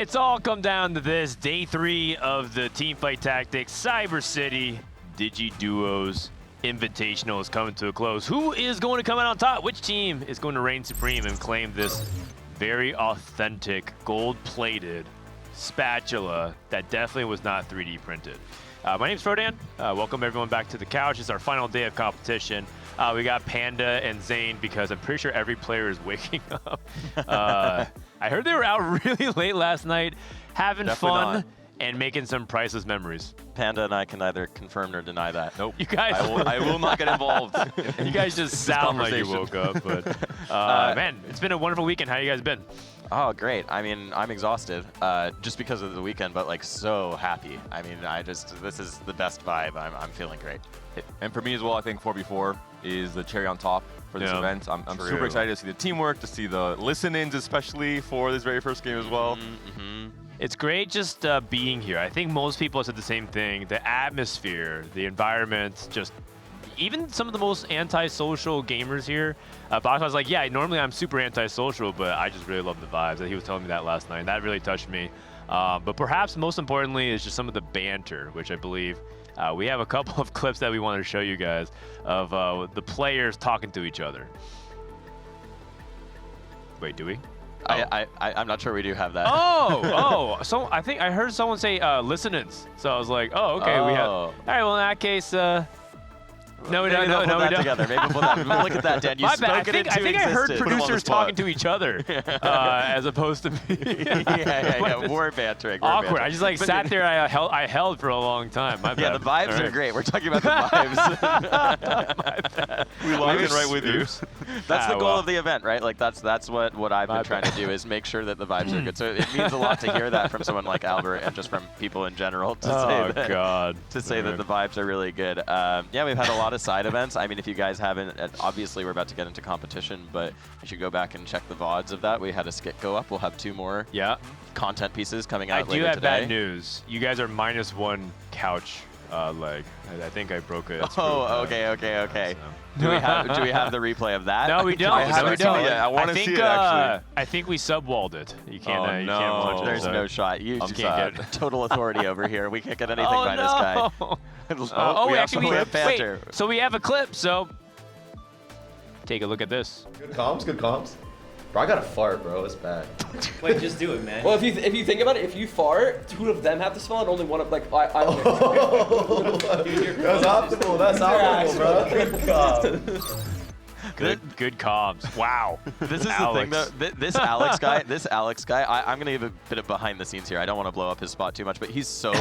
It's all come down to this. Day 3 of the Teamfight Tactics Cyber City Digi Duos Invitational is coming to a close. Who is going to come out on top? Which team is going to reign supreme and claim this very authentic, gold-plated spatula that definitely was not 3D printed? My name's Frodan. Welcome everyone back to the couch. It's our final day of competition. We got Panda and Zane because I'm pretty sure every player is waking up. I heard they were out really late last night, having fun and making some priceless memories. Panda and I can neither confirm nor deny that. Nope. You guys, I will not get involved. You guys just sound like you woke up. But man, it's been a wonderful weekend. How you guys been? Oh, great. I mean, I'm exhausted just because of the weekend, but like so happy. I mean, this is the best vibe. I'm feeling great. And for me as well, I think 4v4 is the cherry on top for this event. I'm super excited to see the teamwork, to see the listen-ins, especially for this very first game as well. It's great just being here. I think most people said the same thing. The atmosphere, the environment, just even some of the most anti-social gamers here. Box was like, yeah, normally I'm super anti-social, but I just really love the vibes. He was telling me that last night, and that really touched me. But perhaps most importantly is just some of the banter, which I believe we have a couple of clips that we wanted to show you guys of the players talking to each other. Wait, do we? I'm not sure we do have that. So I think I heard someone say listen-ins. So I was like, oh, okay, we have. All right, well, in that case, no, we don't. No, we don't. Together. Maybe we'll put that. Look at that, Dan. You spoke it into I think I heard existence. producers talking to each other as opposed to me. yeah. We're bantering. Awkward. I just like sat there. I held for a long time. My bad. Yeah, the vibes are great. We're talking about the vibes. My bad. We locked in right with you. That's the goal of the event, right? Like that's what I've been trying to do is make sure that the vibes are good. So it means a lot to hear that from someone like Albert and just from people in general to say that the vibes are really good. Yeah, we've had a lot of side events. I mean, if you guys haven't, obviously we're about to get into competition, but you should go back and check the VODs of that. We had a skit go up. We'll have 2 more content pieces coming out later today. I do have bad news. You guys are -1 couch leg. I think I broke it. Oh, okay. So. Do we have the replay of that? No, we don't. I haven't seen it yet. I want to see it, actually. I think we sub-walled it. You can't, you no. can't watch it. There's no shot. You just can't get total authority over here. We can't get anything by this guy. Wait, so we have a clip, so take a look at this. Good comms. Bro, I got a fart, bro. It's bad. Wait, just do it, man. Well, if you think about it, if you fart, 2 of them have to smell it, only one of That's optimal. That's optimal, bro. Good comms. Wow. This is the thing, though. This Alex guy, I'm going to give a bit of behind the scenes here. I don't want to blow up his spot too much, but he's so,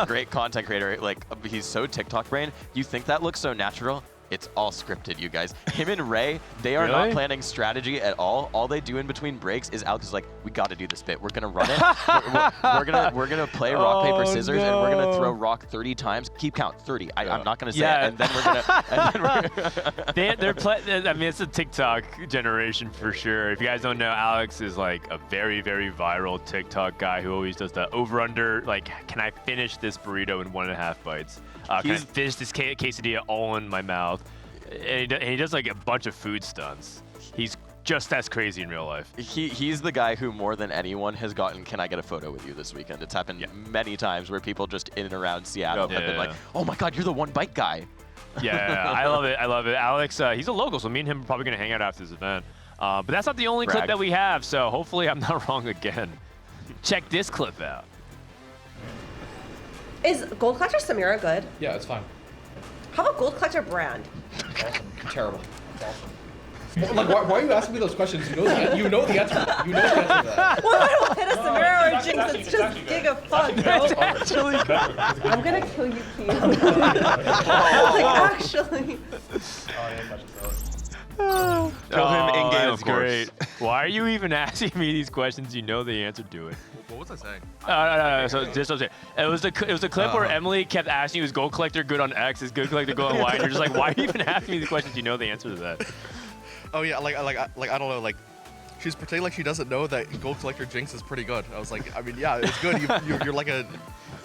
great content creator. Like, he's so TikTok brain. You think that looks so natural? It's all scripted, you guys. Him and Ray, they are not planning strategy at all. All they do in between breaks is Alex is like, we got to do this bit. We're gonna run it. we're gonna play rock paper scissors, and we're gonna throw rock 30 times. Keep count 30. I'm not gonna say it, and then we're gonna. I mean, it's a TikTok generation for sure. If you guys don't know, Alex is like a very, very viral TikTok guy who always does the over/under. Like, can I finish this burrito in 1.5 bites? Can I finish this quesadilla all in my mouth? And he does like a bunch of food stunts. He's just as crazy in real life. He's the guy who more than anyone has gotten, can I get a photo with you this weekend? It's happened many times where people just in and around Seattle have been like, oh my God, you're the one bite guy. Yeah, I love it. Alex, he's a local, so me and him are probably going to hang out after this event. But that's not the only clip that we have, so hopefully I'm not wrong again. Check this clip out. Is Gold Collector Samira good? Yeah, it's fine. How about Gold Collector Brand? Awesome. Terrible. Awesome. Like, why are you asking me those questions? You know the answer. You know the answer to that. Well, I don't hit a Samira or Jinx. It's just giga fun, bro. I'm gonna kill you, Keith. Actually. Kill him in game, of course. Great. Why are you even asking me these questions? You know the answer to it. What was I saying? No. So just it was a clip where Emily kept asking you, "Is Gold Collector good on X? Is Gold Collector good on Y?" And you're just like, "Why are you even asking me these questions? You know the answer to that." Oh yeah, like I don't know, like she's pretending like she doesn't know that Gold Collector Jinx is pretty good. I was like, I mean, yeah, it's good.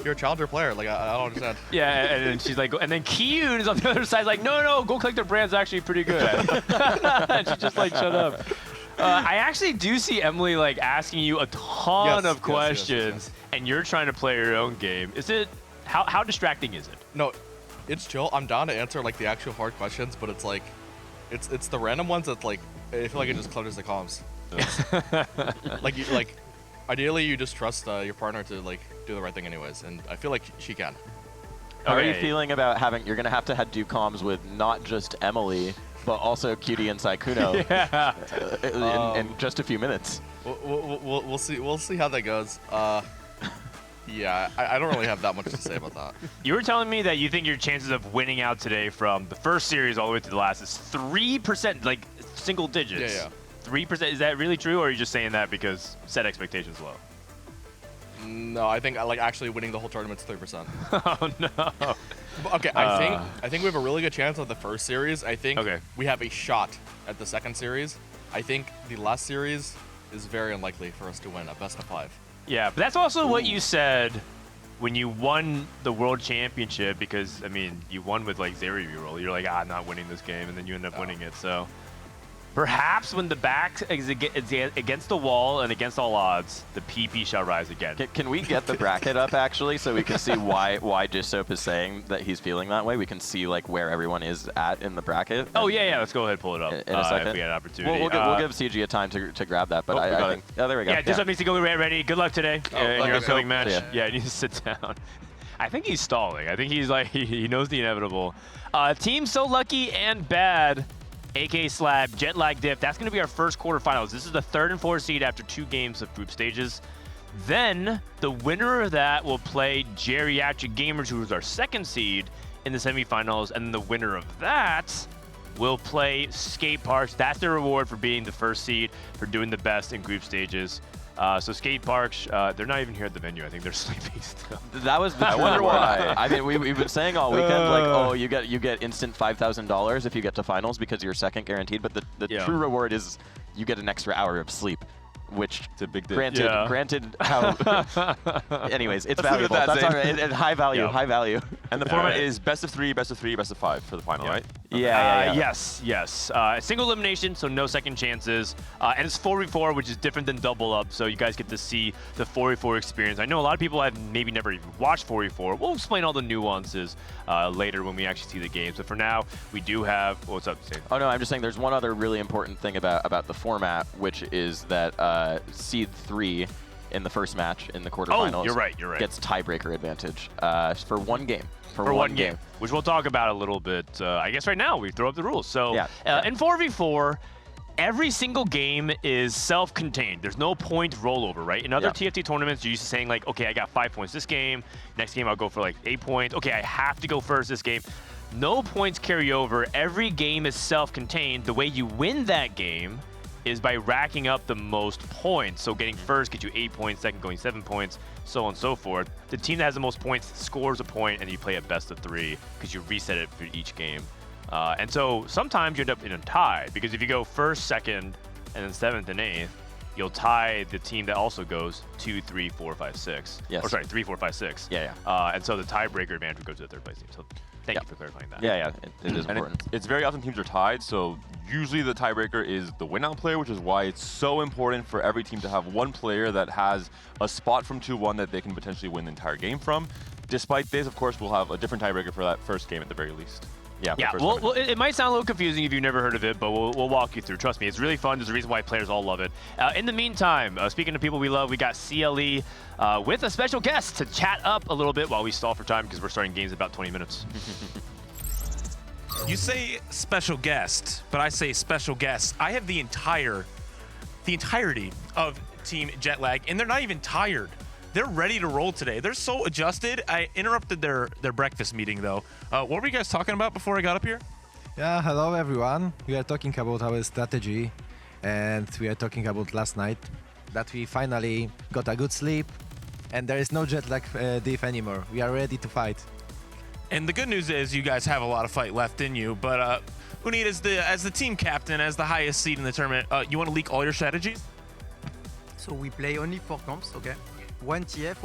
You're a challenger player. Like I don't understand. Yeah, and then she's like, and then Kyun is on the other side, like, no, Gold Collector Brand's actually pretty good. And she just like, shut up. I actually do see Emily like asking you a ton of questions, yes. and you're trying to play your own game. Is it how distracting is it? No, it's chill. I'm down to answer like the actual hard questions, but it's like, it's the random ones that like I feel like it just clutters the comms. like ideally you just trust your partner to like do the right thing anyways, and I feel like she can. How are you feeling about having? You're gonna have to do comms with not just Emily, but also Cutie and Saikuno in just a few minutes. We'll see. We'll see how that goes. Yeah, I don't really have that much to say about that. You were telling me that you think your chances of winning out today from the first series all the way to the last is 3%, like single digits. Yeah. 3%. Is that really true, or are you just saying that because set expectations low? No, I think like actually winning the whole tournament's 3%. Oh no. Okay, I think we have a really good chance of the first series. I think we have a shot at the second series. I think the last series is very unlikely for us to win a best of 5. Yeah, but that's also what you said when you won the world championship, because I mean you won with like 0 reroll. You're like, I'm not winning this game, and then you end up winning it. So perhaps when the back is against the wall and against all odds, the PP shall rise again. Can we get the bracket up actually, so we can see why Dissoap is saying that he's feeling that way? We can see like where everyone is at in the bracket. Oh yeah. Let's go ahead and pull it up in a second. if we had an opportunity. We'll give CG a time to grab that, but I think. Oh, there we go. Yeah, Dissoap needs to go ready. Good luck today in your upcoming match. Yeah, you need to sit down. I think he's stalling. I think he's like he knows the inevitable. Team So Lucky and Bad. AK Slab, Jet Lag Diff. That's going to be our first quarterfinals. This is the 3rd and 4th seed after 2 games of group stages. Then the winner of that will play Geriatric Gamers, who is our 2nd seed in the semifinals, and the winner of that will play Skate Parks. That's the reward for being the 1st seed, for doing the best in group stages. So Skate Parks, they're not even here at the venue. I think they're sleeping still. That was the I wonder why. I mean, we've been saying all weekend, like, oh, you get instant $5,000 if you get to finals because you're 2nd guaranteed. But the true reward is you get an extra hour of sleep, which it's a big deal. Granted, how. Anyways, it's valuable. That's all right. High value. High value. And the format is best of 3, best of 3, best of 5 for the final, right? Yeah. Yes. Single elimination, so no second chances. And it's 4v4, which is different than double up, so you guys get to see the 4v4 experience. I know a lot of people have maybe never even watched 4v4. We'll explain all the nuances later when we actually see the games. But for now, we do have... what's up, Sam? Oh, no, I'm just saying there's one other really important thing about the format, which is that seed 3 in the first match in the quarterfinals. Oh, you're right. Gets tiebreaker advantage for 1 game. For one game, which we'll talk about a little bit. I guess right now we throw up the rules. So in 4v4, every single game is self-contained. There's no point rollover, right? In other TFT tournaments, you're used to saying like, okay, I got 5 points this game. Next game, I'll go for like 8 points. Okay, I have to go first this game. No points carry over. Every game is self-contained. The way you win that game is by racking up the most points. So getting first gets you 8 points, second going 7 points, so on and so forth. The team that has the most points scores a point, and you play a best of 3 because you reset it for each game. And so sometimes you end up in a tie, because if you go first, second, and then 7th and 8th, you'll tie the team that also goes 2, 3, 4, 5, 6. Yes. Or sorry, 3, 4, 5, 6. And so the tiebreaker advantage would go to the 3rd place team. So thank you for clarifying that. It is important. It's very often teams are tied, so usually the tiebreaker is the win-out player, which is why it's so important for every team to have one player that has a spot from 2-1 that they can potentially win the entire game from. Despite this, of course, we'll have a different tiebreaker for that first game at the very least. Well, it might sound a little confusing if you've never heard of it, but we'll walk you through. Trust me, it's really fun. There's a reason why players all love it. In the meantime, speaking of people we love, we got CLE with a special guest to chat up a little bit while we stall for time, because we're starting games in about 20 minutes. You say special guest, but I say special guest. I have the entirety of Team Jetlag, and they're not even tired. They're ready to roll today. They're so adjusted. I interrupted their breakfast meeting, though. What were you guys talking about before I got up here? Yeah, hello, everyone. We are talking about our strategy, and we are talking about last night, that we finally got a good sleep, and there is no jet lag diff anymore. We are ready to fight. And the good news is you guys have a lot of fight left in you, but Unit, as the team captain, as the highest seed in the tournament, you want to leak all your strategies? So we play only 4 comps, okay? 1 TF,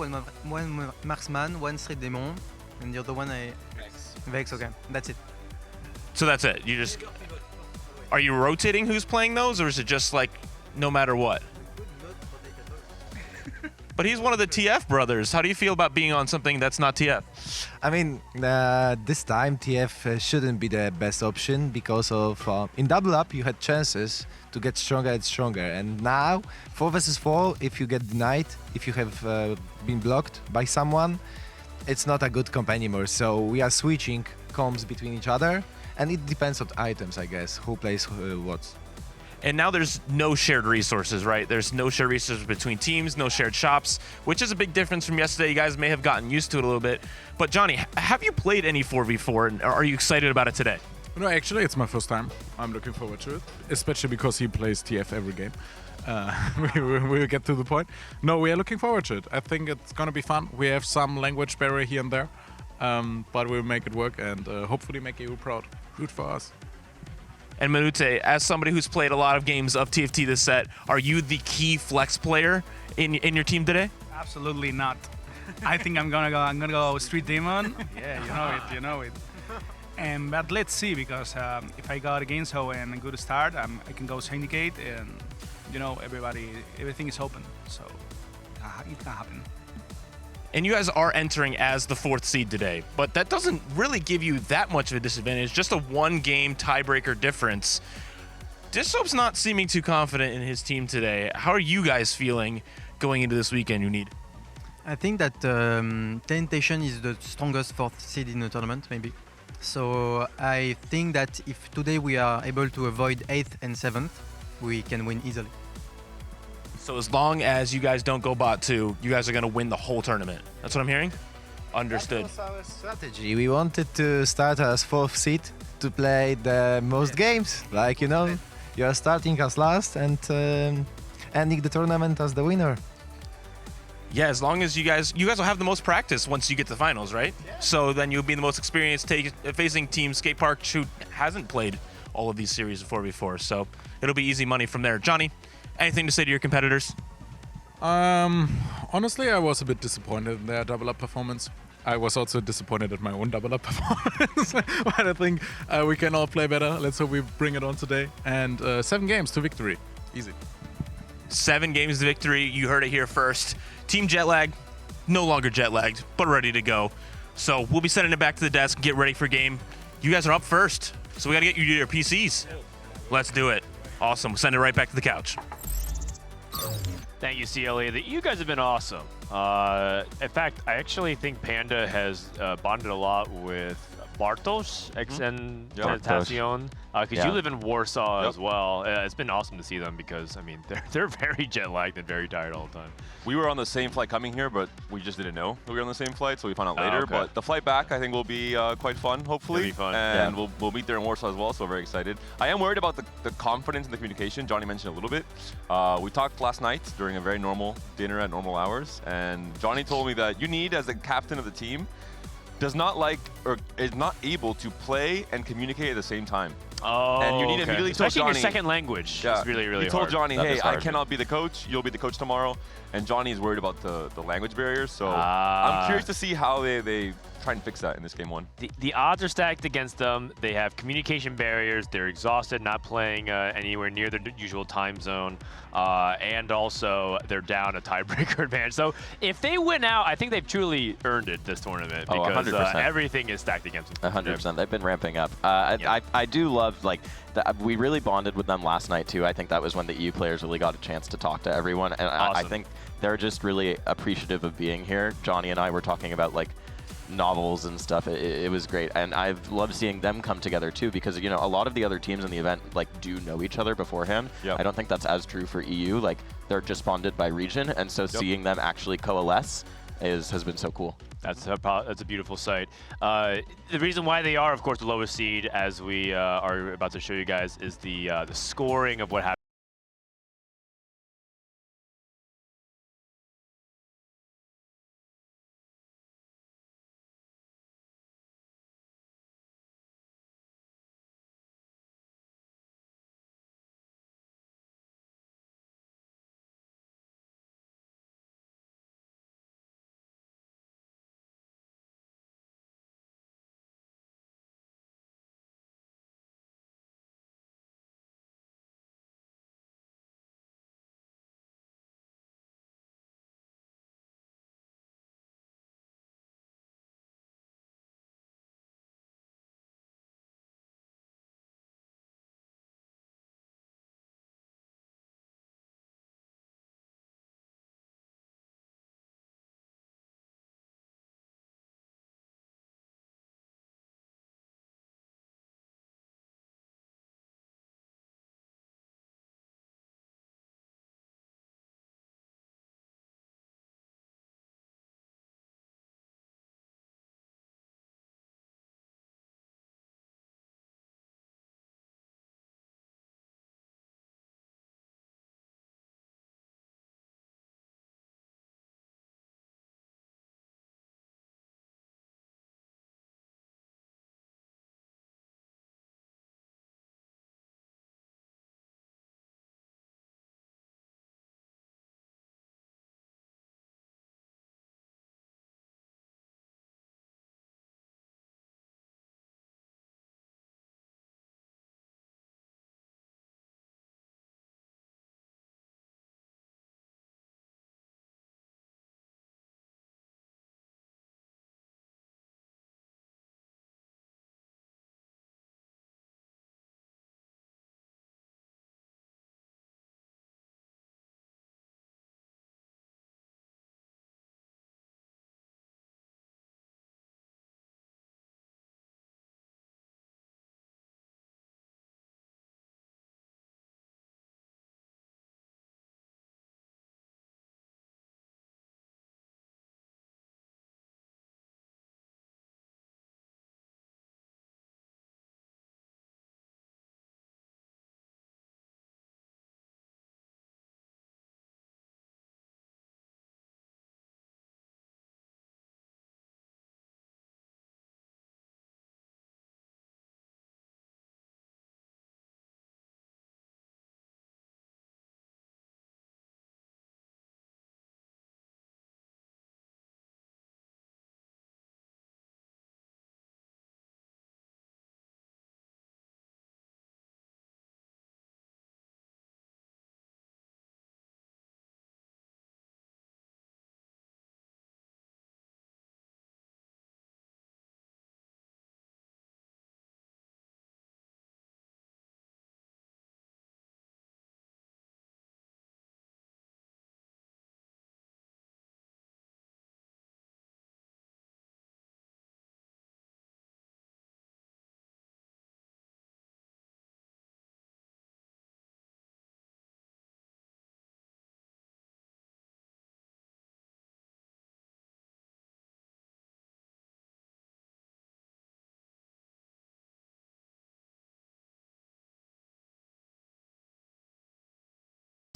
one Marksman, 1 Street Demon, and the other one Vex, okay. That's it. So that's it. You just... Are you rotating who's playing those, or is it just like no matter what. But he's one of the TF brothers. How do you feel about being on something that's not TF? I mean, this time TF shouldn't be the best option because of in double up you had chances to get stronger and stronger, and now 4 versus 4, if you get denied, if you have been blocked by someone, it's not a good comp anymore. So we are switching comps between each other, and it depends on items, I guess, who plays what. And now there's no shared resources, right? There's no shared resources between teams, no shared shops, which is a big difference from yesterday. You guys may have gotten used to it a little bit. But Johnny, have you played any 4v4, and are you excited about it today? No, actually, it's my first time. I'm looking forward to it, especially because he plays TF every game. We'll get to the point. No, we are looking forward to it. I think it's going to be fun. We have some language barrier here and there, but we'll make it work and hopefully make you proud. Root for us. And Manute, as somebody who's played a lot of games of TFT this set, are you the key flex player in your team today? Absolutely not. I think I'm gonna go Street Demon. Yeah, you know it. But let's see, because if I got against Ho and a good start, I can go Syndicate, and everything is open, so it can happen. And you guys are entering as the 4th seed today, but that doesn't really give you that much of a disadvantage, just a 1-game tiebreaker difference. Dissoap's not seeming too confident in his team today. How are you guys feeling going into this weekend, you need? I think that Temptation is the strongest 4th seed in the tournament, maybe. So I think that if today we are able to avoid 8th and 7th, we can win easily. So as long as you guys don't go bot 2, you guys are going to win the whole tournament. That's what I'm hearing? Understood. That was our strategy. We wanted to start as 4th seed to play the most games. Like, you know, you are starting as last and ending the tournament as the winner. Yeah, as long as you guys will have the most practice once you get to the finals, right? Yeah. So then you'll be the most experienced facing Team Skate Park, who hasn't played all of these series of 4v4. So it'll be easy money from there. Johnny, anything to say to your competitors? Honestly, I was a bit disappointed in their double up performance. I was also disappointed at my own double up performance. But I think we can all play better. Let's hope we bring it on today. And 7 games to victory. Easy. 7 games to victory. You heard it here first. Team Jetlag, no longer jet lagged, but ready to go. So we'll be sending it back to the desk, get ready for game. You guys are up first, so we got to get you to your PCs. Let's do it. Awesome. We'll send it right back to the couch. Thank you, CLA. You guys have been awesome. In fact, I actually think Panda has bonded a lot with Bartosz and Tentacion, because you live in Warsaw as well. It's been awesome to see them because, I mean, they're very jet-lagged and very tired all the time. We were on the same flight coming here, but we just didn't know we were on the same flight, so we found out later. Okay. But the flight back, I think, will be quite fun, hopefully. It'll be fun. And we'll meet there in Warsaw as well, so very excited. I am worried about the confidence and the communication. Johnny mentioned a little bit. We talked last night during a very normal dinner at normal hours, and Johnny told me that you need, as the captain of the team, does not like or is not able to play and communicate at the same time. Oh, and you need to immediately tell especially Johnny, in your second language. Yeah, it's really, really he told hard. Johnny, That hey, is hard. I cannot be the coach. You'll be the coach tomorrow. And Johnny is worried about the language barriers. So I'm curious to see how they try and fix that in this game 1. The odds are stacked against them. They have communication barriers. They're exhausted, not playing anywhere near their usual time zone. And also, they're down a tiebreaker advantage. So if they win out, I think they've truly earned it this tournament because 100%. Everything is stacked against them. 100%. They've been ramping up. I do love, like, we really bonded with them last night, too. I think that was when the EU players really got a chance to talk to everyone. And I think they're just really appreciative of being here. Johnny and I were talking about, like, novels and stuff. It was great, and I've loved seeing them come together too, because, you know, a lot of the other teams in the event like do know each other beforehand. I don't think that's as true for EU. Like, they're just bonded by region, and so seeing them actually coalesce has been so cool. That's a beautiful sight. The reason why they are, of course, the lowest seed, as we are about to show you guys, is the scoring of what happened.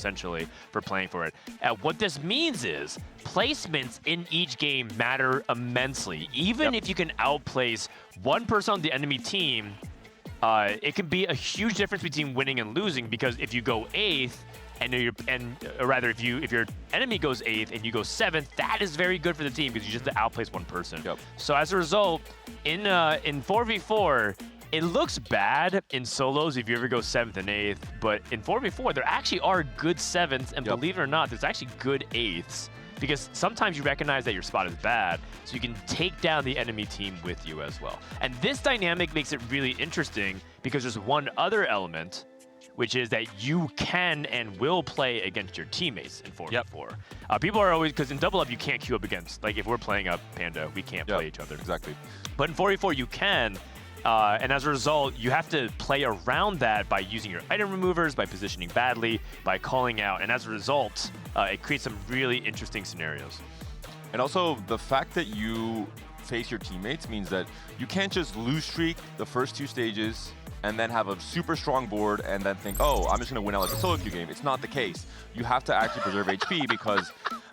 essentially, for playing for it. What this means is placements in each game matter immensely. Even if you can outplace one person on the enemy team, it can be a huge difference between winning and losing, because if you go 8th, or rather, if your enemy goes 8th and you go 7th, that is very good for the team because you just have to outplace one person. So as a result, in 4v4, it looks bad in solos if you ever go 7th and 8th, but in 4v4, there actually are good 7ths, and believe it or not, there's actually good 8ths, because sometimes you recognize that your spot is bad, so you can take down the enemy team with you as well. And this dynamic makes it really interesting because there's one other element, which is that you can and will play against your teammates in 4v4. People are always, because in double up you can't queue up against, like if we're playing up Panda, we can't play each other. Exactly. But in 4v4 you can, and as a result, you have to play around that by using your item removers, by positioning badly, by calling out, and as a result, it creates some really interesting scenarios. And also, the fact that you face your teammates means that you can't just lose streak the first 2 stages and then have a super strong board and then think, oh, I'm just going to win out like a solo queue game. It's not the case. You have to actually preserve HP because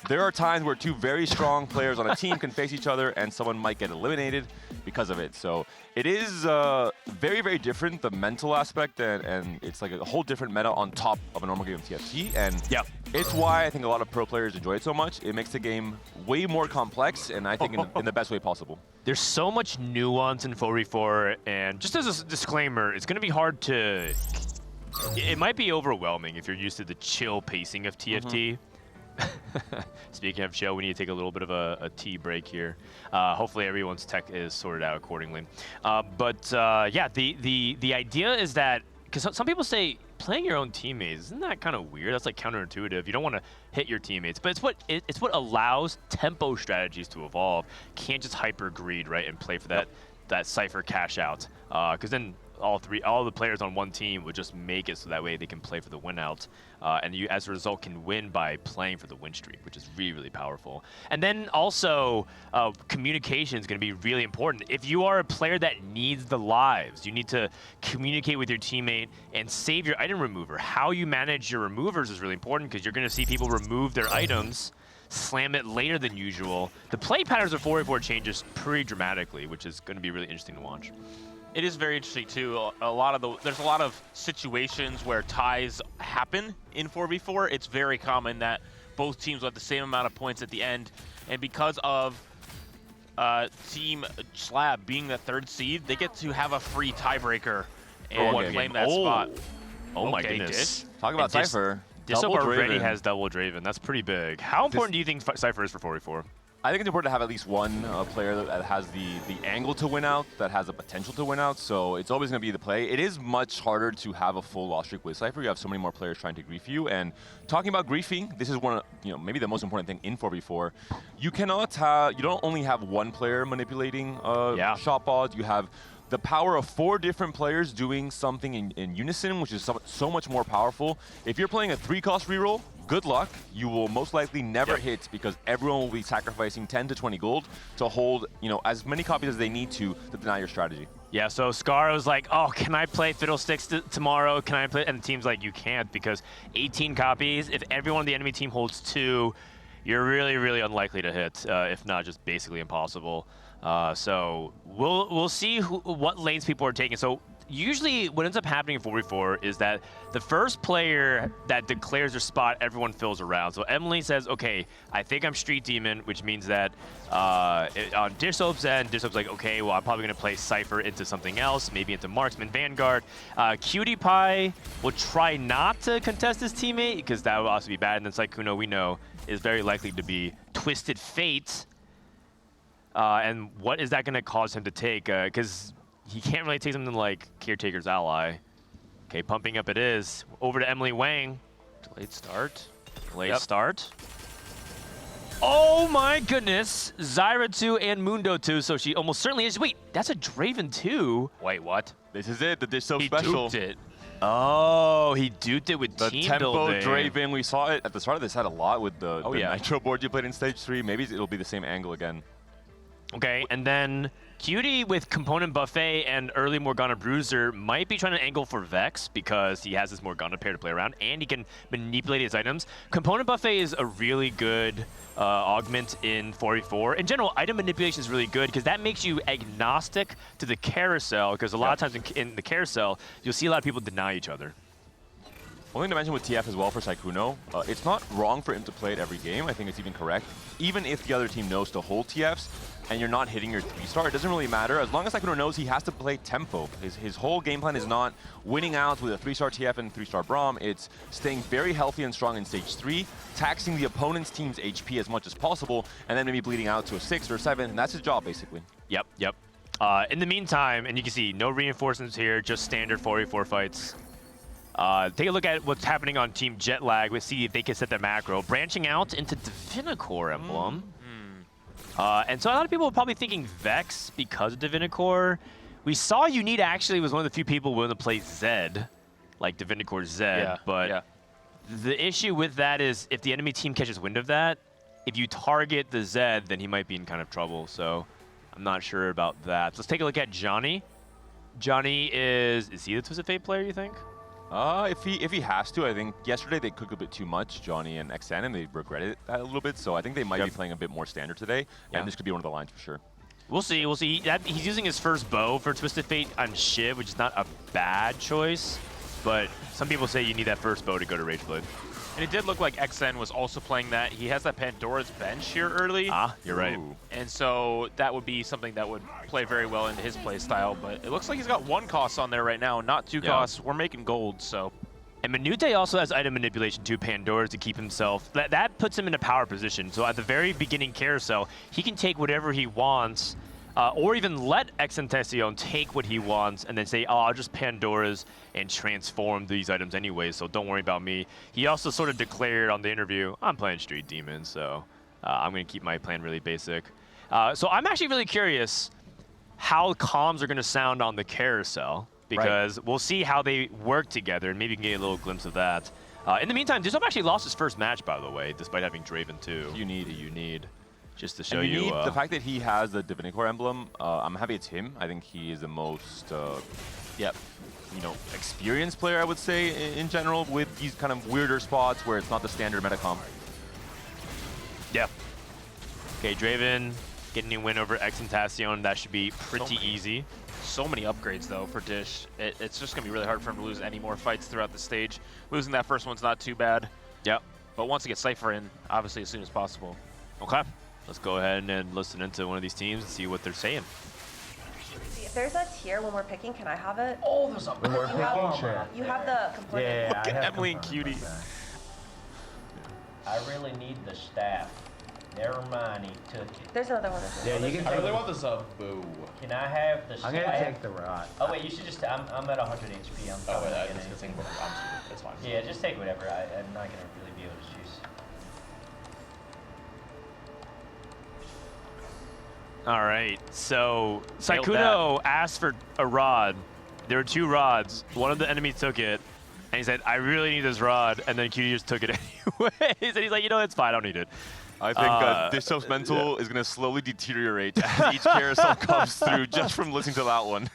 there are times where 2 very strong players on a team can face each other and someone might get eliminated because of it. So it is very, very different, the mental aspect, and it's like a whole different meta on top of a normal game of TFT. And it's why I think a lot of pro players enjoy it so much. It makes the game way more complex, and I think in the best way possible. There's so much nuance in 4v4, and just as a disclaimer, it's going to be hard to... It might be overwhelming if you're used to the chill pacing of TFT. Speaking of chill, we need to take a little bit of a tea break here. Hopefully everyone's tech is sorted out accordingly. Yeah, the idea is that, because some people say playing your own teammates, isn't that kind of weird? That's like counterintuitive. You don't want to hit your teammates, but it's what allows tempo strategies to evolve. Can't just hyper greed, right, and play for that Cypher cash out, because then all the players on one team would just make it so that way they can play for the win out, and you as a result can win by playing for the win streak, which is really, really powerful. And then also communication is going to be really important. If you are a player that needs the lives, you need to communicate with your teammate and save your item remover. How you manage your removers is really important, because you're going to see people remove their items, slam it later than usual. The play patterns of 4v4 changes pretty dramatically, which is going to be really interesting to watch. It is very interesting too. There's a lot of situations where ties happen in 4v4. It's very common that both teams will have the same amount of points at the end, and because of Team Slab being the 3rd seed, they get to have a free tiebreaker and claim that spot. Oh my goodness! Talk about Cypher. Disop already has double Draven. That's pretty big. How important do you think Cypher is for 4v4? I think it's important to have at least one player that has the angle to win out, that has the potential to win out, so it's always going to be the play. It is much harder to have a full loss streak with Cypher. You have so many more players trying to grief you, and talking about griefing, this is one of, maybe the most important thing in 4v4. You don't only have one player manipulating shot balls, you have the power of 4 different players doing something in unison, which is so much more powerful. If you're playing a 3-cost reroll, good luck. You will most likely never hit, because everyone will be sacrificing 10 to 20 gold to hold, as many copies as they need to deny your strategy. Yeah, so Scarra was like, oh, can I play Fiddlesticks tomorrow? Can I play? And the team's like, you can't, because 18 copies, if everyone on the enemy team holds 2, you're really, really unlikely to hit, if not just basically impossible. So we'll see what lanes people are taking. So usually what ends up happening in 4v4 is that the first player that declares their spot, everyone fills around. So Emily says, okay, I think I'm Street Demon, which means that on Disop's end, Disop's like, okay, well, I'm probably going to play Cypher into something else, maybe into Marksman Vanguard. Cutie Pie will try not to contest his teammate, because that would also be bad. And then Sykkuno, we know, is very likely to be Twisted Fate. And what is that going to cause him to take? Because he can't really take something like Caretaker's Ally. Okay, pumping up it is. Over to Emily Wang. Delayed start. Delayed start. Oh my goodness. Zyra 2 and Mundo 2, so she almost certainly is. Wait, that's a Draven 2? Wait, what? This is it, the Dish So Special. He duped it. Oh, he duped it with team tempo building. Draven, we saw it at the start of this, had a lot with the Nitro board you played in stage 3. Maybe it'll be the same angle again. Okay, and then Cutie with Component Buffet and early Morgana Bruiser might be trying to angle for Vex because he has this Morgana pair to play around and he can manipulate his items. Component Buffet is a really good augment in 4v4. In general, item manipulation is really good because that makes you agnostic to the carousel because a lot of times in the carousel, you'll see a lot of people deny each other. One thing to mention with TF as well for Sykkuno, it's not wrong for him to play it every game. I think it's even correct. Even if the other team knows to hold TFs and you're not hitting your 3-star, it doesn't really matter. As long as Sykkuno knows he has to play tempo. His whole game plan is not winning out with a 3-star TF and 3-star Braum. It's staying very healthy and strong in stage 3, taxing the opponent's team's HP as much as possible, and then maybe bleeding out to a 6 or 7, and that's his job, basically. Yep. In the meantime, and you can see no reinforcements here, just standard 4v4 fights. Take a look at what's happening on Team Jetlag. We'll see if they can set their macro. Branching out into Divinicore emblem. And so a lot of people are probably thinking Vex because of Divinicore. We saw Unita actually was one of the few people willing to play Zed, like Divinicore Zed. But the issue with that is if the enemy team catches wind of that, if you target the Zed, then he might be in kind of trouble. So I'm not sure about that. Let's take a look at Johnny. Johnny is he the Twisted Fate player, you think? If he has to, I think yesterday they cooked a bit too much, Johnny and XN, and they regretted that a little bit. So I think they might be playing a bit more standard today, and this could be one of the lines for sure. We'll see. He's using his first bow for Twisted Fate on Shiv, which is not a bad choice, but some people say you need that first bow to go to Rageblade. And it did look like XN was also playing that. He has that Pandora's Bench here early. You're right. And so that would be something that would play very well into his play style. But it looks like he's got 1 cost on there right now, not 2 costs. We're making gold, so. And Minute also has item manipulation too, Pandora's to keep himself. That puts him in a power position. So at the very beginning carousel, he can take whatever he wants, or even let Exentession take what he wants and then say, oh, I'll just Pandora's and transform these items anyway, so don't worry about me. He also sort of declared on the interview, I'm playing Street Demon, so I'm going to keep my plan really basic. So I'm actually really curious how comms are going to sound on the carousel, because we'll see how they work together, and maybe you can get a little glimpse of that. In the meantime, Dizop actually lost his first match, by the way, despite having Draven too. You need. Just to show you. The fact that he has the Divinicore emblem, I'm happy it's him. I think he is the most, experienced player, I would say, in general, with these kind of weirder spots where it's not the standard metacom. Yeah. Okay, Draven getting a win over Exentession. That should be pretty easy. So many upgrades, though, for Dish. It's just going to be really hard for him to lose any more fights throughout the stage. Losing that first one's not too bad. Yep. But once he gets Cypher in, obviously as soon as possible. Okay. Let's go ahead and listen into one of these teams and see what they're saying. If there's a tier when we're picking, can I have it? Oh, there's a when we're picking, sure. You have the component. Yeah, Look at Emily and Cutie. I really need the staff. Never mind, he took it. There's another one. Yeah, you can I really want this boo. Can I have the staff? I'm gonna take the rod. Oh wait, you should just. I'm at 100 HP. I'm Oh, probably wait, not I'm getting just gonna anything. take It's fine. Yeah, just take whatever. I'm not gonna really be able to choose. All right, so Sykkuno asked for a rod. There were 2 rods. One of the enemies took it, and he said, I really need this rod, and then Cutie just took it anyways. And he's like, you know, it's fine, I don't need it. I think Dishop's mental is going to slowly deteriorate as each carousel comes through just from listening to that one.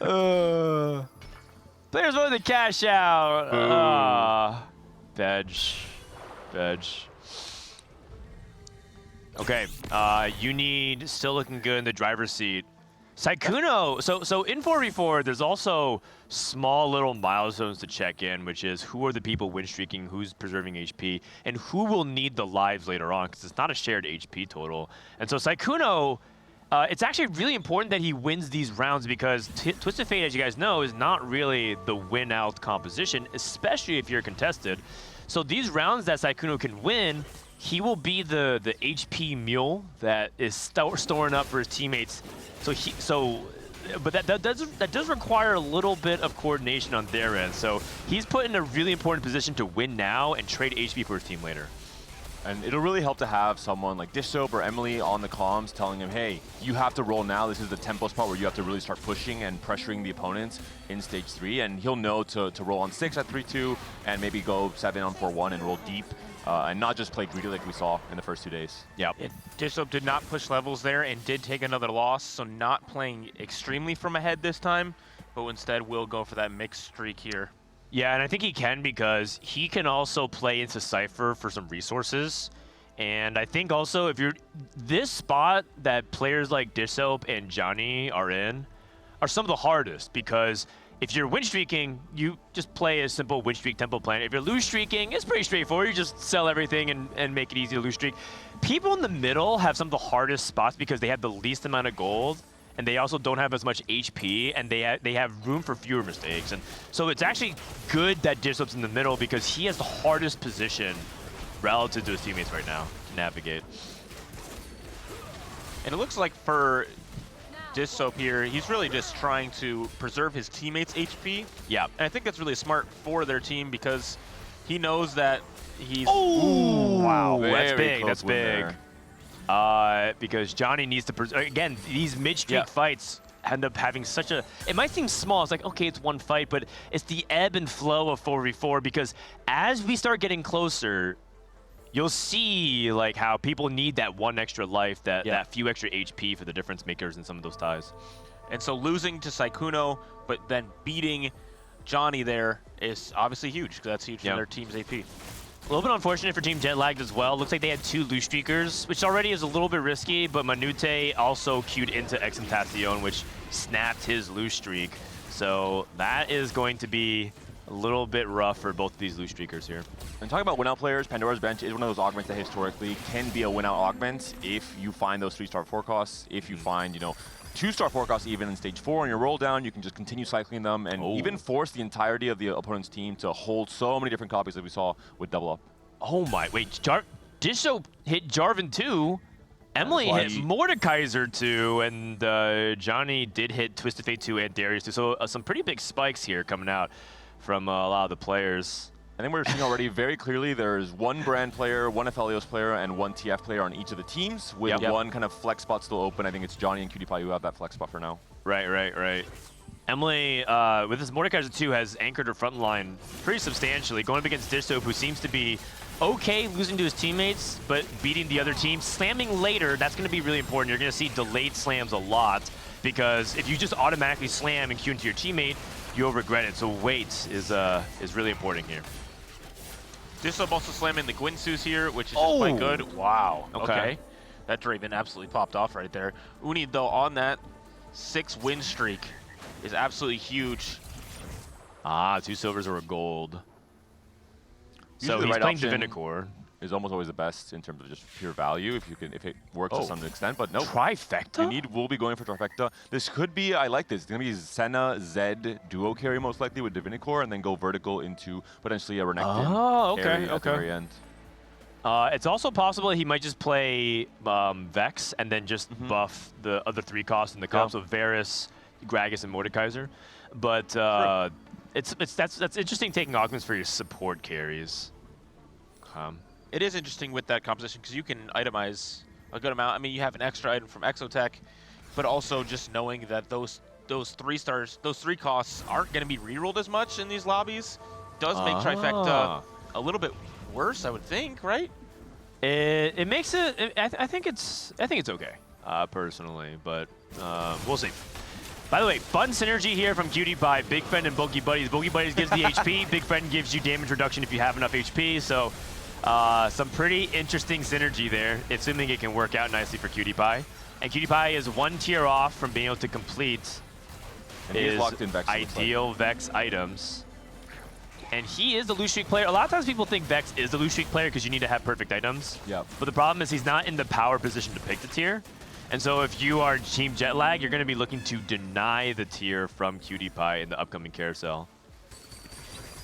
Players want to cash out. Veg. Okay, you need still looking good in the driver's seat. Sykkuno, so in 4v4, there's also small little milestones to check in, which is who are the people win streaking, who's preserving HP, and who will need the lives later on, because it's not a shared HP total. And so Sykkuno, it's actually really important that he wins these rounds because Twisted Fate, as you guys know, is not really the win-out composition, especially if you're contested. So these rounds that Sykkuno can win, he will be the HP mule that is storing up for his teammates. But that does require a little bit of coordination on their end. So he's put in a really important position to win now and trade HP for his team later. And it'll really help to have someone like Dishop or Emily on the comms telling him, hey, you have to roll now. This is the tempo spot where you have to really start pushing and pressuring the opponents in stage 3. And he'll know to roll on 6 at 3-2 and maybe go 7 on 4-1 and roll deep and not just play greedy like we saw in the first 2 days. Yep. Dishop did not push levels there and did take another loss, so not playing extremely from ahead this time, but instead will go for that mixed streak here. Yeah, and I think he can because he can also play into Cypher for some resources. And I think also if you're this spot that players like Dishop and Johnny are in are some of the hardest, because if you're win streaking, you just play a simple win streak tempo plan. If you're lose streaking, it's pretty straightforward. You just sell everything and make it easy to lose streak. People in the middle have some of the hardest spots because they have the least amount of gold, and they also don't have as much HP, and they have room for fewer mistakes. And so it's actually good that Dishop's in the middle because he has the hardest position relative to his teammates right now to navigate. And it looks like for Dishop here, he's really just trying to preserve his teammates' HP. Yeah. And I think that's really smart for their team because he knows that he's... Oh, wow. Very That's big. close That's win big. there. Because Johnny needs to... Again, these mid-streak fights end up having such a... It might seem small. It's like, okay, it's one fight, but it's the ebb and flow of 4v4 because as we start getting closer, you'll see like how people need that one extra life, that few extra HP for the difference makers in some of those ties. And so losing to Saikuno, but then beating Johnny there is obviously huge, because that's huge for their team's AP. A little bit unfortunate for Team Jetlagged as well. Looks like they had 2 loose streakers, which already is a little bit risky, but Manute also queued into Exentacion, which snapped his loose streak. So that is going to be a little bit rough for both of these loose streakers here. And talking about win-out players, Pandora's Bench is one of those augments that historically can be a win-out augment if you find those 3-star forecasts. If you find, 2-star forecasts even in stage 4 on your roll down, you can just continue cycling them and even force the entirety of the opponent's team to hold so many different copies that we saw with Double Up. Oh my, wait, Dishop hit Jarvan 2, Emily hit Mordekaiser 2, and Johnny did hit Twisted Fate 2 and Darius 2. So some pretty big spikes here coming out from a lot of the players. I think we're seeing already very clearly there's one brand player, one Aphelios player, and one TF player on each of the teams with one kind of flex spot still open. I think it's Johnny and QtPie who have that flex spot for now. Right. Emily, with this Mordekaiser 2, has anchored her front line pretty substantially, going up against Dishop, who seems to be okay losing to his teammates, but beating the other team. Slamming later, that's going to be really important. You're going to see delayed slams a lot, because if you just automatically slam and queue into your teammate, you'll regret it. So wait is really important here. Dishop also slamming the Gwynsus here, which is just quite good. Wow. Okay. That Draven absolutely popped off right there. Uni, though, on that 6-win streak is absolutely huge. 2 silvers or a gold. Usually so he's right playing option Divinicore. Is almost always the best in terms of just pure value if it works to some extent, but no. Trifecta? We'll be going for trifecta. This could be, I like this. It's gonna be Senna Zed duo carry most likely with Divinicore, and then go vertical into potentially a Renekton carry at the very end. It's also possible he might just play Vex and then just buff the other 3 costs in the comp, so Varus, Gragas, and Mordekaiser. But that's interesting taking augments for your support carries. It is interesting with that composition because you can itemize a good amount. I mean, you have an extra item from Exotech, but also just knowing that those 3 stars, those 3 costs aren't going to be rerolled as much in these lobbies does make trifecta a little bit worse, I would think, right? It makes it. I think it's okay, personally, but we'll see. By the way, fun synergy here from QtPie, Big Friend and Bulky Buddies. Bulky Buddies gives the HP, Big Friend gives you damage reduction if you have enough HP. So some pretty interesting synergy there, assuming it can work out nicely for QtPie. And QtPie is 1 tier off from being able to complete his ideal Vex items. And he is the loose streak player. A lot of times people think Vex is the loose streak player because you need to have perfect items. Yep. But the problem is he's not in the power position to pick the tier. And so if you are Team Jetlag, you're going to be looking to deny the tier from QtPie in the upcoming carousel.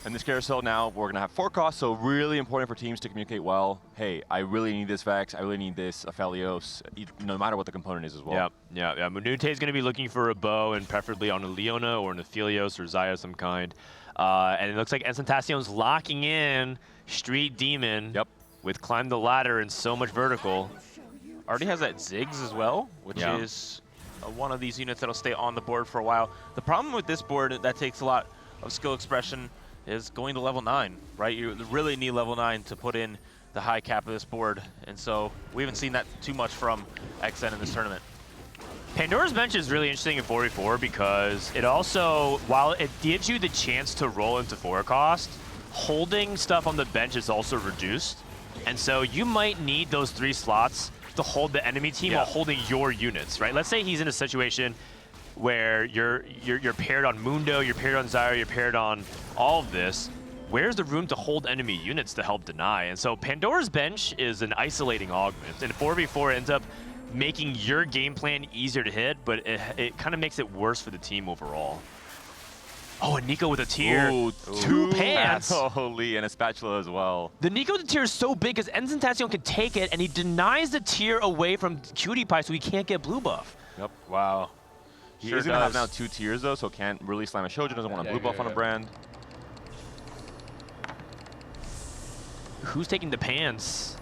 And this carousel now, we're going to have 4 costs, so really important for teams to communicate well. Hey, I really need this Vex, I really need this Aphelios, no matter what the component is as well. Yeah. Manute is going to be looking for a bow, and preferably on a Leona or an Aphelios or Xayah of some kind. And it looks like Exentacion's locking in Street Demon with Climb the Ladder and so much vertical. Already has that Ziggs as well, which is one of these units that'll stay on the board for a while. The problem with this board that takes a lot of skill expression is going to level 9, right? You really need level 9 to put in the high cap of this board, and so we haven't seen that too much from XN in this tournament. Pandora's bench is really interesting in 4v4 because it also, while it gives you the chance to roll into 4 cost, holding stuff on the bench is also reduced. And so you might need those 3 slots to hold the enemy team while holding your units, right? Let's say he's in a situation where you're paired on Mundo, you're paired on Zyra, you're paired on all of this. Where's the room to hold enemy units to help deny? And so Pandora's bench is an isolating augment, and 4v4 ends up making your game plan easier to hit, but it kind of makes it worse for the team overall. Oh, and Nico with a tier. Ooh, 2 pants. Holy, and a spatula as well. The Nico with the tier is so big because Invitational can take it, and he denies the tier away from Cutie Pie, so he can't get blue buff. Yep. Wow. He Sure is going to have does. now 2 tiers, though, so can't really slam a Shojin, doesn't want a blue buff on a brand. Who's taking the pants?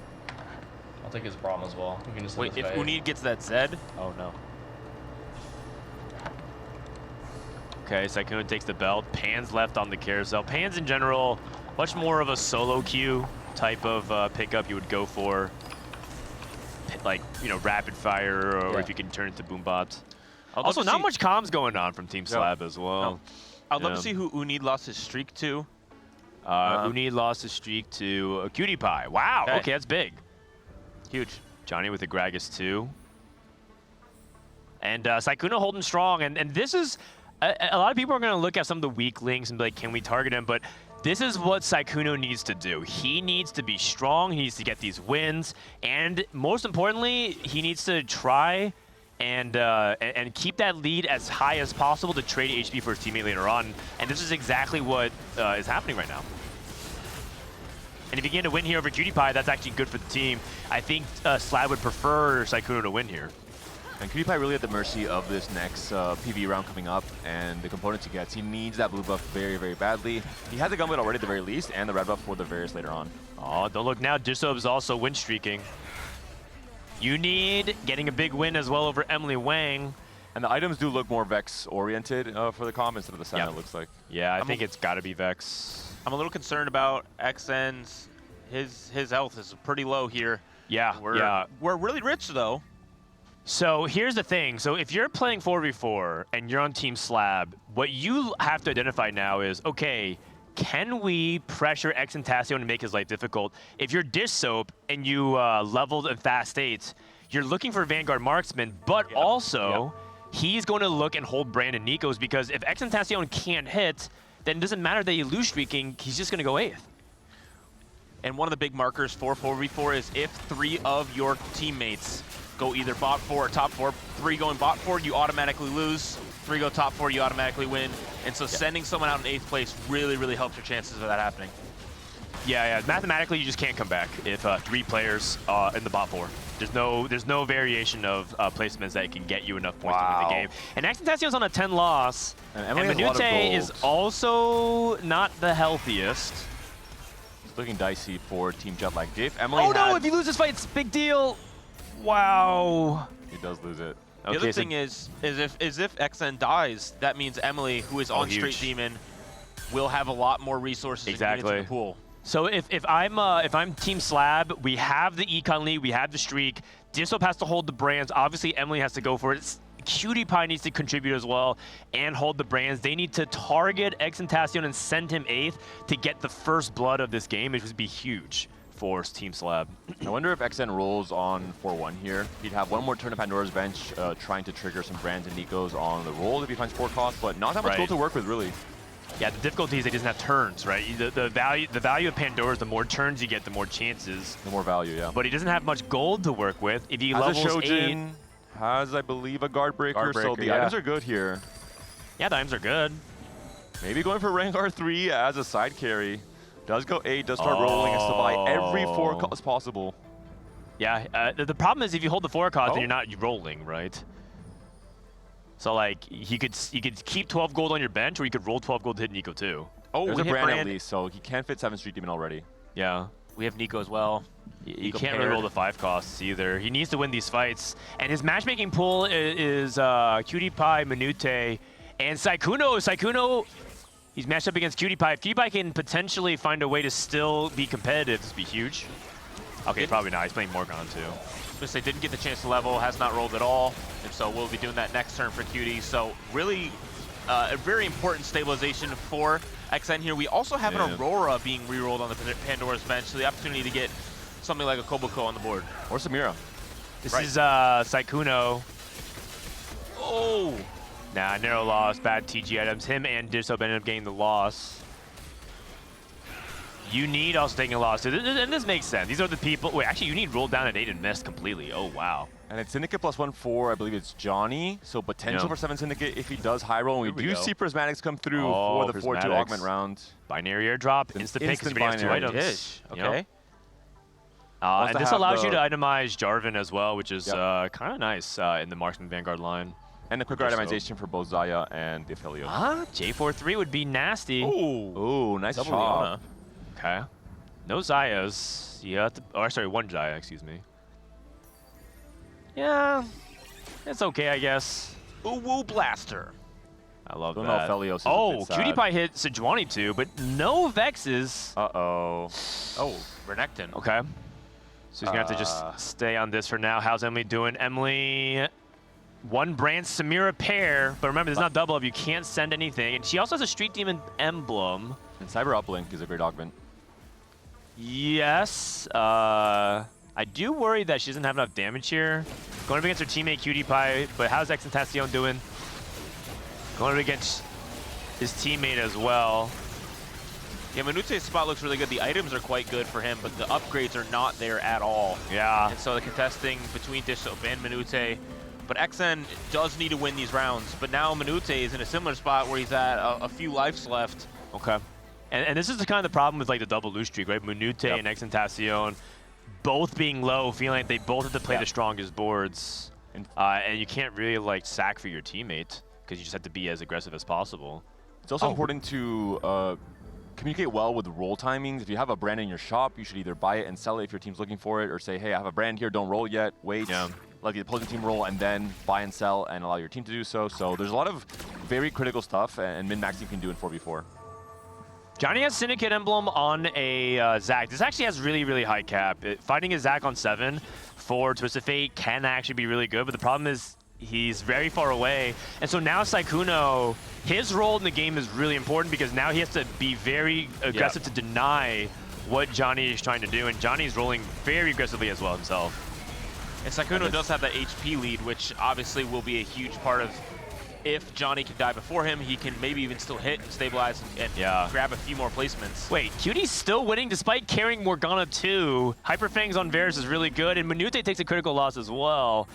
I'll take his Braum as well. We can just Wait, if Unid gets that Zed? Oh no. Okay, Sykkuno takes the belt. Pan's left on the carousel. Pan's in general, much more of a solo queue type of pickup you would go for. Like, you know, rapid fire, or if you can turn it to Boombot. Also, not much comms going on from Team Slab as well. I'd love to see who Unid lost his streak to. Unid lost his streak to a Cutie Pie. Wow, okay, that's big. Huge. Johnny with the Gragas too. And Sykkuno holding strong. And this is, a lot of people are going to look at some of the weak links and be like, can we target him? But this is what Sykkuno needs to do. He needs to be strong. He needs to get these wins. And most importantly, he needs to try and keep that lead as high as possible to trade HP for his teammate later on. And this is exactly what is happening right now. And if you get to win here over Cutie Pie, that's actually good for the team. I think Slab would prefer Sykkuno to win here. And Cutie Pie really at the mercy of this next PvE round coming up and the components he gets. He needs that blue buff very, very badly. He has the gunblade already at the very least, and the red buff for the various later on. Oh, don't look now. Disob's also win streaking. Unid getting a big win as well over Emily Wang. And the items do look more Vex-oriented for the comm instead of the Senna, it looks like. Yeah, I think it's got to be Vex. I'm a little concerned about XN's. His health is pretty low here. Yeah, We're really rich, though. So here's the thing. So if you're playing 4v4 and you're on Team Slab, what you have to identify now is, okay, can we pressure XNtacion and make his life difficult? If you're Dish Soap and you leveled in fast states, you're looking for Vanguard Marksman, but also he's going to look and hold Brandon Nico's, because if XNtacion can't hit, then it doesn't matter that you lose streaking, he's just going to go 8th. And one of the big markers for 4v4 is if 3 of your teammates go either bot 4 or top 4, 3 going bot 4, you automatically lose. 3 go top 4, you automatically win. And so sending someone out in 8th place really, really helps your chances of that happening. Yeah. Mathematically, you just can't come back if 3 players in the bot 4. There's no variation of placements that can get you enough points to win the game. And XNtacion's on a 10 loss, and Minute is also not the healthiest. It's looking dicey for Team Jetlag. If Emily if you lose this fight, it's a big deal. Wow. He does lose it. The other thing is if XN dies, that means Emily, who is on Straight Demon, will have a lot more resources in the pool. So if I'm Team Slab, we have the econ lead, we have the streak. Disop has to hold the brands. Obviously, Emily has to go for it. Cutie Pie needs to contribute as well and hold the brands. They need to target XNtacion and send him 8th to get the first blood of this game, which would be huge for Team Slab. I wonder if XN rolls on 4-1 here. He'd have one more turn of Pandora's bench, trying to trigger some brands and Nico's on the roll if he finds 4 costs, but not that much gold to work with, really. Yeah, the difficulty is he doesn't have turns, right? The value of Pandora is the more turns you get, the more chances. The more value, yeah. But he doesn't have much gold to work with. If he levels a Shojin, 8, has, I believe, a guard breaker, so the items are good here. Yeah, the items are good. Maybe going for Rengar 3 as a side carry. Does go 8, does start rolling, and to buy every 4 costs possible. Yeah, the problem is if you hold the 4 cost, then you're not rolling, right? So like, he could keep 12 gold on your bench, or you could roll 12 gold to hit Nico too. Oh, there's a brand at least, so he can fit 7 Street Demon already. Yeah. We have Nico as well. You can't really roll the 5 costs either. He needs to win these fights. And his matchmaking pool is Cutie Pie, Minute, and Sykkuno. Sykkuno, he's matched up against Cutie Pie. If Cutie Pie can potentially find a way to still be competitive, this would be huge. Okay, probably not. He's playing Morgan too. They didn't get the chance to level, has not rolled at all, and so we'll be doing that next turn for Cutie. So really a very important stabilization for XN here. We also have an Aurora being rerolled on the Pandora's bench, so the opportunity to get something like a Koboko on the board. Or Samira. This is Saikuno. Oh! Nah, narrow loss, bad TG items. Him and Dishop ended up getting the loss. You need also taking a loss, and this makes sense. These are the people. Wait, actually, you need rolled down at 8 and missed completely. Oh wow. And it's Syndicate +1 for, I believe it's Johnny. So potential for 7 Syndicate if he does high roll. And we do see Prismatics come through for the 4-2 augment round. Binary airdrop, insta pick because he has 2 items. Okay. And this allows you to itemize Jarvan as well, which is kind of nice in the Marksman Vanguard line. And the quicker itemization for both Zaya and the Aphelios. J43 would be nasty. Ooh, nice chop. Okay. No Zayas. You have to, or sorry, 1 Zaya, excuse me. Yeah, it's okay, I guess. Ooh, Blaster. I love Don't that. know if Aphelios is oh, a bit Cutie sad. Pie hit Sejuani too, but no Vexes. Uh-oh. Oh, Renekton. Okay. So he's gonna have to just stay on this for now. How's Emily doing? Emily, 1 Brand Samira pair, but remember, there's not double up. You can't send anything. And she also has a Street Demon emblem. And Cyber Uplink is a great augment. Yes. I do worry that she doesn't have enough damage here. Going up against her teammate Cutie Pie, but how's Exentacion doing? Going up against his teammate as well. Yeah, Manute's spot looks really good. The items are quite good for him, but the upgrades are not there at all. Yeah. And so the contesting between Dishop and Manute. But XN does need to win these rounds. But now Manute is in a similar spot where he's at a few lives left. Okay. And this is the kind of the problem with like the double lose streak, right? Manute and Exentacion both being low, feeling like they both have to play the strongest boards. And you can't really like sack for your teammate because you just have to be as aggressive as possible. It's also important to communicate well with roll timings. If you have a brand in your shop, you should either buy it and sell it if your team's looking for it, or say, hey, I have a brand here, don't roll yet, wait, let the opposing team roll, and then buy and sell and allow your team to do so. So there's a lot of very critical stuff, and min-max team can do in 4v4. Johnny has Syndicate Emblem on a Zac. This actually has really, really high cap. Fighting a Zac on 7 for Twisted Fate can actually be really good, but the problem is he's very far away. And so now Saikuno, his role in the game is really important because now he has to be very aggressive to deny what Johnny is trying to do, and Johnny's rolling very aggressively as well himself. And Saikuno does have that HP lead, which obviously will be a huge part of if Johnny can die before him, he can maybe even still hit and stabilize and grab a few more placements. Wait, Cutie's still winning despite carrying Morgana 2. Hyperfang's on Varus is really good, and Manute takes a critical loss as well.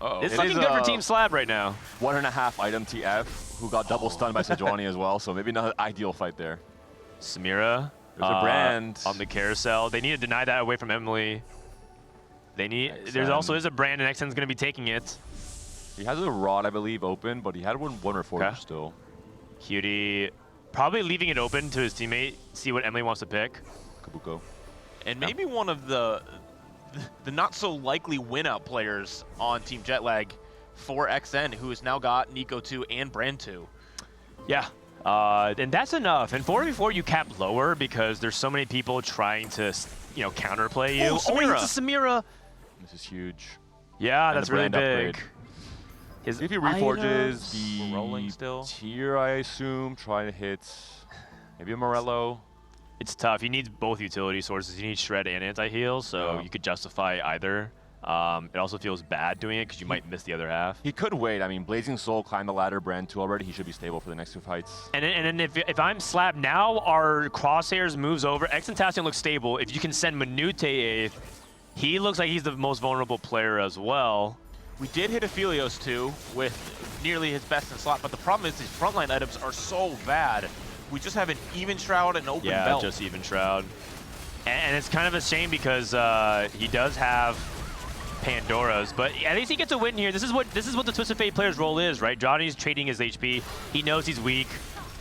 It's looking good for Team Slab right now. 1.5 item TF, who got double stunned by Sejuani as well, so maybe not an ideal fight there. Samira. There's a brand. On the carousel. They need to deny that away from Emily. They need. There also is a brand, and XN's going to be taking it. He has a rod, I believe, open, but he had one reforged still. Cutie probably leaving it open to his teammate, see what Emily wants to pick. Kabuko. And maybe one of the not so likely win-out players on Team Jetlag for XN, who has now got Nico 2 and Brand 2. Yeah. And that's enough. In 4v4, you cap lower because there's so many people trying to, counterplay you. Oh, Samira. It's a Samira. This is huge. Yeah, And that's the really brand big. upgrade. If he reforges the rolling still. tier, I assume, try to hit maybe a Morello. It's tough. He needs both utility sources. He needs Shred and Anti-Heal, so you could justify either. It also feels bad doing it because you might miss the other half. He could wait. I mean, Blazing Soul climbed the ladder, Brand 2 already. He should be stable for the next 2 fights. And then if I'm Slab, now our Crosshairs moves over. Exentacion looks stable. If you can send Manute 8th, he looks like he's the most vulnerable player as well. We did hit Aphelios too with nearly his best in slot, but the problem is these frontline items are so bad. We just have an Even Shroud and Open Belt. Yeah, just Even Shroud. And it's kind of a shame because he does have Pandora's, but at least he gets a win here. This is what the Twisted Fate player's role is, right? Johnny's trading his HP. He knows he's weak.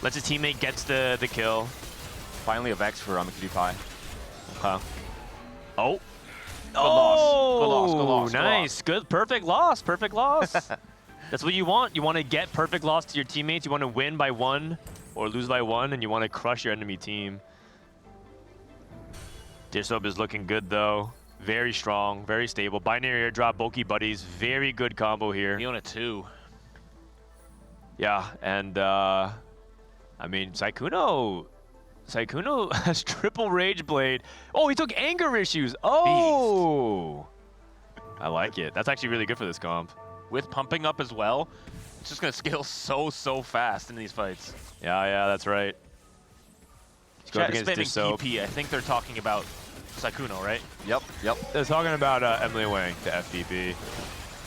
Lets his teammate gets the kill. Finally a Vex for Cutie Pie. Oh. Good loss. Good loss. Nice. Good. Perfect loss. Perfect loss. That's what you want. You want to get perfect loss to your teammates. You want to win by 1 or lose by 1, and you want to crush your enemy team. Dishop is looking good, though. Very strong, very stable. Binary airdrop, bulky buddies, very good combo here. Fiona 2. Yeah, and I mean, Sykkuno has triple Rage Blade. Oh, he took anger issues. Oh, I like it. That's actually really good for this comp. With pumping up as well, it's just gonna scale so fast in these fights. Yeah, that's right. Chat is spamming PP. I think they're talking about Sykkuno, right? Yep. They're talking about Emily Wang to FPP.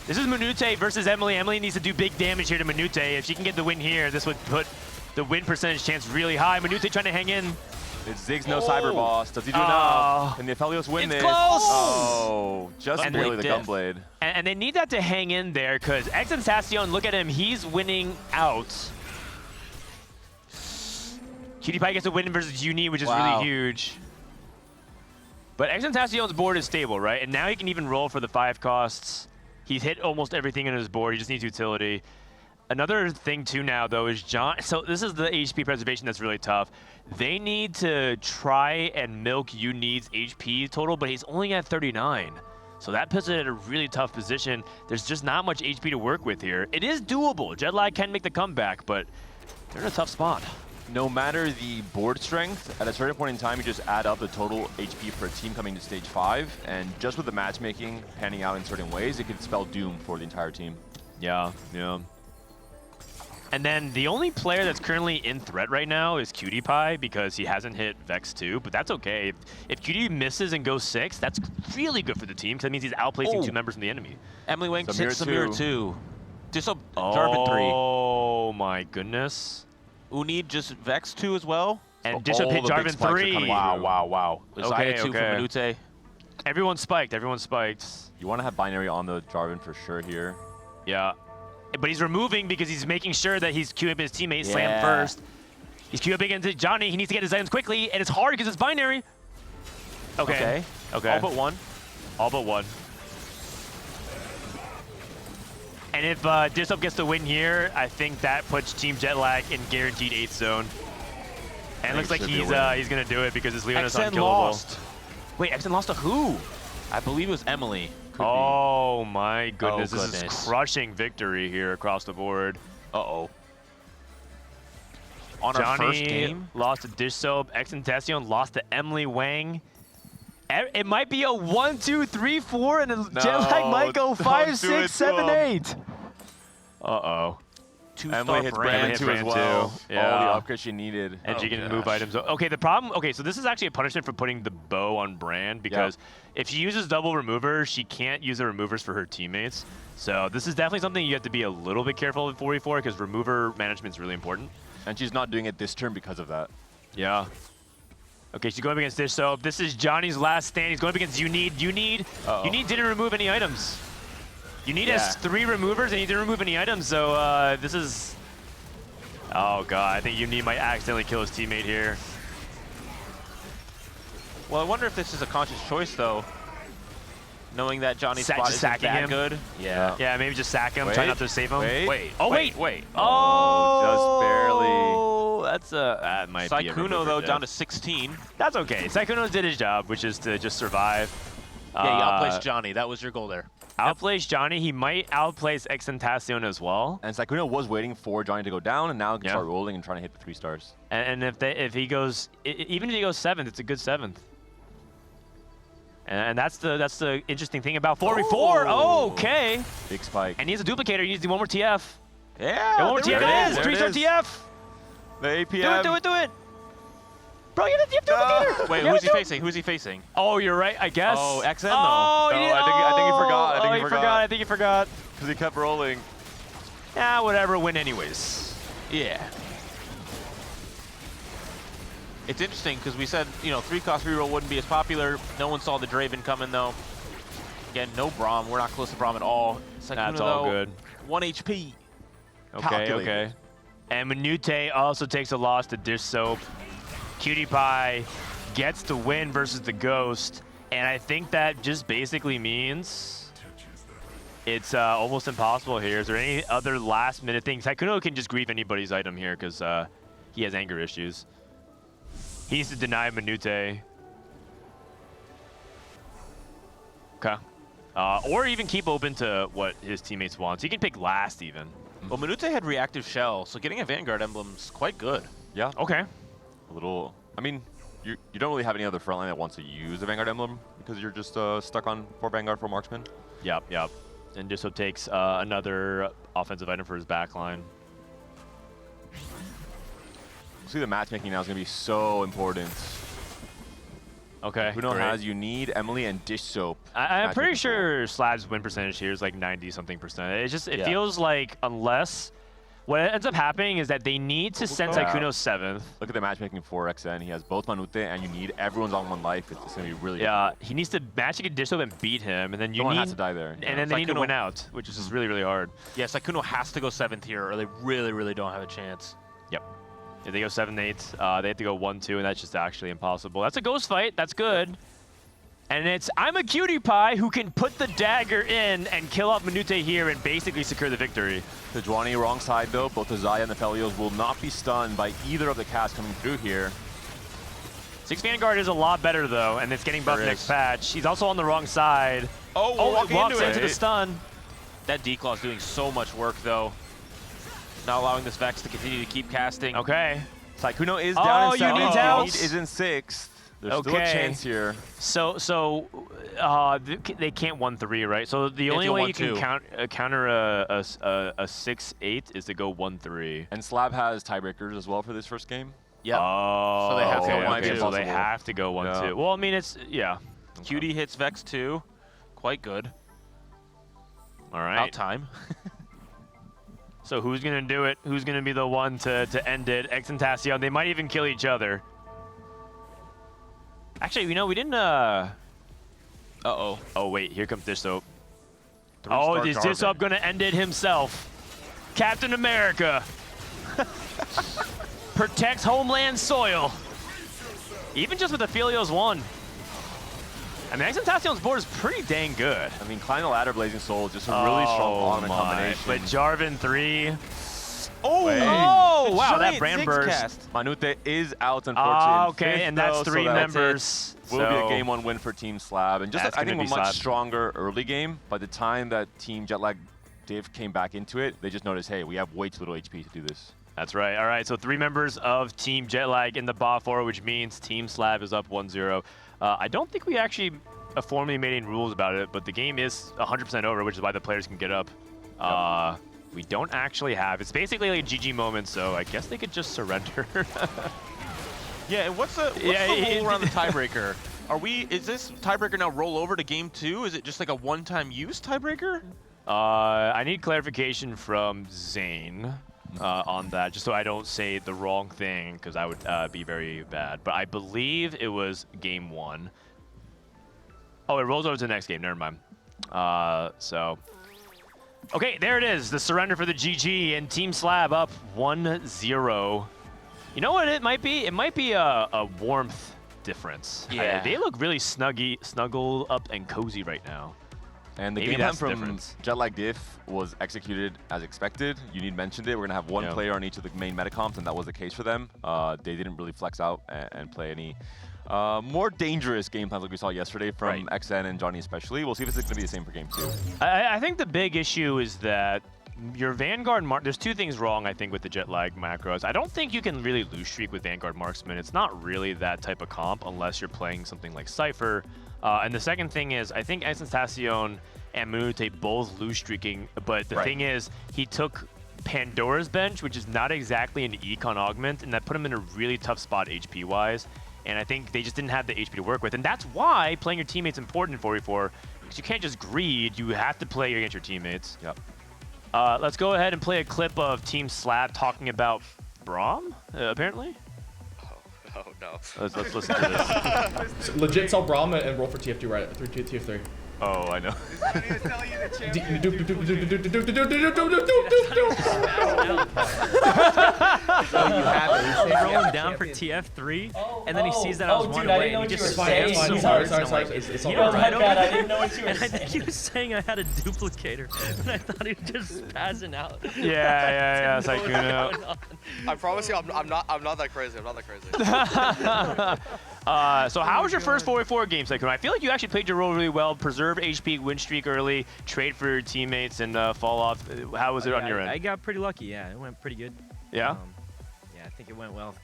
This is Minute versus Emily. Emily needs to do big damage here to Minute. If she can get the win here, this would put the win percentage chance really high. Minute trying to hang in. It's Ziggs no Cyber Boss. Does he do enough? Can the Aphelios win this? Close! Oh, just And barely the diff. Gunblade. And they need that to hang in there because Exentacion, look at him, he's winning out. Cutie Pie gets a win versus Uni, which is really huge. But Exentacion's board is stable, right? And now he can even roll for the 5 costs. He's hit almost everything in his board. He just needs utility. Another thing too now though is John. So this is the HP preservation that's really tough. They need to try and milk Uni's HP total, but he's only at 39. So that puts it at a really tough position. There's just not much HP to work with here. It is doable. Jetlag can make the comeback, but they're in a tough spot. No matter the board strength, at a certain point in time, you just add up the total HP per team coming to stage 5, and just with the matchmaking panning out in certain ways, it could spell doom for the entire team. Yeah. And then the only player that's currently in threat right now is Cutie Pie because he hasn't hit Vex 2, but that's okay. If Cutie misses and goes 6, that's really good for the team because that means he's outplacing 2 members from the enemy. Emily Wang hits Samir 2. Jarvan 3. Oh my goodness. Uni just Vex 2 as well. And Dishop hit Jarvan 3. Wow. Zaya 2 for Minute. Everyone's spiked. You want to have binary on the Jarvan for sure here. Yeah. But he's removing because he's making sure that he's queuing up his teammate. Slam first. He's queuing up into Johnny. He needs to get his items quickly, and it's hard because it's binary. Okay. All but one. All but one. And if Dishop gets the win here, I think that puts Team Jetlag in guaranteed 8th zone. And it looks like he's gonna do it because his Leona's unkillable. Lost. Wait, XN lost to who? I believe it was Emily. Oh my goodness, Oh, this goodness. is crushing victory here across the board. On our Johnny first game? lost to Dish Soap. Exentacion lost to Emily Wang. It might be a 1, 2, 3, 4, and Jetlag might go 5, 6, 7, 8. Uh-oh. Emily hits Brand 2 as well. Yeah. All the upgrades she needed. And she can move items. Okay, the problem, so this is actually a punishment for putting the bow on Brand because if she uses double removers, she can't use the removers for her teammates. So this is definitely something you have to be a little bit careful with 4v4 because remover management is really important. And she's not doing it this turn because of that. Yeah. Okay, she's going up against Dish Soap. This is Johnny's last stand. He's going up against Unid didn't remove any items. Unid has 3 removers and he didn't remove any items, so this is... Oh god, I think Unid might accidentally kill his teammate here. Well, I wonder if this is a conscious choice, though. Knowing that Johnny's spot isn't that him. good. Yeah. Yeah, maybe just sack him, try not to save him. Wait. Oh, just barely. That's that might be a Sykkuno, though, down to 16. That's okay. Sykkuno did his job, which is to just survive. Yeah, you outplaced Johnny. That was your goal there. Outplace Johnny. He might outplace Exentacion as well. And Sykkuno was waiting for Johnny to go down, and now he can start rolling and trying to hit the 3 stars. And if he goes, even if he goes 7th, it's a good 7th. And that's the interesting thing about 4v4. Oh, okay. Big spike. And he has a duplicator. He needs to do one more TF. Yeah. One more TF it is. 3-star TF. The APM. Do it. Bro, you have duplicator. Wait, who's he facing? Who's he facing? Oh, you're right, I guess. Oh, XN though. Oh, I think he forgot. I think he forgot. Because he kept rolling. Yeah, whatever, win anyways. Yeah. It's interesting because we said, 3-cost reroll wouldn't be as popular. No one saw the Draven coming though. Again, no Braum. We're not close to Braum at all. That's all good. 1 HP. Okay. And Minute also takes a loss to Dish Soap. Cutie Pie gets the win versus the Ghost, and I think that just basically means it's almost impossible here. Is there any other last-minute things? Sykkuno can just grieve anybody's item here because he has anger issues. He needs to deny Minute. Okay. Or even keep open to what his teammates want. So he can pick last even. Well, Minute had reactive shell, so getting a Vanguard emblem's quite good. Yeah. Okay. A little. I mean, you don't really have any other frontline that wants to use a Vanguard emblem because you're just stuck on 4 Vanguard for Marksman. Yep. And Disso takes another offensive item for his backline. See, the matchmaking now is going to be so important. Okay. Kuno has you need Emily and Dish Soap. I'm pretty sure Slab's win percentage here is like 90-something%. It feels like unless what ends up happening is that they need to send Sykkuno 7th. Look at the matchmaking for XN. He has both Manute and you need everyone's on 1 life. It's going to be really difficult. He needs to match against Dish Soap and beat him, and then Someone has to die there. And then they need to win out, which is just really, really hard. Yeah, Sykkuno has to go 7th here, or they really, really don't have a chance. Yep. If they go 7-8, they have to go 1-2, and that's just actually impossible. That's a ghost fight. That's good. And it's I'm a cutie pie who can put the dagger in and kill off Minute here and basically secure the victory. Sejuani wrong side though. Both the Zaya and the Felios will not be stunned by either of the casts coming through here. 6 Vanguard is a lot better though, and it's getting buffed next patch. He's also on the wrong side. Oh, it walks into the stun. That D-Claw's doing so much work though. Not allowing this Vex to continue to keep casting. Okay. Sykkuno is down in 7th. Need is in 6th. There's still a chance here. So they can't 1-3, right? So the only way you can counter a 6-8 is to go 1-3. And Slab has tiebreakers as well for this first game. Yeah. Oh, so they have to go 1-2. So they have to go 1-2. Yeah. Well, I mean, it's Cutie hits Vex 2. Quite good. All right. About time. So who's going to do it? Who's going to be the one to end it? X and Tassion, they might even kill each other. Actually, we didn't, Uh-oh. Oh, wait, here comes Dish Soap. Oh, is Dish Soap going to end it himself? Captain America. Protects homeland soil. Even just with the Felios 1. I mean, X and Tassion's board is pretty dang good. I mean, Climb the Ladder, Blazing Soul is just a really strong on combination. But Jarvan 3. Oh, wow, that brand burst. Manute is out, unfortunately. Okay, and that's 3 members. Will be a game 1 win for Team Slab. And just, I think, a much stronger early game. By the time that Team Jetlag Div came back into it, they just noticed, hey, we have way too little HP to do this. That's right. All right, so 3 members of Team Jetlag in the bot 4, which means Team Slab is up 1-0. I don't think we actually formally made any rules about it, but the game is 100% over, which is why the players can get up. We don't actually have. It's basically like a GG moment, so I guess they could just surrender. Yeah, and what's the rule around the tiebreaker? Is this tiebreaker now roll over to game 2? Is it just like a one-time use tiebreaker? I need clarification from Zane on that, just so I don't say the wrong thing, because I would be very bad. But I believe it was game 1. Oh, it rolls over to the next game. Never mind. Okay, there it is. The surrender for the GG, and Team Slab up 1-0. You know what it might be? It might be a warmth difference. Yeah. They look really snuggled up and cozy right now. And the game plan from Jetlag Diff was executed as expected. Unique mentioned it. We're going to have 1 player on each of the main metacomps, and that was the case for them. They didn't really flex out and play any more dangerous game plans like we saw yesterday from XN and Johnny especially. We'll see if it's going to be the same for game 2. I think the big issue is that your Vanguard there's 2 things wrong, I think, with the Jetlag macros. I don't think you can really lose streak with Vanguard Marksman. It's not really that type of comp unless you're playing something like Cypher. And the second thing is, I think Tassion and Minute both lose streaking, but the thing is, he took Pandora's bench, which is not exactly an econ augment, and that put him in a really tough spot HP-wise. And I think they just didn't have the HP to work with. And that's why playing your teammates is important in 4v4, because you can't just greed, you have to play against your teammates. Yep. Let's go ahead and play a clip of Team Slab talking about Braum, apparently. Oh no. Let's listen to this. So legit sell Braum and roll for TF2 right through TF3. Oh, I know. So you have it. Rolling down for TF3, and then he sees that I was one away, and he just saying. spams so Sorry, hard. sorry, Like, sorry. is he It's all alright right. over I there? didn't know what you were And I think saying. he was saying I had a duplicator, and I thought he was just passing out. Yeah, Sykkuno. I promise you, I'm not that crazy. I'm not that crazy. So how was your first 4v4 game, Sykkuno? I feel like you actually played your role really well, preserved HP, win streak early, trade for your teammates, and fall off. How was it on your end? I got pretty lucky, yeah. It went pretty good. Yeah? Yeah, I think it went well.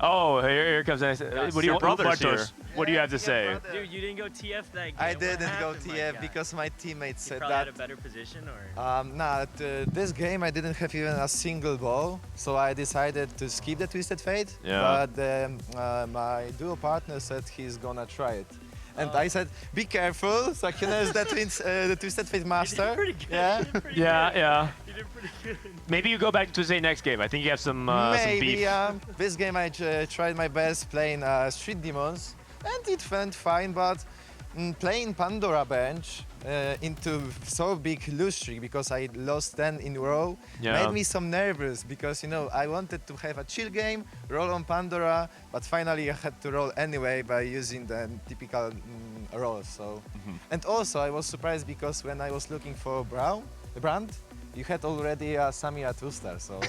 Oh, here comes what do you Bartosz, what do you have to say? Dude, you didn't go TF that game. I didn't go TF because my teammates said probably that. had a better position, or? Nah, this game I didn't have even a single ball, so I decided to skip the Twisted Fate. Yeah. But my duo partner said he's gonna try it. And I said, be careful, Sykkuno is the Twisted Fate master. You did pretty good. Yeah. You did pretty Yeah. good. You did pretty good. Maybe you go back to Tuesday next game. I think you have some Maybe, some beef. This game I tried my best playing Street Demons, and it went fine, but playing Pandora bench into so big lose streak because I lost 10 in a row made me some nervous because, you know, I wanted to have a chill game, roll on Pandora, but finally I had to roll anyway by using the typical rolls. So, and also I was surprised because when I was looking for Brand, you had already Samira 2-star, so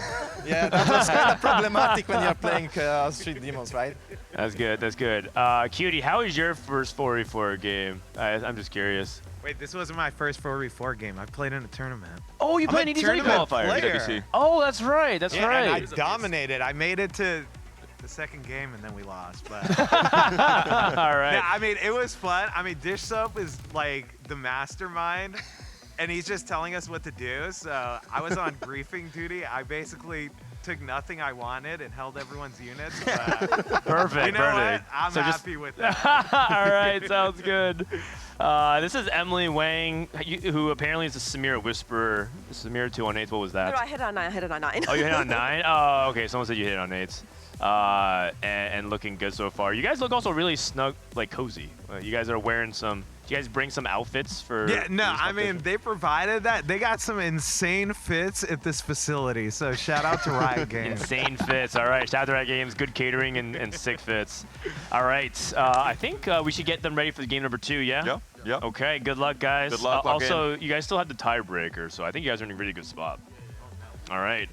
yeah, that was kind of problematic when you're playing Street Demons, right? That's good, that's good. Cutie, how was your first 4v4 game? I'm just curious. Wait, this wasn't my first 4v4 game. I played in a tournament. Oh, you played an EDW qualifier. Player. Oh, that's right, that's Yeah, right. and I dominated. I made it to the second game and then we lost. But all right. Yeah, I mean, it was fun. I mean, Dish Soap is like the mastermind. And he's just telling us what to do. So I was on briefing duty. I basically took nothing I wanted and held everyone's units. But Perfect, you know perfect. what? I'm So just- happy with that. All right, sounds good. This is Emily Wang, who apparently is a Samira Whisperer. Samira 218, what was that? No, I hit on 9. I hit on 9. Oh, you hit on 9? Oh, okay. Someone said you hit on 8s. And looking good so far. You guys look also really snug, like cozy. You guys are wearing some. Do you guys bring some outfits for? Yeah, no, I mean, they provided that. They got some insane fits at this facility. So shout out to Riot Games. Insane fits. All right. Shout out to Riot Games. Good catering and sick fits. All right. I think we should get them ready for the game number 2. Yeah. Yeah. Okay. Good luck, guys. Good luck. Also, you guys still have the tiebreaker, so I think you guys are in a really good spot. All right.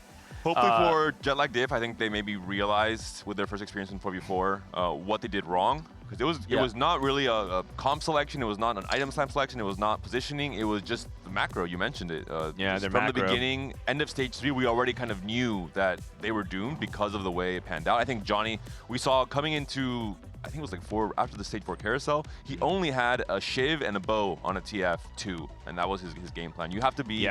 Hopefully for Jetlag Diff, I think they maybe realized with their first experience in 4v4 what they did wrong. Because it was not really a comp selection, it was not an item slam selection, it was not positioning, it was just the macro, you mentioned it. Yeah, from macro. the beginning, end of stage 3, we already kind of knew that they were doomed because of the way it panned out. I think Johnny, we saw coming into, I think it was like after the stage 4 carousel, he only had a Shiv and a bow on a TF2, and that was his game plan. You have to be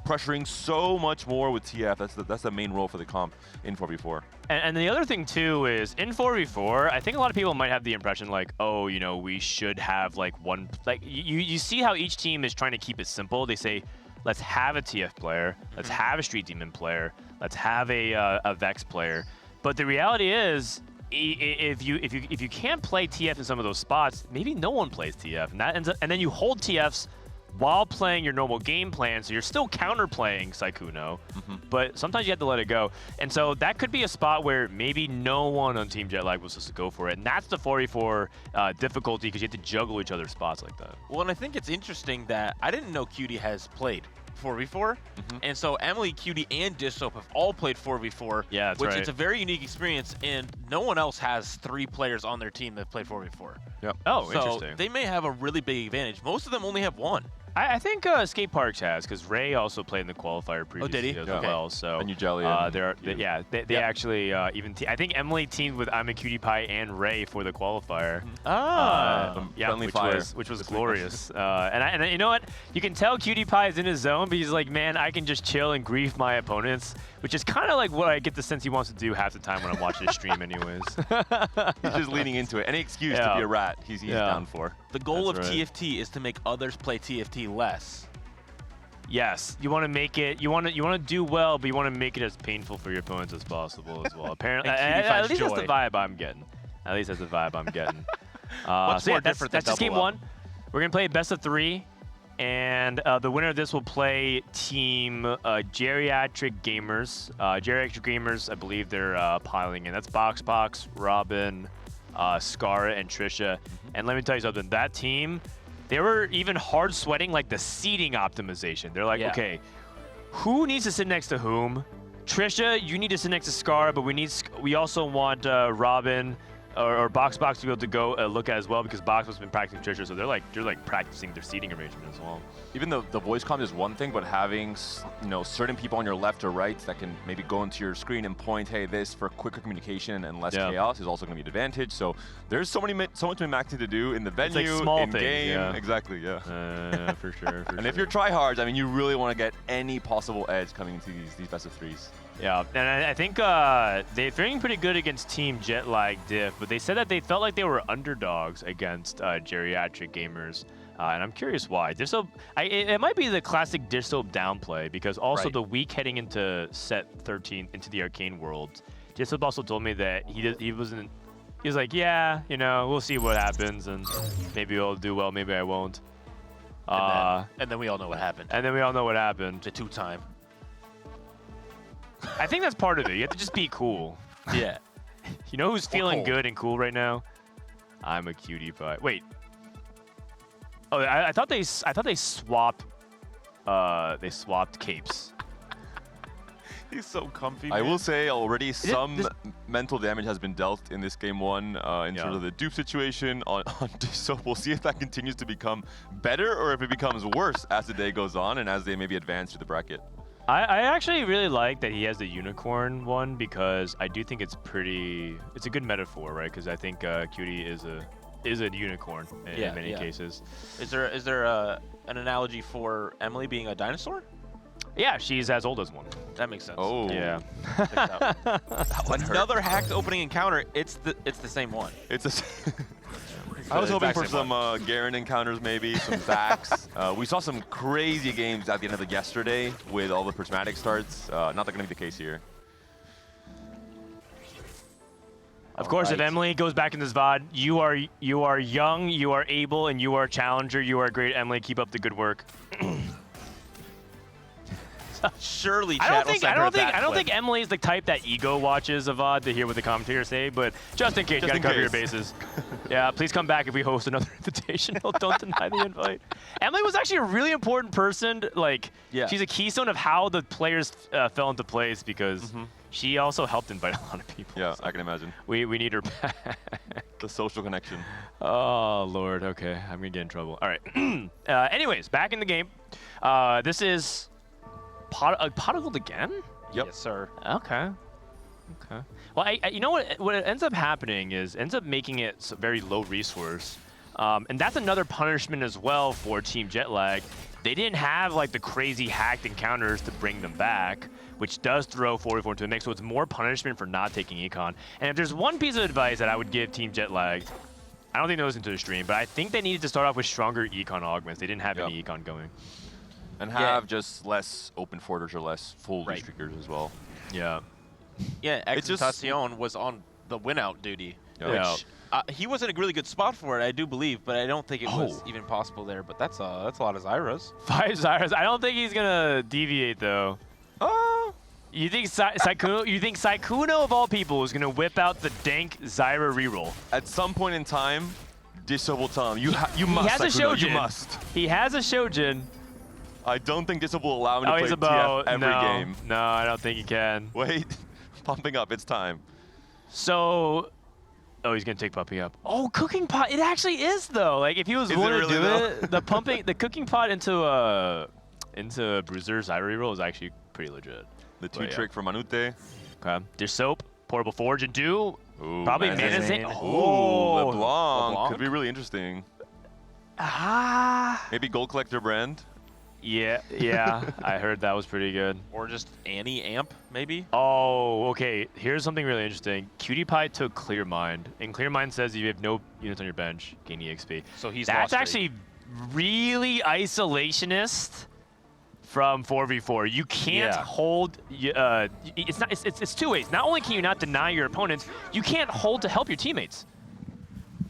pressuring so much more with TF. That's the main role for the comp in 4v4. And the other thing too is in 4v4, I think a lot of people might have the impression like, oh, you know, we should have like one, like you see how each team is trying to keep it simple. They say, let's have a TF player, let's have a Street Demon player, let's have a Vex player. But the reality is, if you can't play TF in some of those spots, maybe no one plays TF, and that ends up, and then you hold TFs while playing your normal game plan, so you're still counterplaying Sykkuno, but sometimes you have to let it go. And so that could be a spot where maybe no one on Team Jetlag was supposed to go for it. And that's the 4v4 difficulty, because you have to juggle each other's spots like that. Well, and I think it's interesting that I didn't know Cutie has played 4v4, and so Emily, Cutie, and Dish Soap have all played 4v4. Yeah, that's which right. it's a very unique experience, and no one else has 3 players on their team that played 4v4. Yep. Oh, so interesting. They may have a really big advantage. Most of them only have 1. I think Skate Parks has, because Ray also played in the qualifier previously did he? as well. So and you jelly. they actually even I think Emily teamed with I'm a Cutie Pie and Ray for the qualifier. Friendly fire. which was glorious. And you know what? You can tell Cutie Pie is in his zone, but he's like, man, I can just chill and grief my opponents, which is kind of like what I get the sense he wants to do half the time when I'm watching his stream, anyways. He's just leaning into it. Any excuse to be a rat, he's down for. The goal That's of right. TFT is to make others play TFT less. Yes, you want to make it. You want to do well, but you want to make it as painful for your opponents as possible as well. Apparently, at least that's the vibe I'm getting. At least that's the vibe I'm getting. What's so more yeah, that's different than just game double up? 1. We're gonna play best of 3. And the winner of this will play Team Geriatric Gamers. Geriatric Gamers, I believe they're piling in. That's Box, Robin, Scarra, and Trisha. And let me tell you something. That team, they were even hard sweating like the seating optimization. They're like, okay, who needs to sit next to whom? Trisha, you need to sit next to Scarra, but we also want Robin or Box to be able to go look at as well, because Box has been practicing Trisha, so they're like practicing their seating arrangement as well. Even though the voice comm is one thing, but having certain people on your left or right that can maybe go into your screen and point, hey, this for quicker communication and less chaos is also going to be an advantage. So there's so much maxing to do in the venue, it's like small in things, game. Exactly, for sure. And if you're tryhards, I mean, you really want to get any possible edge coming into these best of threes. Yeah, and I think they're feeling pretty good against Team Jetlag Diff, but they said that they felt like they were underdogs against Geriatric Gamers, and I'm curious why. It might be the classic Dissoap downplay, because also the week heading into set 13 into the Arcane World, Dissoap also told me that he was like, yeah, we'll see what happens, and maybe I'll do well, maybe I won't. And then we all know what happened. The 2-time. I think that's part of it. You have to just be cool. Yeah. You know who's feeling good and cool right now? I'm a cutie pie. Wait. Oh, I thought they swapped. They swapped capes. He's so comfy. I will say already some mental damage has been dealt in this game one in terms of the dupe situation on so we'll see if that continues to become better or if it becomes worse as the day goes on and as they maybe advance through the bracket. I actually really like that he has the unicorn one, because I do think it's a good metaphor, right? Because I think Cutie is a unicorn in many cases. Is there an analogy for Emily being a dinosaur? Yeah, she's as old as one. That makes sense. Oh. Yeah. Another hacked opening encounter. It's the same one. I was hoping for some Garen encounters, maybe, some Zax. We saw some crazy games at the end of yesterday with all the prismatic starts. Not that going to be the case here. Of course, if Emily goes back in this VOD, you are young, you are able, and you are a challenger. You are great, Emily. Keep up the good work. Surely, I don't think Emily is the type that ego watches a VOD to hear what the commentators say, but just in case, you gotta cover your bases. Yeah, please come back if we host another invitational. Don't deny the invite. Emily was actually a really important person. She's a keystone of how the players fell into place, because she also helped invite a lot of people. Yeah, so I can imagine. We need her back. The social connection. Oh, Lord. Okay, I'm gonna get in trouble. All right. Anyways, back in the game. This is pot of gold again? Yep. Yes, sir. Okay. Well, you know what ends up happening is ends up making it very low resource. And that's another punishment as well for Team Jetlag. They didn't have the crazy hacked encounters to bring them back, which does throw 44 into the mix, so it's more punishment for not taking Econ. And if there's one piece of advice that I would give Team Jetlag, I don't think they listened to the stream, but I think they needed to start off with stronger Econ augments. They didn't have any Econ going. And have just less open forters or less full districtors as well. Yeah. Yeah, Exaltacion was on the win-out duty, which he was in a really good spot for it, I do believe, but I don't think it was even possible there. But that's a lot of Zyras. 5 Zyras. I don't think he's gonna deviate though. Oh. You think Saikuno? You think Saikuno of all people is gonna whip out the dank Zyra reroll? At some point in time, Dissoap will tell him, you must. He has Saikuno, a Shojin. You must. He has a Shojin. I don't think Dissoap will allow him to play TF every game. No, I don't think he can. Wait, pumping up, it's time. So, he's gonna take puppy up. Oh, cooking pot. It actually is though. If he was willing to do it, the cooking pot into Bruiser's Zyra reroll is actually pretty legit. The trick for Manute. Okay. Dissoap, Portable Forge, and do probably Manazane. Oh, LeBlanc could be really interesting. Maybe Gold Collector brand. Yeah, I heard that was pretty good. Or just Annie Amp, maybe? Oh, okay. Here's something really interesting. Cutie Pie took Clear Mind, and Clear Mind says you have no units on your bench, gain EXP. So that's actually really isolationist from 4v4. You can't hold. It's two ways. Not only can you not deny your opponents, you can't hold to help your teammates.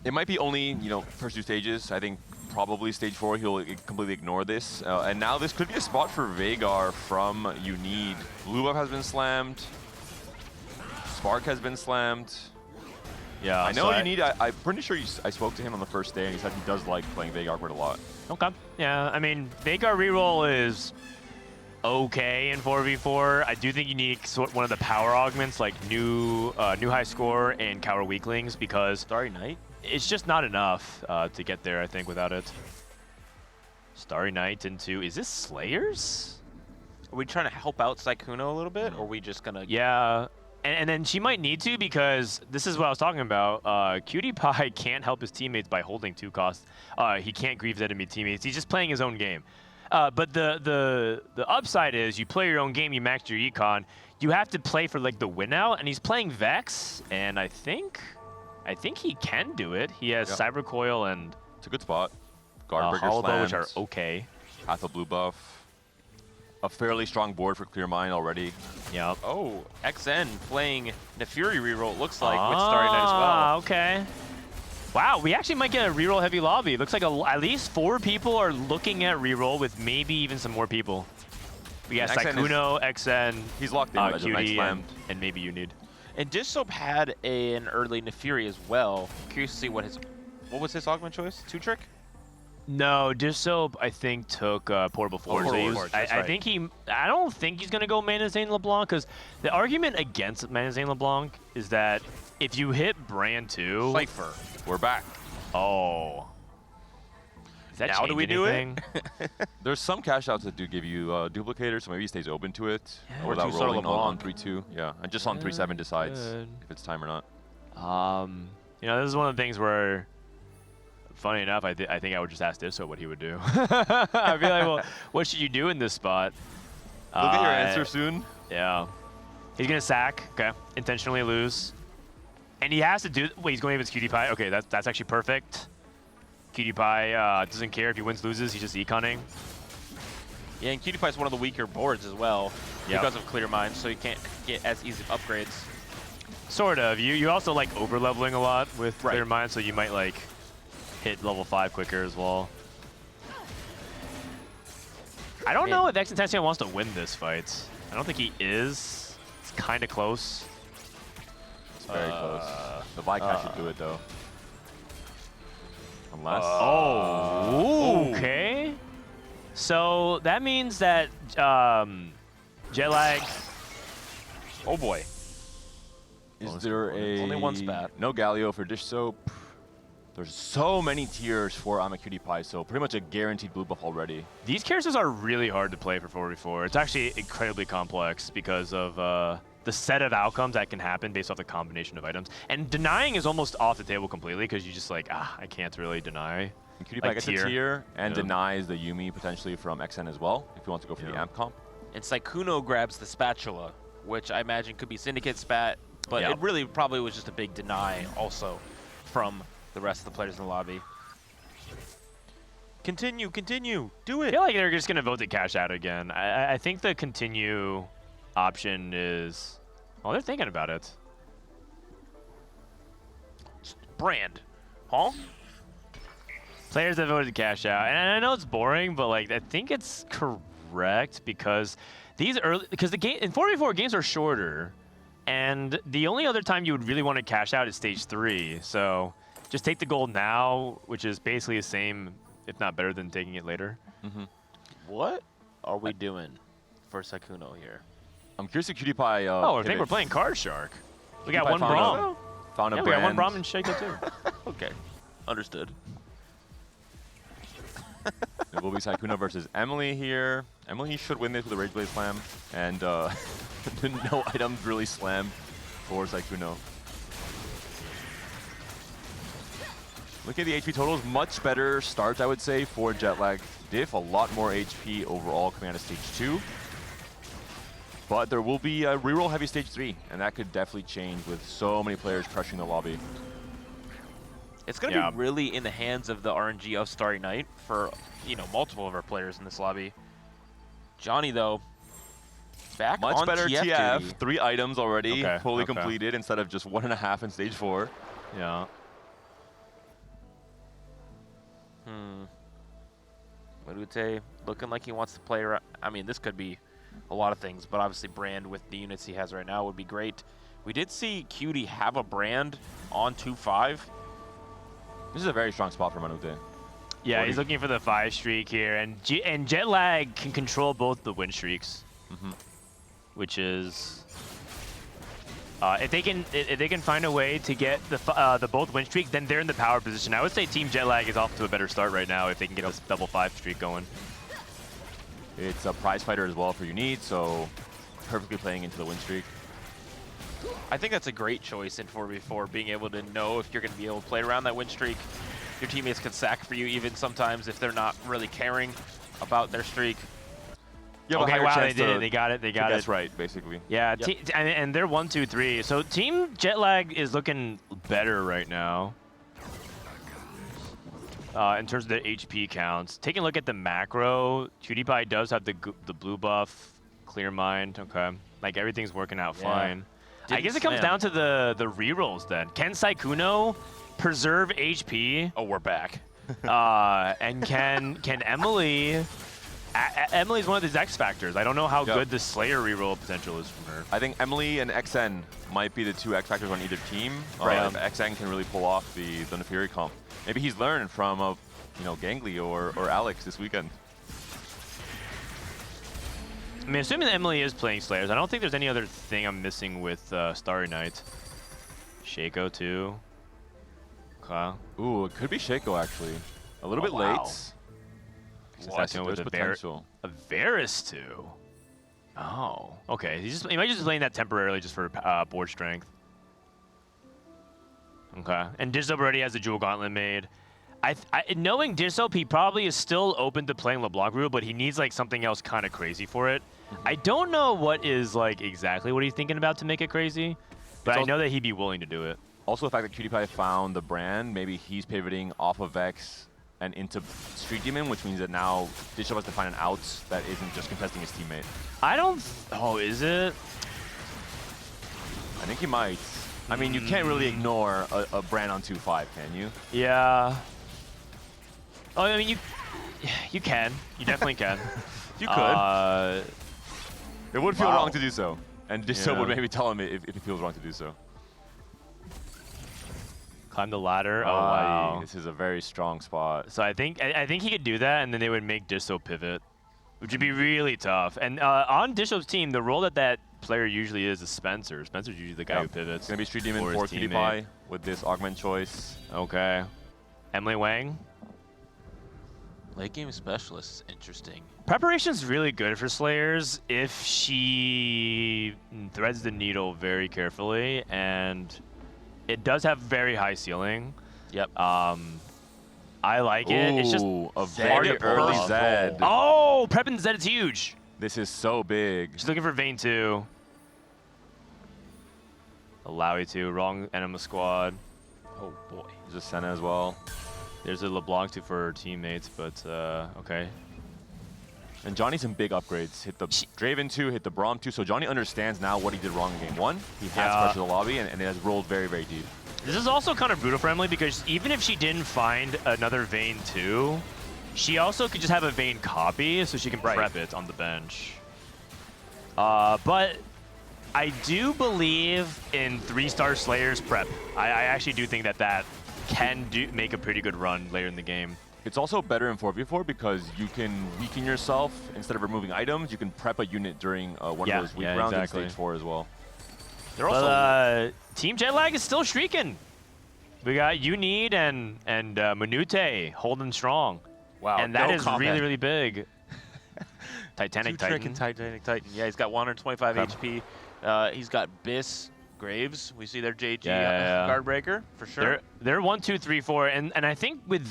It might be only first 2 stages. I think probably stage 4, he'll completely ignore this. And now this could be a spot for Veigar from Unid. Blue buff has been slammed. Spark has been slammed. Yeah, I know Unid, I'm pretty sure I spoke to him on the first day and he said he does like playing Veigar quite a lot. Okay. Yeah, I mean, Veigar reroll is okay in 4v4. I do think you need one of the power augments like new high score and cower weaklings because Starry Night? It's just not enough to get there, I think, without it. Starry Night into, is this Slayers? Are we trying to help out Sykkuno a little bit, or are we just gonna? Yeah, and then she might need to because this is what I was talking about. Cutie Pie can't help his teammates by holding 2 costs. He can't grieve his enemy teammates. He's just playing his own game. But the upside is you play your own game, you max your econ. You have to play for like the win out, and he's playing Vex, and I think he can do it. He has Cyber Coil and it's a good spot. Guard Breaker Hollow Bow, which slams, are okay. Path of Blue buff. A fairly strong board for Clear Mind already. Yeah. Oh, XN playing Nefuri reroll, it looks like, with Starry Night as well. Okay. Wow, we actually might get a reroll heavy lobby. It looks like at least 4 people are looking at reroll with maybe even some more people. We got Sykkuno, XN, he's locked in, Cutie, and maybe Unid. And Dishsoap had an early Nefuri as well. Curious to see what was his augment choice? 2-trick? No, Dishsoap I think took Portable Forge. I don't think he's gonna go Manazane LeBlanc because the argument against Manazane LeBlanc is that if you hit Brand 2, Cypher, we're back. Oh. Does that now change do we do anything? it? There's some cash outs that do give you duplicators, so maybe he stays open to it without or rolling on 3-2. Yeah, and just on 3-7 decides if it's time or not. You know, this is one of the things where, funny enough, I think I would just ask Disso what he would do. I'd be like, well, what should you do in this spot? We'll get your answer soon. Yeah. He's going to sack. Okay. Intentionally lose. And he has to do... Wait, he's going against Cutie Pie? Okay, that's actually perfect. Cutie Pie doesn't care if he wins, loses. He's just econing. Yeah, and Cutie Pie's one of the weaker boards as well because of Clear Mind, so you can't get as easy upgrades. Sort of. You also like over-leveling a lot with Clear Mind, so you might like hit level 5 quicker as well. I don't know if Extentation wants to win this fight. I don't think he is. It's kind of close. It's very close. The Viscount should do it though. Unless. Okay. So that means that Jetlag. Oh boy. Is there only one spat? No Galio for Dish Soap. There's so many tiers for Cutie Pie, so pretty much a guaranteed blue buff already. These characters are really hard to play for 4v4. It's actually incredibly complex because of the set of outcomes that can happen based off the combination of items. And denying is almost off the table completely because you just like, I can't really deny. And Cutie Pie gets a tier and denies the Yuumi potentially from XN as well if he wants to go for the amp comp. And Sykkuno grabs the spatula, which I imagine could be Syndicate spat, but it really probably was just a big deny also from the rest of the players in the lobby. Continue, do it. I feel like they're just gonna vote to cash out again. I think the continue option is, well, they're thinking about it. Brand, huh? Players that voted to cash out, and I know it's boring, but like I think it's correct because the game in 4v4 games are shorter, and the only other time you would really want to cash out is stage 3. So just take the gold now, which is basically the same, if not better than taking it later. What are we doing for Sykkuno here? I'm curious if Cutie Pie. I think we're playing Card Shark. We got one Braum. Found a we got one Braum and Shaco too. Okay, understood. It will be Sykkuno versus Emily here. Emily should win this with a Rage Blade Slam, and no items really slammed for Sykkuno. Look at the HP totals, much better starts, I would say, for Jetlag. Diff, a lot more HP overall coming out of stage 2. But there will be a reroll heavy stage 3, and that could definitely change with so many players crushing the lobby. It's going to be really in the hands of the RNG of Starry Night for, multiple of our players in this lobby. Johnny, though, back much on better TF. 3 items already, fully completed instead of just 1.5 in stage 4. Yeah. Manute looking like he wants to play around. I mean, this could be a lot of things, but obviously Brand with the units he has right now would be great. We did see Cutie have a Brand on 2-5. This is a very strong spot for Manute. Yeah, he's looking for the 5 streak here, and Jetlag can control both the win streaks, which is if they can find a way to get the both win streaks, then they're in the power position. I would say Team Jetlag is off to a better start right now if they can get this double 5 streak going. It's a prize fighter as well for Unit, so perfectly playing into the win streak. I think that's a great choice in 4v4, being able to know if you're going to be able to play around that win streak. Your teammates can sack for you even sometimes if they're not really caring about their streak. Okay, wow, they did it. They got it. They got it. That's right, basically. Yeah, and they're 1-2-3. So Team Jetlag is looking better right now in terms of the HP counts. Taking a look at the macro, PewDiePie does have the blue buff, clear mind. Okay, like everything's working out fine. I guess it comes down to the rerolls then. Can Saikuno preserve HP? Oh, we're back. And can Emily? Emily's one of these X factors. I don't know how good the Slayer reroll potential is from her. I think Emily and XN might be the 2 X factors on either team. Right. XN can really pull off the Neferi comp. Maybe he's learned from Gangly or Alex this weekend. I mean, assuming that Emily is playing Slayers, I don't think there's any other thing I'm missing with Starry Night. Shaco too. Okay. Ooh, it could be Shaco actually. A little bit late. What? With potential. A Varus too. Oh, okay. He might just be playing that temporarily just for board strength. Okay. And Dizop already has the Jewel Gauntlet made. Knowing Dizop, he probably is still open to playing LeBlanc rule, but he needs like something else kind of crazy for it. I don't know what is like exactly what he's thinking about to make it crazy, but I know that he'd be willing to do it. Also, the fact that PewDiePie found the Brand, maybe he's pivoting off of Vex and into Street Demon, which means that now Digi has to find an out that isn't just contesting his teammate. Oh, is it? I think he might. I mean, you can't really ignore a Brand on 2-5, can you? Yeah. Oh, I mean, you can. You definitely can. You could. It would feel wrong to do so. And Digi would maybe tell him if it feels wrong to do so. Climb the ladder. Oh, wow. This is a very strong spot. So I think he could do that, and then they would make Disso pivot, which would be really tough. And on Disso's team, the role that player usually is Spencer. Spencer's usually the guy who pivots. It's going to be Street Demon for PewDiePie with this augment choice. Okay. Emily Wang. Late game specialist is interesting. Preparation's really good for Slayers if she threads the needle very carefully, and it does have very high ceiling. Yep. I like it. It's just a very early Zed. Oh, prepping Zed is huge. This is so big. She's looking for Vayne 2. Alawi 2, wrong Enema squad. Oh boy. There's a Senna as well. There's a LeBlanc 2 for her teammates, but okay. And Johnny some big upgrades. Hit the Draven 2, hit the Braum 2. So Johnny understands now what he did wrong in game 1. He has pressured the lobby, and it has rolled very, very deep. This is also kind of brutal for Emily because even if she didn't find another Vayne 2, she also could just have a Vayne copy so she can prep it on the bench. But I do believe in 3-star Slayers prep. I actually do think that can make a pretty good run later in the game. It's also better in 4v4 because you can weaken yourself. Instead of removing items, you can prep a unit during one of those weak rounds in stage 4 as well. They're also Team Jetlag is still streaking. We got Unid and Manute holding strong. Wow, and that is really, really big. Titanic Titan. Titanic Titan. Yeah, he's got 125 HP. He's got Biss, Graves. We see their JG guard breaker for sure. They're 1, 2, 3, 4, and I think with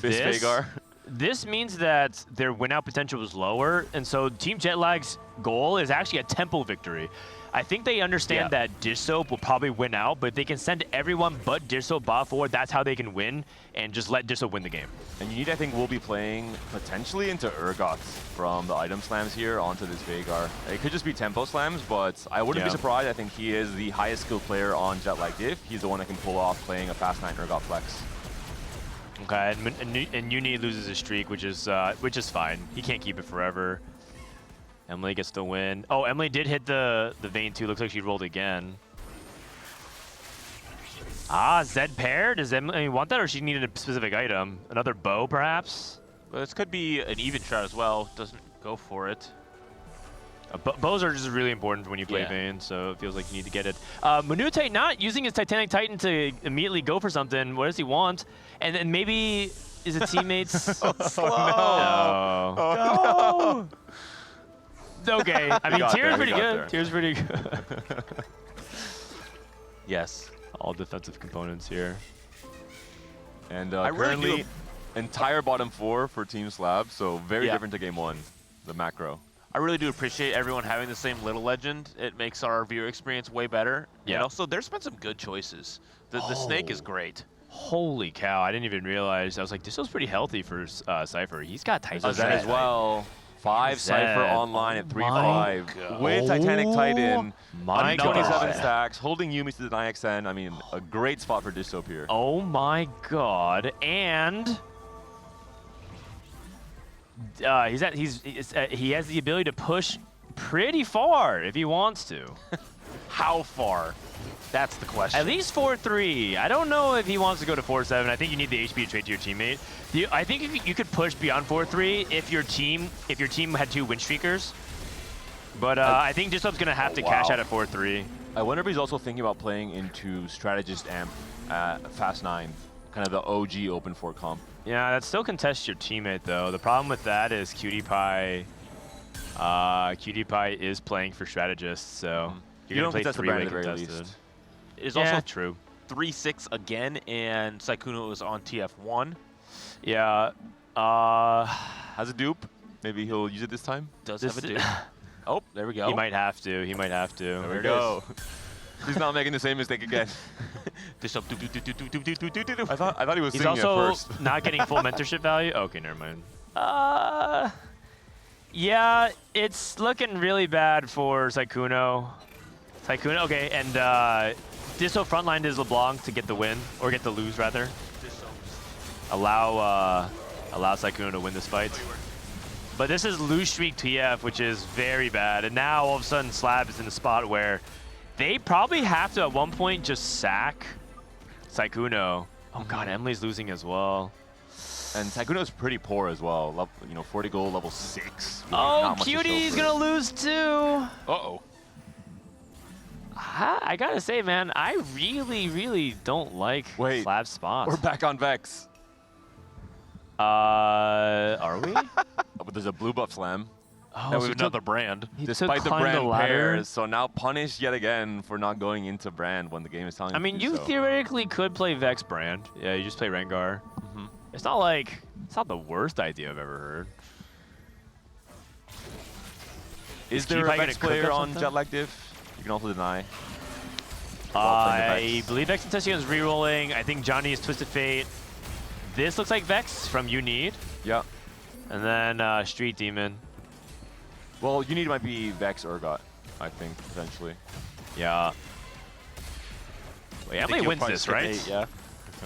this means that their win out potential was lower, and so Team Jetlag's goal is actually a tempo victory. I think they understand that Dishsoap will probably win out, but they can send everyone but Dishsoap bot forward. That's how they can win, and just let Dishsoap win the game. And Unid, I think, will be playing potentially into Urgots from the item slams here onto this Veigar. It could just be tempo slams, but I wouldn't be surprised. I think he is the highest skilled player on Jetlag Div. He's the one that can pull off playing a Fast 9 Urgot flex. Okay, and Uni loses his streak, which is fine. He can't keep it forever. Emily gets the win. Oh, Emily did hit the Vayne too. Looks like she rolled again. Ah, Zed pair? Does Emily want that, or she needed a specific item? Another bow, perhaps? Well, this could be an even shot as well. Doesn't go for it. Bows are just really important when you play Vayne, so it feels like you need to get it. Manute not using his Titanic Titan to immediately go for something. What does he want? And then maybe is it teammates? So slow. No. Oh, no. Okay. I mean, Tier's pretty good. Tier's pretty good. Yes. All defensive components here. And currently, entire bottom 4 for Team Slab, so very different to game 1, the macro. I really do appreciate everyone having the same little legend. It makes our viewer experience way better. Yeah. And also, there's been some good choices. The Snake is great. Holy cow, I didn't even realize. I was like, this was pretty healthy for Cypher. He's got Titan. Zed as well. 5 Cypher online at 3-5 with Titanic Titan. My 27 stacks, holding Yumi to the 9xN. I mean, a great spot for Distop here. Oh my god. And he has the ability to push pretty far if he wants to. How far? That's the question. At least 4-3. I don't know if he wants to go to 4-7. I think you need the HP to trade to your teammate. I think you could push beyond 4-3 if your team had 2 win streakers. But I think Distop's gonna have to cash out at 4-3. I wonder if he's also thinking about playing into Strategist Amp at Fast 9, kind of the OG open 4 comp. Yeah, that still contests your teammate though. The problem with that is Cutie Pie is playing for Strategist, so you're gonna play 3-way contested. Is also true. 3-6 again, and Sykkuno is on TF1. Yeah. Has a dupe. Maybe he'll use it this time. Does have a dupe. Oh, there we go. He might have to. He might have to. There we go. He's not making the same mistake again. I thought he was He's singing also at first. not getting full mentorship value. Okay, never mind. Yeah, it's looking really bad for Sykkuno. Okay, and Disso frontlined his LeBlanc to get the win, or get the lose rather. Allow Sykkuno to win this fight. But this is lose streak TF, which is very bad. And now all of a sudden Slab is in a spot where they probably have to at one point just sack Sykkuno. Oh god, Emily's losing as well. And Sykkuno's pretty poor as well. 40 gold, level 6. Oh, Cutie's gonna lose too. Uh-oh. I gotta say, man, I really don't like Slab spots. We're back on Vex. Are we? But there's a blue buff slam. Oh, that so was another brand. Despite the climb brand the ladder. pairs, so now punished yet again for not going into brand when the game is telling you I mean, to do you so. theoretically could play Vex brand. Yeah, you just play Rengar. It's not like, it's not the worst idea I've ever heard. Is there a Vex player on Jetlag diff? You can also deny. I believe Vex Intestion is re-rolling. I think Johnny is Twisted Fate. This looks like Vex from You Need. Yeah. And then Street Demon. Well, You Need might be Vex Urgot, I think, potentially. Yeah. Wait, Emily wins this, right? Yeah.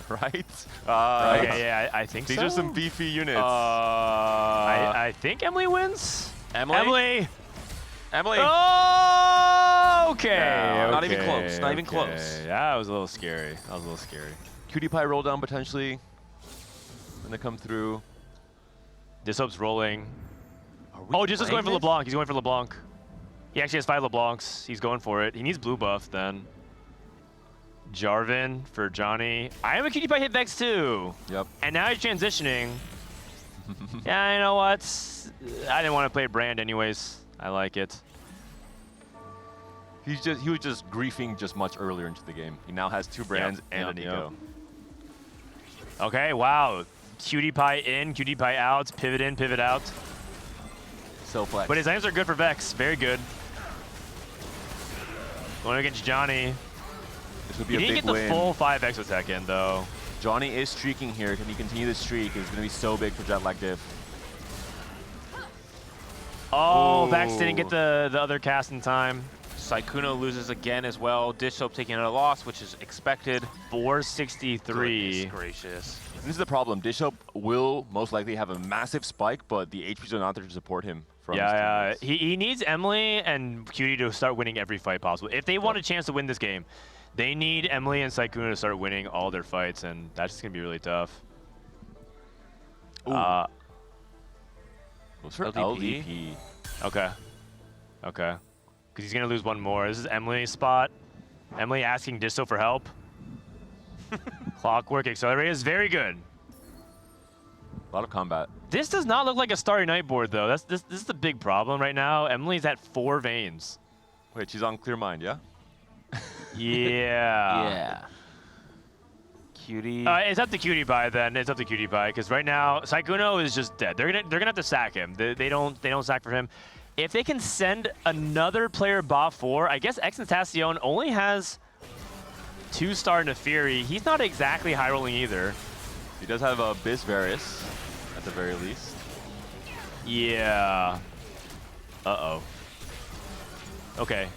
Right? Okay, yeah, I think These so. are some beefy units. I think Emily wins. Emily? Oh, okay. No, not okay, even close. Not even okay. close. That was a little scary. Cutie Pie roll down potentially. When they come through. Dissop's rolling. Oh, Dissop's going for LeBlanc. He's going for LeBlanc. He actually has 5 LeBlancs. He's going for it. He needs blue buff then. Jarvan for Johnny. I am a Cutie Pie hit Vex too. Yep. And now he's transitioning. Yeah, you know what? I didn't want to play Brand anyways. I like it. He was just griefing just much earlier into the game. He now has 2 brands and an eco. Okay, wow. Cutie Pie in, Cutie Pie out, pivot in, pivot out. So flex. But his items are good for Vex. Very good. Going against Johnny. This would be He a didn't big get the win. full 5 X attack in though. Johnny is streaking here. Can he continue the streak? It's going to be so big for Jetlag diff. Oh, Vex didn't get the other cast in time. Sykkuno loses again as well. Dishsoap taking a loss, which is expected. 463. Goodness gracious. This is the problem. Dishsoap will most likely have a massive spike, but the HPs are not there to support him. From Yeah, he needs Emily and Cutie to start winning every fight possible. If they want a chance to win this game, they need Emily and Sykkuno to start winning all their fights, and that's just going to be really tough. What's for LDP? LDP? Okay. Okay. Because he's going to lose one more. This is Emily's spot. Emily asking Disto for help. Clockwork Accelerator is very good. A lot of combat. This does not look like a Starry Night board, though. This is the big problem right now. Emily's at 4 veins. Wait, she's on clear mind, yeah? Yeah. Yeah. Cutie. It's up to Cutie Pie then. It's up to Cutie Pie because right now Sykkuno is just dead. They're gonna have to sack him. They don't sack for him. If they can send another player bot 4, I guess Exentacion only has 2-star Nefiri. He's not exactly high rolling either. He does have a Biz Varus at the very least. Yeah. Okay.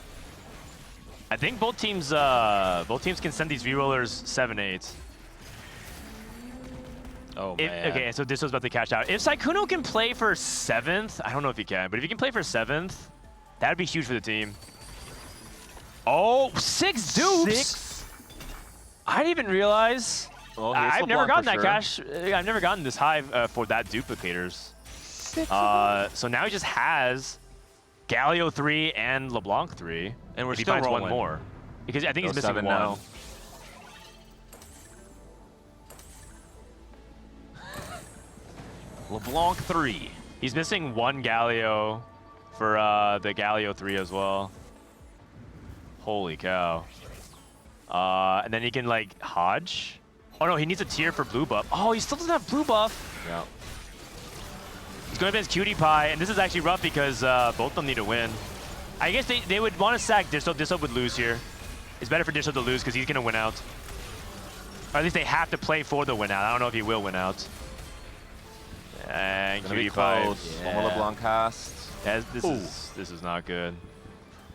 I think both teams can send these rerollers 7-8. Oh, man. Okay, so this was about to catch out. If Sykkuno can play for 7th, I don't know if he can, but if he can play for 7th, that'd be huge for the team. Oh, 6 dupes! 6? I didn't even realize. Well, I've never gotten that sure. cash. I've never gotten this high for that duplicators. 6 so now he just has Galio 3 and LeBlanc 3. And we're if he still finds rolling. one more. Because I think he's missing 7 one. now. LeBlanc 3. He's missing one Galio for the Galio 3 as well. Holy cow. And then he can like Hodge. Oh no, he needs a tier for blue buff. Oh, he still doesn't have blue buff. Yeah. He's going against Cutie Pie, and this is actually rough because both of them need to win. I guess they would want to sack Dishsoap. Dishsoap would lose here. It's better for Dishsoap to lose because he's going to win out. Or at least they have to play for the win out. I don't know if he will win out. And Cutie Pie. One more LeBlanc cast. Yeah, this is not good.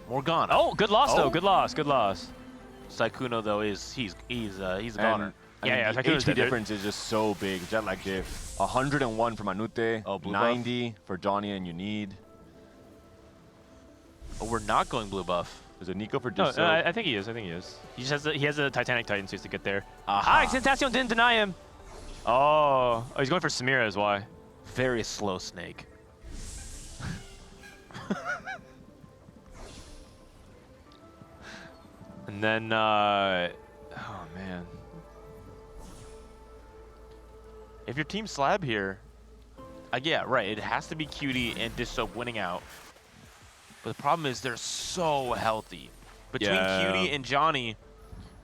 Morgana. Oh, good loss though. Good loss. Good loss. Sykkuno though he's a goner. Yeah, the HP difference is just so big. Jet lag diff. 101 for Manute. Oh, blue 90 for Johnny and Unid. Oh, we're not going blue buff. Is it Nico for No, Dishsoap? I think he is. I think he is. He just has a Titanic Titan, so he has to get there. Exentacion didn't deny him. Oh, he's going for Samira as why. Very slow snake. And then, oh man. If your team slab here, yeah, right. It has to be Cutie and Dishsoap winning out. But the problem is they're so healthy. Between Cutie and Johnny,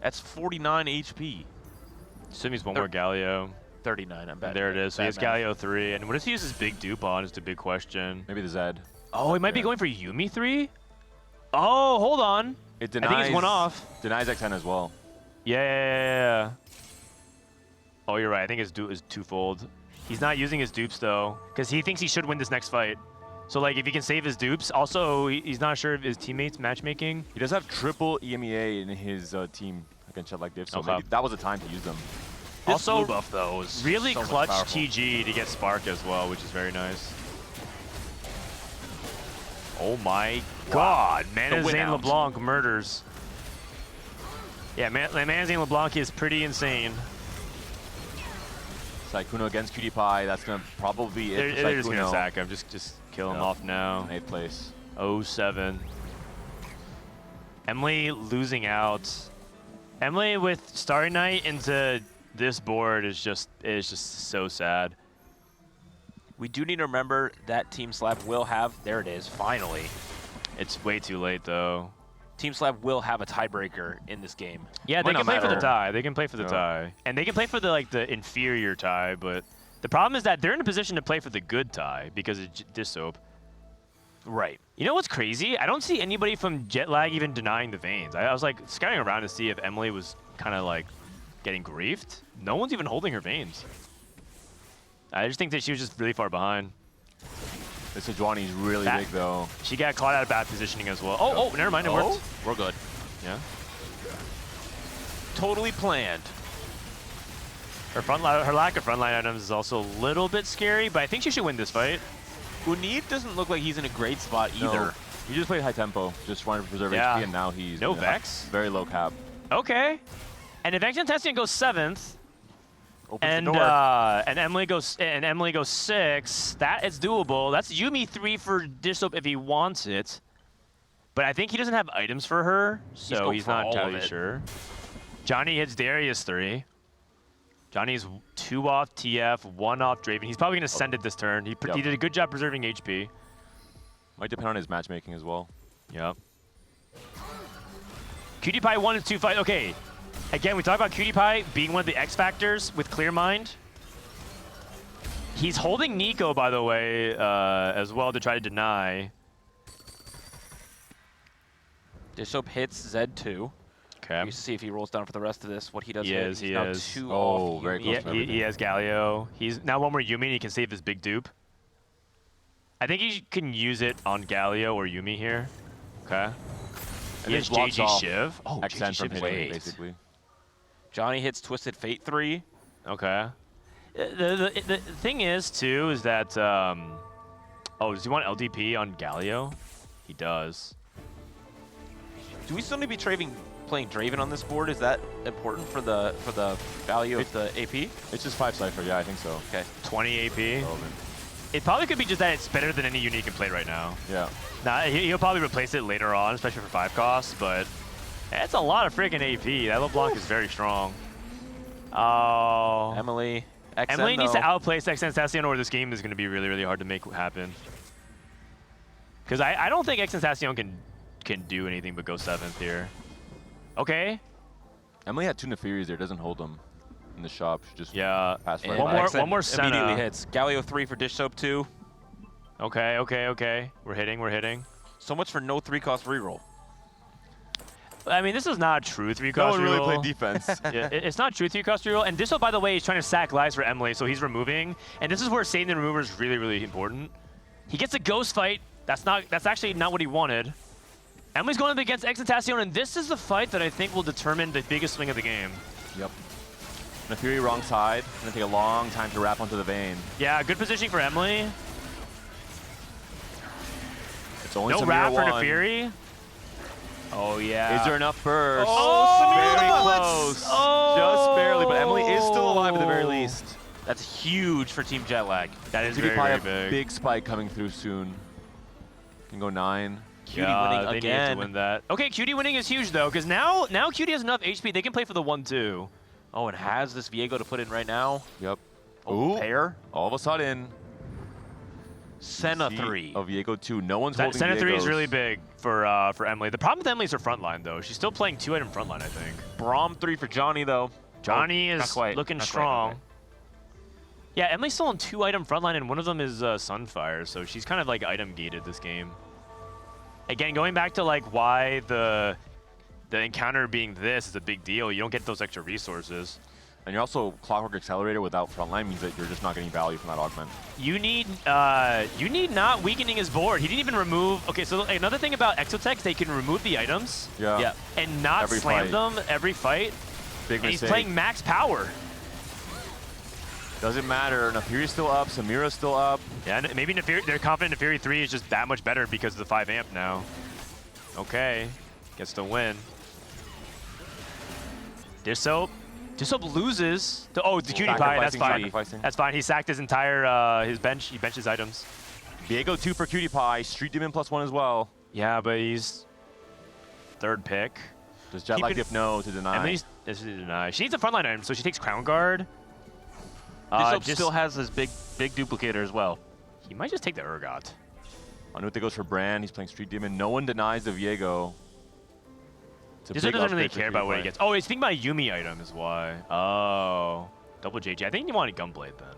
that's 49 HP. Simi's one more Galio. 39, I'm bad. And there it is. So he has Bad Galio 3. And what does he use his big dupe on is the big question. Maybe the Zed. Oh, he might be going for Yumi 3? Oh, hold on. It denies, I think it's one off. Denies X10 as well. Yeah. Oh, you're right. I think his dupe is twofold. He's not using his dupes, though, because he thinks he should win this next fight. So, like, if he can save his dupes, also, he's not sure of his teammates' matchmaking. He does have triple EMEA in his team against Jet Lag Diff, so maybe that was the time to use them. This also, blue buff, though, is really so clutch powerful. TG to get Spark as well, which is very nice. Oh my god, Manazane LeBlanc murders. Yeah, Manazane LeBlanc is pretty insane. Sykkuno against Cutie Pie, that's going to probably be it for They're just Sykkuno. going to sack him, just kill him off now. 8th place. 0-7. Emily losing out. Emily with Starry Night into this board is just so sad. We do need to remember that Team Slab will have, there it is, finally. It's way too late, though. Team Slab will have a tiebreaker in this game. Yeah, they can play for the tie. They can play for the tie. And they can play for the inferior tie, but the problem is that they're in a position to play for the good tie because of Dishsoap. Right. You know what's crazy? I don't see anybody from Jet Lag even denying the veins. I was like scouting around to see if Emily was kind of like getting griefed. No one's even holding her veins. I just think that she was just really far behind. This Sejuani's really big though. She got caught out of bad positioning as well. Oh, never mind, it worked. We're good. Yeah. Totally planned. Her lack of frontline items is also a little bit scary, but I think she should win this fight. Unib doesn't look like he's in a great spot either. No. He just played high tempo, just trying to preserve HP, and now he's no Vex. Very low cap. Okay. And if XTentacion goes 7th, and Emily goes 6th, that is doable. That's Yuumi 3 for Dishsoap if he wants it. But I think he doesn't have items for her, so he's not entirely sure. Johnny hits Darius 3. Johnny's 2 off TF, 1 off Draven. He's probably going to send it this turn. He did a good job preserving HP. Might depend on his matchmaking as well. Yep. Cutie Pie 1 and 2 fight. Okay. Again, we talk about Cutie Pie being one of the X factors with Clear Mind. He's holding Nico, by the way, as well to try to deny. Dishsoap hits Z2. Okay. You see if he rolls down for the rest of this. What he does. He is. Now 2 off. Very close. He has Galio. He's now 1 more Yuumi, and he can save his big dupe. I think he can use it on Galio or Yuumi here. Okay. He has JG Shiv. Oh, JG Shiv basically. Johnny hits Twisted Fate 3. Okay. The thing is, too, is that... oh, does he want LDP on Galio? He does. Do we still need to be playing Draven on this board? Is that important for the value of the AP? It's just 5 Cypher, yeah, I think so. Okay. 20 AP. It probably could be just that it's better than any unit can play right now. Yeah. Now, he'll probably replace it later on, especially for 5 costs, but it's a lot of freaking AP. That LeBlanc is very strong. Oh. Emily. Emily needs to outplace XTentacion, or this game is going to be really, really hard to make happen. Because I don't think XTentacion can do anything but go 7th here. Okay. Emily had 2 Nefiris there, doesn't hold them in the shop. She just pass right one more Senna. Immediately hits. Galio 3 for Dishsoap 2. Okay. We're hitting. So much for no 3-cost reroll. I mean, this is not a true 3-cost reroll. No one really played defense. Yeah, it's not true 3-cost reroll. And Dishsoap, by the way, is trying to sack lives for Emily, so he's removing. And this is where saving the remover is really, really important. He gets a ghost fight. That's actually not what he wanted. Emily's going up against XTentacion, and this is the fight that I think will determine the biggest swing of the game. Yep. Nefiri wrong side. Gonna take a long time to wrap onto the vein. Yeah, good positioning for Emily. It's only no wrap for Nefiri. Oh, yeah. Is there enough burst? Oh, very close. Oh. Just barely, but Emily is still alive at the very least. That's huge for Team Jetlag. That is very, very big. Big spike coming through soon. Can go 9. Cutie winning they again. Need to win that. Okay, Cutie winning is huge though, because now Cutie has enough HP. They can play for the 1-2. Oh, and has this Viego to put in right now. Yep. Oh, pair. All of a sudden. Senna 3. Of Viego 2. No one's holding Senna 3 is Viegos. really big for Emily. The problem with Emily is her front line though. She's still playing 2-item front line, I think. Braum 3 for Johnny though. Johnny is looking strong. Yeah, Emily's still on 2-item front line, and one of them is Sunfire, so she's kind of like item gated this game. Again, going back to like why the encounter being this is a big deal. You don't get those extra resources. And you're also Clockwork Accelerator without frontline means that you're just not getting value from that augment. You need not weakening his board. He didn't even remove. Okay, so another thing about Exotech, they can remove the items. Yeah. And not slam them every fight. Big and mistake. He's playing max power. Doesn't matter. Nefiri's still up. Samira's still up. Yeah, maybe they're confident Nefiri 3 is just that much better because of the 5 amp now. Okay, gets the win. Dishsoap loses. The Cutie Pie. That's fine. That's fine. He sacked his entire his bench. He benched his items. Viego 2 for Cutie Pie. Street Demon +1 as well. Yeah, but he's 3rd pick. Does Jetlag Dip know to deny? Emily's to deny. She needs a frontline item, so she takes Crown Guard. Dishsoap still has this big duplicator as well. He might just take the Urgot. Anute goes for Brand. He's playing Street Demon. No one denies the Viego. Dishsoap doesn't really care about what he gets. Oh, he's thinking about a Yuumi item is why. Oh, double JG. I think he wanted Gunblade then.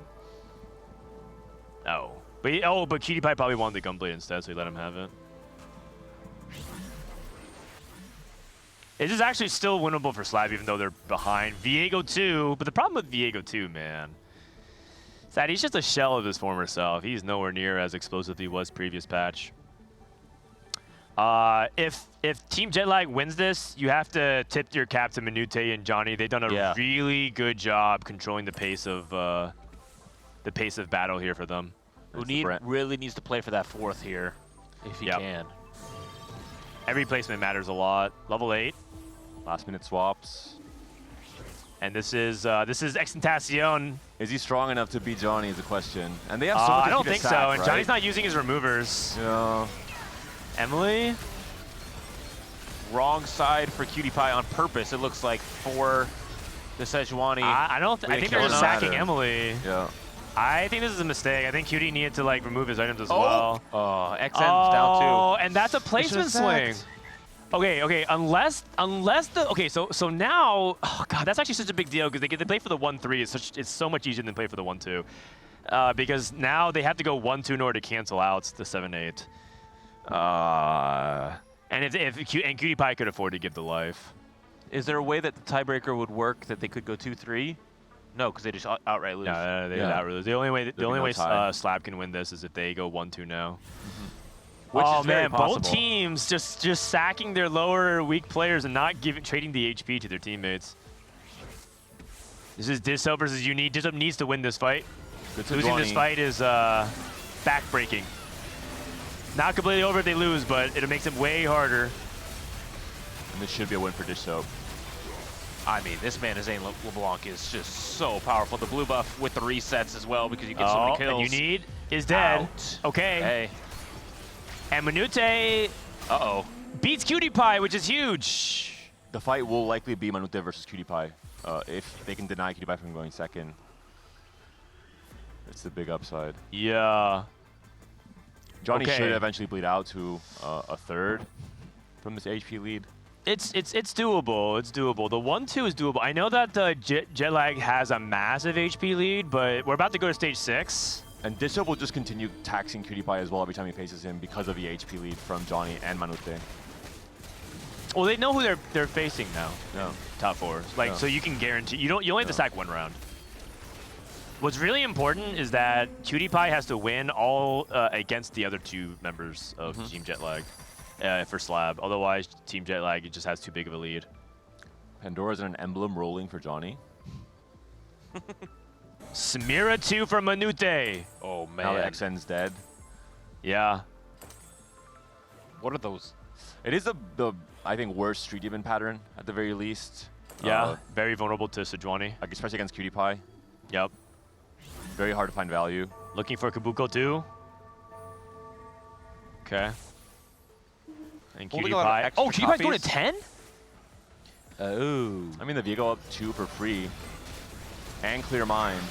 Oh, but Cutie Pie probably wanted the Gunblade instead, so he let him have it. This is actually still winnable for Slab, even though they're behind. Viego 2, but the problem with Viego 2, man, Sad, he's just a shell of his former self. He's nowhere near as explosive as he was previous patch. If Team Jetlag wins this, you have to tip your cap to Minute and Johnny. They've done a really good job controlling the pace of battle here for them. Really needs to play for that 4th here, if he can. Every placement matters a lot. Level 8. Last minute swaps. And this is Extentacion. Is he strong enough to beat Johnny is the question. And they have so much I don't think sack, so. right? And Johnny's not using his removers. Yeah. Emily? Wrong side for Cutie Pie on purpose, it looks like, for the Sejuani. I think they're just sacking Emily. Yeah. I think this is a mistake. I think Cutie needed to like remove his items as well. Oh, XN's down too. And that's a placement swing. Okay, unless so now, oh god, that's actually such a big deal because they get to play for the 1-3. It's so much easier than play for the 1-2, because now they have to go 1-2 in order to cancel out the 7-8. And Cutie Pie could afford to give the life. Is there a way that the tiebreaker would work that they could go 2-3? No, because they just outright lose. Yeah, they outright lose. The only way Slab can win this is if they go 1-2 now. Which is very possible. Both teams just sacking their lower weak players and not trading the HP to their teammates. This is Disso versus Unique. Disso needs to win this fight. Losing this fight is backbreaking. Not completely over if they lose, but it makes it way harder. And this should be a win for Disso. I mean, this man, Zane LeBlanc, is just so powerful. The blue buff with the resets as well because you get so many kills. And Unique is dead. Out. Okay. Hey. And Minute beats Cutie Pie, which is huge. The fight will likely be Minute versus Cutie Pie. If they can deny Cutie Pie from going second. It's the big upside. Yeah. Johnny should eventually bleed out to a 3rd from this HP lead. It's doable. It's doable. The 1-2 is doable. I know that Jetlag has a massive HP lead, but we're about to go to stage 6. And Disso will just continue taxing Cutie Pie as well every time he faces him because of the HP lead from Johnny and Minute. Well, they know who they're facing now. Yeah. Top 4. So you can guarantee you only have to sack 1 round. What's really important is that Cutie Pie has to win all against the other 2 members of Team Jetlag for Slab. Otherwise, Team Jetlag just has too big of a lead. Pandora's in an emblem rolling for Johnny. Samira 2 for Minute. Oh man. Now that XN's dead. Yeah. What are those? It is the I think worst Street Demon pattern at the very least. Yeah. Very vulnerable to Sejuani. Especially against Cutie Pie. Yep. Very hard to find value. Looking for Kabuko too. Okay. And Cutie Pie. Oh, Cutie Pie's going to 10? Oh. I mean, the Viego up 2 for free. And Clear Mind.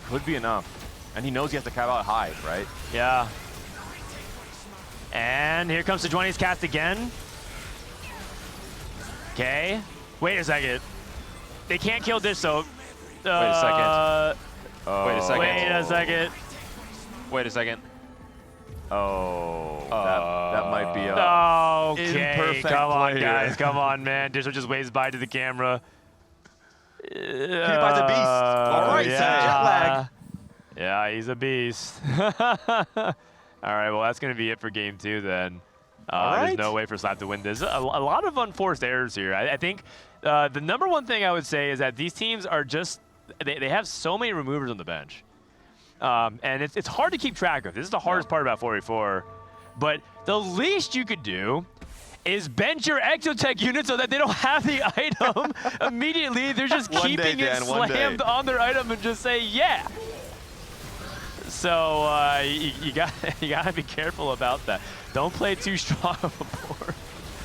Could be enough. And he knows he has to cap out high, right? Yeah. And here comes Sejuani's cast again. Okay. Wait a second. They can't kill this, so... Wait a second. Wait a second. Wait a second. Wait a second. Oh, that might be a okay, come on, guys. Come on, man. Disso just waves by to the camera. Cutie Pie's a beast. All right, yeah. Yeah, he's a beast. All right, well, that's going to be it for game 2 then. There's no way for Slab to win this. A lot of unforced errors here. I think the number one thing I would say is that these teams are just, they have so many removers on the bench. And it's hard to keep track of. This is the hardest part about 4v4. But the least you could do is bench your Exotech unit so that they don't have the item immediately. They're just keeping it slammed on their item and just say, yeah. So you gotta be careful about that. Don't play too strong of a board.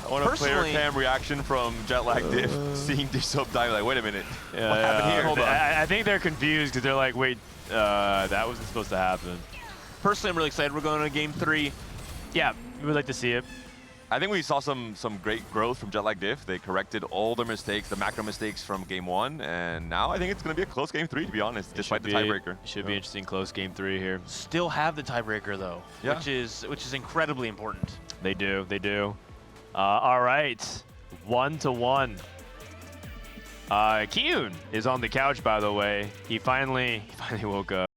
I want a player cam reaction from Jetlag Diff seeing Disso die. Like, wait a minute, what happened here? Hold on. I think they're confused because they're like, wait, that wasn't supposed to happen. Personally, I'm really excited. We're going to game 3. Yeah, we would like to see it. I think we saw some great growth from Jetlag Diff. They corrected all their mistakes, the macro mistakes from game 1, and now I think it's going to be a close game 3, to be honest, despite the tiebreaker. Should be interesting close game 3 here. Still have the tiebreaker though, which is incredibly important. They do. All right, 1-1. Kiyun is on the couch, by the way. He finally woke up.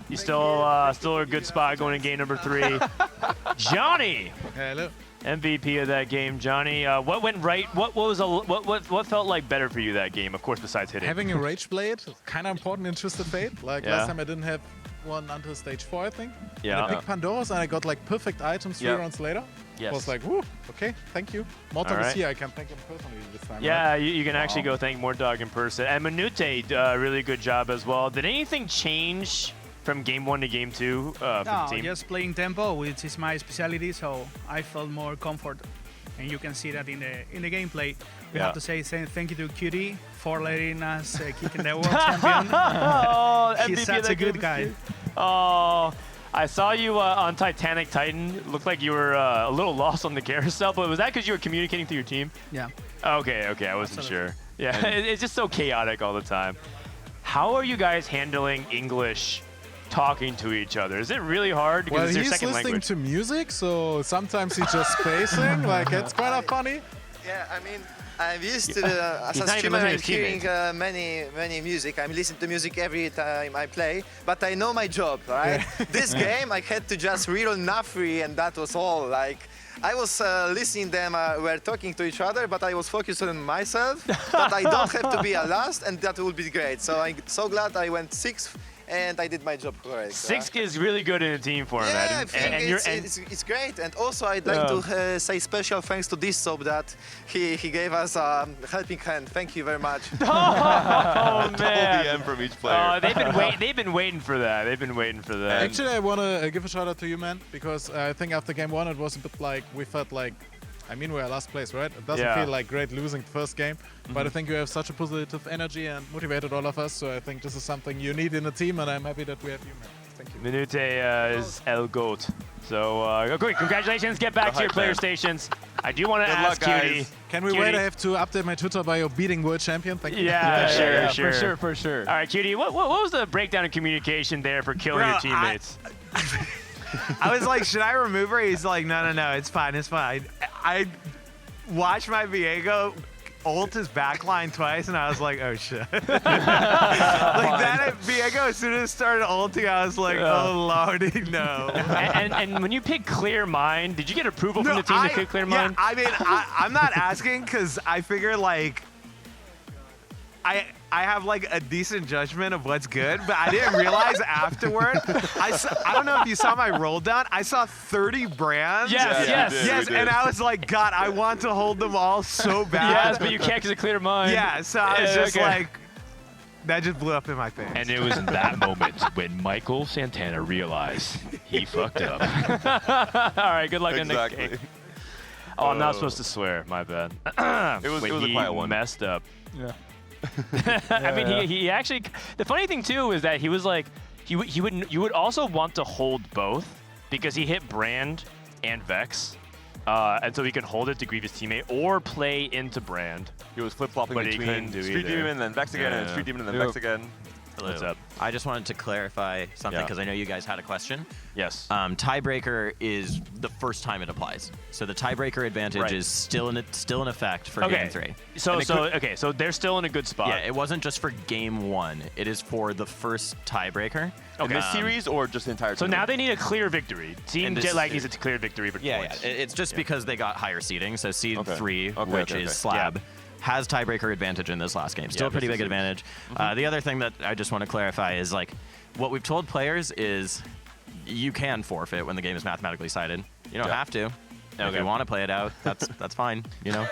You still a good spot going in game number 3. Johnny, hello. MVP of that game. Johnny, what went right? What felt like better for you that game? Of course, besides hitting. Having a Rage Blade, kind of important in Twisted Fate. Like last time I didn't have one until stage 4, I think. Yeah. And I picked Pandora's and I got like perfect items 3 rounds later. Yes. I was like, whoo, okay, thank you. Mortog is here, I can thank him personally this time. Yeah, right? you can actually go thank Mortog in person. And Minute, really good job as well. Did anything change from game 1 to game 2 for the team? Just playing tempo, which is my specialty, so I felt more comfort, and you can see that in the gameplay. We have to say thank you to Cutie for letting us kick in the world champion. He's such a good guy. Oh, I saw you on Titanic Titan. It looked like you were a little lost on the carousel, but was that because you were communicating through your team? Yeah. Okay, I wasn't sure. Yeah, it's just so chaotic all the time. How are you guys handling English talking to each other? Is it really hard? Because Well, it's your he's second listening language. to music, so sometimes he's just spacing. Like, it's kind of funny. Yeah, I mean, I'm used to as He's a not even streamer, listening to I'm his hearing many music. I'm listening to music every time I play, but I know my job, right? This game, I had to just reroll Nafri, and that was all. Like, I was listening them were talking to each other, but I was focused on myself. But I don't have to be a last, and that will be great. So I'm so glad I went 6th. And I did my job correct. 6 is really good in a team format. Yeah, I think it's great. And also I'd like to say special thanks to this soap that he gave us a helping hand. Thank you very much. Oh man! DM from each player. They've been waiting for that. They've been waiting for that. Actually, I want to give a shout out to you, man, because I think after game 1 it was a bit like we felt like, I mean, we're last place, right? It doesn't feel like great losing the first game, but I think you have such a positive energy and motivated all of us, so I think this is something you need in a team, and I'm happy that we have you, man. Thank you. Minute is El Goat. So, great, congratulations. Get back to your player stations. I do want to ask Cutie. Can we wait? I have to update my Twitter bio beating world champion. Thank you. Yeah, sure. For sure. All right, Cutie, what was the breakdown in communication there for killing your teammates? I was like, should I remove her? He's like, no, it's fine. I watched my Viego ult his backline twice, and I was like, oh shit. Like that at Viego, as soon as it started ulting, I was like, oh lordy, no. And when you pick Clear Mind, did you get approval from the team to pick Clear Mind? Yeah, I mean, I'm not asking because I figure like, I have like a decent judgment of what's good, but I didn't realize afterward. I don't know if you saw my roll down. I saw 30 brands. Yes. And I was like, God, I want to hold them all so bad. Yes, but you can't because of Clear Mind. Yeah, so I was just like, that just blew up in my face. And it was in that moment when Michael Santana realized he fucked up. All right, good luck in the next game. Oh, I'm not supposed to swear. My bad. It was a quiet one. Messed up. Yeah. I mean, he actually. The funny thing too is that he was like, you would also want to hold both because he hit Brand and Vex, and so he can hold it to grieve his teammate or play into Brand. He was flip-flopping between Street Demon and then Vex again, and Street Demon and then Vex again. Hello. What's up? I just wanted to clarify something because I know you guys had a question. Yes. Tiebreaker is the first time it applies. So the tiebreaker advantage is still in effect for Game 3. So they're still in a good spot. Yeah, it wasn't just for Game 1. It is for the first tiebreaker. In this series or just the entire So now they need a clear victory. Team Jetlag needs a clear victory for Yeah, points. it's just because they got higher seeding. So seed 3, which is Slab, has tiebreaker advantage in this last game. Still a pretty big advantage. The other thing that I just want to clarify is like what we've told players is you can forfeit when the game is mathematically sided. You don't have to. If you want to play it out, that's fine. You know,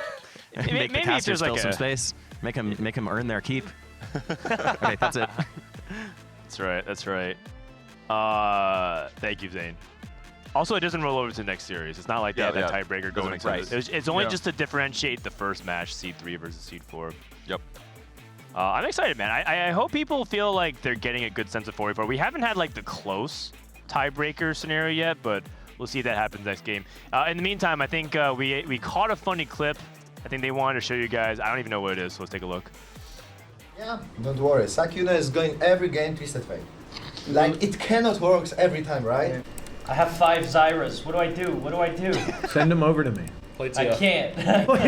make the casters fill some space. Make them earn their keep. Okay, that's it. That's right. That's right. Thank you, Zane. Also, it doesn't roll over to the next series. It's not like they have that tiebreaker going into it. It's only just to differentiate the first match, seed 3 versus seed 4. Yep. I'm excited, man. I hope people feel like they're getting a good sense of 44. We haven't had like the close tiebreaker scenario yet, but we'll see if that happens next game. In the meantime, I think we caught a funny clip. I think they wanted to show you guys. I don't even know what it is, so let's take a look. Yeah, don't worry. Sakuna is going every game Twisted Fate. Like, it cannot work every time, right? I have 5 Zyras. What do I do? What do I do? Send them over to me. I can't. I have 5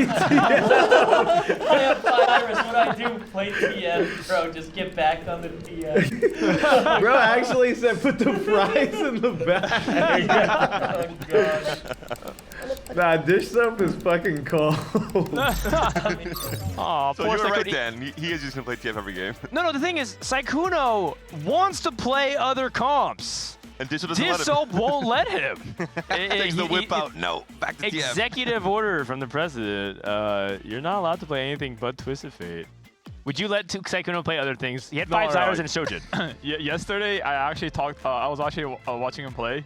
Zyras. What do I do? Play TF, bro. Just get back on the TF. Bro actually said put the fries in the bag. Oh, God. Nah, dish soap is fucking cold. Aw, so poor you were right, Saikuno. Dan. He is just going to play TF every game. No, the thing is, Saikuno wants to play other comps. And Dish doesn't let him. Soap won't let him. Takes the whip out. No, back to TF. Executive order from the president. You're not allowed to play anything but Twisted Fate. Would you let Saikuno play other things? He had 5 Zyras and Shojin. Yesterday, I actually talked. I was actually watching him play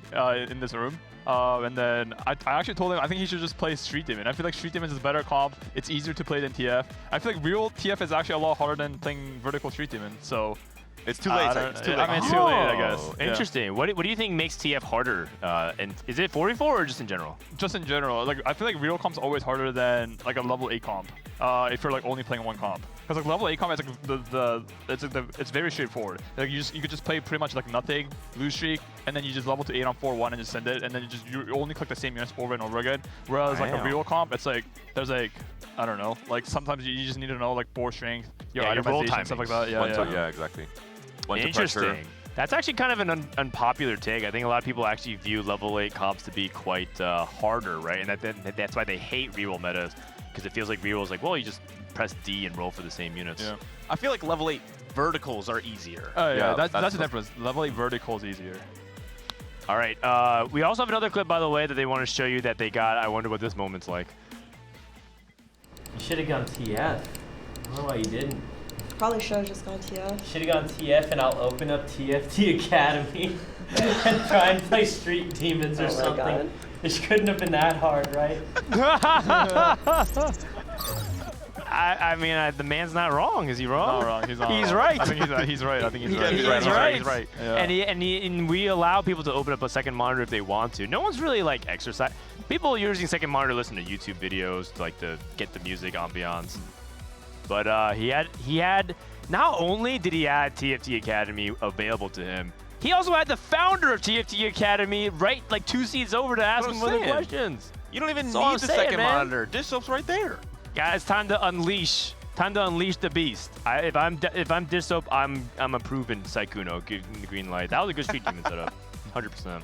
in this room. And then I actually told him I think he should just play Street Demon. I feel like Street Demon is a better comp. It's easier to play than TF. I feel like real TF is actually a lot harder than playing vertical Street Demon. So it's too late. It's too late. I mean, it's too late, I guess. Interesting. Yeah. What do you think makes TF harder? And is it 44 or just in general? Just in general. Like I feel like real comp's always harder than like a level 8 comp. If you're like only playing one comp. Because like level 8 comp is like it's very straightforward. Like you could just play pretty much like nothing, lose streak, and then you just level to 8 on 4-1 and just send it, and then you only click the same units over and over again. Whereas like a real comp, it's like there's like I don't know, like sometimes you just need to know like 4 strength, your itemization, stuff like that. Yeah, exactly. Interesting. That's actually kind of an unpopular take. I think a lot of people actually view level 8 comps to be quite harder, right? And that's why they hate reroll metas, because it feels like reroll is like, well, you just press D and roll for the same units. Yeah. I feel like level 8 verticals are easier. Oh yeah, that's the difference. Level 8 vertical is easier. All right. We also have another clip, by the way, that they want to show you that they got. I wonder what this moment's like. You should have gone TF. I don't know why you didn't. Probably should have just gone TF. Should have gone TF, and I'll open up TFT Academy and try and play Street Demons or something. God. This couldn't have been that hard, right? I mean, the man's not wrong. Is he wrong? Not wrong. He's not. He's wrong. right. I think he's right. I think he's right. He's right. He's right. Yeah. And we allow people to open up a second monitor if they want to. No one's really like exercise. People using second monitor listen to YouTube videos to like to get the music ambiance. But he had. Not only did he add TFT Academy available to him, he also had the founder of TFT Academy right like 2 seats over to ask him other questions. You don't even That's all need the I'm saying, second man. monitor. Dish soap's right there. Guys, time to unleash. Time to unleash the beast. If I'm Dish Soap, I'm approving Saikuno, giving the green light. That was a good Street Demon setup, 100%.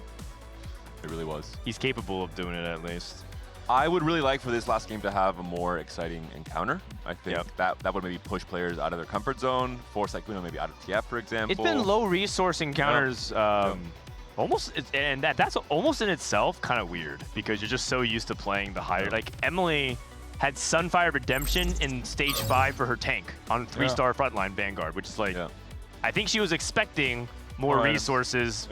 It really was. He's capable of doing it at least. I would really like for this last game to have a more exciting encounter. I think that would maybe push players out of their comfort zone, force Saikuno maybe out of TF, for example. It's been low resource encounters, almost, and that's almost in itself kind of weird because you're just so used to playing the higher. Like Emily had Sunfire Redemption in stage 5 for her tank on 3-star frontline Vanguard, which is like, I think she was expecting more resources.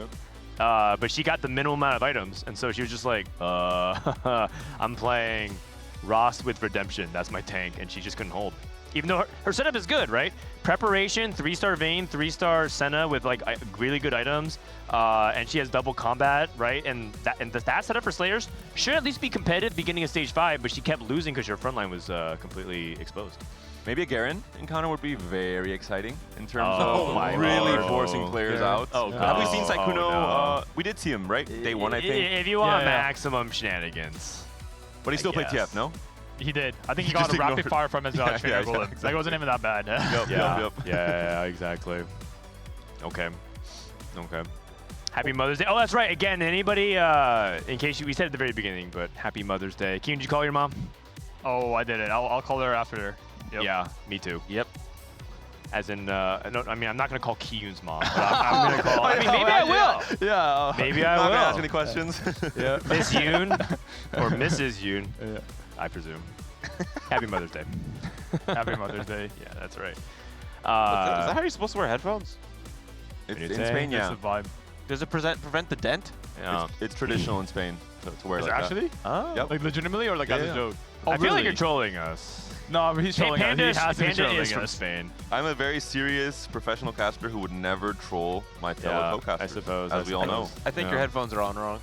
But she got the minimum amount of items, and so she was just like, I'm playing Ross with Redemption. That's my tank, and she just couldn't hold. Even though her setup is good, right? Preparation, 3-star Vayne, 3-star Senna with like really good items, and she has double combat, right? And that setup for Slayers should at least be competitive beginning of stage 5, but she kept losing because her frontline was completely exposed. Maybe a Garen encounter would be very exciting in terms Oh of really forcing players out. Oh, Have we seen oh, Sykkuno? no. We did see him, right? Day 1, I think. If you want maximum shenanigans. But he still played TF, no? He did. I think he Just got a rapid ignored. fire from his trainer bullet. exactly. Like, it wasn't even that bad. Yeah, exactly. Okay. Happy Mother's Day. Oh, that's right. Again, anybody, in case we said at the very beginning, but happy Mother's Day. Keen, did you call your mom? Oh, I didn't. I'll call her after. Yep. Yeah, me too. Yep. As in, no, I mean, I'm not going to call Kiyun's mom, but I'm going to call, I mean, maybe I will. Yeah. Maybe I will. Not going to ask any questions. Yeah. Miss Yoon, or Mrs. Yoon, I presume. Happy Mother's Day. Happy Mother's Day. Yeah, that's right. Is that how you're supposed to wear headphones? In Spain, yeah. It's a vibe. Does it prevent the dent? Yeah. It's traditional in Spain to wear Is it like actually? Oh. Yep. Like legitimately or like as a joke? I feel like you're trolling us. No, but he's trolling us. He has to be Panda trolling is from us. Spain. I'm a very serious professional caster who would never troll my fellow co-casters. I suppose. As we all know. I think your headphones are on wrong.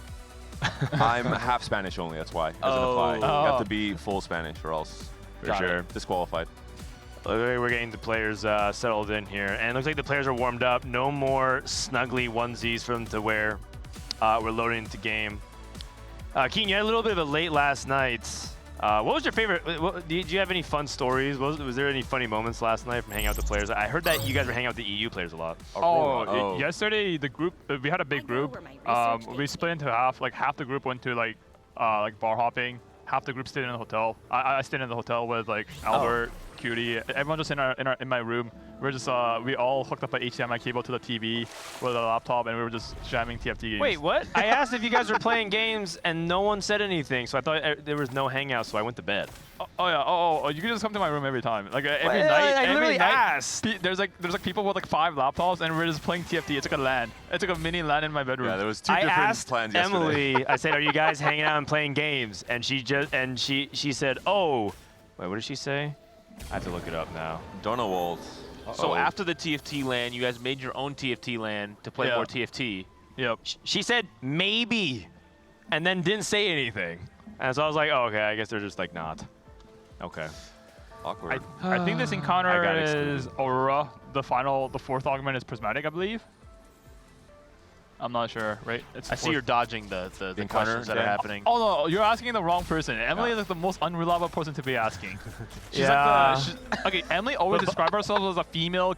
I'm half Spanish only, that's why. Doesn't apply. You have to be full Spanish or else For sure. disqualified. We're getting the players settled in here. And it looks like the players are warmed up. No more snuggly onesies for them to wear. We're loading into game. Keen, you had a little bit of a late last night. What was your favorite? Did you have any fun stories? Was there any funny moments last night from hanging out with the players? I heard that you guys were hanging out with the EU players a lot. Yesterday the group we had a big group. We split into half. Like half the group went to like bar hopping. Half the group stayed in the hotel. I stayed in the hotel with like Albert, Cutie. Everyone just in my room. We're just we all hooked up an HDMI cable to the TV with a laptop, and we were just jamming TFT games. Wait, what? I asked if you guys were playing games, and no one said anything. So I thought there was no hangout, so I went to bed. Oh yeah. Oh, you can just come to my room every time. Like every night. I literally every night, asked. There's like people with like 5 laptops, and we're just playing TFT. It's like a LAN. It's like a mini LAN in my bedroom. Yeah, there was 2 I different asked plans Emily, yesterday. I said, "Are you guys hanging out and playing games?" And she said, "Oh, wait, what did she say?" I have to look it up now. Donna Walls. So after the TFT LAN, you guys made your own TFT LAN to play more TFT. Yep. She said maybe, and then didn't say anything. And so I was like, oh, okay, I guess they're just like not. Okay. Awkward. I think this encounter is Aurora. The 4th augment is prismatic, I believe. I'm not sure, right? I see you're dodging the questions that are happening. Oh no, you're asking the wrong person. Emily is like the most unreliable person to be asking. She's okay, Emily always describes herself as a female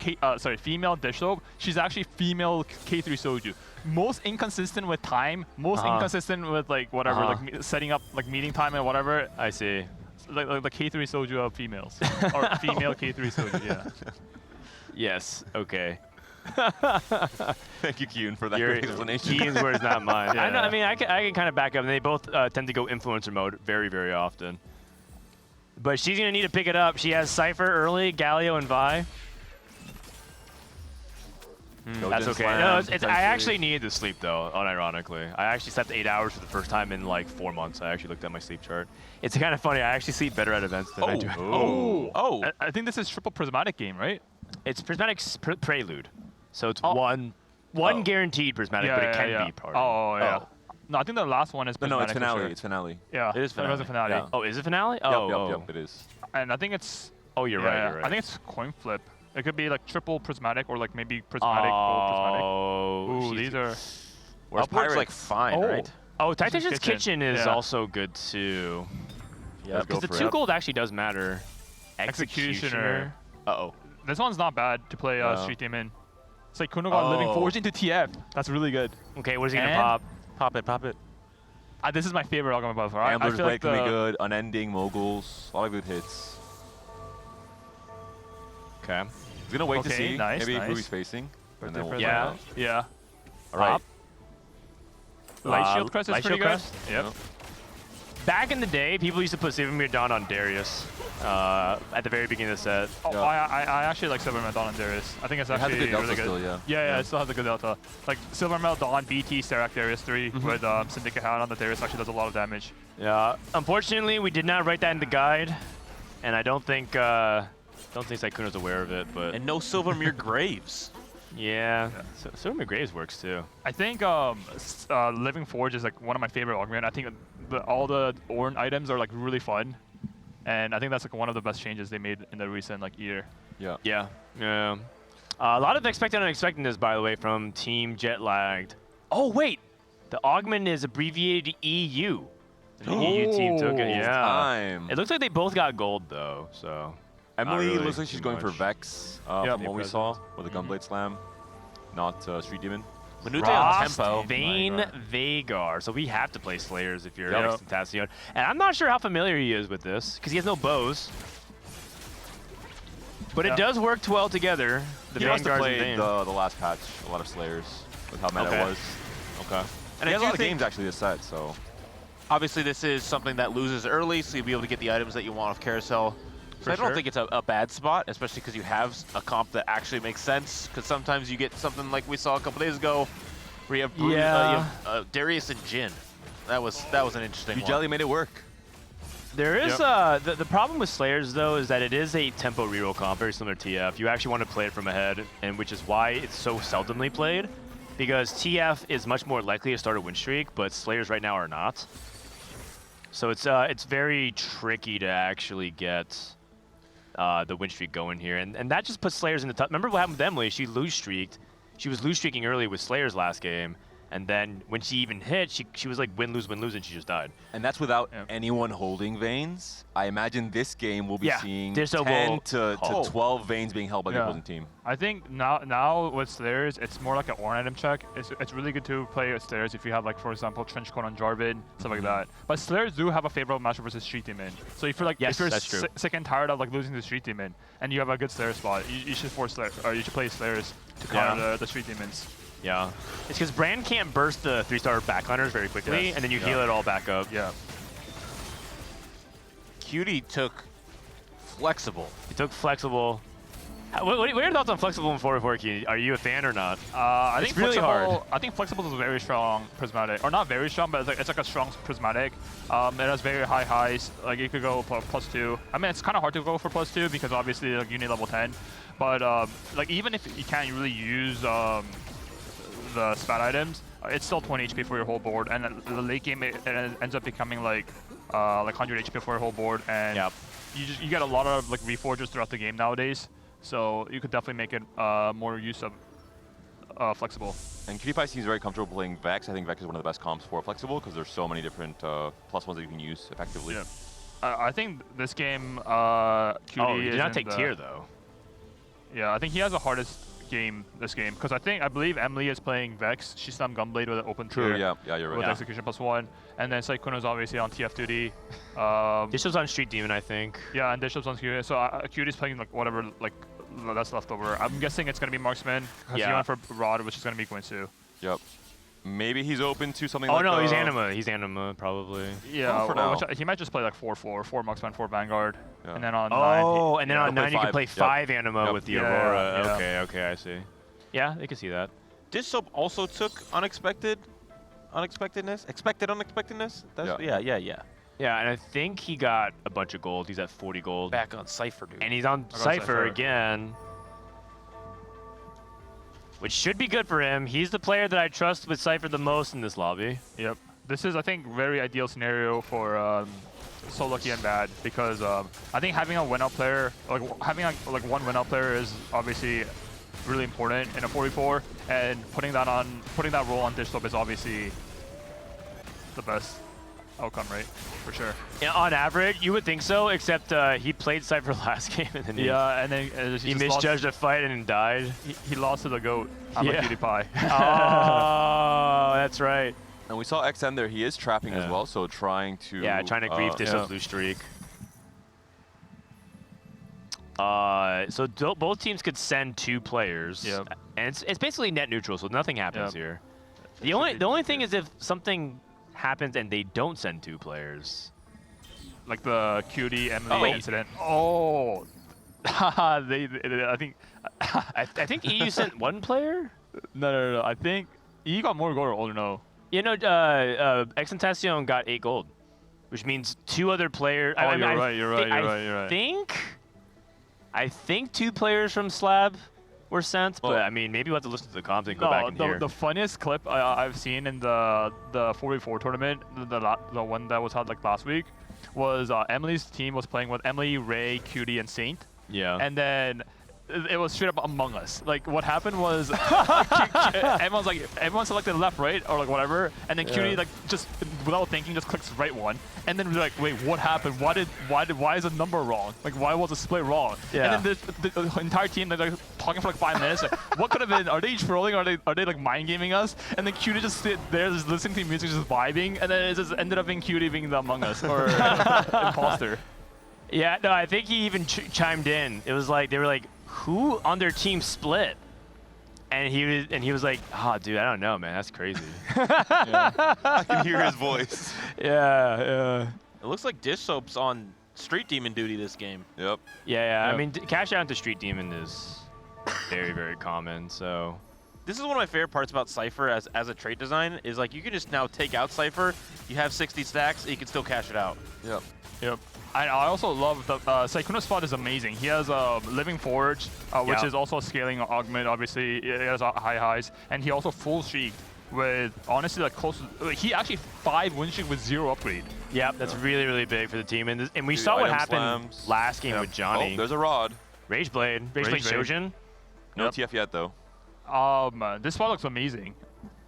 female dish soap. She's actually female K3 soju. Most inconsistent with time, most inconsistent with like whatever, like setting up like meeting time and whatever. I see. Like the K3 soju of females. Or female K3 soju, yeah. Yes, okay. Thank you, Kiyun, for that great explanation. Kiyun's words, not mine. Yeah. I know. I mean, I can kind of back up. And they both tend to go influencer mode very, very often. But she's gonna need to pick it up. She has Cypher early, Galio, and Vi. That's okay. No, I actually needed to sleep though. Unironically, I actually slept 8 hours for the first time in like 4 months. I actually looked at my sleep chart. It's kind of funny. I actually sleep better at events than I do. I think this is triple prismatic game, right? It's prismatic prelude. So it's one guaranteed prismatic, but it can be part of it. Yeah. No, I think the last one is prismatic. No, it's finale. Sure. It's finale. Yeah, it is finale. It was a finale. Yeah. Oh, is it finale? Yep, it is. And I think it's. Oh, you're right. You're right. I think it's coin flip. It could be like triple prismatic or like maybe prismatic gold prismatic. Oh, these are. Whereas Pirate's like fine, right? Oh, Tactician's Kitchen is also good too. Yeah, because the 2 gold actually does matter. Executioner. Uh-oh. This one's not bad to play Street Team in. It's like Kuno got Living Forge into TF. That's really good. Okay, what is he gonna pop? Pop it. This is my favorite argument by far. Ambler's Blade can be good. Unending, Moguls, a lot of good hits. Okay. He's gonna wait to see maybe who he's facing. And then we'll yeah. All right. Light Shield Crest is pretty good. Yep. Back in the day, people used to put Silvermere Dawn on Darius at the very beginning of the set. Oh, I actually like Silvermere Dawn on Darius. I think it's actually really good. Still, yeah, it still has a good delta. Like Silvermere Dawn, BT, Sterak, Darius 3 with Syndicate Hat on the Darius actually does a lot of damage. Yeah. Unfortunately, we did not write that in the guide, and I don't think Sykkuno's aware of it. But and no Silvermere Graves. Yeah. So Silvermere Graves works too. I think Living Forge is like one of my favorite augment. I think all the Ornn items are like really fun. And I think that's like one of the best changes they made in the recent like year. Yeah. Yeah. Yeah. A lot of expected and unexpectedness, by the way, from Team Jetlagged. Oh, wait. The augment is abbreviated EU. The EU team took it. Yeah. Time. It looks like they both got gold, though. So Emily really looks like she's too going for much. Vex Yep. from what we saw with a Gunblade Slam, not Street Demon. Manute on Frost, tempo. Vayne, Vagar. So we have to play Slayers if you're Yep. Extentacion. And I'm not sure how familiar he is with this, because he has no bows. But it does work well together. The He must have Vanguards and played Vayne. the last patch, a lot of Slayers, with how meta Okay. it was. Okay. And I he has a do lot of think- games actually this set, so. Obviously, this is something that loses early, so you'll be able to get the items that you want off Carousel. So I don't think it's a bad spot, especially because you have a comp that actually makes sense. Because sometimes you get something like we saw a couple days ago, where you have, you have Darius and Jhin. That was an interesting one. Jelly made it work. There is the problem with Slayers though is that it is a tempo reroll comp, very similar to TF. You actually want to play it from ahead, and which is why it's so seldomly played, because TF is much more likely to start a win streak, but Slayers right now are not. So it's very tricky to actually get the win streak going here, and that just puts Slayers in the tough. Remember what happened with Emily? She lose streaked. She was lose streaking early with Slayers last game. And then when she even hit, she was like win, lose, and she just died. And that's without anyone holding Veins. I imagine this game we'll be seeing 10 to 12 Veins being held by the opposing team. I think now with Slayers, it's more like an Ornn item check. It's really good to play with Slayers if you have, like, for example, Trenchcoat on Jarvan, stuff like that. But Slayers do have a favorable matchup versus Street Demon. So if you're like, if you're sick and tired of like losing to Street Demon, and you have a good Slayer spot, you should force Slayer, or you should play Slayers to counter the Street Demons. Yeah. It's because Brand can't burst the 3-star backliners very quickly, and then you heal it all back up. Yeah. Cutie took Flexible. He took Flexible. What are your thoughts on Flexible in 4-4? Are you a fan or not? I it's think really Flexible, hard. I think Flexible is a very strong prismatic, or not very strong, but it's like a strong prismatic. It has very high highs. Like you could go +2. I mean, it's kind of hard to go for +2 because obviously like you need level 10. But like even if you can't really use the spat items, it's still 20 HP for your whole board, and the late game it ends up becoming like 100 HP for your whole board, and you get a lot of like reforgers throughout the game nowadays. So you could definitely make it more use of Flexible. And QtPie seems very comfortable playing Vex. I think Vex is one of the best comps for Flexible because there's so many different +1s that you can use effectively. Yeah. I think this game, Cutie he did not take tier though. Yeah, I think he has the hardest game this game because I believe Emily is playing Vex. She's on Gunblade with an open tier. Yeah, you're right. With execution +1, and then Saikuno's obviously on TF duty. Dishop's on Street Demon, I think. Yeah, and Dishop's on Cutie. So Cutie's playing like whatever like that's left over. I'm guessing it's gonna be Marksman because he went for Rod, which is gonna be Guinsoo. Yep. Maybe he's open to something like... like... Oh, no, he's Anima. He's Anima, probably. Yeah, for now. He might just play like 4-4, 4 Marksman, 4 Vanguard, and then on 9... Oh, and then on 9 you can play 5 Anima with the Aurora. Yeah. Okay, I see. Yeah, they can see that. Dishop also took Unexpectedness? Expected Unexpectedness? Yeah. Yeah, and I think he got a bunch of gold. He's at 40 gold. Back on Cypher, dude. And he's on Cypher again. Which should be good for him. He's the player that I trust with Cypher the most in this lobby. Yep. This is, I think, very ideal scenario for So Lucky and Bad because I think having a win-out player, like having like one win-out player is obviously really important in a 4v4, and putting that role on Dishop is obviously the best outcome, right? For sure. Yeah, on average, you would think so, except he played Cypher last game, and then he misjudged a fight and then died. He lost to the GOAT. I'm a PewDiePie. Oh, that's right. And we saw XN there. He is trapping as well, so trying to... Yeah, trying to grief Dishop's blue streak. So both teams could send 2 players. Yep. And it's basically net neutral, so nothing happens here. The only thing is if something happens and they don't send 2 players. Like the Cutie Emily incident. Oh, I think I think EU sent 1 player. No. I think EU got more gold or no? You know, Extentacion got 8 gold, which means 2 other players. Oh, you're right. I think 2 players from Slab were sent, but I mean, maybe we'll have to listen to the comms and go back and hear. The funniest clip I've seen in the 4v4 tournament, the one that was held like last week, was Emily's team was playing with Emily, Ray, Cutie, and Saint. Yeah. And then it was straight up Among Us. Like what happened was everyone selected left, right, or like whatever, and then Cutie like just without thinking just clicks right one, and then we're like, wait, what happened? Why is the number wrong? Like why was the split wrong? Yeah. And then the entire team they're like talking for like 5 minutes. Like, what could have been? Are they trolling? Are they like mind gaming us? And then Cutie just sit there, just listening to music, just vibing, and then it just ended up being Cutie being the Among Us or imposter. Yeah, no, I think he even chimed in. It was like they were like, who on their team split? And he was like, oh, dude, I don't know, man. That's crazy. I can hear his voice. Yeah. It looks like Dish Soap's on Street Demon duty this game. Yep. Yeah. I mean, cash out into Street Demon is very, very common. So this is one of my favorite parts about Cypher as a trait design is like you can just now take out Cypher, you have 60 stacks, you can still cash it out. Yep. I also love the Sykkuno's spot is amazing. He has a Living Forge, which is also a scaling augment. Obviously, it has high highs, and he also full streaked with honestly like close. He actually 5 win streak with 0 upgrade. Yeah, that's really, really big for the team. And we saw what happened last game with Johnny. Oh, there's a rod. Rage Blade Shojin. No TF yet though. This spot looks amazing.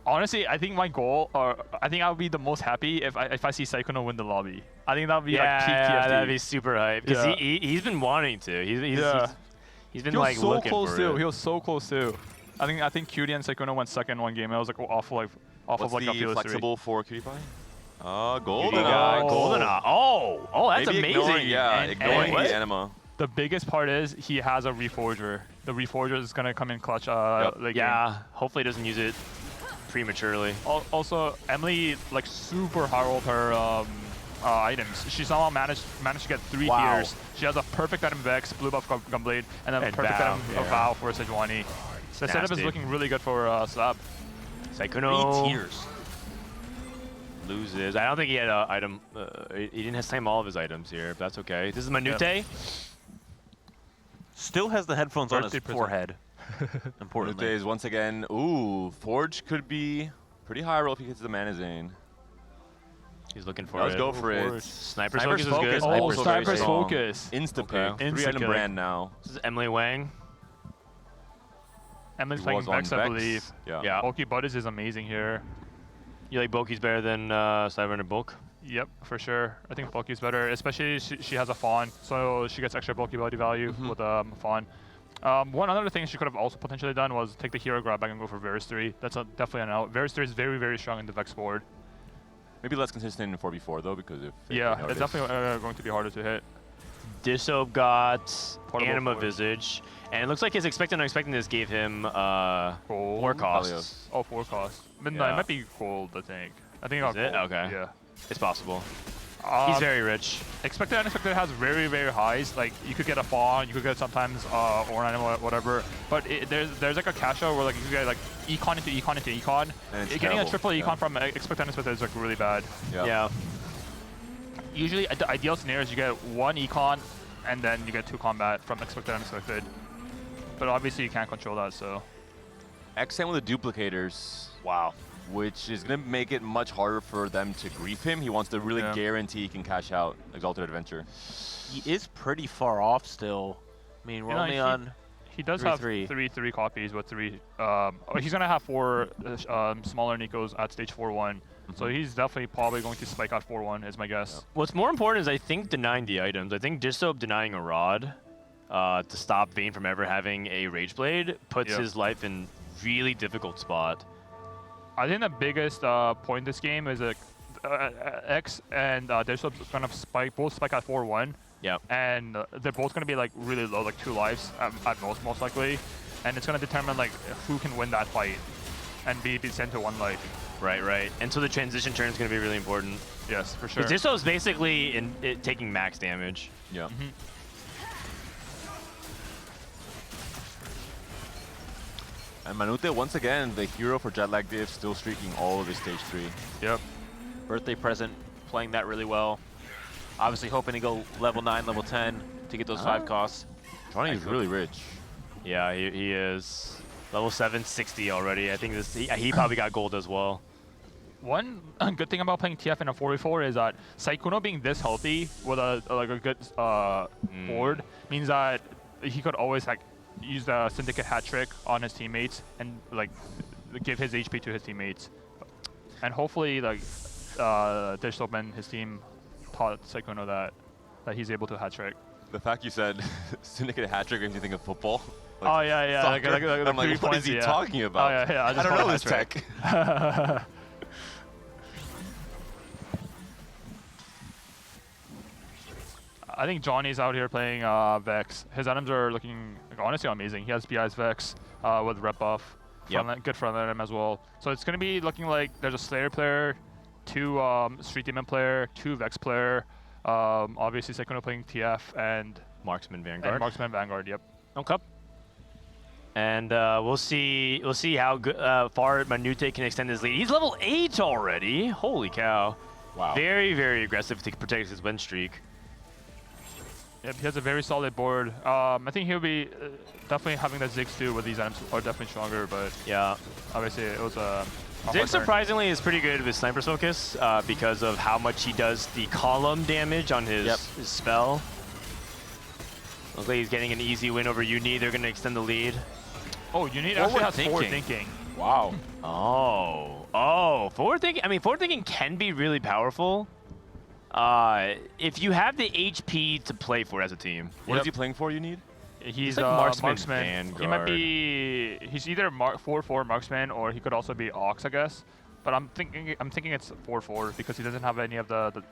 Honestly, I think my goal, or I think I would be the most happy if I see Sykkuno win the lobby. I think that would be like peak TFT. That'd be super hype because he's been wanting to. He's been like so looking close for too. it. He was so close too. I think Cutie and Sykkuno went second one game. It was like off of like a the flexible for Cutie Pie? Golden Eye. Oh, that's Maybe amazing. Ignoring the anima. The biggest part is he has a Reforger. The Reforger is gonna come in clutch. Late game. Hopefully he doesn't use it prematurely. Also, Emily like super high rolled her items. She somehow managed to get 3 tiers. She has a perfect item Vex, blue buff Gunblade, and then a perfect item of Vow for Sejuani. The setup is looking really good for Slab. Sykkuno 3 tiers. Loses. I don't think he had an item. He didn't have time all of his items here, but that's okay. This is Manute. Still has the headphones on his forehead. Importantly. Manute is once again. Ooh, Forge could be pretty high roll if he gets the Mana Zane. He's looking for it. Let's go for it. Sniper's Focus is good. Oh, Sniper's Focus. Insta-pick. 3-item brand now. This is Emily Wang. Emily's playing Vex, I believe. Yeah. Bulky Butters is amazing here. You like Bulky's better than Cyber and Bulk? Yep, for sure. I think Bulky's better, especially she has a Fawn, so she gets extra Bulky ability value with Fawn. One other thing she could have also potentially done was take the hero grab back and go for Varus 3. That's definitely an out. Varus 3 is very, very strong in the Vex board. Maybe less consistent in 4v4 though, because if it's definitely going to be harder to hit. Disob got Portable Anima forward. Visage, and it looks like his expected and unexpectedness gave him 4 costs. Oh, 4 costs. But no, it might be gold, I think. I think it got gold. Okay. Yeah. It's possible. He's very rich. Expected and unexpected has very, very highs. Like you could get a Fawn, you could get sometimes or animal, whatever. But there's like a cash out where like you could get like econ into econ into econ. Getting a triple econ from expected and unexpected is like really bad. Yeah. Usually the ideal scenario is you get 1 econ and then you get 2 combat from expected and unexpected. But obviously you can't control that, so. XM with the duplicators. Wow. Which is going to make it much harder for them to grief him. He wants to really guarantee he can cash out Exalted Adventure. He is pretty far off still. I mean, we're only on. He does have three copies with 3. He's gonna have 4 smaller Nikos at stage 4-1. So he's definitely probably going to spike out 4-1 is my guess. What's more important is I think denying the items. I think Disob denying a rod to stop Vayne from ever having a Rage Blade puts his life in really difficult spot. I think the biggest point in this game is that X and Disob's gonna both spike at 4-1. Yeah. And they're both gonna be like really low, like 2 lives at most likely. And it's gonna determine like who can win that fight and be sent to 1 life. Right. And so the transition turn is going to be really important. Yes, for sure. Because Diso's basically taking max damage. Yeah. And Manute, once again, the hero for Jetlag Div, still streaking all of his stage 3. Yep. Birthday present, playing that really well. Obviously hoping to go level 9, level 10 to get those 5 costs. Johnny is really rich. Yeah, he is. Level 7, 60 already. I think he probably got gold as well. one good thing about playing TF in a 4v4 is that Sykkuno being this healthy with a good board means that he could always like use the Syndicate hat trick on his teammates and like give his HP to his teammates. And hopefully like Digital and his team taught Sykkuno that he's able to hat trick. The fact you said Syndicate hat trick makes you think of football. Like oh yeah. I'm like, what is he talking about? Oh yeah. I don't know this tech. I think Johnny's out here playing Vex. His items are looking honestly amazing. He has BI's Vex with rep buff. Yep. Good front item as well. So it's going to be looking like there's a Slayer player, 2 Street Demon player, 2 Vex player, obviously Sykkuno playing TF and Marksman Vanguard. Yep. Okay. And we'll see how far Manute can extend his lead. He's level 8 already. Holy cow. Wow. Very, very aggressive to protect his win streak. Yep, he has a very solid board. I think he'll be definitely having the Ziggs too, where these items are definitely stronger, but yeah, obviously it was a Ziggs surprisingly is pretty good with Sniper's Focus because of how much he does the column damage on his spell. Looks like he's getting an easy win over Uni. They're going to extend the lead. Oh, Uni actually has forward thinking. Wow. Forward thinking. I mean, forward thinking can be really powerful. If you have the HP to play for as a team. What is he playing for, you need? He's like marksman. Vanguard. He might be. He's either 4/4 marksman or he could also be Ox, I guess. But I'm thinking it's 4/4 because he doesn't have any of the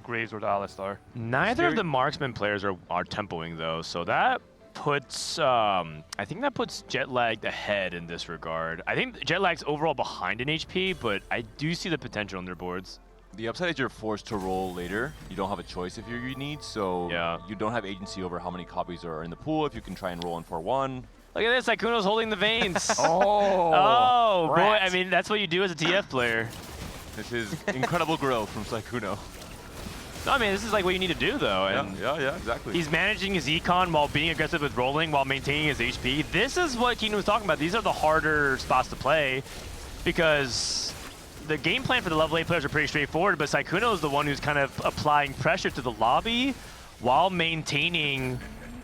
Graves or the Alistar. Neither of the marksman players are tempoing though, so that puts I think that puts Jetlag ahead in this regard. I think Jetlag's overall behind in HP, but I do see the potential on their boards. The upside is you're forced to roll later. You don't have a choice if you need, so you don't have agency over how many copies are in the pool. If you can try and roll in 4-1. Look at this, Sykkuno's holding the veins. Oh, boy! I mean, that's what you do as a TF player. This is incredible growth from Sykkuno. No, I mean, this is like what you need to do, though. And yeah, exactly. He's managing his econ while being aggressive with rolling, while maintaining his HP. This is what Keenan was talking about. These are the harder spots to play because the game plan for the level 8 players are pretty straightforward, but Sykkuno is the one who's kind of applying pressure to the lobby while maintaining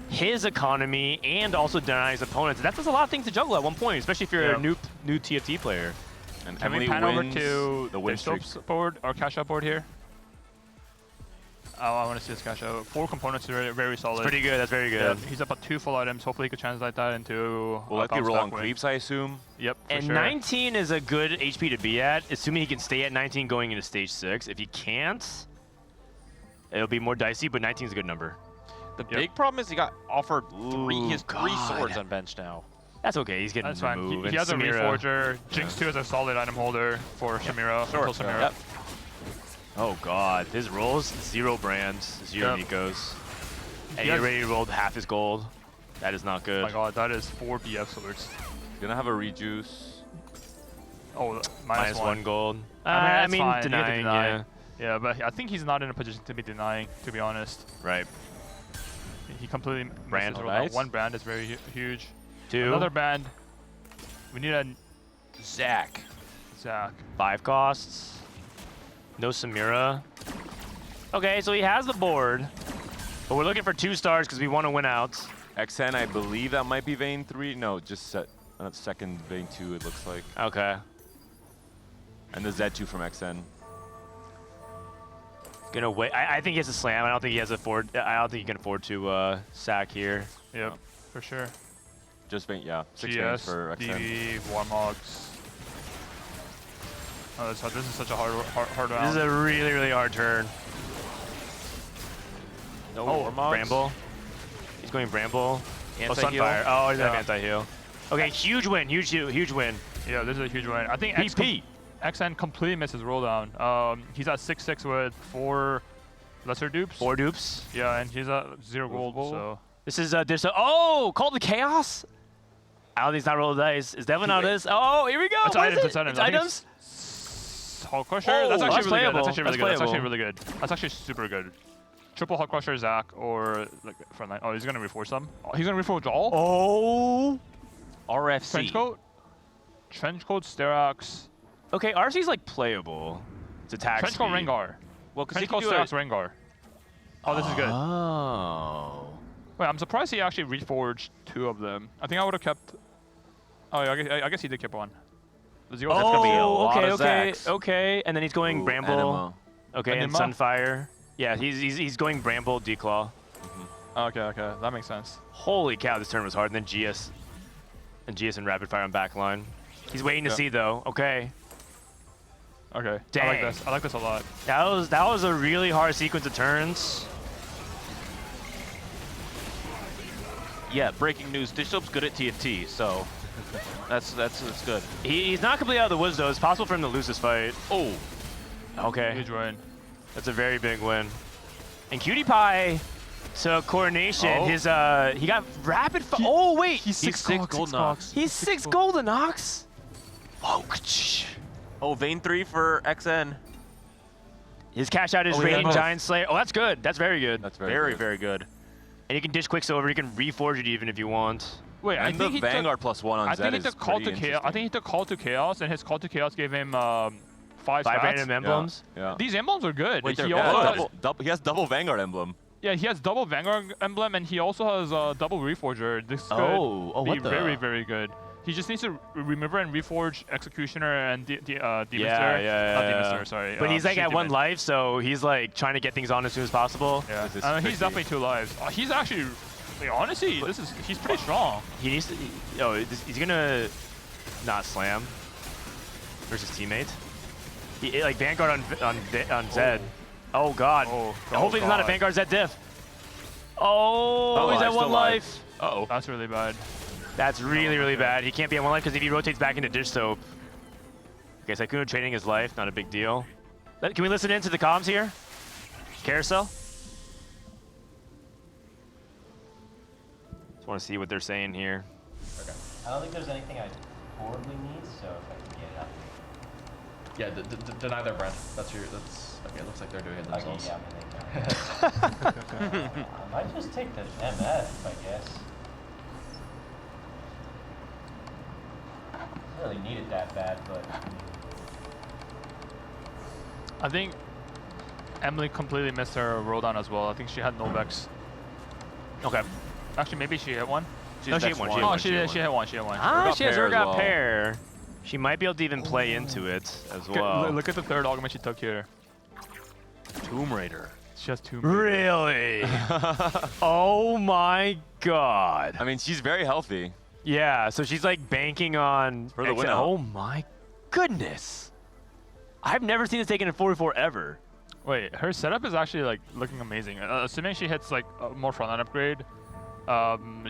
his economy and also denying his opponents. That does a lot of things to juggle at one point, especially if you're a new TFT player. And can we pan over to the Soap's board or cash out board here? Oh, I want to see this cash out. 4 components are very solid. It's pretty good. That's very good. Yeah, he's up at 2 full items. Hopefully he could translate that into will likely roll on creeps, I assume. Yep. And sure. 19 is a good HP to be at, assuming he can stay at 19 going into stage 6. If he can't, it'll be more dicey, but 19 is a good number. The big problem is he got offered 3 swords on bench now. That's okay. He's getting removed. Fine. He has a Reforger. Jinx 2 is a solid item holder for Shamira. Shamira. Yep. Oh god, his rolls 0 brands, 0 Nikos. And he already rolled half his gold. That is not good. Oh my god, that is 4 BF swords. He's gonna have a rejuice. Oh, minus 1 gold. I mean, denying, yeah. Yeah, but I think he's not in a position to be denying, to be honest. Right. He completely brand. Nice. 1 brand is very huge. 2. Another brand. We need a Zac. 5 costs. No Samira. Okay, so he has the board, but we're looking for 2 stars because we want to win out. XN, I believe that might be Vein 3. No, just second Vein 2, it looks like. Okay. And the Z2 from XN. Gonna wait. I think he has a slam. I don't think he has a forward. I don't think he can afford to sack here. Yep, for sure. Just Vein, yeah. 6 GS, veins for XN. DV, Warmogs. Oh, this is such a hard round. This is a really, really hard turn. No Warmogs. Bramble. He's going Bramble. Anti-heal. Sunfire. Oh, he doesn't have anti-heal. Okay, huge win. Huge win. Yeah, this is a huge win. I think XN completely missed his roll down. He's at 6/6 with 4 lesser dupes. 4 dupes. Yeah, and he's at 0 gold. So this is Call to Chaos. I don't think he's not rolling dice. It's definitely not this. Oh, here we go. It's items. It's items. Hulk Crusher. Oh, that's actually really good. That's actually really good. That's actually super good. Triple Hulk Crusher, Zac, or like frontline. Oh, he's gonna reforge some. Oh, he's gonna reforge all. Oh. RFC. Trenchcoat, Sterox. Okay, RC's like playable. It's attack Trench speed. call Rengar. Well, because he Trench can call do Sterak's Rengar. Oh, this is good. Oh. Wait, I'm surprised he actually reforged 2 of them. I think I would have kept. Oh, yeah, I guess he did keep 1. The zero Oh, gonna be a lot of okay. Zax. Okay. And then he's going Ooh, Bramble. Anima. Okay, and Anima? Sunfire. Yeah, he's going Bramble, Declaw. Okay, that makes sense. Holy cow, this turn was hard. And then GS. And GS and Rapid Fire on backline. He's waiting to see though. Okay. Okay. Dang. I like this. I like this a lot. That was a really hard sequence of turns. Yeah, breaking news. Dishop's good at TFT, so that's good. He's not completely out of the woods though. It's possible for him to lose this fight. Oh. Okay. Huge win. That's a very big win. And Cutie Pie to Coronation. Oh. His he got rapid fire. Oh wait, He's 6 Golden Ox. He's 6 Golden Ox. Oh, Oh, Vayne 3 for XN. his cash out is Radiant Giant Slayer. Oh, that's good. That's very good. That's Very good. And you can dish Quicksilver. You can reforge it even if you want. Wait, I And think the he Vanguard took, +1 on I Zed think he is took call pretty to chaos. I think he took call to chaos, and his call to chaos gave him 5 stats. random emblems. Yeah. These emblems are good. Wait, he yeah, also has, he has double Vanguard emblem. yeah, he has double Vanguard emblem, and he also has double Reforger. This could Oh, be what the? very, very good. He just needs to remember and reforge Executioner and Demon Yeah, Slayer. yeah, Not yeah. Demon Slayer, sorry. But he's like Shit at 1 Demon. life, so he's like trying to get things on as soon as possible. Yeah, This is he's tricky. definitely 2 lives. He's actually, like, honestly, he's pretty strong. He needs to. He's gonna not slam versus teammate. He like Vanguard on Zed. Oh god. Hopefully it's not a Vanguard Zed diff. Oh, he's at 1 life. Uh-oh. That's really bad. That's really bad. He can't be at 1 life because if he rotates back into Dish Soap. Okay, Sykkuno trading his life, not a big deal. Can we listen into the comms here? Carousel? Just want to see what they're saying here. Okay. I don't think there's anything I horribly need, so if I can get it up. Yeah, deny their brand. That's okay. It looks like they're doing it themselves. Okay, yeah, I mean, I might just take the MF, I guess. I really need it that bad, but I think Emily completely missed her rolldown as well. I think she had no Vex. Okay. Actually, maybe she hit 1. No, she hit 1. Oh, she hit 1. She hit 1. Ah, she has pair as Urgot well. pair. She might be able to even play into it as well. Look at the 3rd augment she took here. Tomb Raider. She has Tomb Raider. Really? Oh my god. I mean, she's very healthy. Yeah, so she's like banking on For the XN. win. Oh my goodness. I've never seen this taken in 44 ever. Wait, her setup is actually like looking amazing. Assuming she hits like a more frontline upgrade.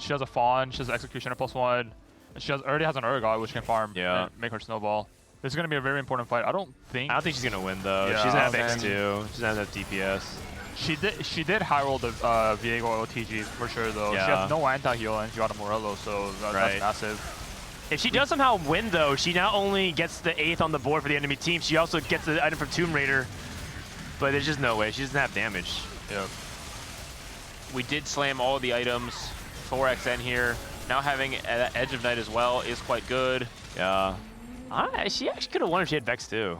She has a Fawn, she has Executioner +1, and she already has an Urgot which can farm and make her snowball. This is gonna be a very important fight. I don't think she's gonna win though. Yeah, She doesn't have X2. She doesn't have DPS. She did high roll the Viego OTG for sure though. Yeah. She has no anti-heal and she got a Morello, so that's massive. If she does somehow win though, she not only gets the 8th on the board for the enemy team, she also gets the item from Tomb Raider. But there's just no way. She doesn't have damage. Yeah. We did slam all of the items for XN here. Now having Edge of Night as well is quite good. Yeah. She actually could have won if she had Vex too.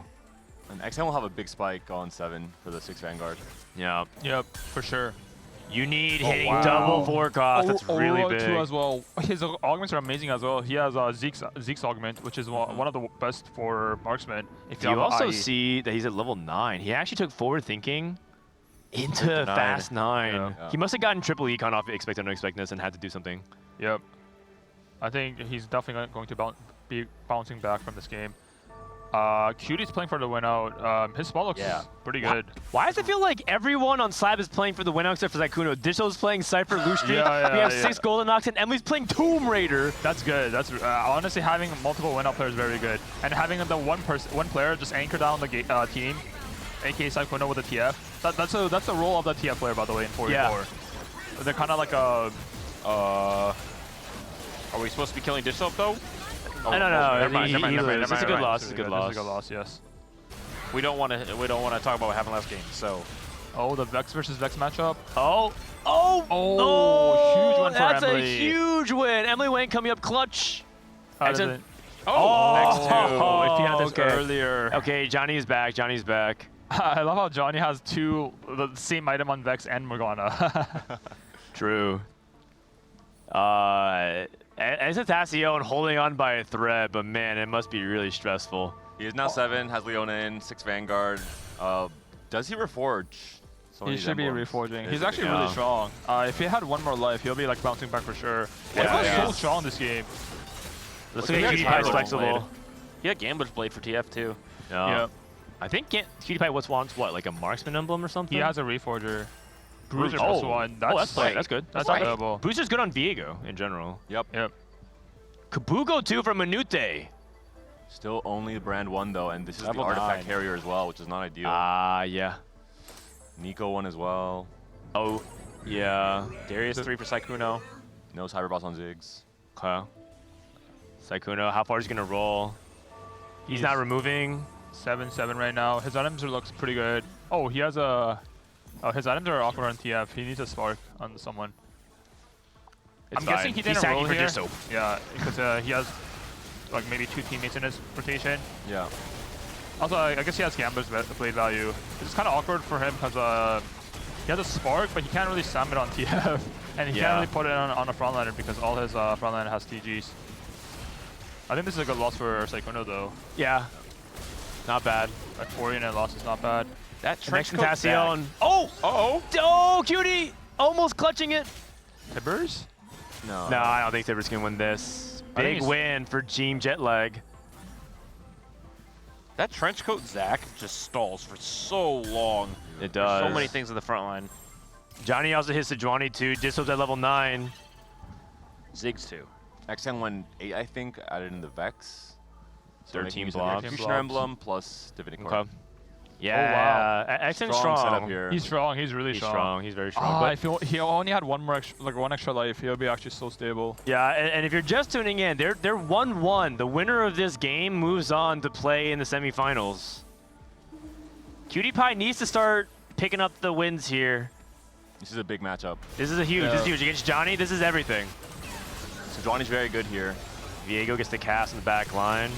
And XN will have a big spike on 7 for the 6 Vanguard. Yeah. Yep, for sure. You need hitting double 4 cost. That's really Aurora big. too as well. His augments are amazing as well. He has Zeke's augment, which is one of the best for marksman. If You have also IE. see that he's at level 9. He actually took forward thinking into fast 9. Yeah. He must have gotten triple econ off expect and unexpectedness and had to do something. Yep. I think he's definitely going to be bouncing back from this game. Cutie's playing for the win out. His spot looks pretty good. Why does it feel like everyone on Slab is playing for the win out except for Sykkuno? Disho's playing Cypher, Lustri. We have 6 Golden Ox, and Emily's playing Tomb Raider. That's good. That's honestly having multiple win out players is very good, and having the one player just anchor down the team, aka Sykkuno with the TF. That's the role of the TF player, by the way, in 44. Yeah. They're kind of like a. Are we supposed to be killing Dish Soap though? No. Never mind. It's a good loss. This is a good loss. Yes. We don't want to talk about what happened last game. So. Oh, the Vex versus Vex matchup. Oh, huge one for that's Emily. a huge win. Emily Wayne coming up clutch. How does it? X2. If he had this okay. earlier. Okay, Johnny's back. Johnny's back. I love how Johnny has the same item on Vex and Morgana. True. Exitacion holding on by a thread, but man, it must be really stressful. He is now 7, has Leona in, 6 Vanguard. Does he reforge? He should be reforging. He's actually really strong. If he had one more life, he'll be like bouncing back for sure. Everyone's so strong this game. Let's look at PewDiePie's flexible. He had Gambler's Blade for TF too. Yeah. I think PewDiePie wants what, like a marksman emblem or something? He has a reforger. Bruiser Oh. +1. That's good. That's terrible. Bruiser's good on Viego in general. Yep. Kabugo 2 from Minute. Still only brand 1 though, and this is Level the artifact 9. carrier as well, which is not ideal. Yeah. Nico 1 as well. Oh, yeah. Darius 3 for Sykkuno. No Cyberboss on Ziggs. Okay. Sykkuno, how far is he gonna roll? He's not removing. 7-7 right now. His items looks pretty good. Oh, he has a... Oh, his items are awkward on TF. He needs a spark on someone. It's I'm fine. guessing he He's didn't roll sacking for here. Disto. Yeah, because he has like maybe 2 teammates in his rotation. Yeah. Also, I guess he has Gambler's Blade value. It's kind of awkward for him because he has a spark, but he can't really slam it on TF. And he can't really put it on a frontliner because all his frontliner has TGs. I think this is a good loss for Sykkuno though. Yeah. Not bad. Like 4-unit loss is not bad. That trench coat Exitacion. Oh! Oh, cutie! Almost clutching it. Tibbers? No. No, I don't think Tibbers can win this. Big win for Team Jetlag. That trench coat Zach just stalls for so long. It does. There's so many things in the front line. Johnny also hits Sejuani 2. Disto's at level 9. Ziggs 2. XN went 8, I think, added in the Vex. 13 blobs. Executioner Emblem plus Divinity Core. Okay. Yeah. Oh, wow. XN's strong. strong. Setup here. He's strong. He's really strong. He's very strong. I feel he only had one extra life. He'll be actually so stable. Yeah, and if you're just tuning in, they're 1-1. The winner of this game moves on to play in the semifinals. PewDiePie needs to start picking up the wins here. This is a big matchup. This is huge. This is huge. Against Johnny, this is everything. Sejuani's very good here. Viego gets the cast in the back line.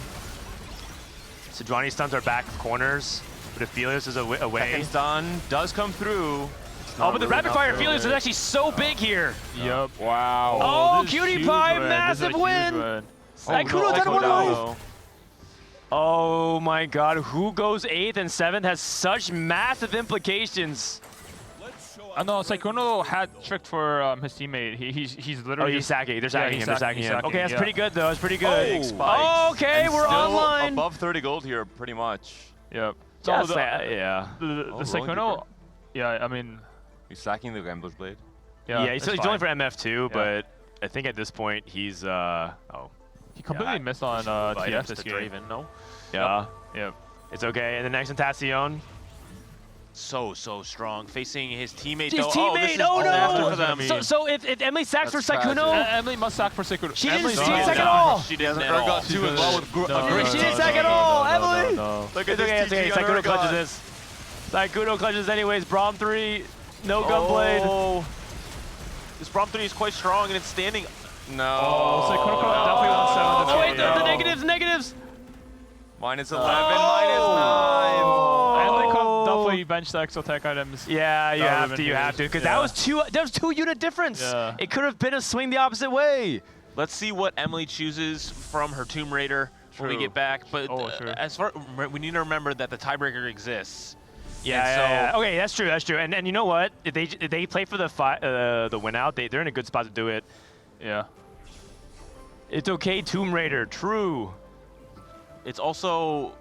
Sejuani stuns our back corners, but Aphelios is away. Second stun does come through. Oh, but the rapid fire Aphelios is actually so big here. Yep. Wow. Oh, PewDiePie, massive win. Sykkuno down to 1 life. Oh my God, who goes 8th and 7th has such massive implications. I know Sykkuno had tricked for his teammate. He's literally. Oh, he's sacking. They're sacking him. They're sacking him. Okay, that's yeah. pretty good though. That's pretty good. Oh, okay, and we're still online. Above 30 gold here, pretty much. Yep. So So yeah. The Sykkuno. Yeah, I mean. He's sacking the Gambler's Blade. Yeah, he's only for MF too, Yeah. but I think at this point he's He completely missed on TF this game. Draven, no? Yeah. Yep. It's okay. And the next Exitacion. So strong. Facing his teammate His though. teammate! Oh, Oh, no! no! For them. So if Emily sacks for Sykkuno, Emily must sack for Sykkuno. she didn't Emily sack at all. She didn't at Or all. got 2 as well with She didn't sack at all. Emily. Look at It's this okay. It's okay. TG on Sykkuno clutches Urgot. this. Sykkuno clutches anyways. Braum 3. No gunblade. Oh. This Braum 3 is quite strong and it's standing. No. Oh, Sykkuno definitely won 7 Oh, this wait, game. the negatives. Minus 11, minus 9. Emily could have definitely benched the Exotech items. Yeah, you That would've have to, been huge. because Yeah. that was 2 unit difference. Yeah. It could have been a swing the opposite way. Let's see what Emily chooses from her Tomb Raider when we True. get back. But True. as far we need to remember that the tiebreaker exists. Yeah. Okay, that's true. That's true. And you know what? If they play for the win out, they're in a good spot to do it. Yeah. It's okay, Tomb Raider. True. It's also,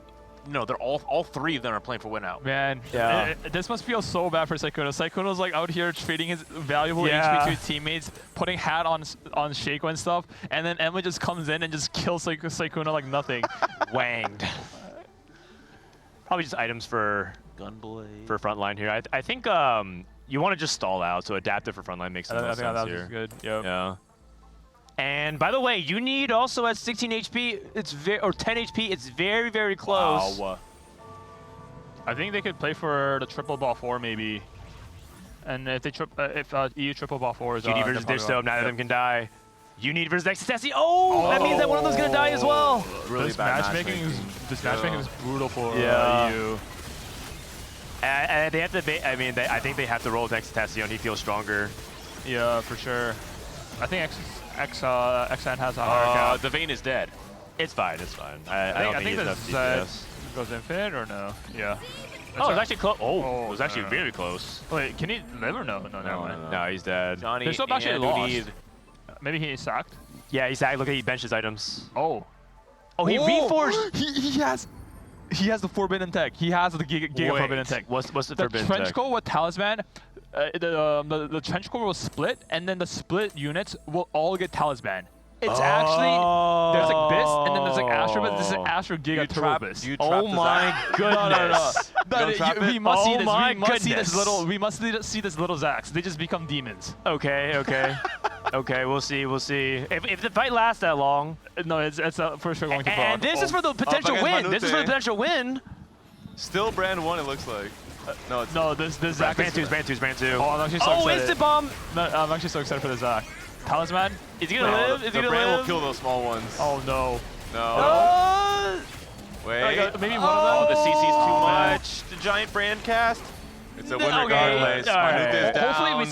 they're all 3 of them are playing for win out. Man, Yeah. this must feel so bad for Sykkuno. Sykkuno's like out here trading his valuable Yeah. HP to his teammates, putting hat on Shaco and stuff, and then Emily just comes in and just kills Sykkuno like nothing. Wanged. Probably just items for Gunblade. frontline here. I think you want to just stall out, so adaptive for frontline makes the I most think sense that here. was good. Yep. Yeah. And by the way, you need also at 16 HP, or 10 HP, it's very, very close. Wow. I think they could play for the triple ball 4 maybe. And if they EU triple ball 4 is GD versus Disto, neither of them can die. Unity versus Ecstasy. Oh, that means that one of them's gonna die as well. Really this bad matchmaking is brutal for Yeah. EU. And they have to. I mean, I think they have to roll with Extasion. He feels stronger. Yeah, for sure. I think XN has a higher count. The Vayne is dead. It's fine. It's fine. I don't think he's enough DPS. Goes infinite or no? Yeah. Oh, it was actually close. Oh, it was actually very close. Wait, can he live or no? No, never mind. No, he's dead. They're still actually lost. Maybe he sacked. Yeah, he's sacked. Look at he benched his items. Oh. Oh, he reforged. He has the forbidden tech. He has the giga forbidden tech. What's the forbidden trench tech? coat with talisman. The trench coat will split, and then the split units will all get talisman. It's actually there's like this, and then there's like Astro, but this is Astro Giga Turbis. Oh my goodness! We must see this. We must see this little. We must see this little Zax. They just become demons. Okay. Okay. We'll see. If the fight lasts that long, no, it's for sure going to. And this is for the potential win. This is for the potential win. Still brand 1, it looks like. No, it's this Zac is Bantu. Oh, I'm actually so excited. Instant bomb! No, I'm actually so excited for the Zac. Talisman? Is he gonna live? Is he gonna brand live? will kill those small ones. Oh no. No. Wait. Maybe one of them. The CC's too much. The giant brand cast. It's a win regardless. Hopefully we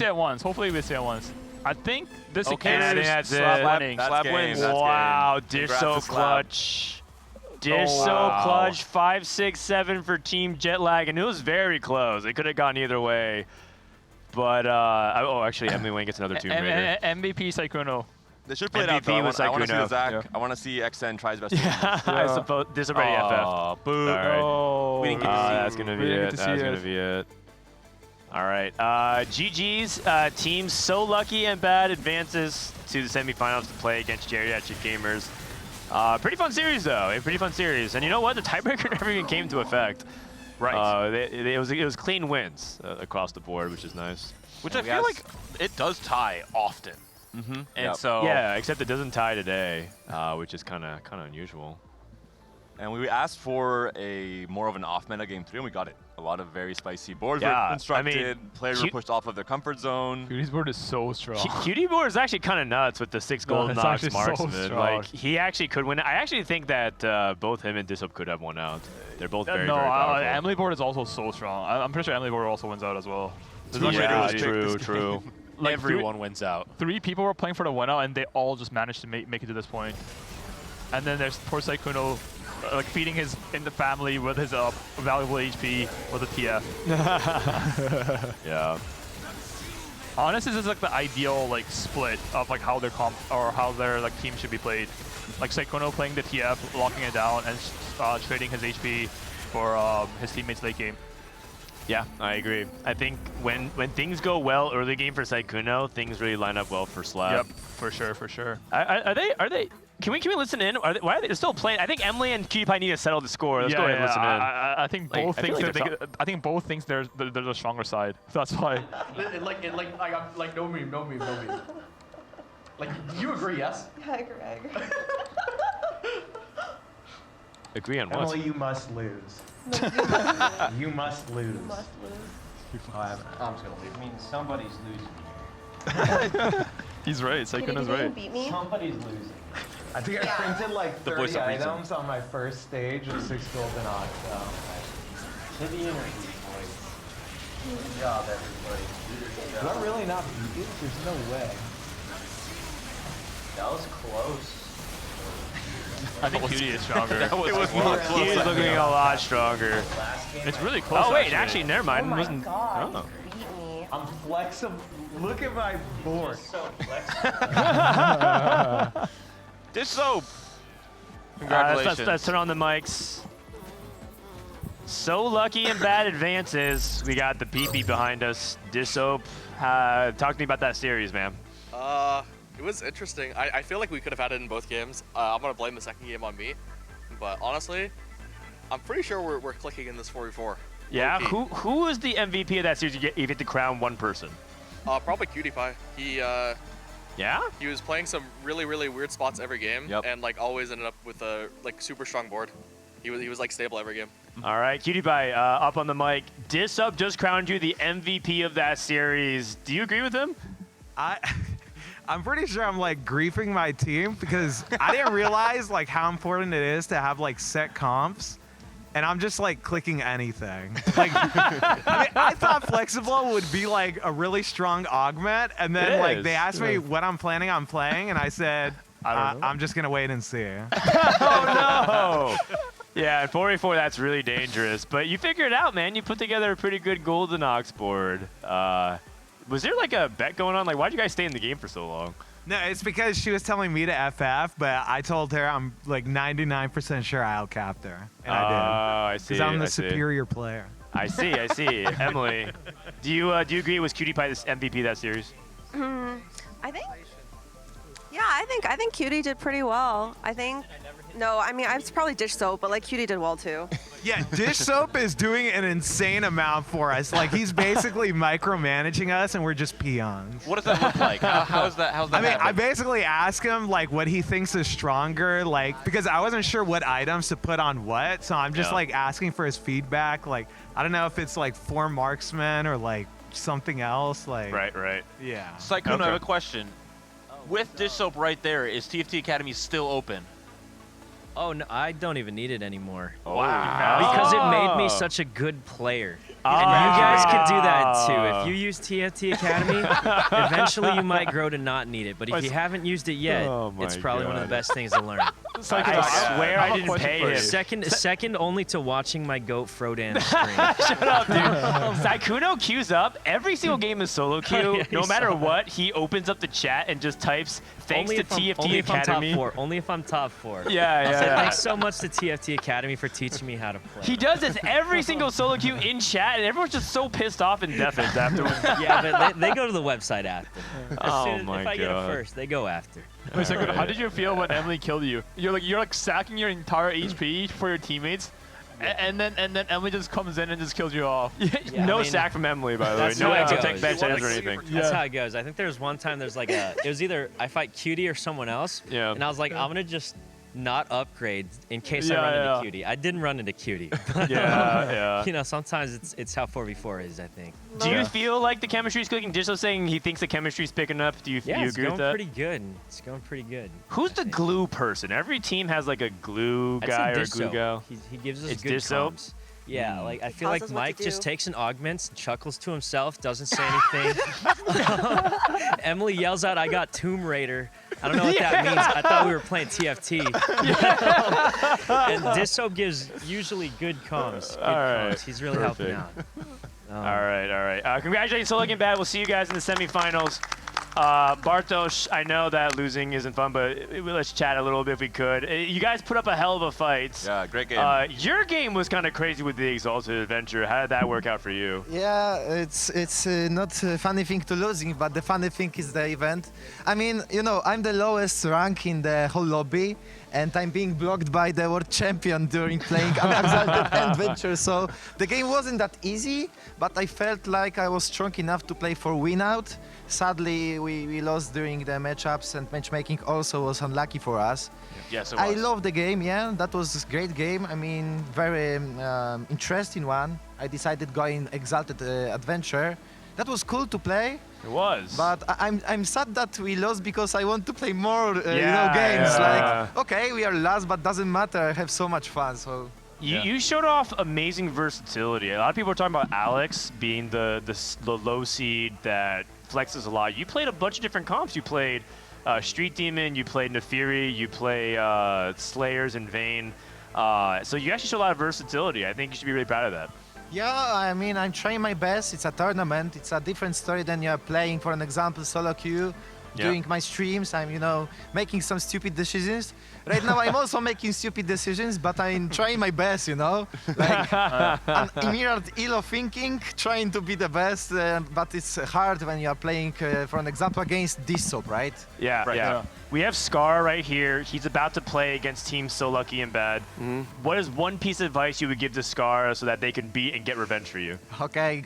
see it once. I think this is Slap winning. Slap wins. Wow, Dish so clutch. Dish so clutch. 5, 6, 7 for Team Jetlag, and it was very close. It could have gone either way. But, actually, Emily Wayne gets another Tomb Raider. MVP Saikuno. They should play it out, though. I want to see the Zac. I want to see XN try his best. I suppose. This is already FF. Boo. All right. Oh. We didn't get to see it. That's going to be it. That's going to be it. All right. GG's team So Lucky and Bad advances to the semifinals to play against Geriatric Gamers. Pretty fun series, though. A pretty fun series. And you know what? The tiebreaker never even came into effect. Right. It was clean wins across the board, which is nice. Which I feel like it does tie often. Mm-hmm. And so yeah, except it doesn't tie today, which is kind of unusual. And we asked for more of an off meta game 3, and we got it. A lot of very spicy boards Yeah, were constructed. I mean, players were pushed off of their comfort zone. Cutie's board is so strong. Cutie board is actually kind of nuts with the 6 golden knocks marksman. So like he actually could win. I actually think that both him and Disup could have won out. They're both very powerful. Emily board is also so strong. I'm pretty sure Emily board also wins out as well. Yeah, true. Like everyone wins out. 3 people were playing for the win out, and they all just managed to make it to this point. And then there's poor Saikuno, like feeding his in the family with his valuable HP with a TF. Yeah. Honestly, this is like the ideal like split of like how their like team should be played. Like Saikuno playing the TF, locking it down, and trading his HP for his teammates late game. Yeah, I agree. I think when things go well early game for Saikuno, things really line up well for Slab. Yep, for sure. Are they? Can we listen in? Why are they still playing? I think Emily and Cutie Pie need to settle the score. Let's go ahead and listen in. I think both I think both think they're the stronger side. That's why. like no meme. Like, do you agree? Yes. I agree. Agree on what? Emily, you must lose. No, you must lose. You must lose. I'm just gonna leave. I mean, somebody's losing. He's right. Saikuno's right. Beat me? Somebody's losing. I think I printed like 30 items on my first stage with 6 golden ox. To the interview, boys. Good job, everybody. Do I really not beat you? There's no way. That was close. I think Cutie is stronger. It was more close. Cutie is looking a lot stronger. It's really close. Oh wait, actually, never mind. Oh my God. Oh. Beat me. I'm flexible. Look at my board. So Dish Soap. Congratulations. Let's turn on the mics. So Lucky and Bad advances. We got the PP behind us. Dish Soap. Talk to me about that series, man. It was interesting. I feel like we could have had it in both games. I'm going to blame the second game on me. But honestly, I'm pretty sure we're clicking in this 4v4. Yeah, who is the MVP of that series? You get to crown one person. Probably Cutie Pie. He was playing some really weird spots every game, and like always ended up with a like super strong board. He was like stable every game. All right, Cutie Pie, up on the mic. Disup just crowned you the MVP of that series. Do you agree with him? I'm pretty sure I'm like griefing my team because I didn't realize like how important it is to have like set comps. And I'm just like clicking anything. Like, I thought flexible would be like a really strong augment, and then like they asked me what I'm planning on playing, and I said I'm just gonna wait and see. Oh no! Yeah, 4v4, that's really dangerous. But you figured it out, man. You put together a pretty good Golden Ox board. Was there like a bet going on? Like, why'd you guys stay in the game for so long? No, it's because she was telling me to FF, but I told her I'm like 99% sure I outcapped her. And I did. Oh, I see. Because I'm the I see. superior player. I see. Emily, do you agree with Cutie Pie this MVP that series? I think. Yeah, I think Cutie did pretty well. I think. No, I mean, it's probably Dish Soap, but like Cutie did well too. Yeah, Dish Soap is doing an insane amount for us. Like he's basically micromanaging us, and we're just peons. What does that look like? How's that? I mean, I basically ask him like what he thinks is stronger, like because I wasn't sure what items to put on what, so I'm just like asking for his feedback. Like I don't know if it's like 4 marksmen or like something else. Like right. Yeah. Sykkuno, I have a question. With Dish Soap right there, is TFT Academy still open? Oh, no, I don't even need it anymore. Oh. Wow. Because it made me such a good player. And you guys can do that too. If you use TFT Academy, eventually you might grow to not need it. But if you haven't used it yet, it's probably one of the best things to learn. I swear I didn't pay him. Second only to watching my goat Frodan stream. Shut up, dude. Sykkuno queues up. Every single game is solo queue. Yeah, no matter what, he opens up the chat and just types, thanks to TFT Academy. Only if I'm top 4. Yeah. Thanks so much to TFT Academy for teaching me how to play. He does this every single solo queue in chat, and everyone's just so pissed off and deafened afterwards. Yeah, but they go to the website after. Oh my If I get a God. first, they go after. Wait, Sykkuno, how did you feel when Emily killed you? You're like sacking your entire HP for your teammates, and then Emily just comes in and just kills you off. No sack from Emily, by the way. No extra tech bench or anything. That's how it goes. I think there was one time there's like it was either I fight Cutie or someone else. Yeah. And I was like, I'm gonna just not upgrade in case I run into Cutie. I didn't run into Cutie. But, Yeah. You know, sometimes it's how 4v4 is, I think. Do you feel like the chemistry's clicking? Disho saying he thinks the chemistry's picking up. Do you agree with that? It's going pretty good. It's going pretty good. Who's the glue person? Every team has like a glue guy or a glue gal. He gives us It's good Dish Soap? comms. Yeah, like I feel Tells like us what Mike to just do. takes and augments, chuckles to himself, doesn't say anything. Emily yells out, "I got Tomb Raider." I don't know what that means. I thought we were playing TFT. And Dish Soap gives usually good comms. Comms. He's really helping out. All right. Congratulations, Solo Game Bad. We'll see you guys in the semifinals. Bartosz, I know that losing isn't fun, but let's chat a little bit if we could. You guys put up a hell of a fight. Yeah, great game. Your game was kind of crazy with the Exalted Adventure. How did that work out for you? Yeah, it's not a funny thing to losing, but the funny thing is the event. I mean, you know, I'm the lowest rank in the whole lobby, and I'm being blocked by the world champion during playing an Exalted Adventure, so the game wasn't that easy, but I felt like I was strong enough to play for win out. Sadly, we lost during the matchups, and matchmaking also was unlucky for us. Yes, it I was. love the game, yeah, that was a great game. I mean, very interesting one. I decided going Exalted Adventure. That was cool to play. It was. But I'm sad that we lost because I want to play more games. Yeah. Like, okay, we are last, but doesn't matter. I have so much fun. So. You showed off amazing versatility. A lot of people are talking about Alex being the low seed that flexes a lot. You played a bunch of different comps. You played Street Demon, you played Nefiri, you play Slayers and Vayne. So you actually showed a lot of versatility. I think you should be really proud of that. Yeah, I mean, I'm trying my best. It's a tournament. It's a different story than you're playing, for an example, solo queue. Doing my streams, I'm, you know, making some stupid decisions. Right now, I'm also making stupid decisions, but I'm trying my best, you know? Like, an immediate ill of thinking, trying to be the best, but it's hard when you're playing, for an example, against Dish Soap, right? Yeah. We have Scarra right here. He's about to play against Team So Lucky and Bad. What is one piece of advice you would give to Scarra so that they can beat and get revenge for you? Okay,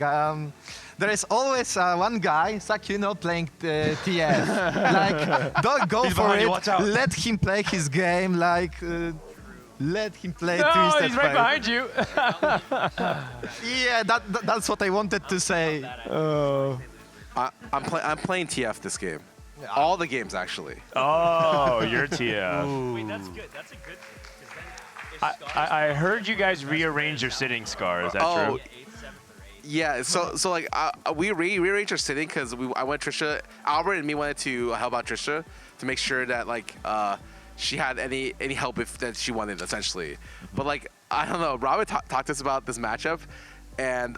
there is always one guy, Sykkuno, playing TF. Like, don't go for it. Let him play his game. Like, let him play Twisted He's right behind you. Yeah, that's what I wanted to say. I'm playing TF this game. All the games, actually. Oh, you're TF. Wait, that's good. That's a good. I heard you guys rearrange your sitting, Scar. Is that true? Yeah, so like we rearranged our sitting because I went Trisha, Albert and me wanted to help out Trisha to make sure that like she had any help that she wanted essentially. But like I don't know, Robert talked to us about this matchup, and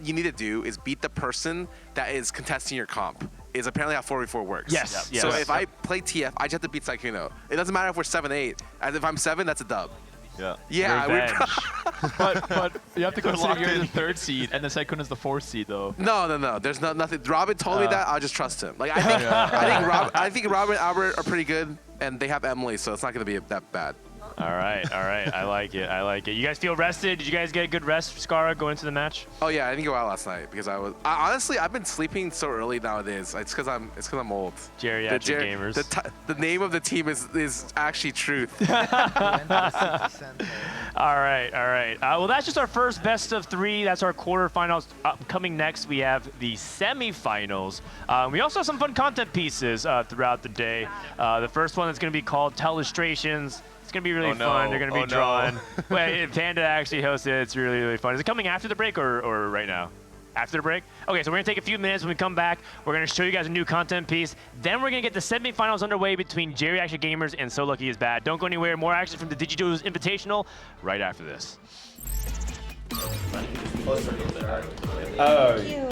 you need to do is beat the person that is contesting your comp. Is apparently how 4v4 works. Yes. So if I play TF, I just have to beat Sykkuno. It doesn't matter if we're 7-8. As if I'm 7, that's a dub. Yeah. Yeah. but you have to consider you're the 3rd seed and the second is the 4th seed though. No. There's nothing. Robin told me that. I'll just trust him. Like I think Robin and Albert are pretty good, and they have Emily, so it's not gonna be that bad. All right. I like it. You guys feel rested? Did you guys get a good rest, Scarra, going into the match? Oh yeah, I didn't go out last night because honestly I've been sleeping so early nowadays. It's because I'm old. Geriatric gamers. The name of the team is actually Truth. All right. Well, that's just our first best of 3. That's our quarterfinals. Coming next, we have the semifinals. We also have some fun content pieces throughout the day. The first one is going to be called Telestrations. It's going to be really fun. They're going to be drawn. Wait, Panda actually hosted it. It's really fun. Is it coming after the break or right now? After the break? Okay, so we're going to take a few minutes. When we come back, we're going to show you guys a new content piece. Then we're going to get the semifinals underway between Geriatric Gamers and So Lucky Is Bad. Don't go anywhere. More action from the Digi Duos Invitational right after this. Thank you.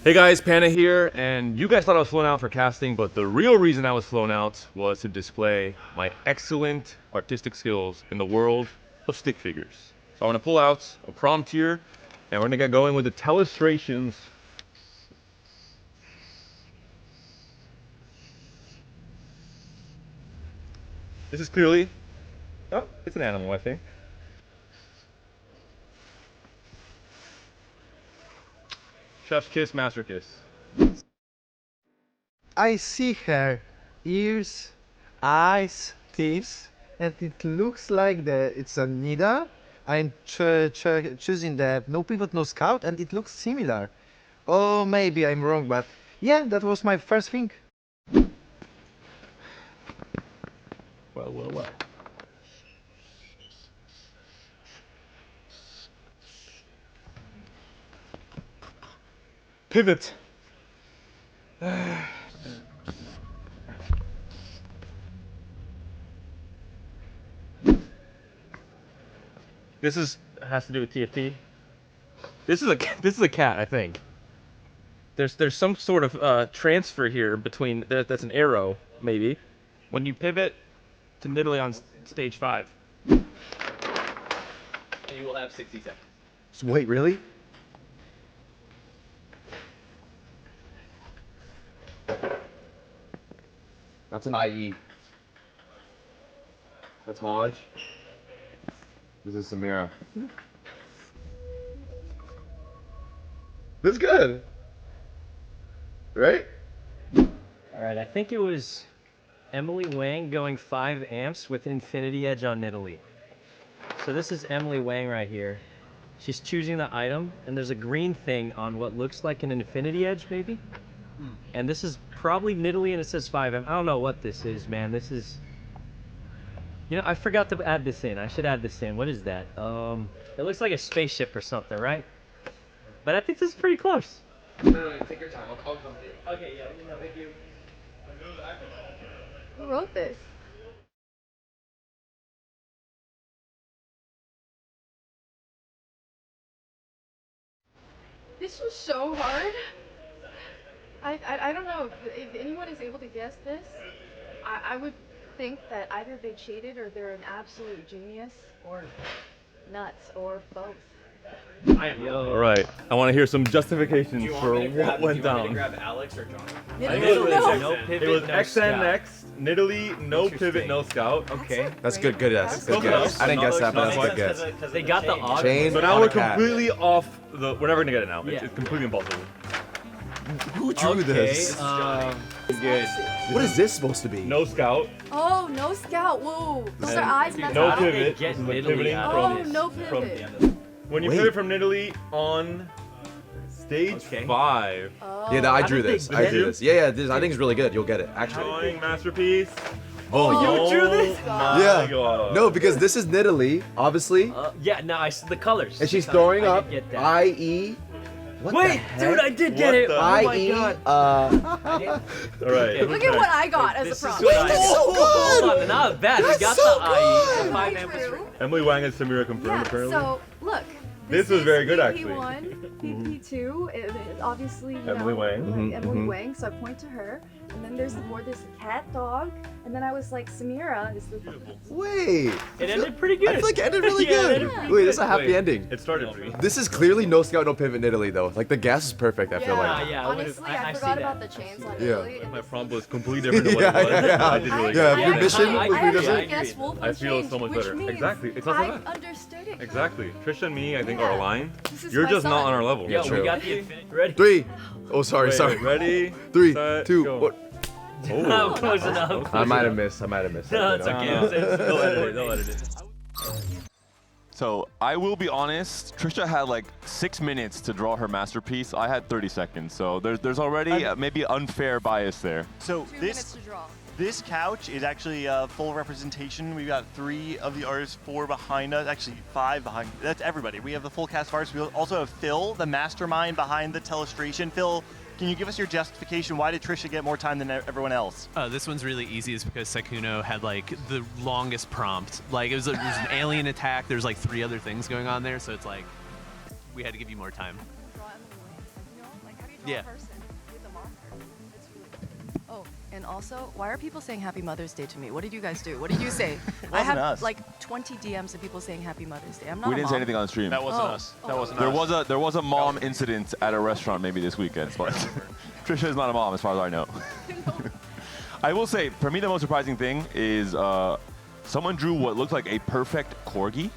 Hey guys, Panda here, and you guys thought I was flown out for casting, but the real reason I was flown out was to display my excellent artistic skills in the world of stick figures. So I'm gonna pull out a prompt here, and we're gonna get going with the telestrations. This is clearly, oh, it's an animal, I think. Chef's kiss, master kiss. I see her ears, eyes, teeth, and it looks like it's a Nida. I'm choosing the no pivot, no scout, and it looks similar. Oh, maybe I'm wrong, but yeah, that was my first thing. Well. Pivot. This has to do with TFT. This is a cat, I think. There's some sort of transfer here between that's an arrow, maybe. When you pivot to Nidalee on stage 5. And you will have 60 seconds. Wait, really? That's an IE. That's Hodge. This is Samira. This is good. Right? Alright, I think it was Emily Wang going 5 amps with Infinity Edge on Nidalee. So this is Emily Wang right here. She's choosing the item, and there's a green thing on what looks like an Infinity Edge, maybe? And this is probably Nidalee, and it says 5 amp. I don't know what this is, man. This is... You know, I forgot to add this in. I should add this in. What is that? It looks like a spaceship or something, right? But I think this is pretty close. No, take your time. I'll come through. Okay, yeah, thank you. Who wrote this? This was so hard. I don't know if anyone is able to guess this. I would think that either they cheated or they're an absolute genius or nuts or both. All right. I want to hear some justifications for what went down. Do you want me to grab Alex or John? No pivot, It was no XNX, Nidalee, no pivot, no scout. Okay. That's good. That's good guess. I didn't guess that, but that's good guess. Because they got the odd. Chain So now on we're a cat. completely off the. We're never gonna get it now. Yeah. It's completely impossible. Who drew this? Good. What is this supposed to be? No scout. Oh, no scout. Whoa. Those are eyes. That's No not- pivot. Get This is the Nidalee pivoting out Oh, of this. no from pivot. when you Wait. pivot from Nidalee on stage 5. Yeah, I How drew did they this. get I drew it? this. Yeah, this, I think it's really good. You'll get it, actually. Drawing masterpiece. Oh, you drew this? My yeah. God. No, because this is Nidalee, obviously, Yeah, no, I see the colors. and she's throwing I up did get that. IE. What the Wait, heck? dude, I did get it. Oh my IE. god. All right. Look at what I got as This a is prompt. what I- so good. Hold on, not bad. We That's got so the IE. good. 5 amp was True. Emily Wang and Samira confirmed, Yeah, apparently. so look. This was is very good, actually. PP1, PP2, it obviously, you Emily know, Wang. like Emily Wang, so I point to her. And then there's this cat dog. And then I was like, Samira is the... Wait. It ended pretty good. I feel like it ended really Yeah, it good. ended pretty Wait, this is a good. happy Wait, ending. It started for me. This is clearly no scout, no pivot Nidalee, though. Like, the gas is perfect, I feel like. Yeah, Honestly, I see forgot that. about the chains on Yeah. Italy. My prompt was completely different than what Yeah, it was. yeah. I did really Yeah, good. your mission I was actually different. guessed wolf I on feel chains, so much which better. means Exactly. It's also I that. understood it. Exactly. Trisha and me, I think, are Yeah. aligned. This is You're my just not son. on our level. Yo, true. we got the infinite. Ready? 3. Oh, sorry, Wait, sorry. ready? 3, set, 2, go. 1. Not close enough. I might have missed. No, it's okay. They'll edit it. They'll edit it. So I will be honest, Trisha had like 6 minutes to draw her masterpiece. I had 30 seconds, so there's already maybe unfair bias there. So 2 minutes to draw. this couch is actually a full representation. We've got 3 of the artists, 4 behind us, actually 5 behind. That's everybody. We have the full cast of artists. We also have Phil, the mastermind behind the telestration. Phil, can you give us your justification? Why did Trisha get more time than everyone else? This one's really easy is because Sekuno had like the longest prompt. Like it was an alien attack. There's like 3 other things going on there, so it's like we had to give you more time. Yeah. Oh, and also, why are people saying Happy Mother's Day to me? What did you guys do? What did you say? I Wasn't have us. like 20 DMs of people saying Happy Mother's Day. I'm not We a didn't say mom. anything on stream. That wasn't us. That wasn't us. There was a mom incident at a restaurant maybe this weekend, but Trisha is not a mom as far as I know. I will say, for me, the most surprising thing is someone drew what looked like a perfect corgi,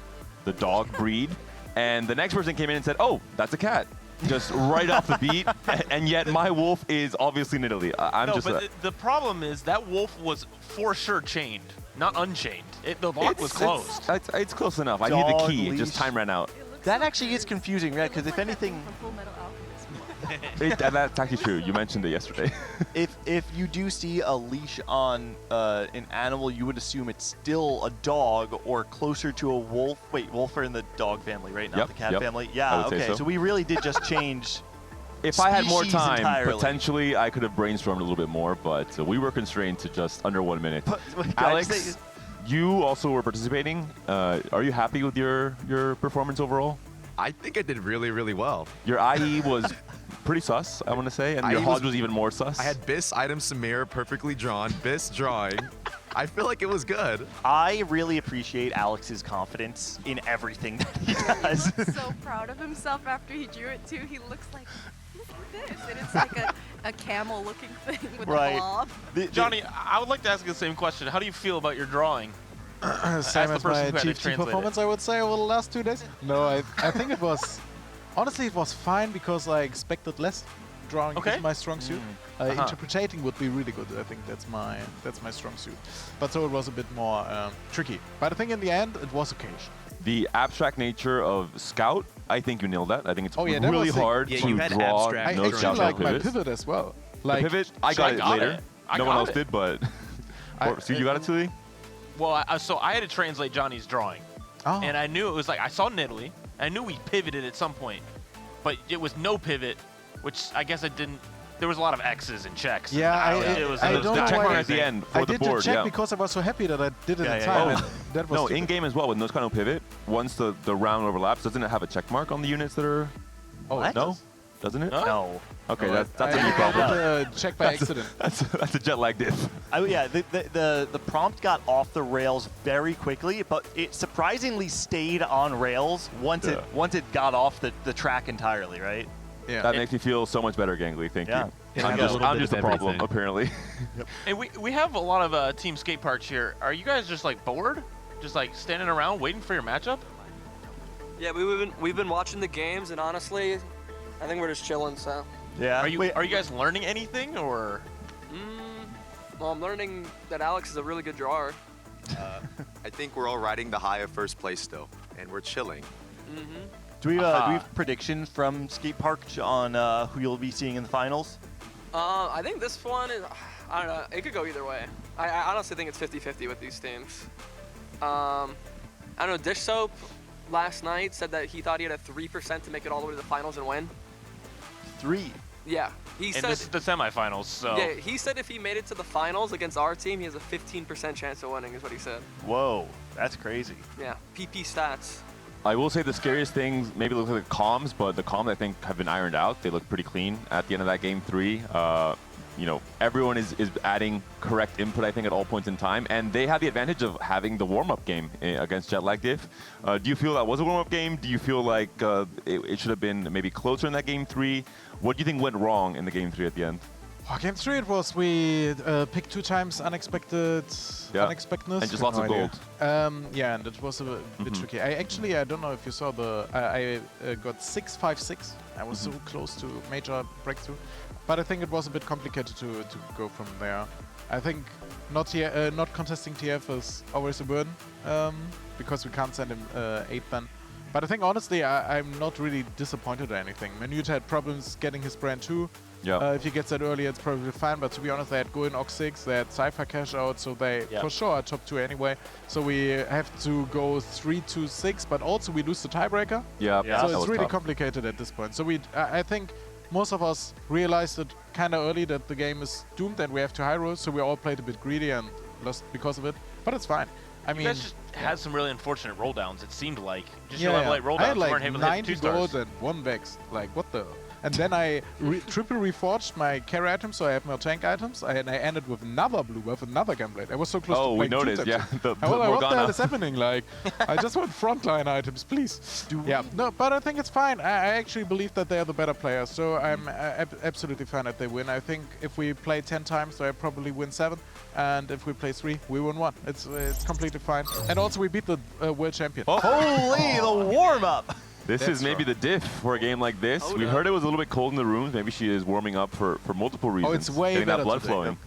the dog breed, and the next person came in and said, "Oh, that's a cat." Just right off the beat, and yet my wolf is obviously in Italy. The problem is that wolf was for sure chained, not unchained. The lock was closed. It's close enough. I need the key. Just time ran out. That actually is confusing, right? Because if anything, that's actually true. You mentioned it yesterday. if you do see a leash on an animal, you would assume it's still a dog or closer to a wolf. Wait, wolf are in the dog family, right? Not the cat family. Yeah. Okay. So we really did just change. If I had more species time, entirely. potentially I could have brainstormed a little bit more, but we were constrained to just under 1 minute. Alex, you also were participating. Are you happy with your performance overall? I think I did really, really well. Your IE was pretty sus, I want to say, and your HODS was even more sus. I had Biss, item, Samir, perfectly drawn, Biss drawing. I feel like it was good. I really appreciate Alex's confidence in everything that he does. He looks so proud of himself after he drew it too. He looks like, look at this, and it's like a camel-looking thing with a blob. Johnny, I would like to ask you the same question. How do you feel about your drawing? Same as my TFT performance, I would say, over the last 2 days. No, I think it was, honestly, it was fine because I expected less. Drawing is my strong suit. Interpreting would be really good. I think that's my strong suit. But so it was a bit more tricky. But I think in the end, it was okay. The abstract nature of Scout, I think you nailed that. I think it's that really was hard to draw I no actually Scout like my pivots. pivot as well. The Like pivot, I got it later. No one else did, but so you got it, Tuli? Well, so I had to translate Johnny's drawing. Oh. And I knew it was like, I saw Nidalee. I knew we pivoted at some point. But it was no pivot, which I guess it didn't. There was a lot of X's and checks. Yeah, I don't know why. At the end for I the did board, the check because I was so happy that I did it in time. And that was no, stupid. in game as well with those kind of pivot. Once the round overlaps, doesn't it have a check mark on the units that are? Oh, no, doesn't it? No. Okay, No, that's a new problem. Check by accident. That's a jet lag diff. Yeah, the prompt got off the rails very quickly, but it surprisingly stayed on rails once it got off the track entirely, right? Yeah. That makes me feel so much better, Gangly. Thank you. It I'm has a little just bit a of problem, everything. apparently. And we have a lot of team skate parks here. Are you guys just like bored? Just like standing around waiting for your matchup? Yeah, we've been watching the games, and honestly, I think we're just chilling. So. Yeah. Are you guys learning anything or? Well, I'm learning that Alex is a really good drawer. I think we're all riding the high of first place still, and we're chilling. Do we have predictions from Skate Park on who you'll be seeing in the finals? I think this one is, I don't know, it could go either way. I honestly think it's 50-50 with these teams. I don't know, Dish Soap last night said that he thought he had a 3% to make it all the way to the finals and win. 3? Yeah. He said This is the semifinals, so. Yeah, he said if he made it to the finals against our team, he has a 15% chance of winning, is what he said. Whoa, that's crazy. Yeah, PP stats. I will say the scariest things maybe look like the comms, but the comms I think have been ironed out. They look pretty clean at the end of that game 3. You know, everyone is adding correct input, I think, at all points in time, and they have the advantage of having the warm-up game against Jet Lag Diff. Do you feel that was a warm-up game? Do you feel like it should have been maybe closer in that game 3? What do you think went wrong in the game 3 at the end? Oh, game 3 it was we picked 2 times unexpectedness. And just lots of gold. Yeah, and it was a bit tricky. I don't know if you saw I got 6-5-6. I was so close to major breakthrough, but I think it was a bit complicated to go from there. I think not contesting TF is always a burden because we can't send him 8 then. But I think honestly I'm not really disappointed or anything. Manute had problems getting his brand too. Yeah. If he gets that early, it's probably fine. But to be honest, they had Go in Ox 6, they had Cypher cash out, so they for sure are top 2 anyway. So we have to go 3-2-6, but also we lose the tiebreaker. Yeah. So it's really complicated at this point. So I think most of us realized it kind of early that the game is doomed and we have to high roll. So we all played a bit greedy and lost because of it. But it's fine. I mean, you guys just had some really unfortunate roll downs. It seemed like just your level 8 roll downs. I had You weren't like able to hit 90 2 stars. gold and 1 vex. Like what the? And then I triple reforged my carry items, so I have more tank items, and I ended with another blue buff, another Gunblade. I was so close to playing we noticed, two yeah. what the hell is happening? Like, I just want frontline items, please. No, but I think it's fine. I actually believe that they are the better players, so I'm absolutely fine that they win. I think if we play 10 times, they probably win 7, and if we play 3, we win 1. It's completely fine. And also, we beat the world champion. Holy, the warm-up! This is maybe the diff for a game like this. We heard it was a little bit cold in the rooms. Maybe she is warming up for multiple reasons. Oh, it's way getting better that blood today. flowing.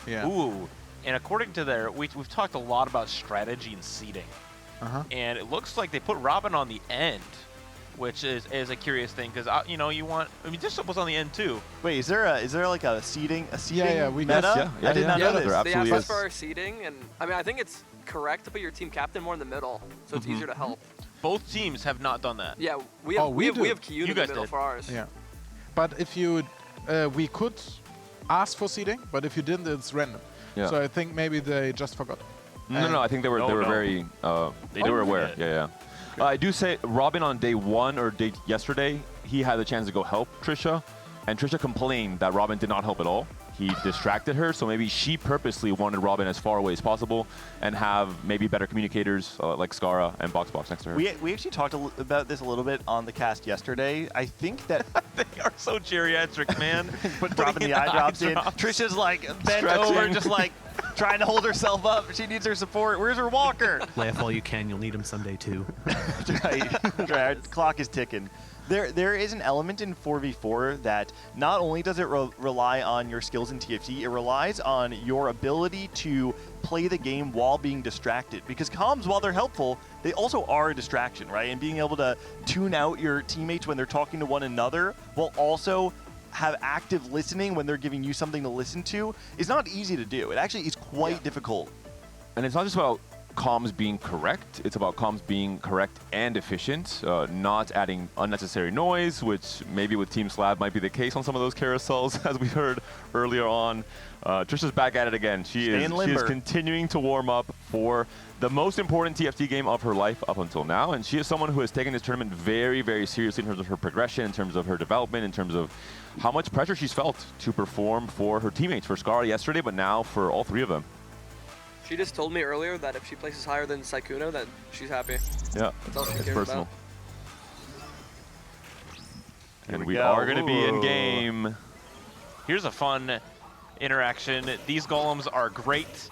Yeah. Ooh, and according to we've talked a lot about strategy and seeding. And it looks like they put Robin on the end, which is a curious thing because you want. I mean, this was on the end too. Wait, is there like a seeding Yeah, we meta? Yeah, I did not know this. There absolutely They is. asked us for our seeding, and I mean, I think it's correct to put your team captain more in the middle, so it's easier to help. Both teams have not done that. Yeah, we have we have Kyun You in the guys middle did. for ours. Yeah. But if you, we could ask for seeding, but if you didn't, it's random. Yeah. So I think maybe they just forgot. No, I think they were very they were aware. Yeah. I do say Robin on day 1 or yesterday, he had the chance to go help Trisha, and Trisha complained that Robin did not help at all. He distracted her, so maybe she purposely wanted Robin as far away as possible and have maybe better communicators like Scarra and Box next to her. We actually talked about this a little bit on the cast yesterday. I think that they are so geriatric, man. dropping the eye drops in. Trisha's like bent over, just like trying to hold herself up. She needs her support. Where's her walker? Laugh all you can. You'll need him someday too. Right. Clock is ticking. There is an element in 4v4 that not only does it rely on your skills in TFT, it relies on your ability to play the game while being distracted. Because comms, while they're helpful, they also are a distraction, right? And being able to tune out your teammates when they're talking to one another while also have active listening when they're giving you something to listen to is not easy to do. It actually is quite difficult. And it's not just about comms being correct, it's about comms being correct and efficient, not adding unnecessary noise, which maybe with Team Slab might be the case on some of those carousels, as we heard earlier on. Trisha's back at it again. She is continuing to warm up for the most important TFT game of her life up until now, and she is someone who has taken this tournament very, very seriously in terms of her progression, in terms of her development, in terms of how much pressure she's felt to perform for her teammates, for Scarra yesterday, but now for all 3 of them. She just told me earlier that if she places higher than Sykkuno, then she's happy. Yeah, that's all she it's cares personal. about. And we are going to be in game. Here's a fun interaction. These golems are great,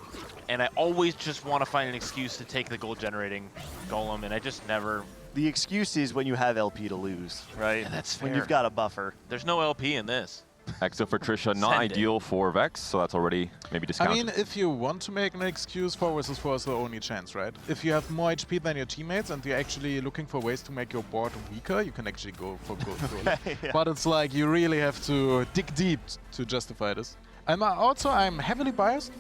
and I always just want to find an excuse to take the gold generating golem, and I just never. The excuse is when you have LP to lose, right? Yeah, that's fair. When you've got a buffer. There's no LP in this. Exo for Trisha, not ideal for Vex, so that's already maybe discounted. I mean, if you want to make an excuse, 4 vs 4 is the only chance, right? If you have more HP than your teammates and you're actually looking for ways to make your board weaker, you can actually go for gold. Yeah. But it's like you really have to dig deep to justify this. I'm heavily biased.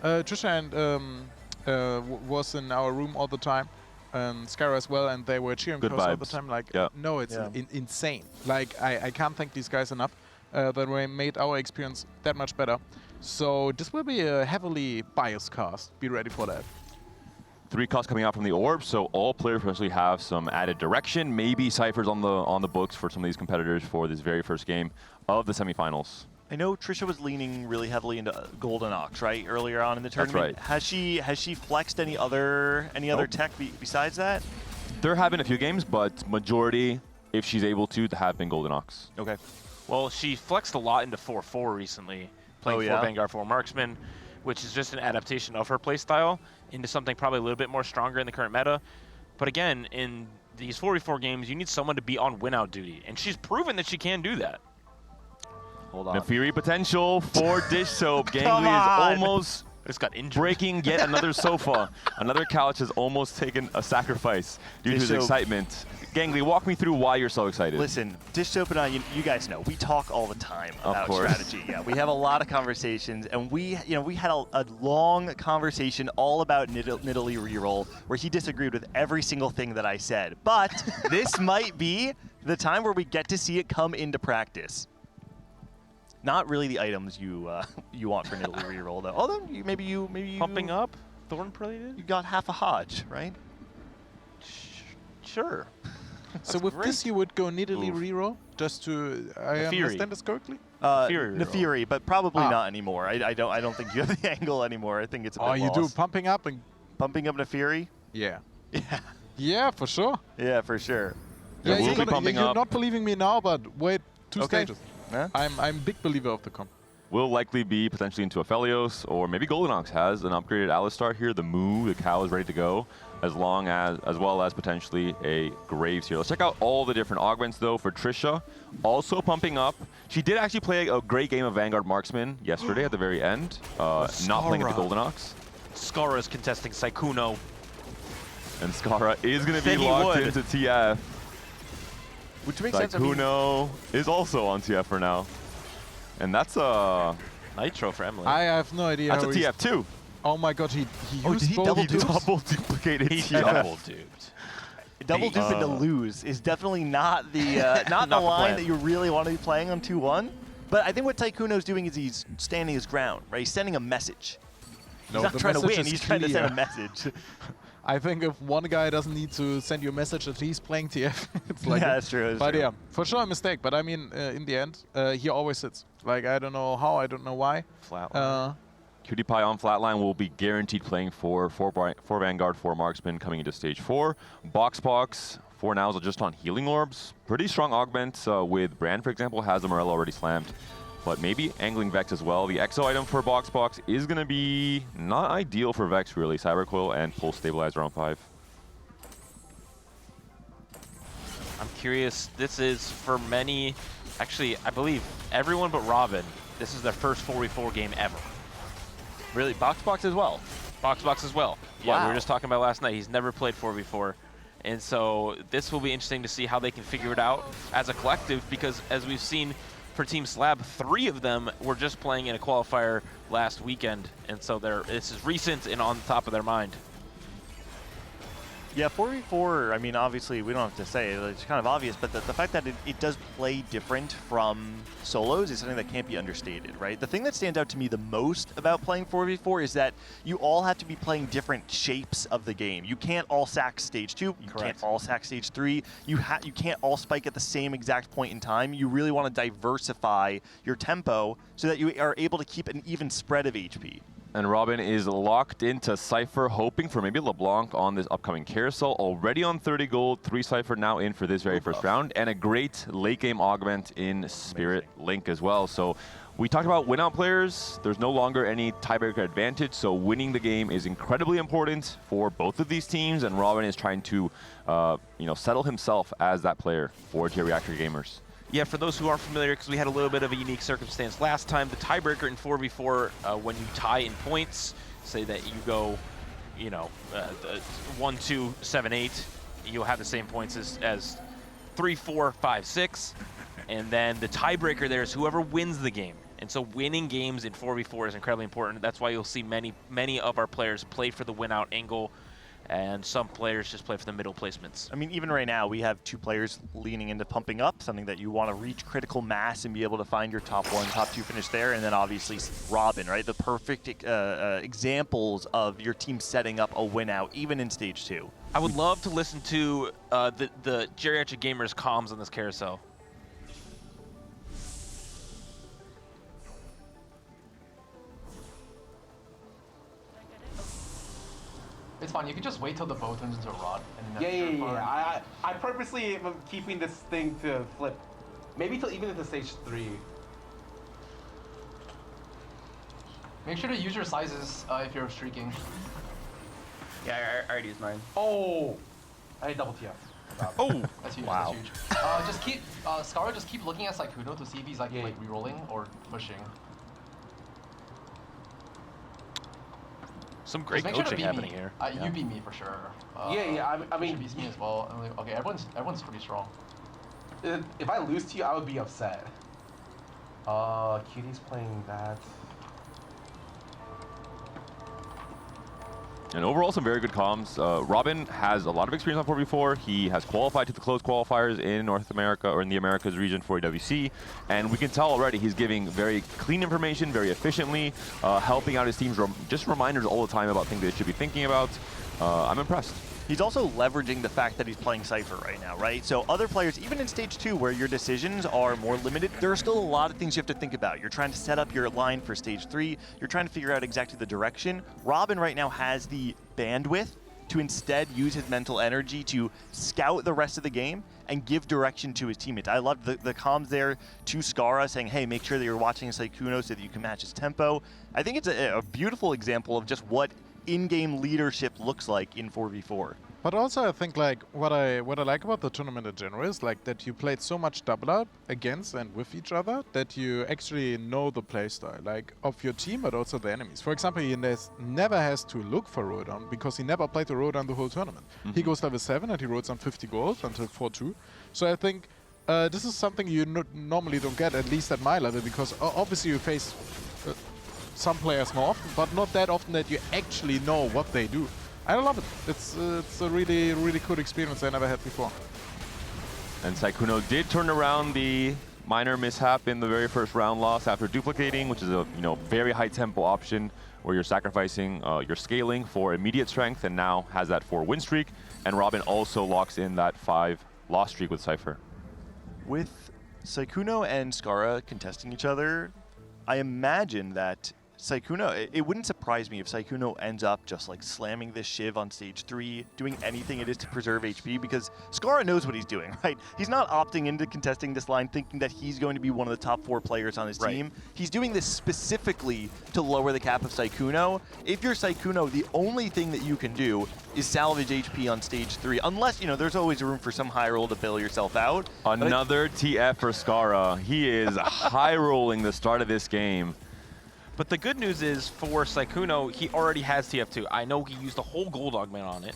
Trisha and was in our room all the time. Scarra as well, and they were cheering for us all the time. Like, no, it's insane. Like, I can't thank these guys enough. That they made our experience that much better. So this will be a heavily biased cast. Be ready for that. 3 costs coming out from the orb, so all players potentially have some added direction. Maybe Cypher's on the books for some of these competitors for this very first game of the semifinals. I know Trisha was leaning really heavily into Golden Ox, right, earlier on in the tournament. That's right. Has she flexed any other tech besides that? There have been a few games, but majority, if she's able to, have been Golden Ox. Okay. Well, she flexed a lot into 4-4 recently, playing 4 Vanguard, 4 Marksman, which is just an adaptation of her playstyle into something probably a little bit more stronger in the current meta. But again, in these 4v4 games, you need someone to be on win-out duty, and she's proven that she can do that. Hold on. Nefiri potential for Dish Soap. Gangly is almost just got injured. Breaking yet another sofa. Another couch has almost taken a sacrifice due to his excitement. Gangly, walk me through why you're so excited. Listen, Dish Soap and I, you guys know, we talk all the time about strategy. Yeah, we have a lot of conversations, and we had a long conversation all about Nidalee reroll, where he disagreed with every single thing that I said. But this might be the time where we get to see it come into practice. Not really the items you want for Nidalee reroll though. Although maybe you pumping up Thorn Prelude. You got half a Hodge, right? Sure. So with this, you would go Nidalee reroll just to I understand this correctly. Nefiri, but probably not anymore. I don't think you have the angle anymore. I think it's a bit Oh, you lost. do pumping up and pumping up Nefiri? Yeah. Yeah, for sure. Yeah, for sure. Yeah, we'll be pumping you're up. not believing me now, but wait 2 Okay. stages. Yeah. I'm a big believer of the comp. Will likely be potentially into Aphelios, or maybe Goldenox has an upgraded Alistar here. The Moo, the cow is ready to go, as well as potentially a Graves here. Let's check out all the different augments though for Trisha. Also pumping up. She did actually play a great game of Vanguard Marksman yesterday at the very end. Not playing at the Goldenox. Scarra is contesting Sykkuno. And Scarra is going to be locked into TF. Which makes sense. Sykkuno is also on TF for now. And that's a Nitro for Emily. I have no idea. That's a TF too. Oh my god, he used he both double dupes? duped? Double duplicated He TF. double duped. Double duping to lose is definitely not the not the line that you really want to be playing on 2-1. But I think what Sykkuno's doing is he's standing his ground, right? He's sending a message. He's No, not the trying to message win, is he's trying to send a clear. message. I think if one guy doesn't need to send you a message that he's playing TF, it's like Yeah, that's true. But yeah, for sure a mistake. But I mean, in the end, he always sits. Like, I don't know how, I don't know why. Flatline. Cutie Pie on Flatline will be guaranteed playing for Vanguard, 4 Marksman coming into stage 4. Box for now is just on Healing Orbs. Pretty strong augment with Brand, for example, has the Morello already slammed. But maybe Angling Vex as well. The exo item for Box is going to be not ideal for Vex, really. Cyber Coil and Pulse Stabilizer on 5. I'm curious, this is for many, actually, I believe everyone but Robin, this is their first 4v4 game ever. Really? Box as well? Box as well. Yeah, we Wow. were just talking about last night. He's never played 4v4. And so this will be interesting to see how they can figure it out as a collective, because as we've seen for Team Slab, 3 of them were just playing in a qualifier last weekend. And so this is recent and on top of their mind. Yeah, 4v4, I mean, obviously, we don't have to say it, it's kind of obvious, but the fact that it does play different from solos is something that can't be understated, right? The thing that stands out to me the most about playing 4v4 is that you all have to be playing different shapes of the game. You can't all sack stage 2, you can't all sack stage 3, you can't all spike at the same exact point in time. You really want to diversify your tempo so that you are able to keep an even spread of HP. And Robin is locked into Cypher, hoping for maybe LeBlanc on this upcoming carousel. Already on 30 gold, 3 Cypher now in for this very first round, and a great late game augment in Spirit Link as well. So we talked about win out players. There's no longer any tiebreaker advantage, so winning the game is incredibly important for both of these teams, and Robin is trying to settle himself as that player for J-Reactor Gamers. Yeah, for those who aren't familiar, because we had a little bit of a unique circumstance last time, the tiebreaker in 4v4, when you tie in points, say that you go, 1, 2, 7, 8, you'll have the same points as 3, 4, 5, 6, and then the tiebreaker there is whoever wins the game. And so winning games in 4v4 is incredibly important. That's why you'll see many of our players play for the win-out angle, and some players just play for the middle placements. I mean, even right now, we have 2 players leaning into pumping up, something that you want to reach critical mass and be able to find your top 1, top 2 finish there. And then obviously Robin, right? The perfect examples of your team setting up a win out, even in stage 2. I would love to listen to the Geriatric Gamers comms on this carousel. It's fine. You can just wait till the bow turns into a rod. And then Yeah. I purposely am keeping this thing to flip. Maybe till even into stage 3. Make sure to use your sizes if you're streaking. Yeah, I already used mine. Oh! I had double TF. Oh! That's huge. Wow. That's huge. Just keep Scarra. Just keep looking at Sykkuno to see if he's like re-rolling or pushing. Some great Just make coaching sure to beat happening me. here. You beat me for sure. I mean, beats me as well. And like, okay, everyone's pretty strong. If I lose to you, I would be upset. Cutie's playing that. And overall, some very good comms. Robin has a lot of experience on 4v4. He has qualified to the closed qualifiers in North America, or in the Americas region for AWC. And we can tell already he's giving very clean information, very efficiently, helping out his teams. Just reminders all the time about things they should be thinking about. I'm impressed. he's also leveraging the fact that he's playing Cypher right now, right? So other players, even in stage 2 where your decisions are more limited, there are still a lot of things you have to think about. You're trying to set up your line for stage 3. You're trying to figure out exactly the direction. Robin right now has the bandwidth to instead use his mental energy to scout the rest of the game and give direction to his teammates. I loved the comms there to Scarra saying, hey, make sure that you're watching Sykkuno so that you can match his tempo. I think it's a beautiful example of just what in-game leadership looks like in 4v4. But also, I think like what I like about the tournament in general is like that you played so much double up against and with each other that you actually know the playstyle like of your team, but also the enemies. For example, he never has to look for Rodan because he never played the Rodan the whole tournament. He goes level 7 and he rotates on 50 gold until 4-2. So I think this is something you normally don't get, at least at my level, because obviously you face some players more often, but not that often that you actually know what they do. I love it. It's a really, really cool experience I never had before. And Sykkuno did turn around the minor mishap in the very first round loss after duplicating, which is a very high tempo option where you're sacrificing your scaling for immediate strength, and now has that 4 win streak. And Robin also locks in that 5 loss streak with Cypher. With Sykkuno and Scarra contesting each other, I imagine that Sykkuno, it wouldn't surprise me if Sykkuno ends up just like slamming this Shiv on stage 3, doing anything it is to preserve HP, because Scarra knows what he's doing, right? He's not opting into contesting this line thinking that he's going to be one of the top 4 players on his team. He's doing this specifically to lower the cap of Sykkuno. If you're Sykkuno, the only thing that you can do is salvage HP on stage 3, unless, there's always room for some high roll to bail yourself out. Another TF for Scarra. He is high rolling the start of this game. But the good news is for Sykkuno, he already has TF2. I know he used a whole gold augment on it,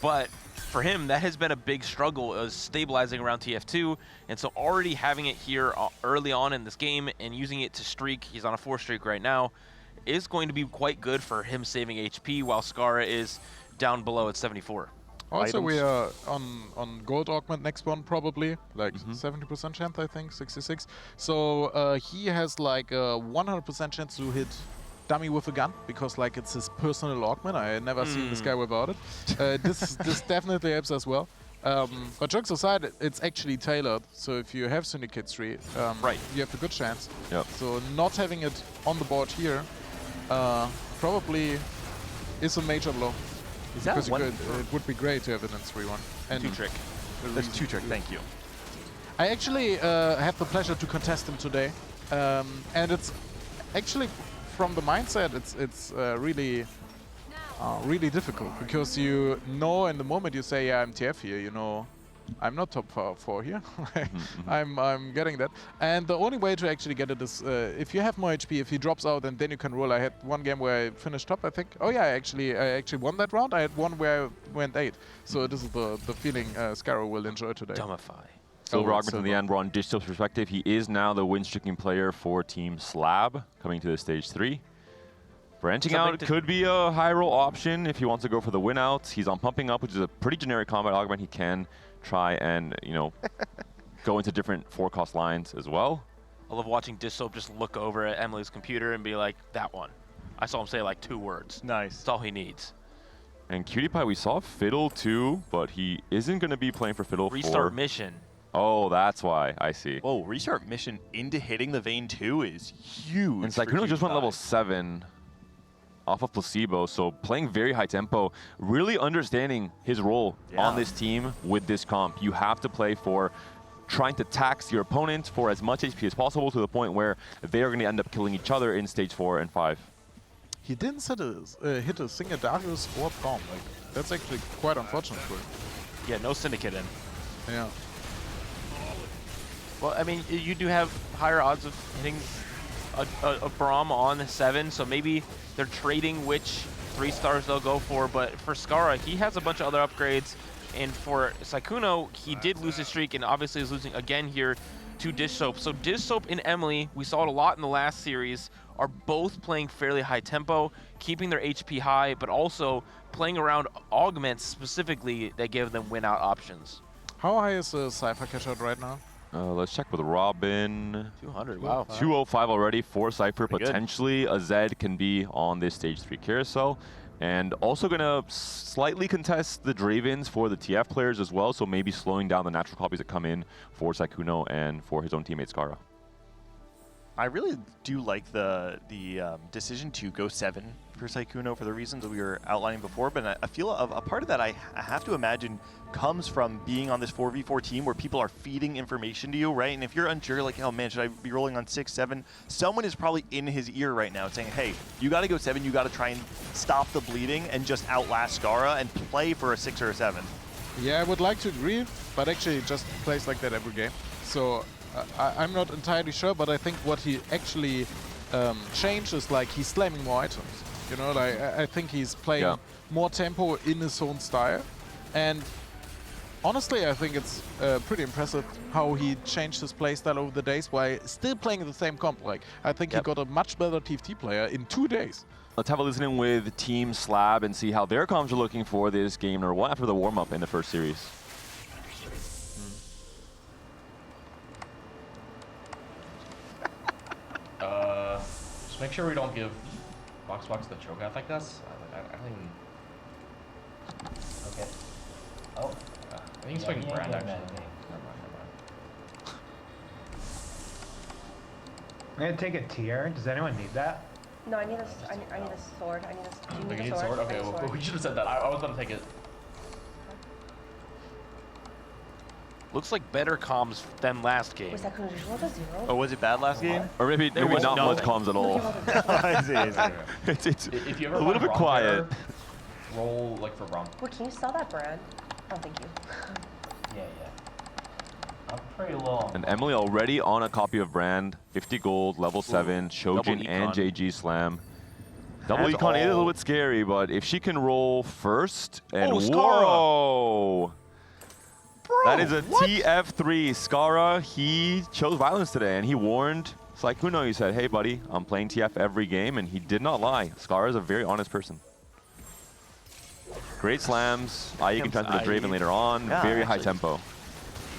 but for him, that has been a big struggle, is stabilizing around TF2. And so already having it here early on in this game and using it to streak, he's on a 4 streak right now, is going to be quite good for him saving HP while Scarra is down below at 74. Also, we are on gold augment next one probably, like 70% chance, I think, 66. So he has like a 100% chance to hit dummy with a gun, because like it's his personal augment. I never seen this guy without it. This definitely helps as well. But jokes aside, it's actually tailored. So if you have Syndicate 3, you have a good chance. So not having it on the board here probably is a major blow. Is that because it would be great to have it in 3-1. And 2-trick. That's 2-trick, thank you. I actually have the pleasure to contest him today. And it's actually, from the mindset, it's really difficult. Because in the moment you say, yeah, I'm TF here, I'm not top 4 here. I'm getting that. And the only way to actually get it is if you have more HP, if he drops out, and then you can roll. I had one game where I finished top, I think. Oh yeah, I actually won that round. I had one where I went 8. So this is the feeling Scarra will enjoy today. Dumbify. Silver augment in the end, we're on Digital's perspective. He is now the win-streaking player for Team Slab, coming to the stage 3. Branching out could be a high roll option if he wants to go for the win out. He's on pumping up, which is a pretty generic combat augment. He can try and, go into different 4-cost lines as well. I love watching Dissoap just look over at Emily's computer and be like, that one. I saw him say like 2 words. Nice. That's all he needs. And Cutie Pie, we saw Fiddle too, but he isn't going to be playing for Fiddle. Restart mission. Oh, that's why. I see. Whoa, restart mission into hitting the Vayne 2 is huge. And Sykkuno just went level 7 off of Placebo, so playing very high tempo, really understanding his role on this team with this comp. You have to play for trying to tax your opponent for as much HP as possible to the point where they are going to end up killing each other in stage 4 and 5. He didn't hit a single Darius or Prom. Like, that's actually quite unfortunate for him. Yeah, no Syndicate in. Yeah. Well, I mean, you do have higher odds of hitting a Braum on 7, so maybe they're trading which 3 stars they'll go for. But for Scarra, he has a bunch of other upgrades. And for Sykkuno, he did lose his streak and obviously is losing again here to Dish Soap. So Dish Soap and Emily, we saw it a lot in the last series, are both playing fairly high tempo, keeping their HP high, but also playing around augments specifically that give them win-out options. How high is the Cypher cash out right now? Let's check with Robin. 200, wow. 205 already for Cypher. Pretty potentially, a Zed can be on this stage 3 carousel. And also going to slightly contest the Dravens for the TF players as well, so maybe slowing down the natural copies that come in for Sykkuno and for his own teammate Scarra. I really do like the decision to go 7 for Sykkuno for the reasons that we were outlining before, but I feel a part of that I have to imagine comes from being on this 4v4 team where people are feeding information to you, right? And if you're unsure, like, oh man, should I be rolling on 6, 7? Someone is probably in his ear right now saying, hey, you got to go 7, you got to try and stop the bleeding and just outlast Scarra and play for a 6 or a 7. Yeah, I would like to agree, but actually it just plays like that every game. So I'm not entirely sure, but I think what he actually changed is like he's slamming more items. You know, like I think he's playing more tempo in his own style. And honestly, I think it's pretty impressive how he changed his playstyle over the days while still playing the same comp. Like, I think he got a much better TFT player in 2 days. Let's have a listen in with Team Slab and see how their comms are looking for this game number 1 after the warm-up in the first series. Just make sure we don't give Box the choke out like this. I don't even... Okay. Oh. I think he's playing Brand, actually. Never mind. I'm gonna take a tier. Does anyone need that? No, I need a sword. I need a. Do you need a sword? Okay, well, we should have said that. I was gonna take it. Looks like better comms than last game. Was that because you rolled a 0? Or was it bad last game? Or maybe not much comms at all. It's if you ever a little bit quiet. Roll like for Brom. Wait, can you sell that brand? Oh, thank you. Yeah. I'm pretty low. And Emily already on a copy of Brand, 50 gold, level 7, Shojin and JG Slam. Double Econ is a little bit scary, but if she can roll first, and whoa! That is a TF3. Scarra, he chose violence today, and he warned Sykkuno. He said, hey, buddy, I'm playing TF every game, and he did not lie. Scarra is a very honest person. Great slams. You can transfer the Draven later on. Yeah, very high tempo.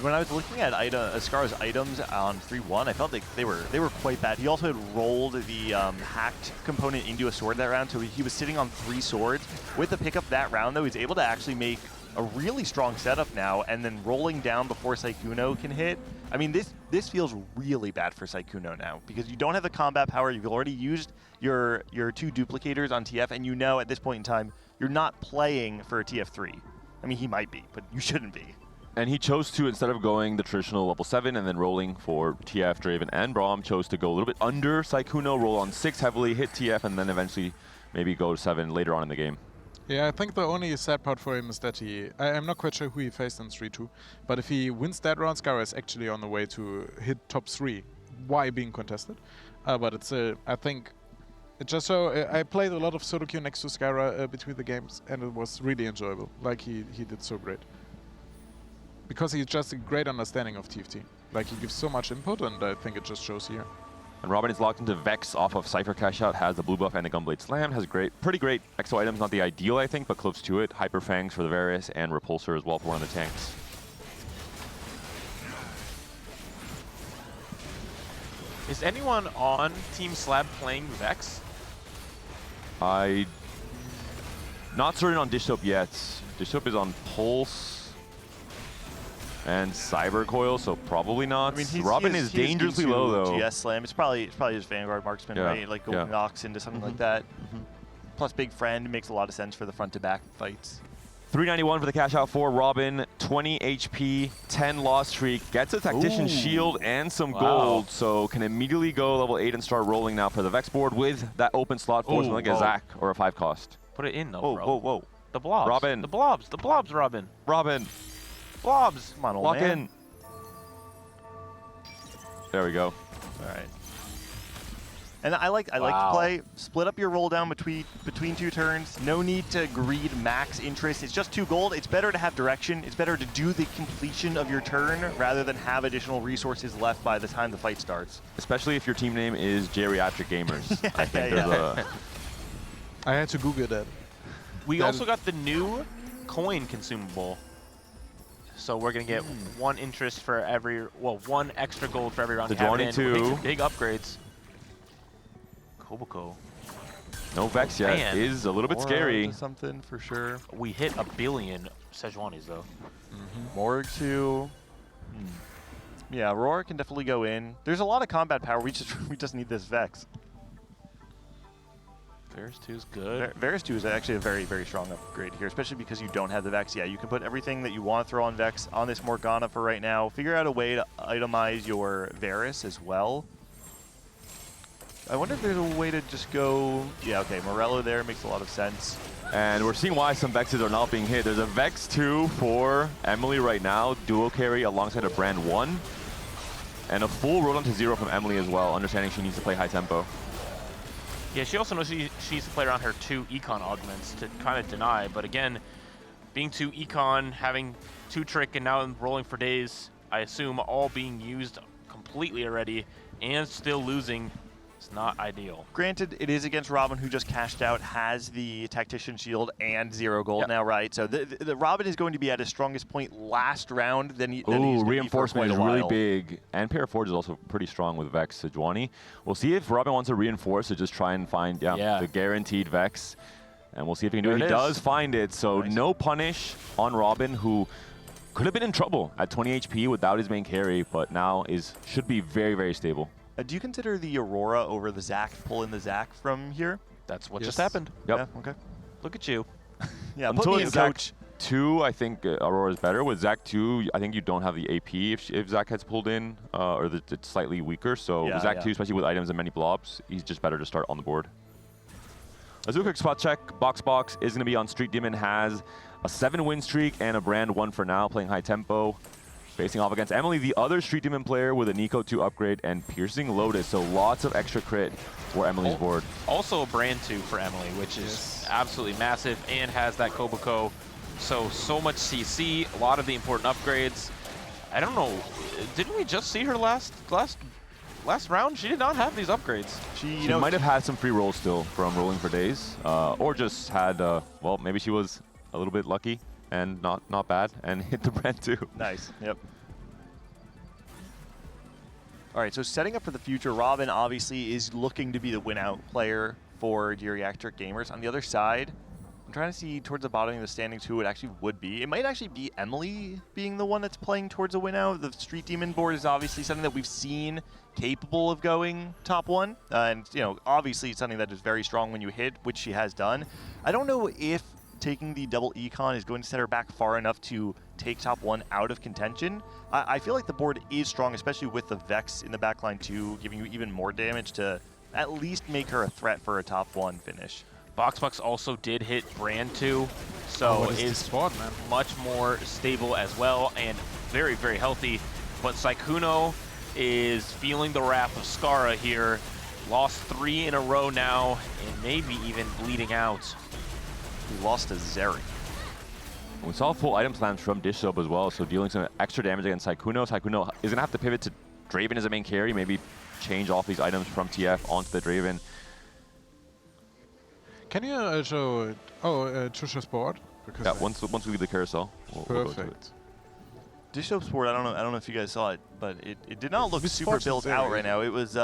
When I was looking at Scarra's items on 3-1, I felt like they were quite bad. He also had rolled the hacked component into a sword that round, so he was sitting on 3 swords. With the pickup that round, though, he's able to actually make a really strong setup now, and then rolling down before Sykkuno can hit. I mean, this feels really bad for Sykkuno now, because you don't have the combat power. You've already used your 2 duplicators on TF, and you know at this point in time, you're not playing for a TF3. I mean, he might be, but you shouldn't be. And he chose to, instead of going the traditional level 7 and then rolling for TF, Draven, and Braum, chose to go a little bit under Sykkuno, roll on 6 heavily, hit TF, and then eventually maybe go 7 later on in the game. Yeah, I think the only sad part for him is that I'm not quite sure who he faced in 3-2, but if he wins that round, Scarra is actually on the way to hit top 3, why being contested. But it's, I think, it's just so, I played a lot of solo queue next to Scarra between the games, and it was really enjoyable. Like, he did so great. Because he's just a great understanding of TFT. Like, he gives so much input, and I think it just shows here. And Robin is locked into Vex off of Cypher Cash Out, has the blue buff and the Gunblade Slam, has pretty great exo items, not the ideal I think, but close to it. Hyper Fangs for the Varus and Repulsor as well for one of the tanks. Is anyone on Team Slab playing Vex? Not certain on Dish Soap yet. Dish Soap is on Pulse and Cyber Coil, so probably not. I mean, Robin is dangerously low though. GS Slam. It's probably just Vanguard Marksman, right? Like going Nox into something like that. Plus Big Friend makes a lot of sense for the front-to-back fights. 391 for the cash out for Robin, 20 HP, 10 loss streak, gets a Tactician Shield and some gold, so can immediately go level 8 and start rolling now for the Vex board with that open slot for something like a Zac or a 5 cost. Put it in though, bro. Whoa. The blobs. Robin. The blobs, Robin. Robin. Blobs. Come on, old Lock man. in. There we go. All right. And I like to play, split up your roll down between 2 turns. No need to greed max interest. It's just 2 gold. It's better to have direction. It's better to do the completion of your turn rather than have additional resources left by the time the fight starts. Especially if your team name is Geriatric Gamers. I think there's a... I had to Google that. We also got the new coin consumable. So we're going to get 1 interest for every, 1 extra gold for every round. The you have it in. 22. Big upgrades. Koboko. No Vex yet Man. is a little bit Aura scary. to something for sure. We hit 1 billion Sejuanis though. Morg too. Yeah, Aurora can definitely go in. There's a lot of combat power. We just need this Vex. Varus 2 is good. Varus 2 is actually a very, very strong upgrade here, especially because you don't have the Vex. Yeah, you can put everything that you want to throw on Vex on this Morgana for right now. Figure out a way to itemize your Varus as well. I wonder if there's a way to just go... Yeah, okay, Morello there makes a lot of sense. And we're seeing why some Vexes are not being hit. There's a Vex 2 for Emily right now, duo carry alongside a Brand 1. And a full roll down to 0 from Emily as well, understanding she needs to play high tempo. Yeah, she also knows she needs to play around her 2 econ augments to kind of deny. But again, being 2 econ, having 2 trick, and now rolling for days, I assume all being used completely already and still losing. It's not ideal. Granted, it is against Robin, who just cashed out, has the Tactician Shield and 0 gold now, right? So the Robin is going to be at his strongest point last round than he's reinforcement is quite a really while. big. And Pair Forge is also pretty strong with Vex Sejuani. We'll see if Robin wants to reinforce to just try and find the guaranteed Vex. And we'll see if he can do it. He does find it, so no punish on Robin, who could have been in trouble at 20 HP without his main carry, but now should be very, very stable. Do you consider the Aurora over the Zac, pull in the Zac from here? That's what just happened. Yep. Yeah, okay. Look at you. Yeah, Until put me in, Zac coach. 2, I think Aurora is better. With Zac 2, I think you don't have the AP if Zac gets pulled in, or it's slightly weaker. So with Zac 2, especially with items and many blobs, he's just better to start on the board. Let's do a quick spot check. Box is going to be on Street Demon, has a 7-win streak and a Brand 1 for now, playing high tempo. Facing off against Emily, the other Street Demon player with a Nico 2 upgrade and Piercing Lotus. So lots of extra crit for Emily's board. Also a Brand 2 for Emily, which is absolutely massive and has that Kobako. So much CC, a lot of the important upgrades. I don't know, didn't we just see her last round? She did not have these upgrades. She might have had some free rolls still from rolling for days, or just had, well, maybe she was a little bit lucky and not bad, and hit the Brand 2. Nice, yep. All right, so setting up for the future, Robin obviously is looking to be the win-out player for Geriatric Gamers. On the other side, I'm trying to see towards the bottom of the standings who it actually would be. It might actually be Emily being the one that's playing towards a win-out. The Street Demon board is obviously something that we've seen capable of going top 1. And, you know, obviously it's something that is very strong when you hit, which she has done. I don't know if taking the double econ is going to set her back far enough to take top 1 out of contention. I feel like the board is strong, especially with the Vex in the backline too, giving you even more damage to at least make her a threat for a top 1 finish. Boxbox also did hit Brand 2, so is much more stable as well and very, very healthy. But Sykkuno is feeling the wrath of Scarra here. Lost 3 in a row now and maybe even bleeding out. He lost to Zeri. We saw full item slams from Dish Soap as well, so dealing some extra damage against Sykkuno. Sykkuno is going to have to pivot to Draven as a main carry, maybe change off these items from TF onto the Draven. Can you show Chusha's board? Because yeah, once we leave the carousel, we'll go to it. Dish Soap's board, I don't know if you guys saw it, but it did not look This super Fort's built Zeri, out right now. It was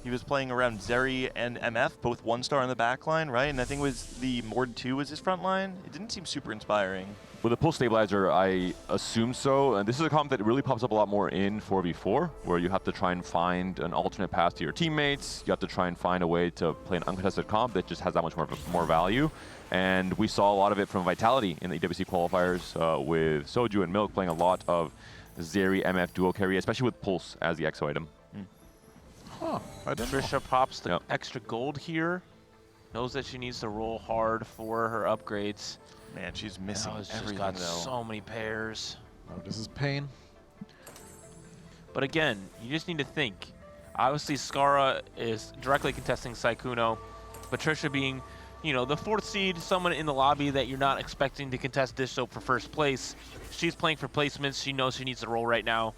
he was playing around Zeri and MF, both 1-star in the back line, right? And I think it was the Mord 2 was his front line. It didn't seem super inspiring. With a pull stabilizer, I assume so. And this is a comp that really pops up a lot more in 4v4, where you have to try and find an alternate path to your teammates. You have to try and find a way to play an uncontested comp that just has that much more value. And we saw a lot of it from Vitality in the EWC qualifiers with Soju and Milk playing a lot of Zeri MF duo carry, especially with Pulse as the EXO item. Huh, I didn't know. Trisha pops the extra gold here. Knows that she needs to roll hard for her upgrades. Man, she's missing everything, she's got though. so many pairs. Oh, this is pain. But again, you just need to think. Obviously, Scarra is directly contesting Sykkuno. Patricia being, you know, the 4th seed, someone in the lobby that you're not expecting to contest Dish Soap for first place. She's playing for placements. She knows she needs to roll right now.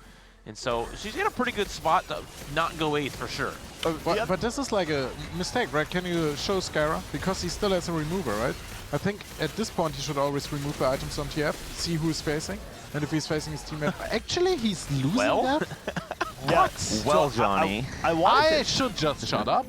And so she's in a pretty good spot to not go 8th for sure. But this is like a mistake, right? Can you show Scarra? Because he still has a remover, right? I think at this point he should always remove the items on TF, see who is facing, and if he's facing his teammate. Actually, he's losing that? What? Well, Johnny. I should just shut up.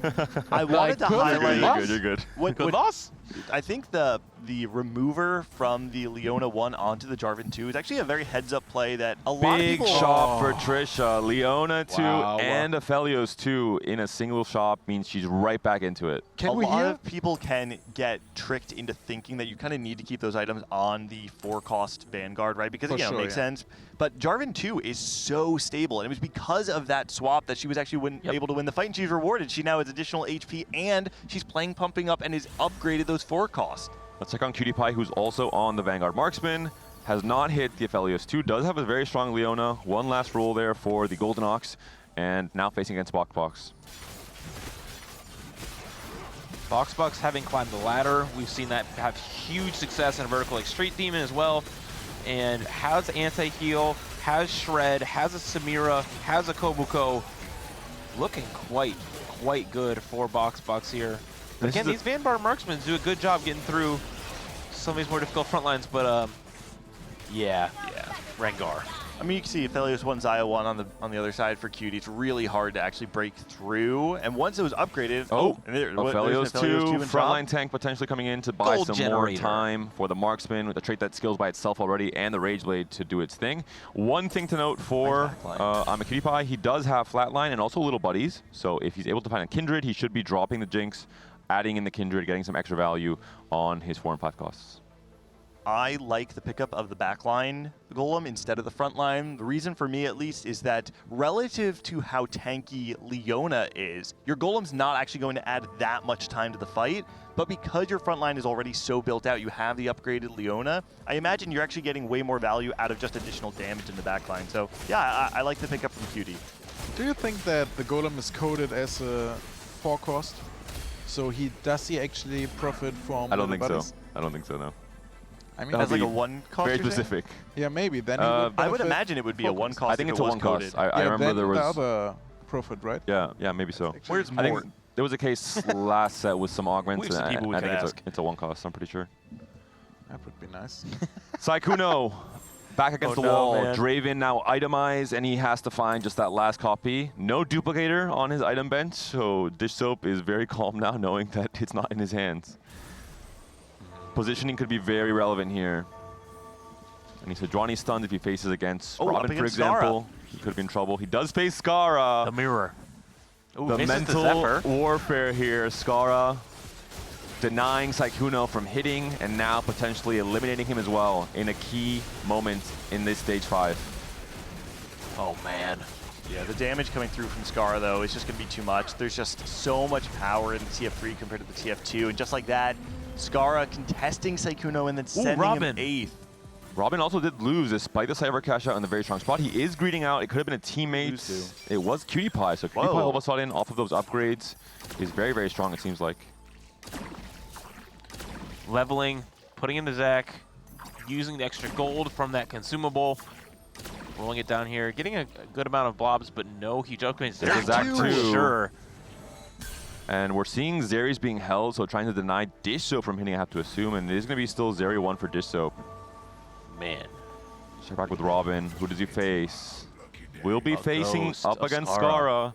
I wanted to highlight. You're good. Good loss. I think the remover from the Leona 1 onto the Jarvan 2 is actually a very heads-up play that a lot of Big people... shop for Trisha. Leona 2 and Aphelios 2 in a single shop means she's right back into it. A lot of people can get tricked into thinking that you kind of need to keep those items on the 4-cost Vanguard, right? Because, it makes sense. But Jarvan 2 is so stable, and it was because of that swap that she was actually able to win the fight, and she's rewarded. She now has additional HP, and she's playing pumping up and has upgraded those 4-cost. Let's check on Cutie Pie, who's also on the Vanguard Marksman. Has not hit the Aphelios 2. Does have a very strong Leona. One last roll there for the Golden Ox, and now facing against BoxBox. BoxBox having climbed the ladder. We've seen that have huge success in a vertical like Street Demon as well. And has anti-heal, has Shred, has a Samira, has a Kobuko. Looking quite good for BoxBox here. Again, these Vanguard Marksmen do a good job getting through some of these more difficult front lines, but yeah, Rengar. I mean, you can see Aphelios 1, Xayah 1 on the other side for Cutie. It's really hard to actually break through. And once it was upgraded, Aphelios 2, frontline tank potentially coming in to buy some more time for the Marksman with a trait that skills by itself already and the Rage Blade to do its thing. One thing to note for I'm a Cutie Pie, he does have Flatline and also Little Buddies. So if he's able to find a Kindred, he should be dropping the Jinx, adding in the Kindred, getting some extra value on his 4 and 5 costs. I like the pickup of the backline Golem instead of the front line. The reason for me, at least, is that relative to how tanky Leona is, your Golem's not actually going to add that much time to the fight, but because your front line is already so built out, you have the upgraded Leona, I imagine you're actually getting way more value out of just additional damage in the backline. So yeah, I like the pickup from Cutie. Do you think that the Golem is coded as a 4-cost? So does he actually profit from I don't think buddies? so. I don't think so, no. I mean, as like a 1-cost. Very specific. Yeah, maybe. Then I would imagine it would be a 1-cost. I think it's a 1-cost. I remember there was the other profit, right? Yeah, maybe so. Where's I more? think there was a case last set with some augments, and I think it's a 1-cost. I'm pretty sure. That would be nice. Saikuno back against the no, wall. man. Draven now itemized, and he has to find just that last copy. No duplicator on his item bench, so Dish Soap is very calm now, knowing that it's not in his hands. Positioning could be very relevant here. And he said Johnny stunned if he faces against Robin, for example. He could be in trouble. He does face Scarra. The mirror. Ooh, the mental warfare here. Scarra denying Saikuno from hitting and now potentially eliminating him as well in a key moment in this stage 5. Oh man. Yeah, the damage coming through from Scarra, though, is just going to be too much. There's just so much power in the TF3 compared to the TF2. And just like that, Scarra contesting Saikuno and then sending him 8th. Robin also did lose despite the cyber cash out in the very strong spot. He is greeting out. It could have been a teammate. It was Cutie Pie. So Cutie Pie all of a sudden, off of those upgrades, is very, very strong, it seems like. Leveling, putting in the Zac, using the extra gold from that consumable, rolling it down here, getting a good amount of blobs, but no huge upgrades. There's a Zac for sure. And we're seeing Zeri's being held, so trying to deny Dish Soap from hitting, I have to assume. And it is going to be still Zeri 1 for Dish Soap. Man. Check back with Robin. Who does he face? Will be facing Ghost up of against Scarra. Scarra.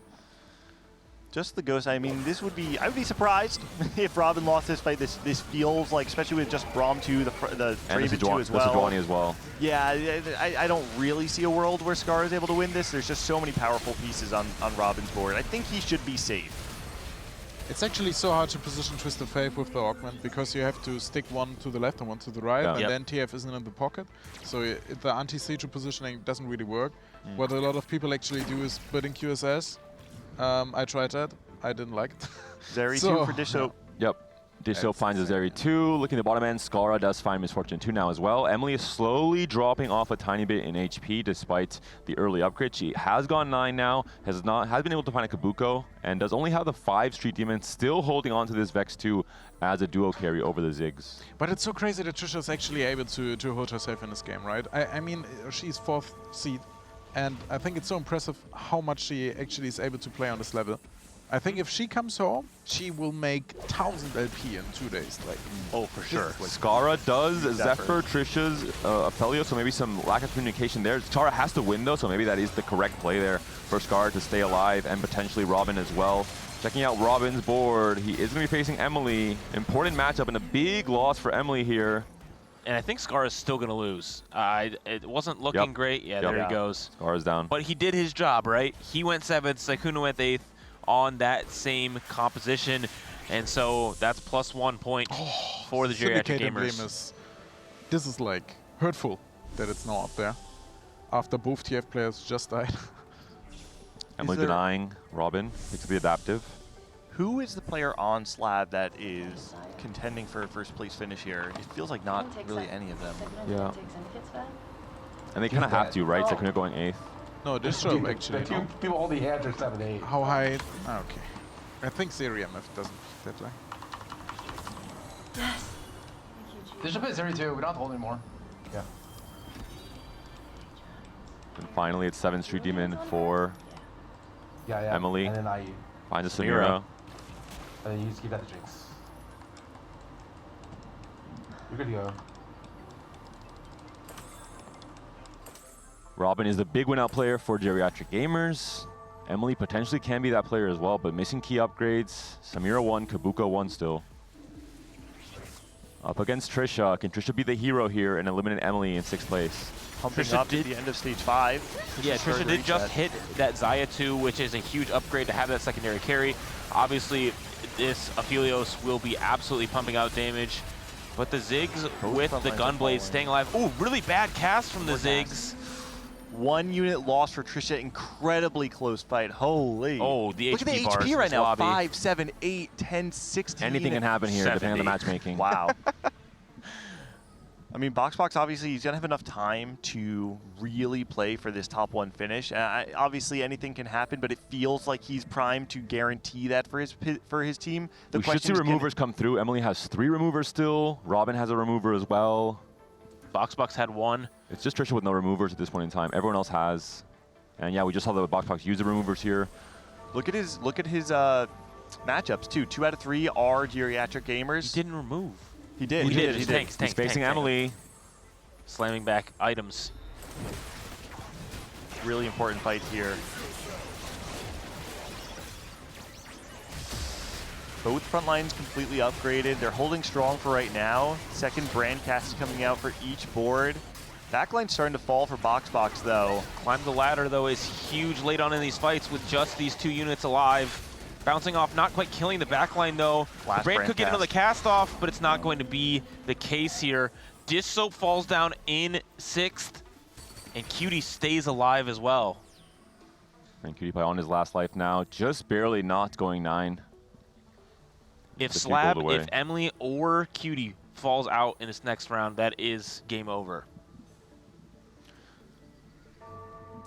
Just the Ghost. I mean, this would be... I would be surprised if Robin lost this fight. This feels like, especially with just Braum 2, the Draven 2 as well. Sejuani as well. Yeah, I don't really see a world where Scarra is able to win this. There's just so many powerful pieces on Robin's board. I think he should be safe. It's actually so hard to position Twisted Fate with the augment because you have to stick one to the left and one to the right, and then TF isn't in the pocket. So the anti-siege positioning doesn't really work. What a lot of people actually do is building QSS. I tried that. I didn't like it. Zeri 2 for Dish Soap. Yep. Dish Soap finds a Zeri 2. Looking at the bottom end, Scarra does find Misfortune 2 now as well. Emily is slowly dropping off a tiny bit in HP despite the early upgrade. She has gone 9 now, has been able to find a Kabuko, and does only have the 5 Street Demons, still holding on to this Vex 2 as a duo carry over the Ziggs. But it's so crazy that Trisha is actually able to hold herself in this game, right? I mean, she's 4th seed, and I think it's so impressive how much she actually is able to play on this level. I think if she comes home, she will make 1000 LP in 2 days. Like, oh, for sure. Scarra does, Zephyr, Trisha's Ophelio, so maybe some lack of communication there. Scarra has to win though, so maybe that is the correct play there for Scarra to stay alive, and potentially Robin as well. Checking out Robin's board, he is going to be facing Emily. Important matchup and a big loss for Emily here. And I think Scarra's still going to lose. It wasn't looking great. Yeah, there he goes. Scarra's down. But he did his job, right? He went 7th, Sykkuno went 8th on that same composition. And so that's +1 point for the Geriatric Gamers. This is like hurtful that it's not up there after both TF players just died. Emily denying Robin, picks up the adaptive. Who is the player on Slab that is contending for a first place finish here? It feels like not really any of them. Yeah. And they kind of have to, right? Sykkuno going 8th. No, this show actually. People holding hands are 7-8. How high? Oh, okay. I think ZeriMF doesn't that way. Yes. They should put 0-2. We don't have to hold anymore. Yeah. And finally, it's 7th Street Demon for Emily. And then finds a Samira. And then you just give that to Jinx. You're good to go. Robin is the big win-out player for Geriatric Gamers. Emily potentially can be that player as well, but missing key upgrades. Samira 1, Kabuko 1 still. Up against Trisha. Can Trisha be the hero here and eliminate Emily in 6th place? Pumping up at the end of stage 5. Yeah, Trisha did just hit that Xayah 2, which is a huge upgrade to have that secondary carry. Obviously, this Aphelios will be absolutely pumping out damage. But the Ziggs with the Gunblade staying alive. Ooh, really bad cast from the Ziggs. 1 unit loss for Trisha. Incredibly close fight. Holy. Oh, the Look HP at the bars HP right now. lobby. 5, 7, 8, 10, 16. Anything can happen here, 70. depending on the matchmaking. Wow. I mean, Boxbox, obviously, he's going to have enough time to really play for this top 1 finish. Obviously, anything can happen, but it feels like he's primed to guarantee that for his team. We should see removers come through. Emily has 3 removers still. Robin has a remover as well. Boxbox had 1. It's just Trisha with no removers at this point in time. Everyone else has. And yeah, we just saw the Boxbox use the removers here. Look at his matchups, too. 2 out of 3 are Geriatric Gamers. He didn't remove. He did. He did. He's facing Emily. Slamming back items. Really important fight here. Both front lines completely upgraded. They're holding strong for right now. Second brand cast coming out for each board. Backline's starting to fall for Boxbox, though. Climb the ladder, though, is huge late on in these fights with just these 2 units alive. Bouncing off, not quite killing the backline, though. Brand could get another cast off, but it's not going to be the case here. Dish Soap falls down in 6th, and Cutie stays alive as well. And Cutie Pie on his last life now, just barely not going 9. If Slab, if Emily or Cutie falls out in this next round, that is game over.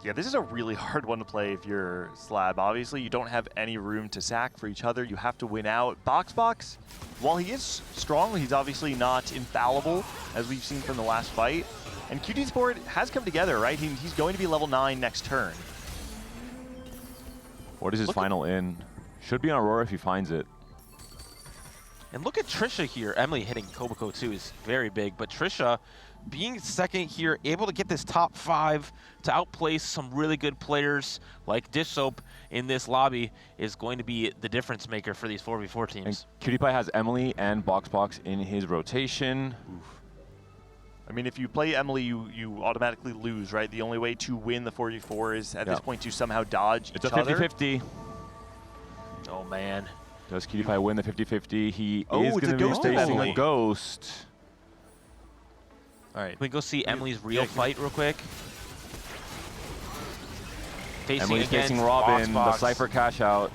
Yeah, this is a really hard one to play if you're Slab. Obviously, you don't have any room to sack for each other. You have to win out. Boxbox, while he is strong, he's obviously not infallible, as we've seen from the last fight. And Cutie's board has come together, right? He's going to be level 9 next turn. What is his final in? Should be on Aurora if he finds it. And look at Trisha here. Emily hitting Koboko 2 is very big, but Trisha being second here, able to get this top 5 to outplace some really good players like Dish Soap in this lobby is going to be the difference maker for these 4v4 teams. And Cutie Pie has Emily and Boxbox in his rotation. Oof. I mean, if you play Emily, you automatically lose, right? The only way to win the 4v4 is at this point to somehow dodge each other. It's a 50-50. Oh, man. Does Cutie Pie win the 50-50? He is going to be facing a ghost. All right, can we go see Emily's real fight real quick? Emily's facing Robin, the Cypher cash out.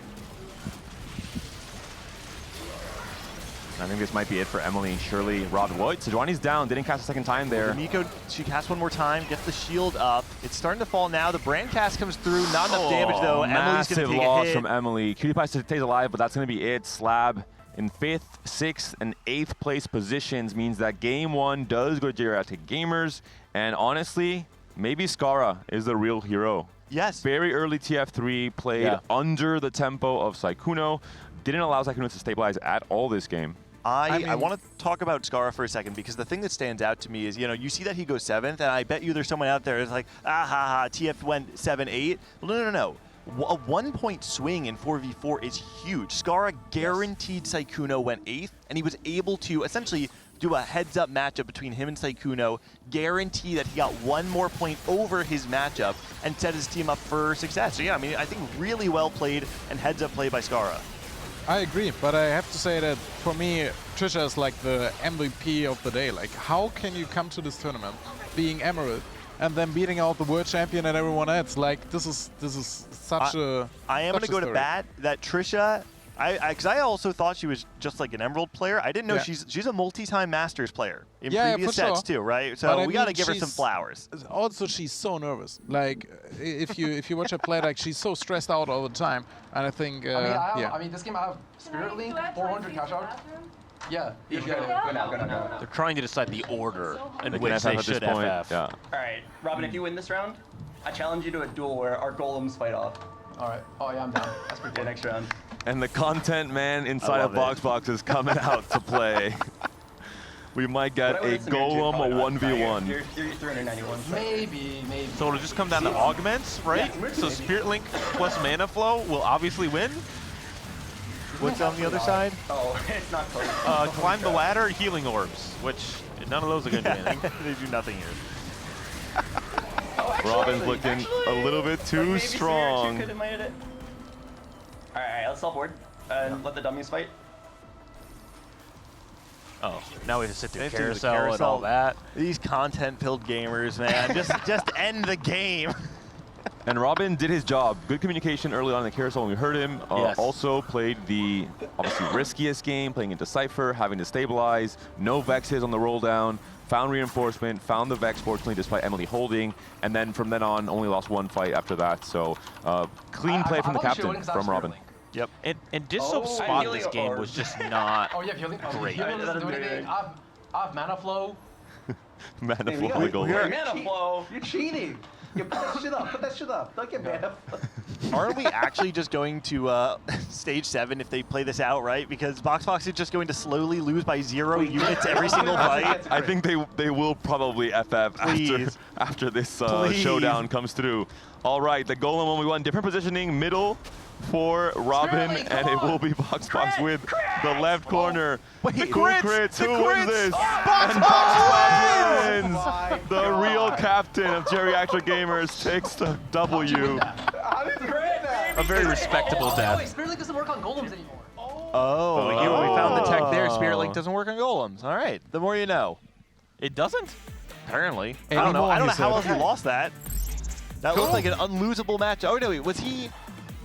I think this might be it for Emily. Surely Rod Wood. Sejuani's down, didn't cast a second time there. Miko, she casts one more time, gets the shield up. It's starting to fall now. The brand cast comes through, not enough damage though. Emily's going to take loss a hit. from Emily. Cutie Pie stays alive, but that's going to be it. Slab in 5th, 6th, and 8th place positions means that game 1 does go to Geriatric Gamers. And honestly, maybe Scarra is the real hero. Yes. Very early TF3, played under the tempo of Sykkuno. Didn't allow Sykkuno to stabilize at all this game. I want to talk about Scarra for a second because the thing that stands out to me is, you see that he goes 7th, and I bet you there's someone out there who's like, TF went 7-8. No. A 1-point swing in 4v4 is huge. Scarra guaranteed Sykkuno went 8th, and he was able to essentially do a heads-up matchup between him and Sykkuno, guarantee that he got 1 more point over his matchup, and set his team up for success. So yeah, I mean, I think really well played and heads-up play by Scarra. I agree, but I have to say that for me, Trisha is like the MVP of the day. Like, how can you come to this tournament being Emerald and then beating out the world champion and everyone else? Like, this is such a. I am going to go to bat that Trisha. Because I also thought she was just like an Emerald player. I didn't know she's a multi-time Masters player in previous sets too, right? So we got to give her some flowers. Also, she's so nervous. Like if you watch her play, like she's so stressed out all the time. And I think I mean, this game I have Spirit Link, 400 cash out. Yeah. Go now. They're trying to decide the order in They which can they FF should at this point. FF. Yeah. All right, Robin, if you win this round, I challenge you to a duel where our golems fight off. All right. Oh yeah, I'm down. That's pretty good. Next round. And the content man inside of Box is coming out to play. We might get a golem 1v1. You're 391. Maybe. So it'll just come down to augments, right? Yeah, so Spirit Link plus Mana Flow will obviously win. What's on the other side? Oh, it's not close. Climb the ladder, healing orbs, which none of those are going to do anything. They do nothing here. Robin's looking a little bit too strong. Alright, let's self-board and let the dummies fight. Oh, now we have to sit through They have to do the carousel and all that. These content-filled gamers, man. just end the game. And Robin did his job. Good communication early on in the carousel when we heard him. Also played the obviously riskiest game, playing into Cypher, having to stabilize. No Vexes on the roll down. Found reinforcement, found the Vex, fortunately, despite Emily holding. And then from then on, only lost 1 fight after that. So clean play from the captain, from Robin. Yep. And Disso's spot in this game was just not great. I have Mana Flow. Mana Flow on the goal. Mana Flow. You're cheating. You put that shit up. Put that shit up. Don't get Mana Flow. Aren't we actually just going to stage 7 if they play this out, right? Because Box is just going to slowly lose by 0 units every single fight. I think they will probably FF after this showdown comes through. All right, the golem 1v1, different positioning, middle for Robin, and it will be Box with the left corner. Wait, the crits! Who wins this? And Box wins! The real captain of Geriatric Gamers takes the W. A very respectable death. Spirit Link doesn't work on golems anymore. Oh, we found the tech there. Spirit Link doesn't work on golems. All right, the more you know. It doesn't? Apparently. I don't know how else you lost that. That looked like an unlosable match. Oh, no, wait, was he...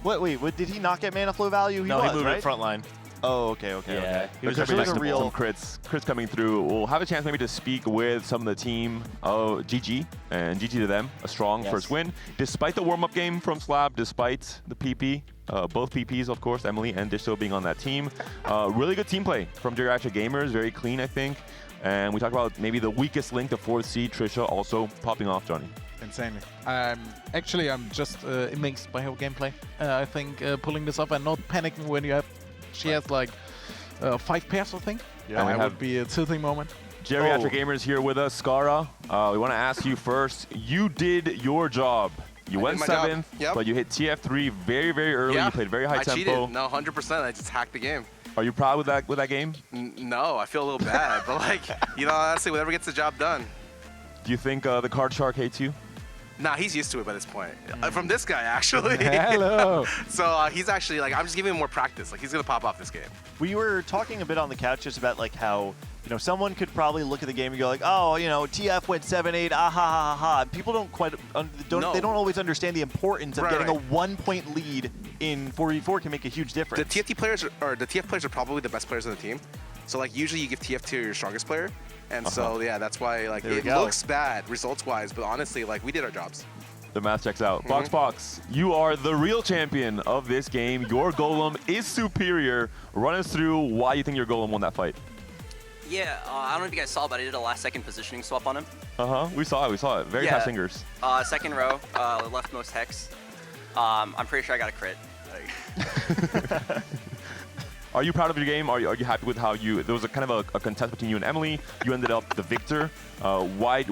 Wait, did he not get Mana Flow value? He moved it front line. Oh, okay. Yeah, Because there's there's a real... some crits coming through. We'll have a chance maybe to speak with some of the team. GG, and GG to them. A strong first win. Despite the warm-up game from Slab, despite the PP, both PPs, of course, Emily and Disto being on that team. Really good team play from Geriatric Gamers. Very clean, I think. And we talked about maybe the weakest link, the 4th seed, Trisha, also popping off, Johnny. Insanely. Actually, I'm just amazed by her gameplay. I think pulling this off and not panicking when you have... She has like 5 pairs, I think. Yeah, that would be a tilting moment. Geriatric Gamers here with us. Scarra, we want to ask you first. You did your job. You went 7th, but you hit TF3 very, very early. You played very high tempo. I cheated. No, 100%. I just hacked the game. Are you proud with that game? No, I feel a little bad. But like, honestly, whatever gets the job done. Do you think the card shark hates you? Nah, he's used to it by this point. From this guy, actually. Hello. So he's actually, like, I'm just giving him more practice. Like, he's going to pop off this game. We were talking a bit on the couch just about, like, how, someone could probably look at the game and go, like, oh, TF went 7-8, ah, ha, ha, ha. People don't quite, they don't always understand the importance of getting a 1-point lead in 4v4 can make a huge difference. The TF players are probably the best players on the team. So, like, usually you give TF to your strongest player. And so, yeah, that's why, like, it looks bad results-wise, but honestly, like, we did our jobs. The math checks out. Box, you are the real champion of this game. Your golem is superior. Run us through why you think your golem won that fight. Yeah, I don't know if you guys saw, but I did a last-second positioning swap on him. We saw it. Very fast fingers. Second row, leftmost hex. I'm pretty sure I got a crit. Are you proud of your game? Are you happy with how you? There was a kind of a contest between you and Emily. You ended up the victor. What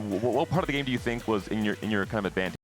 part of the game do you think was in your kind of advantage?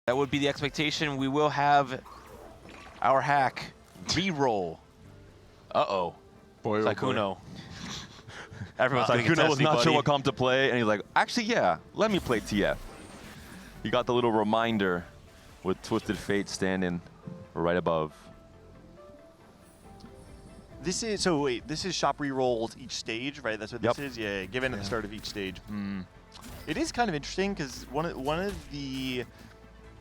That would be the expectation. We will have our hack re-roll. Uh-oh. Boy, Sykkuno. Everyone's like, Sykkuno was not sure what comp to play, and he's like, actually, yeah, let me play TF. You got the little reminder with Twisted Fate standing right above. This is, so wait, this is shop re-rolls each stage, right? That's what this is? Yeah, given at the start of each stage. It is kind of interesting because one of the,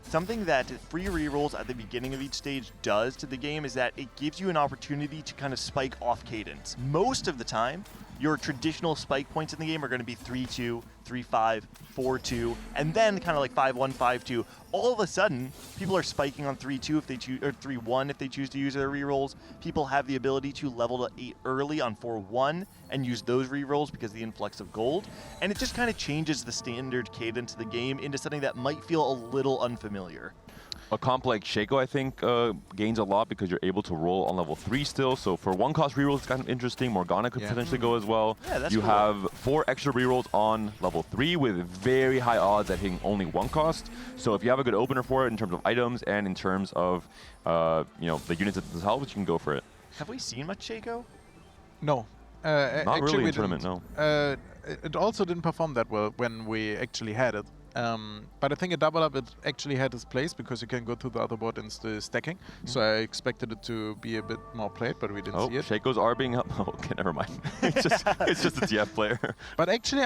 something that free re-rolls at the beginning of each stage does to the game is that it gives you an opportunity to kind of spike off cadence. Most of the time, your traditional spike points in the game are going to be 3-2, 3-5, 4-2, and then kind of like 5-1, 5-2. All of a sudden, people are spiking on 3-2 if they choose, or 3-1 if they choose to use their rerolls. People have the ability to level to 8 early on 4-1 and use those rerolls because of the influx of gold. And it just kind of changes the standard cadence of the game into something that might feel a little unfamiliar. A comp like Shaco, I think, gains a lot because you're able to roll on level 3 still. So for one cost rerolls, it's kind of interesting. Morgana could potentially go as well. Yeah, that's you cool. have 4 extra rerolls on level 3 with very high odds at hitting only 1 cost. So if you have a good opener for it in terms of items and in terms of you know, the units themselves, you can go for it. Have we seen much Shaco? No. Not really in tournament, no. It also didn't perform that well when we actually had it. But I think a double up, it actually had its place because you can go to the other board and stacking. So I expected it to be a bit more played, but we didn't see it. Shaco's are being up. Oh, okay, never mind. it's just a TF player. But actually,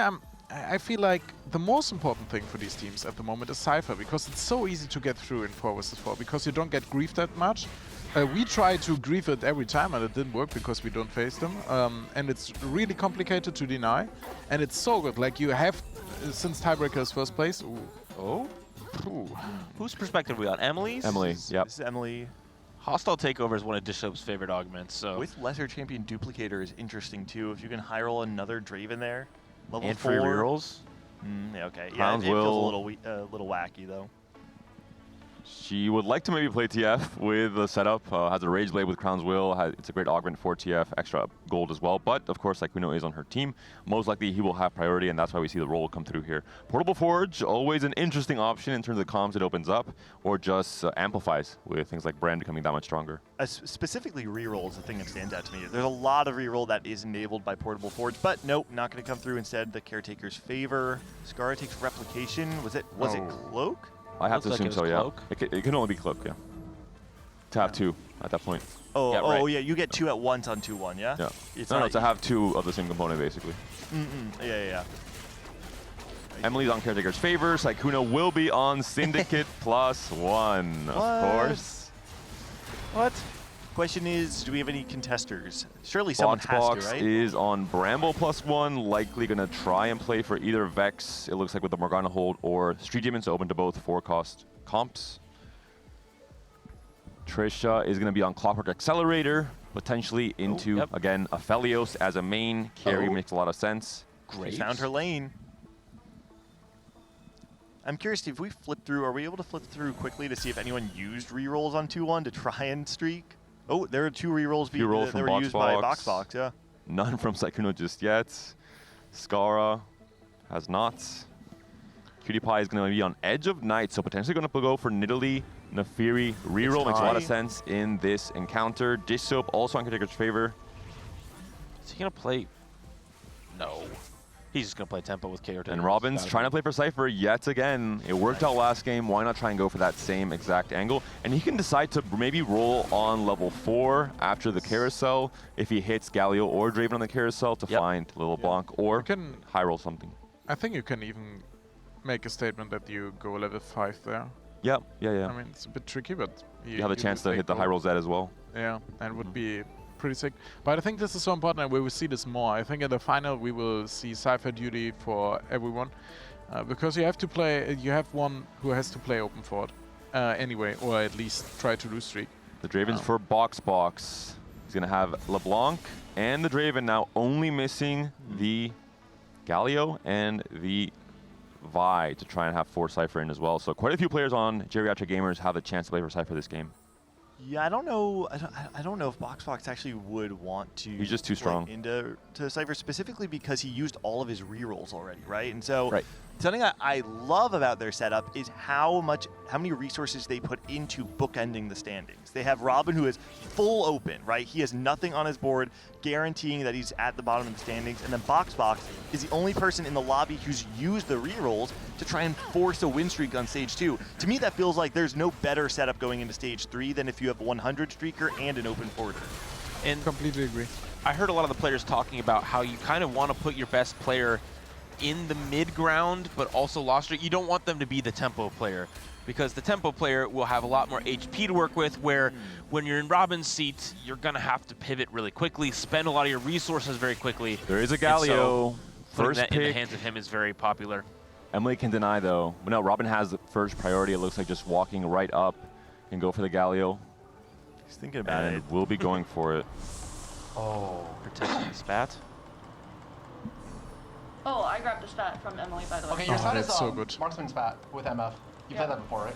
I feel like the most important thing for these teams at the moment is Cypher, because it's so easy to get through in 4 vs 4 because you don't get griefed that much. We try to grief it every time and it didn't work because we don't face them. And it's really complicated to deny. And it's so good. Like you have, since tiebreaker is first place. Whose perspective are we on? Emily's? Emily, yep. This is Emily. Hostile Takeover is one of Dishop's favorite augments. So With Lesser Champion Duplicator is interesting too. If you can high roll another Draven there. Level and 4. free rerolls? Yeah, okay. Crowns it feels will- a little wacky though. She would like to maybe play TF with the setup. Has a Rage Blade with Crown's Will. It's a great augment for TF, extra gold as well. But of course, Sykkuno is on her team. Most likely he will have priority, and that's why we see the roll come through here. Portable Forge, always an interesting option in terms of comms it opens up, or just amplifies with things like Brand becoming that much stronger. Specifically reroll is the thing that stands out to me. There's a lot of reroll that is enabled by Portable Forge, but nope, not going to come through. Instead, the Caretaker's favor. Scarra takes Replication. Was it Cloak? I have to Looks like assume it so, was yeah. Cloak. It can only be Cloak, yeah. To have 2 at that point. Oh, yeah, you get 2 at once on 2-1, yeah? Yeah. It's No, not to have 2 of the same component, basically. Yeah. Emily's on Caretaker's favor. Sykkuno will be on Syndicate +1, of course. What? Question is, do we have any contesters? Surely someone has Box to, right? is on Bramble +1, likely going to try and play for either Vex, it looks like with the Morgana hold, or Street Demons, open to both 4-cost comps. Trisha is going to be on Clockwork Accelerator, potentially into, again, Aphelios as a main. Carry makes a lot of sense. She found her lane. I'm curious if we flip through, are we able to flip through quickly to see if anyone used rerolls on 2-1 to try and streak? Oh, there are 2 rerolls that were used by BoxBox, yeah. None from Sykkuno just yet. Scarra has not. Cutie Pie is going to be on Edge of Night, so potentially going to go for Nidalee. Nefiri reroll makes a lot of sense in this encounter. Dish Soap also on Caretaker's favor. Is he going to play? No. He's just going to play tempo with Caretaker. And Robin's trying to play for Cypher yet again. It worked out last game. Why not try and go for that same exact angle? And he can decide to maybe roll on level 4 after the carousel if he hits Galio or Draven on the carousel to find Little Blanc or high roll something. I think you can even make a statement that you go level 5 there. Yeah. I mean, it's a bit tricky, but you have a chance to hit the high roll Z as well. Yeah, and it would be pretty sick. But I think this is so important, and we will see this more. I think in the final we will see Cypher duty for everyone, because you have to play. You have one who has to play open fort anyway, or at least try to lose streak. The Draven's for BoxBox. He's gonna have LeBlanc and the Draven now only missing the Galio and the Vi to try and have 4 Cypher in as well. So quite a few players on Geriatric Gamers have the chance to play for Cypher this game. Yeah, I don't know. I don't know if BoxBox actually would want to. He's just too strong into Cypher specifically because he used all of his rerolls already, right? And so Something I love about their setup is how many resources they put into bookending the standings. They have Robin, who is full open, right? He has nothing on his board, guaranteeing that he's at the bottom of the standings. And then Boxbox is the only person in the lobby who's used the rerolls to try and force a win streak on stage 2. To me, that feels like there's no better setup going into stage 3 than if you have a 100 streaker and an open forwarder. And completely agree. I heard a lot of the players talking about how you kind of want to put your best player in the mid ground, but also lost streak. You don't want them to be the tempo player, because the tempo player will have a lot more HP to work with, where when you're in Robin's seat, you're going to have to pivot really quickly, spend a lot of your resources very quickly. There is a So Galio. putting First that pick. in the hands of him is very popular. Emily can deny, though. But no, Robin has the first priority. It looks like just walking right up and go for the Galio. He's thinking about and it. We'll be going for it. Oh, protecting the spat. Oh, I grabbed a stat from Emily, by the way. Okay, your stat is that's so good. Marksman spat with MF. You played that before, right?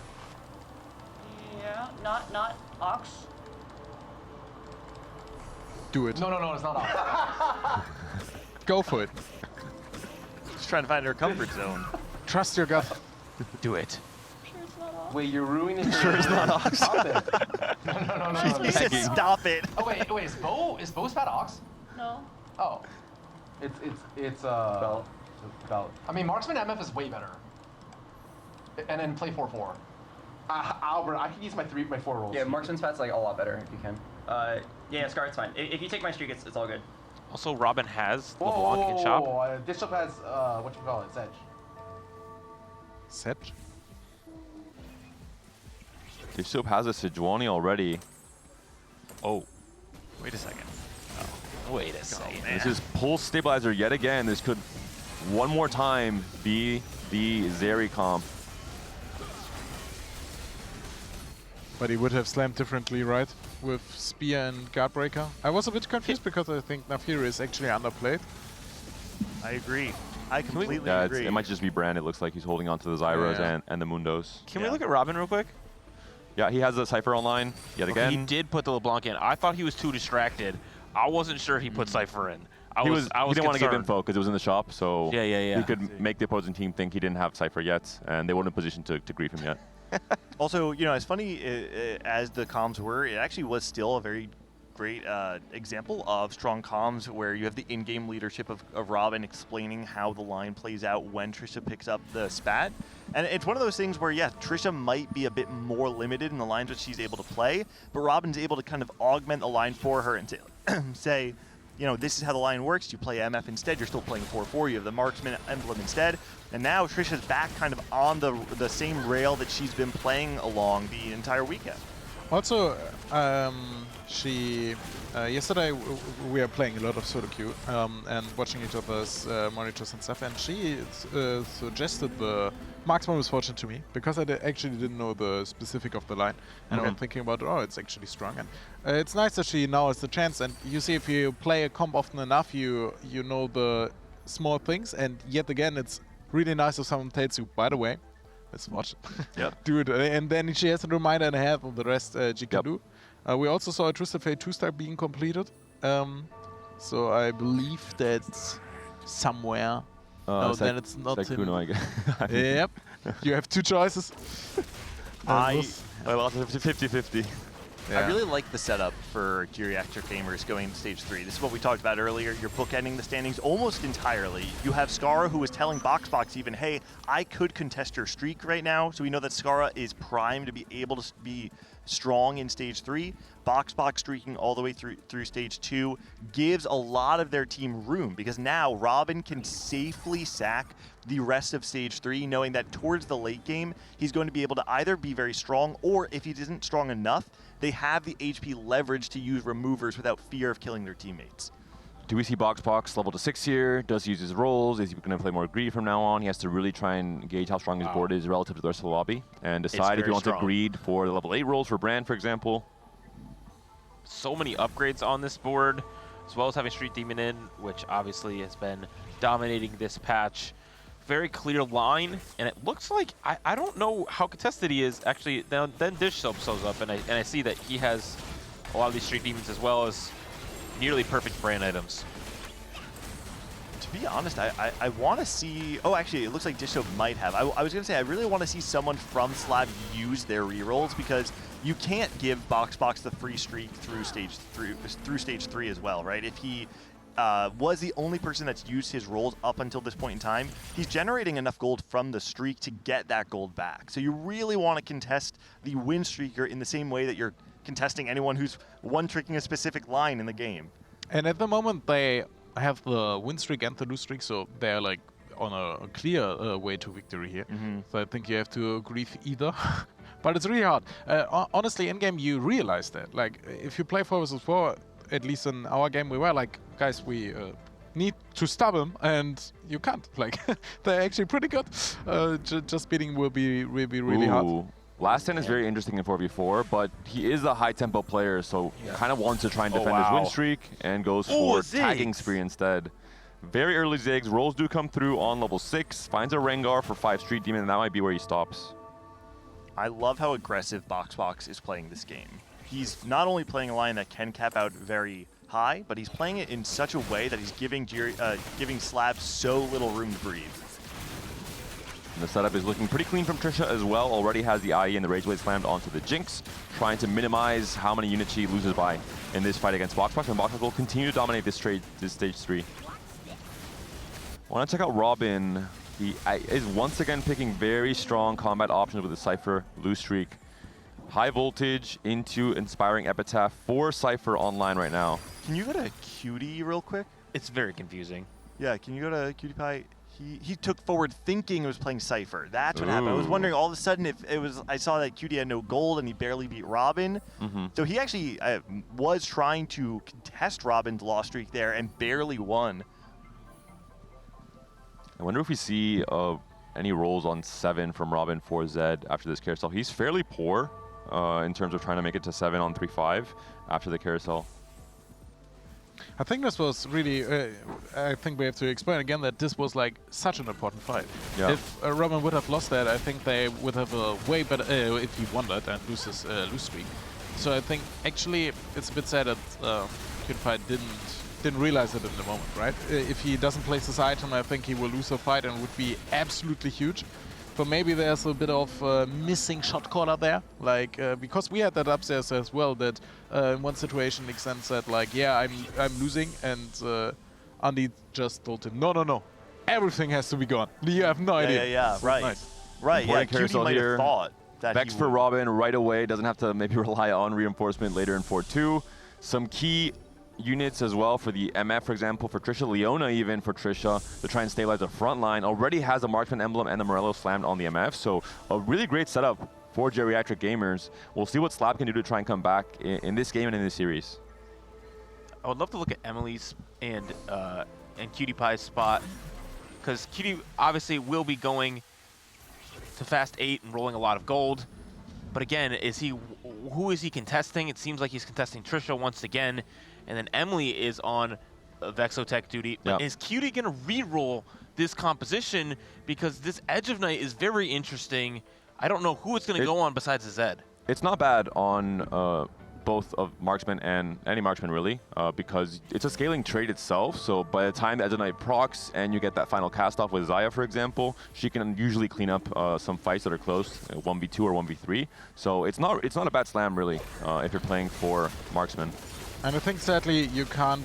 Yeah, not Ox. Do it. No, it's not Ox. Go for it. She's trying to find her comfort zone. Trust your gut. Do it. Wait, you're ruining Sure it's not Ox. Stop it. No. He said stop it. Oh wait, is Bo spat Ox? No. Oh. It's belt. I mean, Marksman MF is way better. And then play 4-4. Albert, I can use my 4 rolls. Yeah, Marksman spat's like a lot better if you can. Yeah, Scar, it's fine. If you take my streak, it's all good. Also, Robin has LeBlanc and Chop. This shop has Sedge. Sedge? Dish Soap has a Sejuani already. Oh. Wait a second. Wait a second. This is Pulse Stabilizer yet again. This could, one more time, be the Zeri comp. But he would have slammed differently, right? With Spear and Guardbreaker. I was a bit confused because I think Nafiri is actually underplayed. I agree. I completely Yeah, agree. it might just be Brand. It looks like he's holding on to the Zyros Yeah. and the Mundos. Can we look at Robin real quick? Yeah, he has a Cypher online yet Okay, again. he did put the LeBlanc in. I thought he was too distracted. I wasn't sure he put Cypher in. I He was didn't want to give concerned. info because it was in the shop, so Yeah. he could make the opposing team think he didn't have Cypher yet, and they weren't in a position to grief him yet. Also, you know, as funny as the comms were, it actually was still a very great example of strong comms where you have the in-game leadership of Robin explaining how the line plays out when Trisha picks up the spat. And it's one of those things where, yeah, Trisha might be a bit more limited in the lines that she's able to play, but Robin's able to kind of augment the line for her and say, you know, this is how the line works. You play MF instead. You're still playing 4-4. You have the Marksman emblem instead. And now Trisha's back kind of on the same rail that she's been playing along the entire weekend. Also, yesterday we are playing a lot of solo queue and watching each other's monitors and stuff, and she suggested the Marksman was fortunate to me because I actually didn't know the specific of the line, and I'm thinking about, oh, it's actually strong, and it's nice that she now has the chance. And you see, if you play a comp often enough, you know the small things, and yet again, it's really nice if someone tells you, by the way, let's watch it. Yeah. Do it. And then she has a reminder and a half of the rest she can do. We also saw a Twisted Fate 2-star being completed. So I believe that's somewhere. No, then it's not him. I guess. Yep. You have two choices. I lost 50-50. I really like the setup for Geriatric Gamers going into stage 3. This is what we talked about earlier. You're bookending the standings almost entirely. You have Scarra, who was telling Boxbox even, hey, I could contest your streak right now. So we know that Scarra is primed to be able to be strong in stage 3. Boxbox streaking all the way through stage 2 gives a lot of their team room, because now Robin can safely sack the rest of stage 3, knowing that towards the late game, he's going to be able to either be very strong, or if he isn't strong enough, they have the HP leverage to use removers without fear of killing their teammates. Do we see Boxbox level to 6 here? Does he use his rolls? Is he going to play more greed from now on? He has to really try and gauge how strong his board is relative to the rest of the lobby, and decide if he wants to greed for the level 8 rolls for Brand, for example. So many upgrades on this board, as well as having Street Demon in, which obviously has been dominating this patch. Very clear line, and it looks like, I don't know how contested he is. Actually, then Dish Soap shows up, and I see that he has a lot of these Street Demons as well as nearly perfect Brand items. To be honest, I want to see... Oh, actually, it looks like Disho might have. I was going to say, I really want to see someone from Slab use their rerolls, because you can't give Boxbox the free streak through stage 3 as well, right? If he was the only person that's used his rolls up until this point in time, he's generating enough gold from the streak to get that gold back. So you really want to contest the win streaker in the same way that you're contesting anyone who's one-tricking a specific line in the game. And at the moment, they have the win streak and the lose streak, so they're like on a clear way to victory here. So I think you have to grieve either. But it's really hard. Honestly, in-game, you realize that. Like, if you play 4 vs 4, at least in our game, we were like, guys, we need to stop them, and you can't. Like, they're actually pretty good. Just beating will be really hard. Last 10 is very interesting in 4v4, but he is a high-tempo player, so kind of wants to try and defend his win streak and goes for tagging spree instead. Very early Ziggs. Rolls do come through on level 6. Finds a Rengar for 5 Street Demon, and that might be where he stops. I love how aggressive Boxbox is playing this game. He's not only playing a line that can cap out very high, but he's playing it in such a way that he's giving Slab so little room to breathe. And the setup is looking pretty clean from Trisha as well. Already has the IE and the Rage Blade slammed onto the Jinx, trying to minimize how many units she loses by in this fight against Boxbox, and Boxbox will continue to dominate this stage 3. I want to check out Robin. He is once again picking very strong combat options with the Cypher, loose streak. High voltage into Inspiring Epitaph for Cypher online right now. Can you go to Cutie real quick? It's very confusing. Yeah, can you go to Cutie Pie? He took forward thinking he was playing Cypher. That's what happened. I was wondering all of a sudden if it was... I saw that Cutie had no gold and he barely beat Robin. So he actually was trying to contest Robin's loss streak there and barely won. I wonder if we see any rolls on 7 from Robin for Zed after this carousel. He's fairly poor in terms of trying to make it to 7 on 3-5 after the carousel. I think this was really, I think we have to explain again that this was like such an important fight. Yeah. If Robin would have lost that, I think they would have a way better, if he won that and loses lose streak. So I think actually it's a bit sad that PewDiePie didn't realize it in the moment, right? If he doesn't place his item, I think he will lose the fight and would be absolutely huge. So maybe there's a bit of missing shot caller there, like because we had that upstairs as well. That in one situation, Xen said like, "Yeah, I'm losing," and Andy just told him, "No, everything has to be gone. You have no idea." Yeah, right, Nice. right. Yeah, Cutie might have thought that Vex for Robin right away. Doesn't have to maybe rely on reinforcement later in 4-2. Some key units as well for the MF, for example, for Trisha, Leona even for Trisha, to try and stabilize the front line. Already has a Marksman emblem and the Morello slammed on the MF, so a really great setup for Geriatric Gamers. We'll see what Slab can do to try and come back in this game and in this series. I would love to look at Emily's and Cutie Pie's spot, because Cutie obviously will be going to Fast 8 and rolling a lot of gold. But again, who is he contesting? It seems like he's contesting Trisha once again. And then Emily is on Vexotech duty. But is Cutie going to re-roll this composition? Because this Edge of Night is very interesting. I don't know who it's going to go on besides the Zed. It's not bad on both of Marksman and any Marksman really, because it's a scaling trait itself. So by the time the Edge of Night procs and you get that final cast off with Zaya, for example, she can usually clean up some fights that are close, 1v2 or 1v3. So it's not a bad slam really if you're playing for Marksman. And I think sadly you can't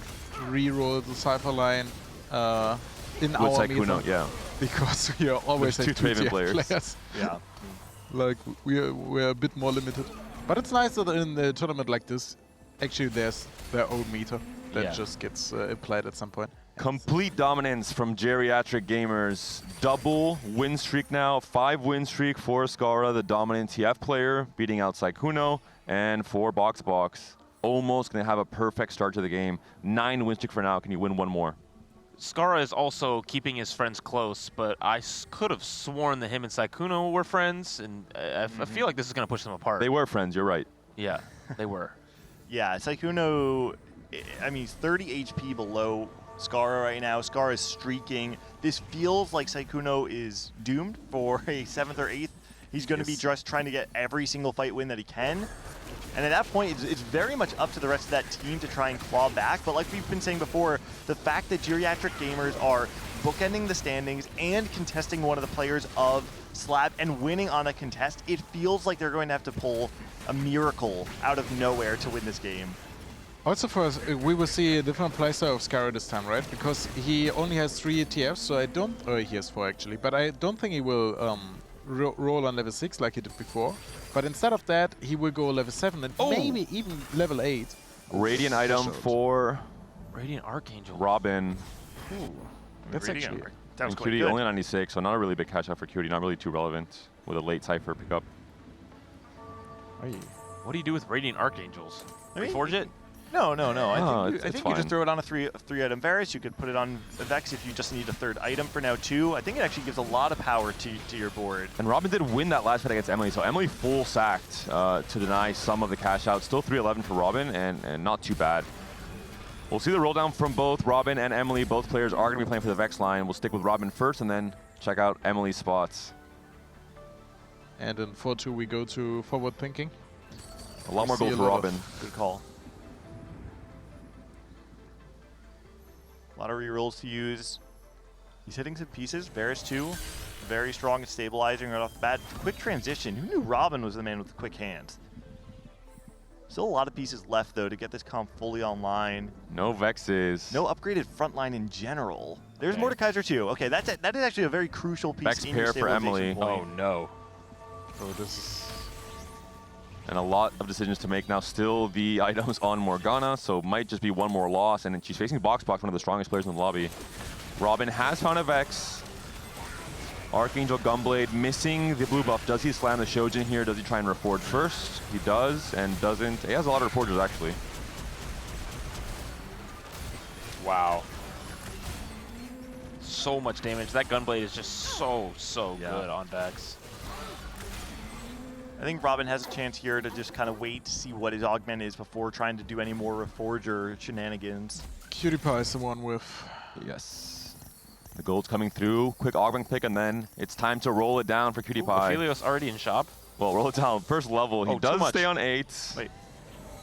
re-roll the Cypher line in with our Sykkuno, meta, yeah, because we are always two Draven players. Yeah, like we're a bit more limited. But it's nice that in a tournament like this, actually there's their own meter that just gets applied at some point. Complete dominance from Geriatric Gamers. Double win streak now. 5 win streak for Scarra, the dominant TF player, beating out Sykkuno, and for Boxbox. Almost going to have a perfect start to the game. 9 win streak for now. Can you win one more? Scarra is also keeping his friends close, but I could have sworn that him and Sykkuno were friends, and I feel like this is going to push them apart. They were friends, you're right. Yeah, they were. Yeah, Sykkuno, I mean, he's 30 HP below Scarra right now. Scarra is streaking. This feels like Sykkuno is doomed for a 7th or 8th. He's going to be just trying to get every single fight win that he can. And at that point, it's very much up to the rest of that team to try and claw back. But like we've been saying before, the fact that geriatric gamers are bookending the standings and contesting one of the players of Slab and winning on a contest, it feels like they're going to have to pull a miracle out of nowhere to win this game. Also for us, we will see a different playstyle of Scarra this time, right? Because he only has 3 TFs, so I don't... Oh, he has 4 actually, but I don't think he will roll on level 6 like he did before. But instead of that, he will go level 7 and maybe even level 8. Radiant item for Radiant Archangel. Robin. Ooh, that's Radiant. actually... And Cutie only 96, so not a really big catch up for Cutie, not really too relevant with a late Cypher pickup. What do you do with Radiant Archangels? Reforge it? No. I think it's you fine. just throw it on a three-item Varus. You could put it on the Vex if you just need a 3rd item for now too. I think it actually gives a lot of power to your board. And Robin did win that last fight against Emily, so Emily full sacked to deny some of the cash out. Still 311 for Robin, and not too bad. We'll see the roll down from both Robin and Emily. Both players are going to be playing for the Vex line. We'll stick with Robin first and then check out Emily's spots. And in 4-2 we go to forward thinking. A lot more gold for Robin. Good call. A lot of rerolls to use. He's hitting some pieces. Varus too. Very strong at stabilizing right off the bat. Quick transition. Who knew Robin was the man with the quick hands? Still a lot of pieces left, though, to get this comp fully online. No Vexes. No upgraded frontline in general. There's Mordekaiser, too. Okay, that is actually a very crucial piece Vex in your pair for Emily. point. Oh, no. So this is... And a lot of decisions to make now. Still the items on Morgana, so might just be one more loss. And then she's facing Box, one of the strongest players in the lobby. Robin has found a Vex. Archangel Gunblade missing the blue buff. Does he slam the Shojin here? Does he try and reforge first? He does and doesn't. He has a lot of reforgers actually. Wow. So much damage. That Gunblade is just so good on Vex. I think Robin has a chance here to just kind of wait to see what his augment is before trying to do any more reforger shenanigans. Cutie Pie is the one with... Yes. The gold's coming through. Quick augment pick, and then it's time to roll it down for Cutie Pie. Ophelios already in shop. Well, roll it down. First level. He does stay on 8. Wait.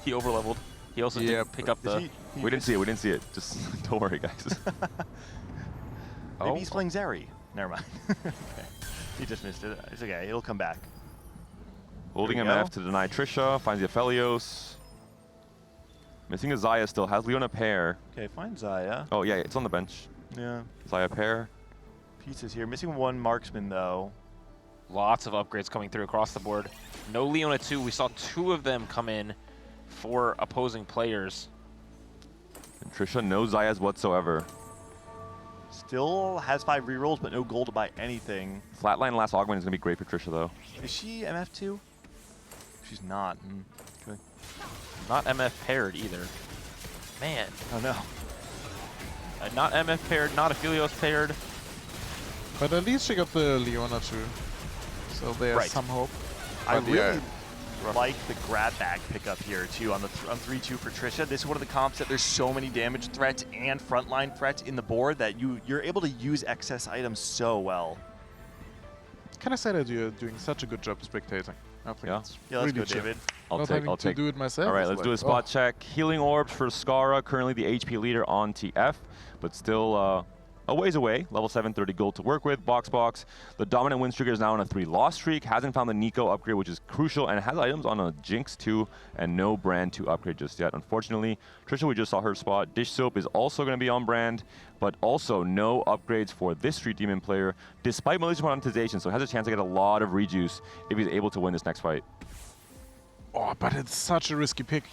He overleveled. He also did pick up the... We didn't see it. We didn't see it. Just don't worry, guys. Maybe he's playing Zeri. Never mind. Okay. He just missed it. It's okay. It'll come back. Holding MF to deny Trisha. Finds the Aphelios. Missing a Zaya still. Has Leona pair. Okay, find Zaya. Oh, yeah. It's on the bench. Yeah. Zaya pair. Pieces here. Missing one marksman, though. Lots of upgrades coming through across the board. No Leona 2. We saw 2 of them come in for opposing players. And Trisha no Zayas whatsoever. Still has 5 rerolls, but no gold to buy anything. Flatline last augment is going to be great for Trisha, though. Is she MF2? She's not. Okay. Not MF paired either. Man. Oh, no. Not MF paired, not Aphelios paired. But at least she got the Leona too. So there's some hope. I really like the grab bag pickup here too on 3-2 for Trisha. This is one of the comps that there's so many damage threats and frontline threats in the board that you're able to use excess items so well. Can I say that you're doing such a good job spectating? I think it's let's really go, chill. David. I'll take. do it myself. All right, let's do a spot check. Healing orbs for Scarra, currently the HP leader on TF, but still a ways away. Level 7, 30 gold to work with. Box. The dominant win streaker is now on a 3-loss streak. Hasn't found the Nico upgrade, which is crucial, and has items on a Jinx 2 and no brand 2 upgrade just yet. Unfortunately, Trisha, we just saw her spot. Dish Soap is also going to be on brand, but also no upgrades for this Street Demon player, despite malicious monetization, so has a chance to get a lot of rejuice if he's able to win this next fight. Oh, but it's such a risky pick.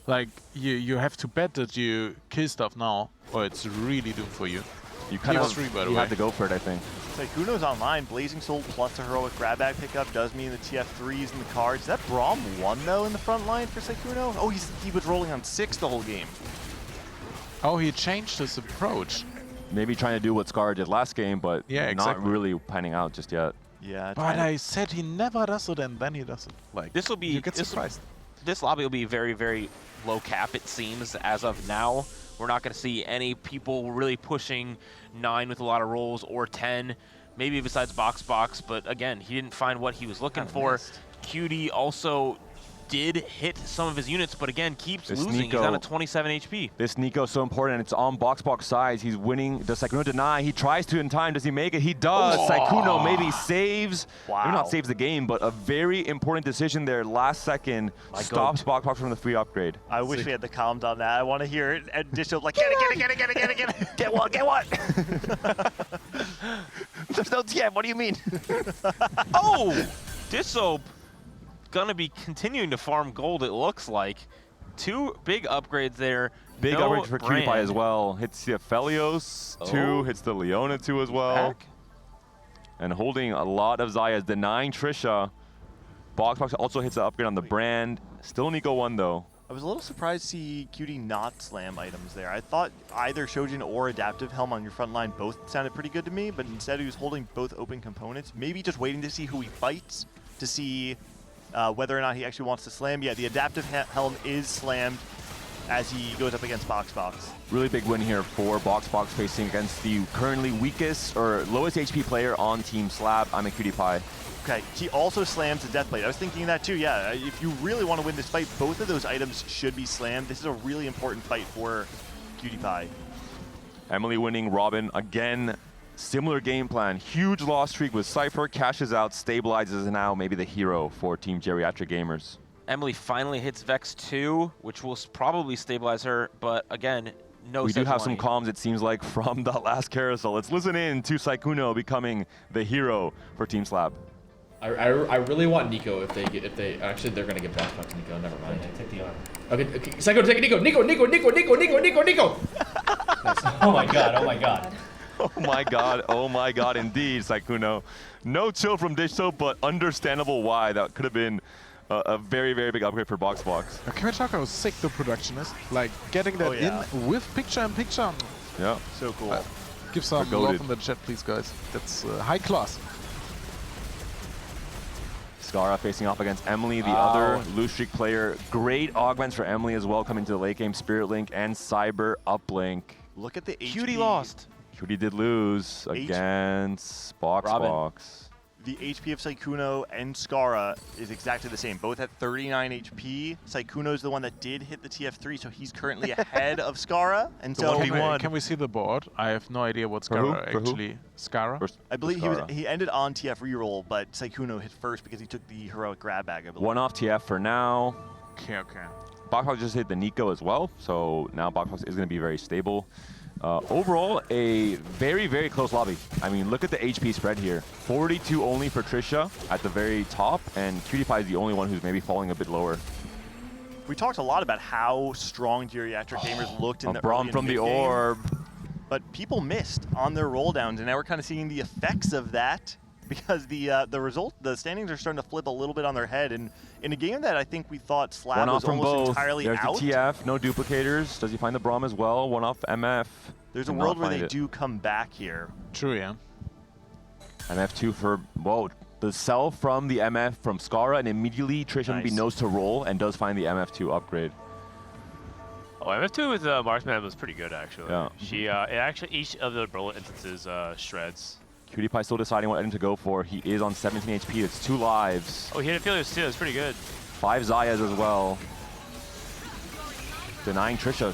Like, you have to bet that you kill stuff now, or it's really doomed for you. You kind of have to go for it, I think. Sykkuno's online. Blazing Soul plus a heroic grab bag pickup does mean the TF3 is in the cards. Is that Braum 1 though in the front line for Sykkuno? Oh, he was rolling on 6 the whole game. Oh, he changed his approach. Maybe trying to do what Scarra did last game, but exactly. not really panning out just yet. Yeah. But I said he never does it, and then he does it. Like, this will be. You get surprised. This lobby will be very, very low cap, it seems, as of now. We're not going to see any people really pushing 9 with a lot of rolls or 10, maybe besides Box. But again, he didn't find what he was looking for. Cutie also did hit some of his units, but again, keeps This losing. Nico, he's down to 27 HP. This Nico is so important, and it's on box sides. He's winning. Does Sykkuno deny? He tries to in time. Does he make it? He does. Oh. Sykkuno maybe saves. Wow. Maybe not saves the game, but a very important decision there. Last second stops box from the free upgrade. I wish we had the comms on that. I want to hear it. And Disho like, get it. Get one. There's no TF. What do you mean? Oh, Dissoap gonna be continuing to farm gold, it looks like. 2 big upgrades there. Big no upgrade for brand. Cutie as well. Hits the Aphelios 2, hits the Leona 2 as well. Back. And holding a lot of Zayas, denying Trisha. Box also hits the upgrade on the brand. Still Nico 1 though. I was a little surprised to see Cutie not slam items there. I thought either Shojin or Adaptive Helm on your front line both sounded pretty good to me, but instead he was holding both open components. Maybe just waiting to see who he fights, to see whether or not he actually wants to slam. Yeah, the Adaptive Helm is slammed as he goes up against Box. Really big win here for Box facing against the currently weakest or lowest HP player on Team Slab. I'm a Cutie Pie. Okay, he also slams the Deathblade. I was thinking that too, yeah. If you really want to win this fight, both of those items should be slammed. This is a really important fight for Cutie Pie. Emily winning, Robin again. Similar game plan. Huge loss streak with Cypher, cashes out, stabilizes, and now maybe the hero for Team Geriatric Gamers. Emily finally hits Vex 2, which will probably stabilize her, but again, no We do have money. some comms, it seems like, from the last carousel. Let's listen in to Sykkuno becoming the hero for Team Slab. I really want Nico if they actually they're gonna get Box Nico. Never mind. Take the arm. Okay, Psycho, take Nico. Nice. Oh my god. Oh my god. Oh my god, indeed, Sykkuno. No chill from Disho, but understandable why. That could have been a very, very big upgrade for Box. Can we talk how sick the production is? Like, getting that in with picture-in-picture. Yeah. So cool. Give some love in the chat, please, guys. That's high class. Scarra facing off against Emily, the other loose streak player. Great augments for Emily as well, coming to the late game. Spirit Link and Cyber uplink. Look at the HP. Cutie lost. Cutie did lose against Box. The HP of Sykkuno and Scarra is exactly the same, both at 39 HP. Sykkuno is the one that did hit the TF3, so he's currently ahead of Scarra. And so can we see the board? I have no idea what Scarra actually. Scarra? I believe he ended on TF reroll, but Sykkuno hit first because he took the heroic grab bag, I believe. One off TF for now. Okay. Box just hit the Nico as well, so now Box is going to be very stable. Overall, a very, very close lobby. I mean, look at the HP spread here. 42 only for Trisha at the very top, and Cutie Pie is the only one who's maybe falling a bit lower. We talked a lot about how strong Geriatric Gamers looked in the Braum from the orb. But people missed on their roll downs, and now we're kind of seeing the effects of that because the standings are starting to flip a little bit on their head. And in a game that I think we thought Slab was almost entirely There's out. the TF, no duplicators. Does he find the Braum as well? One off MF. There's a world where they do come back here. True, yeah. MF2 for, whoa, the sell from the MF from Scarra, and immediately Trisha knows to roll and does find the MF2 upgrade. Oh, MF2 with Marksman was pretty good, actually. Yeah. Actually, each of the bullet instances shreds. Cutie Pie still deciding what item to go for. He is on 17 HP. It's 2 lives. Oh, he hit Aphelios too. That's pretty good. 5 Zayas as well. Denying Trisha.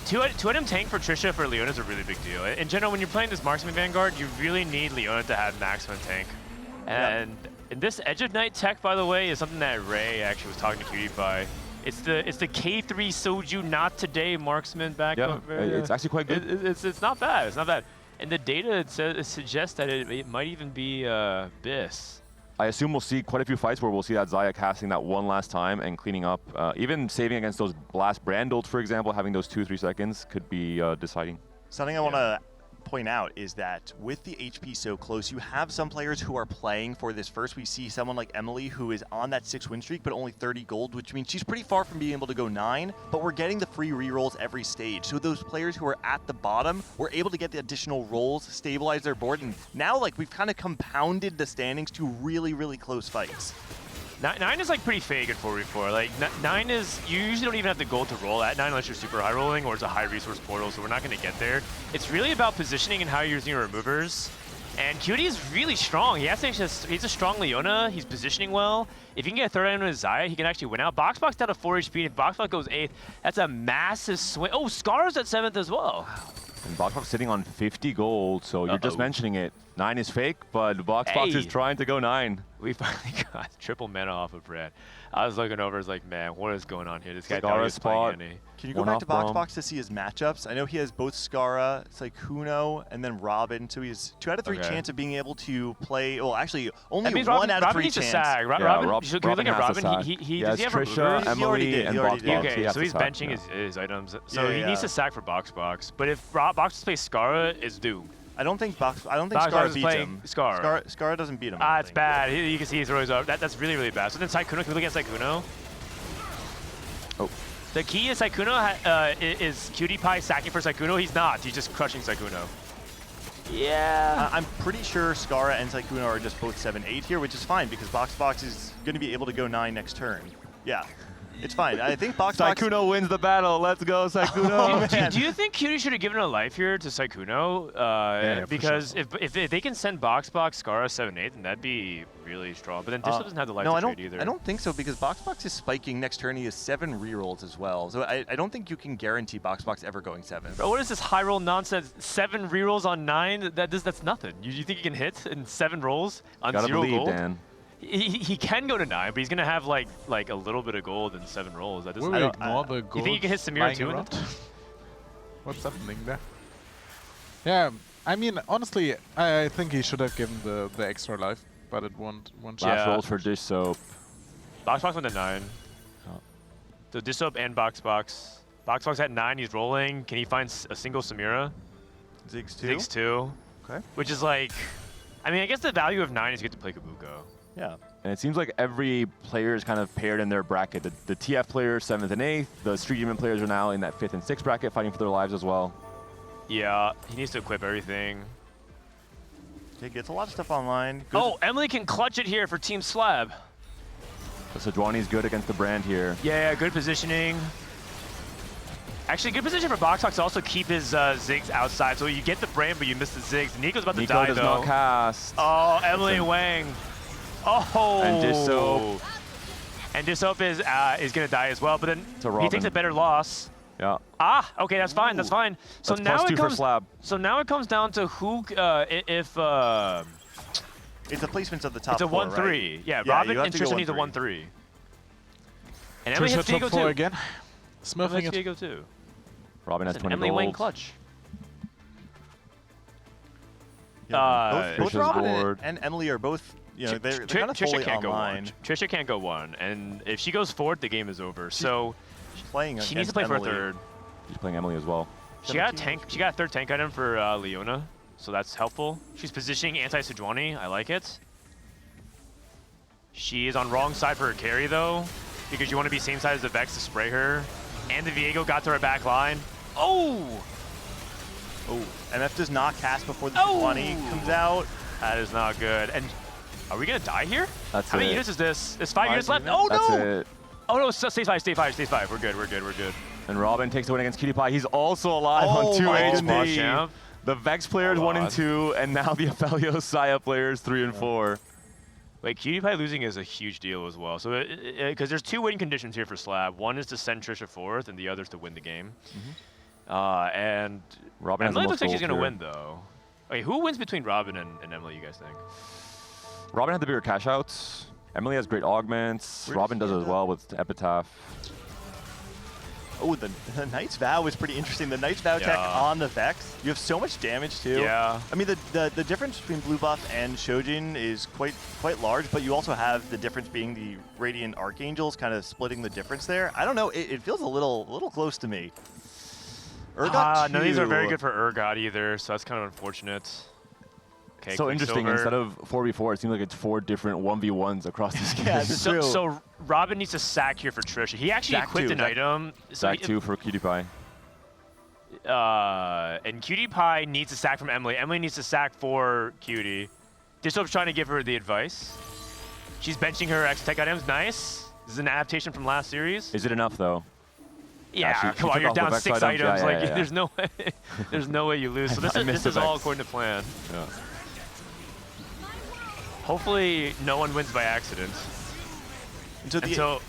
Two item tank for Trisha for Leona is a really big deal. In general, when you're playing this Marksman Vanguard, you really need Leona to have maximum tank. And this Edge of Night tech, by the way, is something that Ray actually was talking to Cutie Pie. It's the K3 Soju not today Marksman backup. Yeah, it's actually quite good. It's not bad. It's not bad. And the data it suggests that it might even be BIS. I assume we'll see quite a few fights where we'll see that Zaya casting that one last time and cleaning up. Even saving against those blast brand ults, for example, having those 2-3 seconds could be deciding. Something I want to point out is that with the HP so close, you have some players who are playing for this first. We see someone like Emily who is on that 6 win streak, but only 30 gold, which means she's pretty far from being able to go 9, but we're getting the free rerolls every stage. So those players who are at the bottom were able to get the additional rolls, stabilize their board, and now like we've kind of compounded the standings to really, really close fights. 9 is like pretty fake in 4v4. Like 9 is, you usually don't even have the gold to roll at 9 unless you're super high rolling or it's a high resource portal, so we're not going to get there. It's really about positioning and how you're using your removers. And Cutie is really strong. He's a strong Leona. He's positioning well. If he can get a third item with Zaya, he can actually win out. Boxbox down to 4 HP. If Boxbox goes 8th, that's a massive swing. Oh, Scarra's at 7th as well. And Boxbox sitting on 50 gold, so you're just mentioning it. 9 is fake, but Boxbox is trying to go 9. We finally got triple mana off of Brad. I was looking over, I was like, man, what is going on here? This guy Scarra spot. Can you go back to Boxbox to see his matchups? I know he has both Scarra, Sykkuno, and then Robin, so he has 2 out of 3 chance of being able to play. Well, actually, only 1 out of 3 needs chance. To sag. Robin, so can we look at Robin? Does he have Trisha, a Emily, and Boxbox. Okay, so he's benching his items. So he needs to sag for Boxbox. But if Boxbox plays Scarra, it's doomed. I don't think Scarra beats him. Scarra doesn't beat him. It's bad. You can see he's always up. That's really, really bad. So then Sykkuno, can we look at Sykkuno? Oh. The key is Sykkuno is Cutie Pie sacking for Sykkuno. He's not. He's just crushing Sykkuno. Yeah. I'm pretty sure Scarra and Sykkuno are just both 7-8 here, which is fine because Boxbox is going to be able to go 9 next turn. Yeah. It's fine. I think Boxbox... Sykkuno wins the battle. Let's go, Sykkuno. Do you think Cutie should have given a life here to Sykkuno? Because sure. if they can send Boxbox Scarra 7-8, then that'd be really strong. But then Disco doesn't have the life to trade either. I don't think so because Boxbox is spiking next turn. He has 7 rerolls as well. So I don't think you can guarantee Boxbox ever going 7. Bro, what is this high roll nonsense? 7 rerolls on 9? That's nothing. You think he can hit in 7 rolls on 0 gold? Dan. He can go to 9, but he's gonna have like a little bit of gold and 7 rolls. That doesn't. Ignore the gold. You think you can hit Samira too? What's happening there? Yeah, I mean honestly, I think he should have given the extra life, but it won't. Last rolls for Dish Soap. Boxbox went to 9. So Dish Soap and Boxbox. Boxbox at 9. He's rolling. Can he find a single Samira? Ziggs 2. Ziggs 2. Okay. Which is like, I mean, I guess the value of 9 is you get to play Kabuko. Yeah. And it seems like every player is kind of paired in their bracket. The TF players, 7th and 8th. The Street Demon players are now in that 5th and 6th bracket, fighting for their lives as well. Yeah, he needs to equip everything. He gets a lot of stuff online. Good. Oh, Emily can clutch it here for Team Slab. So Sejuani's good against the brand here. Yeah, good positioning. Actually, good position for Boxbox to also keep his Ziggs outside. So you get the brand, but you miss the Ziggs. Nico's about to die, though. Nico does not cast. Oh, Emily Wang. Oh! And Dish Soap. And Dish Soap is going to die as well, but then he takes a better loss. Yeah. Ah, okay, that's fine, that's fine. So that's now +2 for Slab. So now it comes down to who, it's the placements of the top it's a 4, 1-3. right? Yeah, Robin and Trisha needs a 1-3. And Emily hits Diego too. Again. Smurfing it. Diego too. Robin has 20 Emily gold. Wayne clutch. Both Robin and Emily are both, you know, they're kind of fully online. Trisha can't go 1, and if she goes 4th, the game is over. So she needs to play Emily. for a 3rd. She's playing Emily as well. She got a tank. She got a 3rd tank item for Leona, so that's helpful. She's positioning anti-Sejuani. I like it. She is on wrong side for her carry though, because you want to be same side as the Vex to spray her. And the Viego got to her back line. Oh! Oh, MF does not cast before the Sejuani comes out. That is not good. And are we gonna die here? That's How many units is this? There's 5 units left. Oh That's no! It. Oh no, stay 5, stay 5, stay 5. We're good, we're good, we're good. And Robin takes the win against Cutie Pie. He's also alive on 2 HP. The Vex players 1 and 2, and now the Aphelios Saya players 3 and 4. Wait, Cutie Pie losing is a huge deal as well. So, because there's 2 win conditions here for Slab. One is to send Trisha 4th, and the other is to win the game. And Robin Emily looks like she's gold gonna here. win though. Okay, who wins between Robin and Emily? You guys think? Robin had the bigger cash outs. Emily has great augments. Robin does as well with Epitaph. Oh, the Knight's Vow is pretty interesting. The Knight's Vow tech on the Vex. You have so much damage too. Yeah. I mean, the difference between blue buff and Shojin is quite large, but you also have the difference being the Radiant Archangels kind of splitting the difference there. I don't know. It feels a little close to me. None of these are very good for Urgot either, so that's kind of unfortunate. Okay, So interesting. Instead of 4v4, it seems like it's 4 different 1v1s across this game. Yeah, so Robin needs to sack here for Trisha. He actually equipped an item. Sack 2 for Cutie Pie. And Cutie Pie needs a sack from Emily. Emily needs to sack for Cutie. Dishop's trying to give her the advice. She's benching her X-Tech items. Nice. This is an adaptation from last series. Is it enough though? Yeah, she come on, took you're off the down Vex 6 items. items. Yeah, like, yeah. there's no way, there's no way you lose. So this is all according to plan. Yeah. Hopefully, no one wins by accident. And so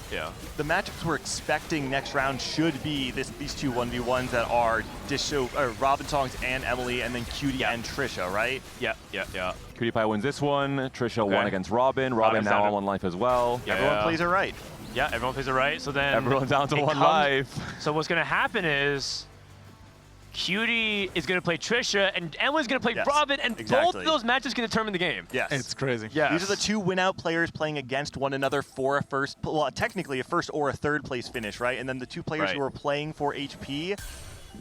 the matchups we're expecting next round should be these two 1v1s that are Robin Songs and Emily, and then Cutie and Trisha, right? Yeah. Cutie Pie wins this one. Trisha won against Robin. Robin now on 1 life as well. Yeah. Everyone plays it right. Yeah, everyone plays it right. So then everyone's down to 1 life. So what's going to happen is Cutie is going to play Trisha, and Emily's going to play Robin, and both of those matches can determine the game. Yes. It's crazy. Yeah. These are the two win-out players playing against one another for a first, well, technically a first or a third place finish, right? And then the two players who are playing for HP.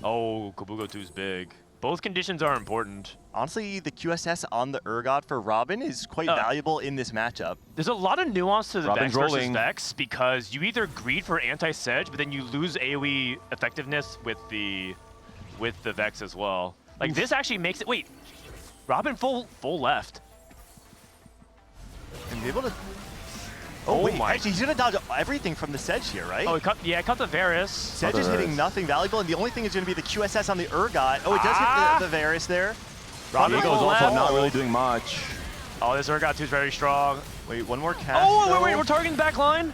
Oh, Kabugo 2's big. Both conditions are important. Honestly, the QSS on the Urgot for Robin is quite valuable in this matchup. There's a lot of nuance to the Robin's Vex versus rolling. Vex because you either greed for anti-Sedge, but then you lose AoE effectiveness with the Vex as well. Like this actually makes it. Wait, Robin full left. And be able to. Oh wait, my! Actually, he's gonna dodge everything from the Sedge here, right? Oh, he cut the Varus. Sedge is hitting nothing valuable, and the only thing is gonna be the QSS on the Urgot. Oh, it does hit the Varus there. Robin goes also not really doing much. Oh, this Urgot 2 is very strong. Wait, one more cast. Oh, wait, we're targeting the back line.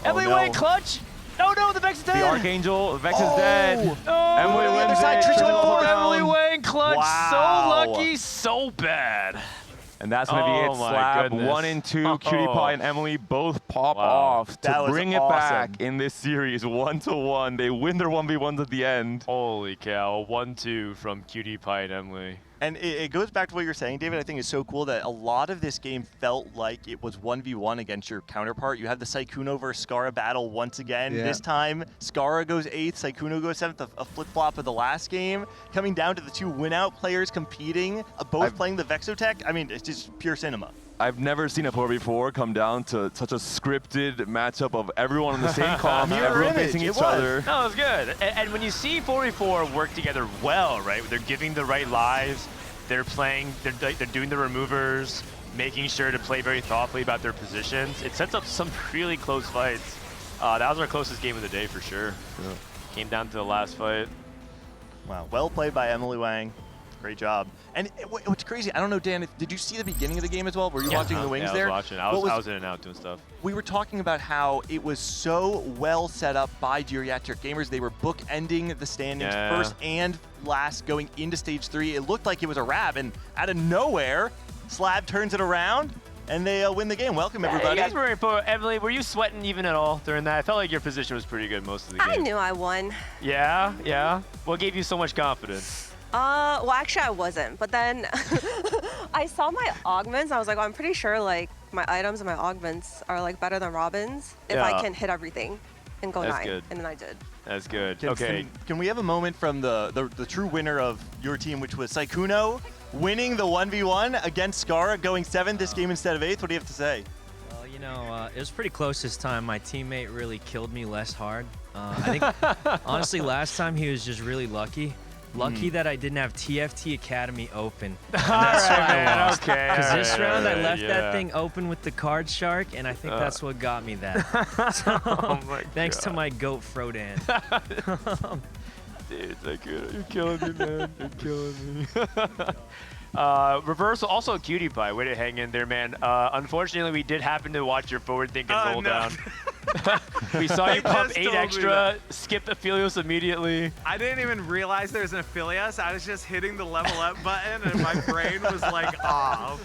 Emily, wait, clutch. No, the Vex is dead. The Archangel, Vex is dead. Oh, Emily wins it. Emily Wang clutch. Wow. So lucky, so bad. And that's going to be it. Slab 1 and 2. Cutie Pie and Emily both pop off to bring it back in this series 1-1. They win their 1v1s at the end. Holy cow. 1-2 from Cutie Pie and Emily. And it goes back to what you're saying, David. I think it's so cool that a lot of this game felt like it was 1v1 against your counterpart. You have the Sykkuno versus Scarra battle once again. Yeah. This time, Scarra goes 8th, Sykkuno goes 7th, a flip-flop of the last game. Coming down to the two win-out players competing, both playing the Vexotech. I mean, it's just pure cinema. I've never seen a 4v4 come down to such a scripted matchup of everyone on the same comp, everyone facing each other. No, it was good. And when you see 4v4 work together well, right? They're giving the right lives. They're playing, they're doing the removers, making sure to play very thoughtfully about their positions. It sets up some really close fights. That was our closest game of the day for sure. Yeah. Came down to the last fight. Wow, well played by Emily Wang. Great job. And what's crazy, I don't know, Dan, did you see the beginning of the game as well? Were you watching the wings there? I was watching. I was in and out doing stuff. We were talking about how it was so well set up by Geriatric Gamers. They were bookending the standings first and last going into stage 3. It looked like it was a wrap, and out of nowhere, Slab turns it around, and they win the game. Welcome, everybody. You guys were, Emily, were you sweating even at all during that? I felt like your position was pretty good most of the game. I knew I won. Yeah? What gave you so much confidence? Well, actually, I wasn't. But then I saw my augments. I was like, I'm pretty sure like my items and my augments are like better than Robin's if I can hit everything and go 9. Good. And then I did. That's good. Can we have a moment from the true winner of your team, which was Sykkuno, winning the 1v1 against Scarra, going 7th this game instead of 8th? What do you have to say? Well, you know, it was pretty close this time. My teammate really killed me less hard. I think, honestly, last time he was just really lucky. Lucky that I didn't have TFT Academy open. That's why I lost. Because this round I left that thing open with the card shark, and I think that's what got me that. So, thanks to my goat Frodan. Dude, it's like, you're killing me, man. You're killing me. Reversal, also a Cutie Pie. Way to hang in there, man. Unfortunately, we did happen to watch your forward thinking roll down. We saw you pump 8 extra, skip Aphelios immediately. I didn't even realize there was an Aphelios. I was just hitting the level up button, and my brain was like off.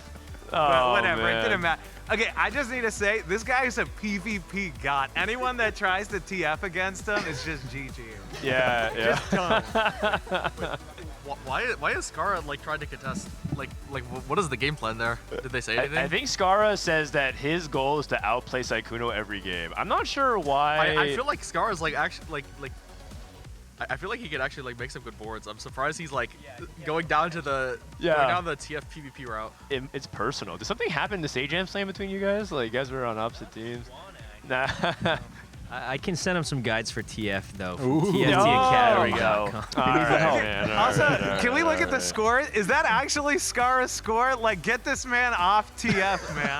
But whatever, it didn't matter. Okay, I just need to say, this guy is a PvP god. Anyone that tries to TF against him is just GG. Yeah. Just dumb. Why is Scarra like trying to contest? Like what is the game plan there? Did they say anything? I think Scarra says that his goal is to outplay Sykkuno every game. I'm not sure why. I feel like Scarra's like actually like I feel like he could actually like make some good boards. I'm surprised he's like going down to the going down the TF PvP route. It's personal. Did something happen to Sage Jam Slam between you guys? Like you guys were on opposite teams. Nah. I can send him some guides for TF though. TFT Academy. There we go. Also, can we look at the score? Is that actually Scarra's score? Like, get this man off TF, man.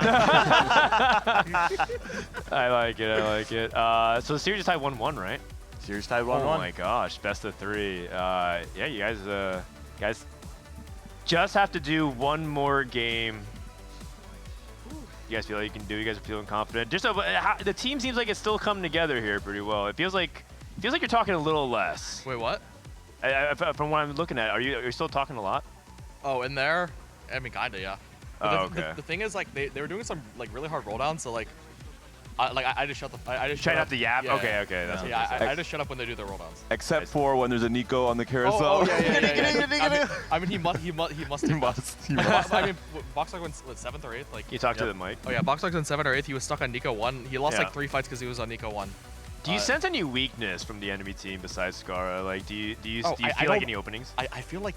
I like it. So the series is tied 1-1, right? Series tied 1-1. Oh my gosh, best of 3. Yeah, you guys just have to do one more game You guys feel like you can do? You guys are feeling confident? Just the team seems like it's still coming together here pretty well. It feels like you're talking a little less. Wait, what? From what I'm looking at, are you still talking a lot? Oh, in there? I mean, kinda, yeah. But okay. The thing is, like, they were doing some like really hard rolldowns, so like, I just shut the. I just try shut not up. to yap. Yeah, okay, okay. That's what I just shut up when they do their rolldowns. Except for when there's a Nico on the carousel. Oh, yeah. I mean, he must. He must. I mean, Boxdog went 7th or 8th. Like you talked to the mic. Oh yeah, Boxdog went 7th or 8th. He was stuck on Nico 1. He lost Yeah. like 3 fights because he was on Nico 1. Do you sense any weakness from the enemy team besides Scarra? Like, do you feel I like any openings? I feel like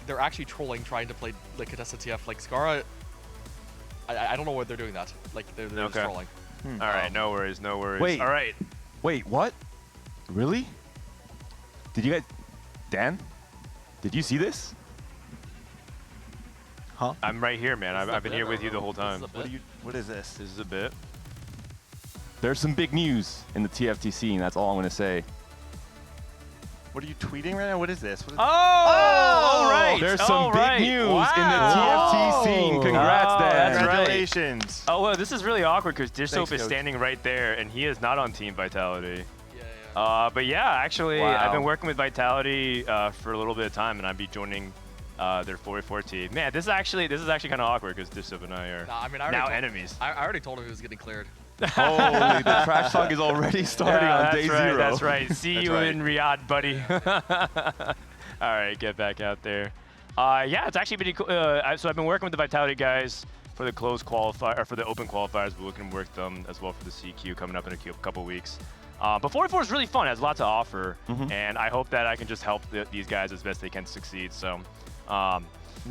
they're actually trolling, trying to play like contested TF. Like Scarra, I don't know why they're doing that. Like they're just trolling. All right, no worries, no worries. Wait. All right. Wait, what? Really? Did you guys... Dan? Did you see this? Huh? I'm right here, man. I've been here with you the whole time. What is this? This is a bit. There's some big news in the TFT scene. That's all I'm going to say. What are you tweeting right now? What is this? all right. There's some big news in the TFT scene. Congrats, Dan. Congratulations. Oh, well, this is really awkward because Dish Thanks, Soap is Coach. standing right there, and he is not on Team Vitality. But yeah, actually, I've been working with Vitality for a little bit of time, and I'd be joining their 4v4 team. Man, this is actually kind of awkward because Dish Soap and I are now enemies. I already told him he was getting cleared. Holy, the trash talk is already starting on day 0. That's right. See you in Riyadh, buddy. All right, get back out there. Yeah, it's actually pretty cool. So I've been working with the Vitality guys for the closed qualifier, or for the open qualifiers. We're looking to work them as well for the CQ coming up in a couple weeks. But 4v4 is really fun. It has a lot to offer, and I hope that I can just help these guys as best they can succeed. So.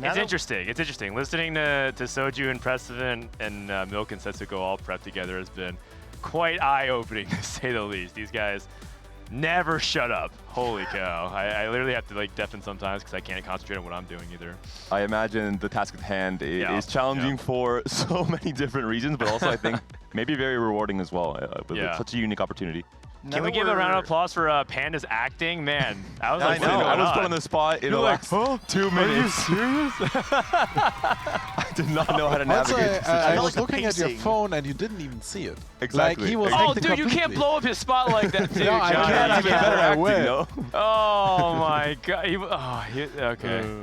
It's interesting. It's interesting. Listening to Soju and Preston and Milk and Setsuko all prep together has been quite eye-opening, to say the least. These guys never shut up. Holy cow. I literally have to like deafen sometimes because I can't concentrate on what I'm doing either. I imagine the task at hand is challenging for so many different reasons, but also I think maybe very rewarding as well. With such a unique opportunity. Can we give a round of applause for Panda's acting? Man, I was like, I was put on the spot in the last 2 minutes. Are you serious? I did not know how to navigate. I was looking at your phone and you didn't even see it. Exactly. Like he was oh, dude, you can't blow up his spot like that, dude. No, I can't. Even better acting, no? Oh my god. Okay.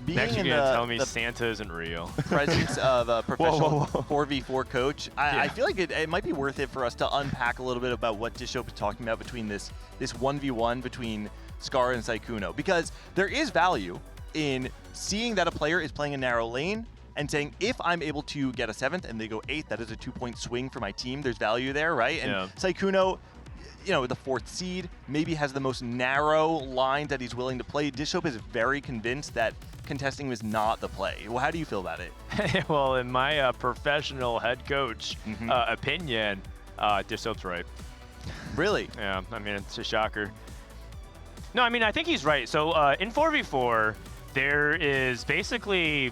Next, you're Being gonna in tell me Santa isn't real. Presence of a professional 4v4 coach, I feel like it might be worth it for us to unpack a little bit about what Dishope is talking about between this 1v1 between Scarra and Sykkuno, because there is value in seeing that a player is playing a narrow lane and saying, if I'm able to get a 7th and they go 8th, that is a 2-point swing for my team. There's value there, right? And Sykkuno, you know, the 4th seed, maybe has the most narrow line that he's willing to play. Dishope is very convinced that contesting is not the play. Well, how do you feel about it? Well, in my professional head coach opinion, Dishope's right. Really? Yeah, I mean, it's a shocker. No, I mean, I think he's right. So in 4v4, there is basically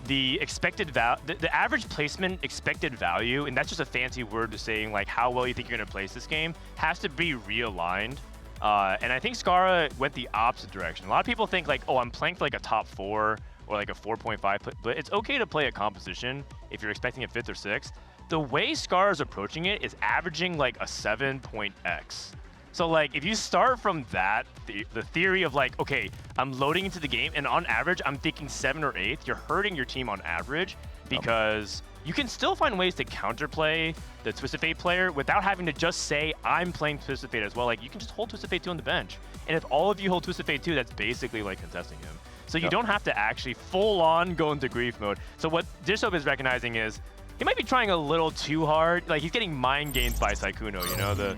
the expected value, the average placement expected value, and that's just a fancy word to saying like how well you think you're going to place this game, has to be realigned. And I think Scarra went the opposite direction. A lot of people think like, oh, I'm playing for like a top 4 or like a 4.5, but it's okay to play a composition if you're expecting a 5th or 6th. The way Scarra's approaching it is averaging like a 7.x. So like if you start from that, the theory of like, okay, I'm loading into the game and on average, I'm thinking 7 or 8th, you're hurting your team on average because you can still find ways to counterplay the Twisted Fate player without having to just say, I'm playing Twisted Fate as well. Like you can just hold Twisted Fate 2 on the bench. And if all of you hold Twisted Fate 2, that's basically like contesting him. So you don't have to actually full on go into grief mode. So what Dishope is recognizing is he might be trying a little too hard. Like he's getting mind games by Sykkuno, you know,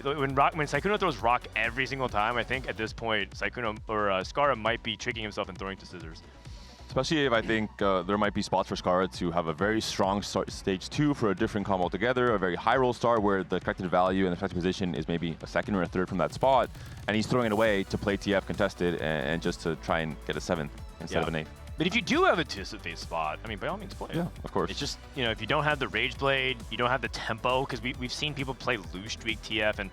when Sykkuno throws rock every single time, I think at this point, Sykkuno or Scarra might be tricking himself and throwing to scissors. Especially if I think there might be spots for Scarra to have a very strong stage 2 for a different combo altogether, a very high roll start where the expected value and the expected position is maybe a 2nd or a 3rd from that spot, and he's throwing it away to play TF contested and just to try and get a 7th instead of an 8th. But if you do have a Twisted Fate spot, I mean, by all means play it. Yeah, of course. It's just, you know, if you don't have the Rage Blade, you don't have the tempo, because we've seen people play Loose Streak TF, and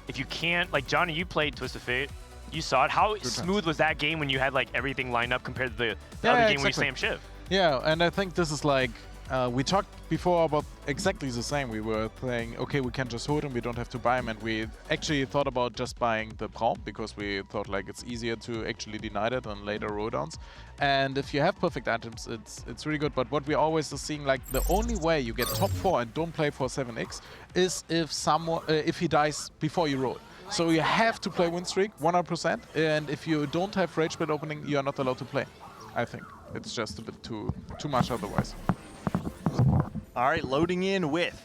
if you can't, like Johnny, you played Twisted Fate, you saw it. How smooth was that game when you had like everything lined up compared to the other game where you slam Shiv? Yeah, and I think this is like we talked before about exactly the same. We were saying, okay, we can just hold him, we don't have to buy him, and we actually thought about just buying the Braum because we thought like it's easier to actually deny that on later rolldowns. And if you have perfect items, it's really good. But what we always are seeing, like the only way you get top 4 and don't play for 7x is if he dies before you roll. So you have to play win streak 100%, and if you don't have rage bait opening, you are not allowed to play. I think it's just a bit too much otherwise. All right, loading in with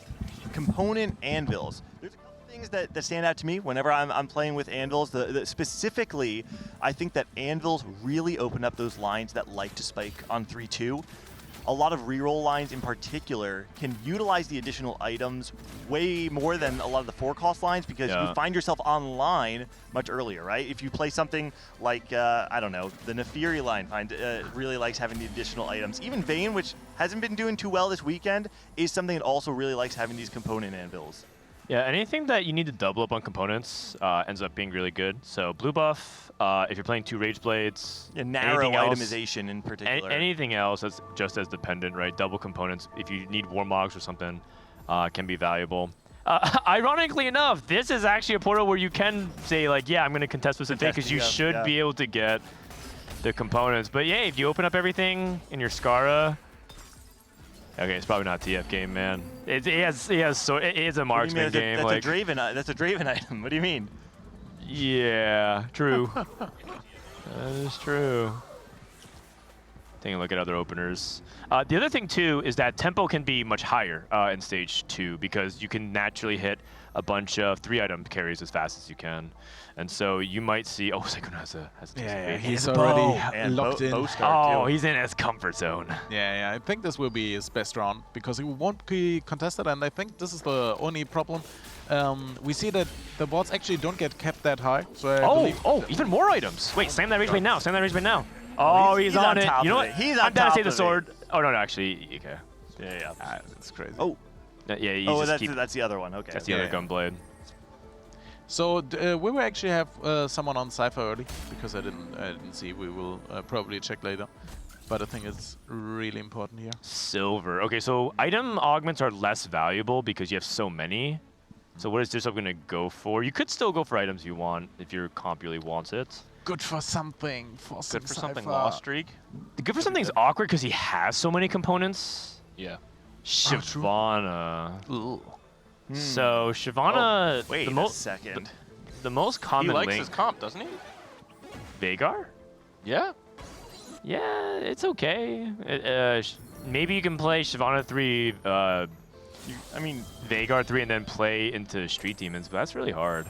component anvils. There's a couple things that stand out to me whenever I'm playing with anvils. Specifically, I think that anvils really open up those lines that like to spike on 3-2. A lot of reroll lines in particular can utilize the additional items way more than a lot of the 4-cost lines because you find yourself online much earlier, right? If you play something like, I don't know, the Nefiri line really likes having the additional items. Even Vayne, which hasn't been doing too well this weekend, is something that also really likes having these component anvils. Yeah, anything that you need to double up on components ends up being really good. So blue buff, if you're playing 2 Rage Blades, narrow itemization in particular. Anything else that's just as dependent, right? Double components, if you need Warmogs or something, can be valuable. Ironically enough, this is actually a portal where you can say like, yeah, I'm going to contest with Fate because you should be able to get the components. But yeah, if you open up everything in your Scarra, okay, it's probably not a TF game, man. It is a marksman game. That's a Draven item. What do you mean? Yeah, true. That is true. Taking a look at other openers. The other thing too is that tempo can be much higher in stage 2 because you can naturally hit a bunch of 3-item carries as fast as you can. And so you might see, oh, Sykkuno has a he's already locked in. He's in his comfort zone. Yeah, I think this will be his best round because he won't be contested, and I think this is the only problem. We see that the boards actually don't get kept that high. So even more items. Wait, slam that rage bait now. Slam that rage bait now. Oh, he's on it. You know what? I'm down to save the sword. Oh, no, actually, okay. Yeah. That's crazy. Oh. Yeah, that's the other one. Okay. That's the other gunblade. So we will actually have someone on Cypher early because I didn't see. We will probably check later. But I think it's really important here. Silver. Okay, so item augments are less valuable because you have so many. So what is this going to go for? You could still go for items you want if your comp really wants it. Good for something. Good for something lost streak. Good for something's awkward because he has so many components. Yeah. Shyvana. So Shyvana. Wait a second. The most common link. He likes link. his comp, doesn't he? Veigar? Yeah. Yeah, it's okay. Maybe you can play Shyvana 3. Veigar 3 and then play into Street Demons, but that's really hard.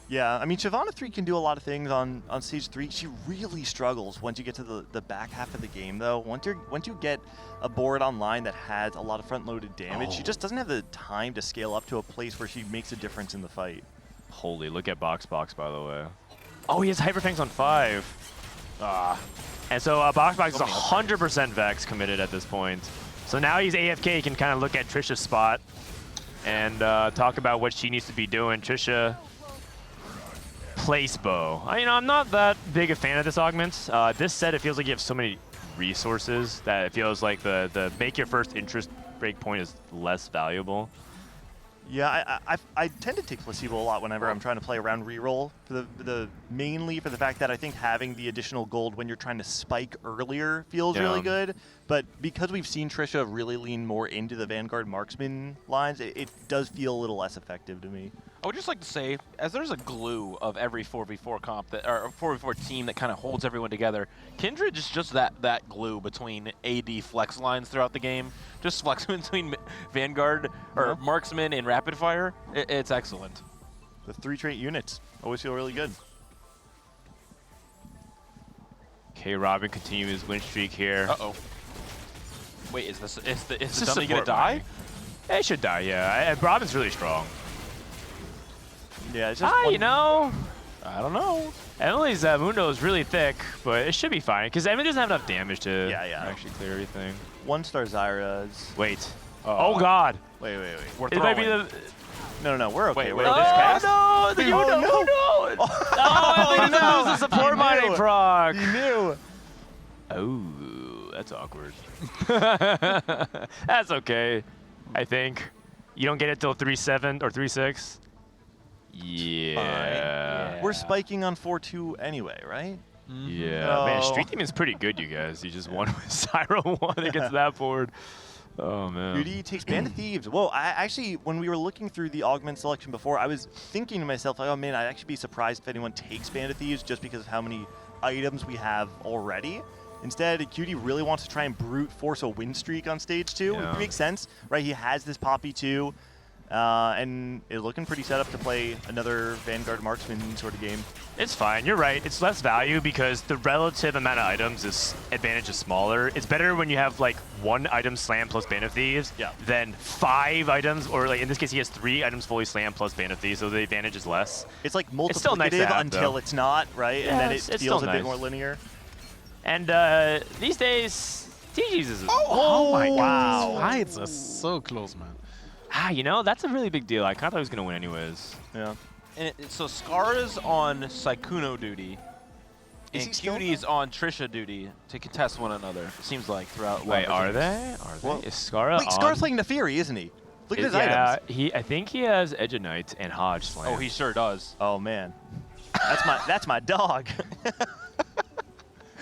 Yeah, I mean, Shyvana 3 can do a lot of things on stage 3. She really struggles once you get to the back half of the game, though. Once you get a board online that has a lot of front-loaded damage, she just doesn't have the time to scale up to a place where she makes a difference in the fight. Holy, look at Box, by the way. Oh, he has Hyperfangs on 5. And so Box is 100% Vex committed at this point. So now he's AFK, he can kind of look at Trisha's spot and talk about what she needs to be doing. Trisha... Place bow. I'm not that big a fan of this augment. This set, it feels like you have so many resources that it feels like the make your first interest break point is less valuable. Yeah, I tend to take placebo a lot whenever I'm trying to play around reroll mainly for the fact that I think having the additional gold when you're trying to spike earlier feels really good. But because we've seen Trisha really lean more into the Vanguard marksman lines, it does feel a little less effective to me. I would just like to say, as there's a glue of every 4v4 comp or 4v4 team that kind of holds everyone together, Kindred is just that glue between AD flex lines throughout the game. Just flex between Vanguard or Marksman and Rapid Fire. It's excellent. The 3 trait units always feel really good. Okay, Robin continues his win streak here. Uh-oh. Wait, is the dummy gonna die? It should die, yeah. Robin's really strong. Yeah, it's just you know. I don't know. Emily's Mundo is really thick, but it should be fine because Emily doesn't have enough damage to actually clear everything. 1-star Zyra's. Wait. Oh God. Wait. It might be the. No, we're okay. Wait, no, the Mundo. Oh, I think that was a support mining proc. You knew. Oh, That's awkward. That's okay, I think. You don't get it till 3-7 or 3-6. Yeah. We're spiking on 4-2 anyway, right? Yeah. Man, Street Team is pretty good, you guys. You just won with Syro 1 against that board. Oh, man. Beauty takes Band of Thieves. Whoa, I actually, when we were looking through the augment selection before, I was thinking to myself, like, oh man, I'd actually be surprised if anyone takes Band of Thieves just because of how many items we have already. Instead, Cutie really wants to try and brute force a win streak on stage 2. Yeah. It makes sense, right? He has this Poppy 2, and is looking pretty set up to play another Vanguard Marksman sort of game. It's fine. You're right. It's less value because the relative amount of items advantage is smaller. It's better when you have like 1 item slam plus Band of Thieves than 5 items, or like in this case he has 3 items fully slam plus Band of Thieves, so the advantage is less. It's like multiplicative still nice to have, until though. it's not, right? Yeah, and then it it's feels still a bit nice. more linear. And these days, Digi's is. Oh my wow. God, these fights are so close, man. You know, that's a really big deal. I kind of thought he was going to win anyways. Yeah. And so Scarra's on Sykkuno duty, Is and he still Cutie's on Trisha duty to contest one another. It seems like throughout. Wait, Love are Visions. they? Are they? Well, Is Scarra Wait, on? Scar's playing Neferi, isn't he? Look at his yeah, items. I think he has Edge of Knight and Hodge Slam. Oh, he sure does. Oh man, that's my dog.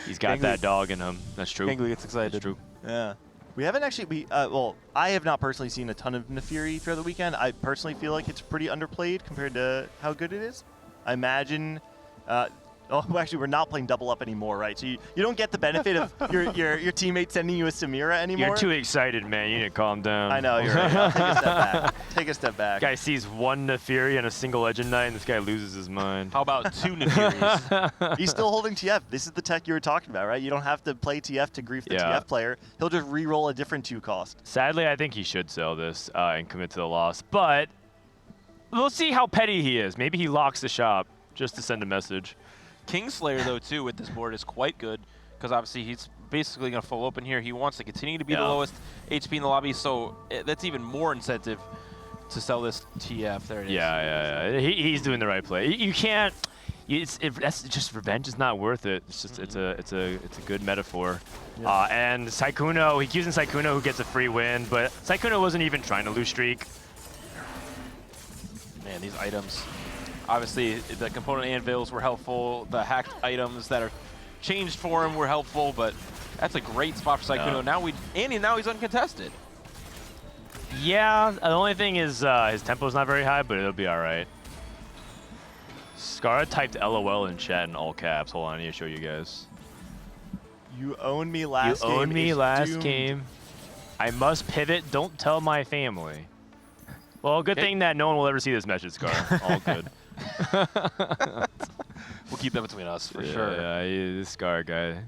He's got that dog in him. That's true. Gangley gets excited. That's true. Yeah. We haven't actually, well, I have not personally seen a ton of Neferi throughout the weekend. I personally feel like it's pretty underplayed compared to how good it is. I imagine, oh, actually, we're not playing double up anymore, right? So you don't get the benefit of your teammate sending you a Samira anymore. You're too excited, man. You need to calm down. I know, you're right. I'll take a step back. Take a step back. Guy sees 1 Neferi and a single Edge of Knight, and this guy loses his mind. How about 2 Neferis? He's still holding TF. This is the tech you were talking about, right? You don't have to play TF to grief the TF player. He'll just re-roll a different 2 cost. Sadly, I think he should sell this and commit to the loss, but we'll see how petty he is. Maybe he locks the shop just to send a message. Kingslayer, though, too, with this board is quite good because obviously he's basically going to full open here. He wants to continue to be the lowest HP in the lobby, so that's even more incentive to sell this TF. There it is. Yeah. He's doing the right play. You can't. That's just revenge is not worth it. It's just it's a good metaphor. Yeah. And Sykkuno, he's using Sykkuno who gets a free win, but Sykkuno wasn't even trying to lose streak. Man, these items. Obviously, the component anvils were helpful. The hacked items that are changed for him were helpful, but that's a great spot for Sykkuno. Now he's uncontested. Yeah, the only thing is his tempo's not very high, but it'll be all right. Scarra typed LOL in chat in all caps. Hold on, I need to show you guys. You owned me last game. You owned me It's last doomed. game. I must pivot. Don't tell my family. Well, good thing that no one will ever see this message, Scarra. All good. We'll keep that between us for yeah, sure. Yeah, this Scarra guy.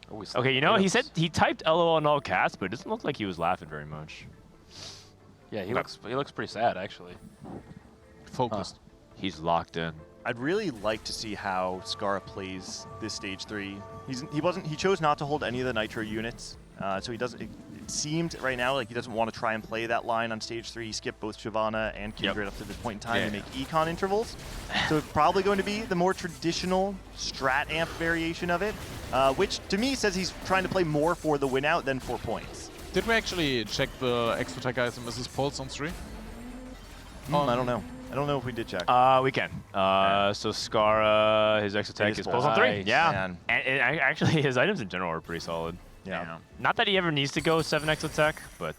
Always Okay, you know, he said he typed LOL in all caps, but it doesn't look like he was laughing very much. Yeah, he looks pretty sad actually. Focused. He's locked in. I'd really like to see how Scarra plays this stage 3. He chose not to hold any of the Nitro units, so he doesn't. It seemed right now like he doesn't want to try and play that line on stage 3. He skipped both Shyvana and Kindred up to this point in time to make econ intervals. So it's probably going to be the more traditional strat amp variation of it, which to me says he's trying to play more for the win out than for points. Did we actually check the extra tech item Mrs. Pulse on stream? I don't know. I don't know if we did check. We can. So Scarra, his extra tech is pulls on 3. Nice, Yeah. man. And actually, his items in general are pretty solid. Yeah. Not that he ever needs to go 7 extra tech, but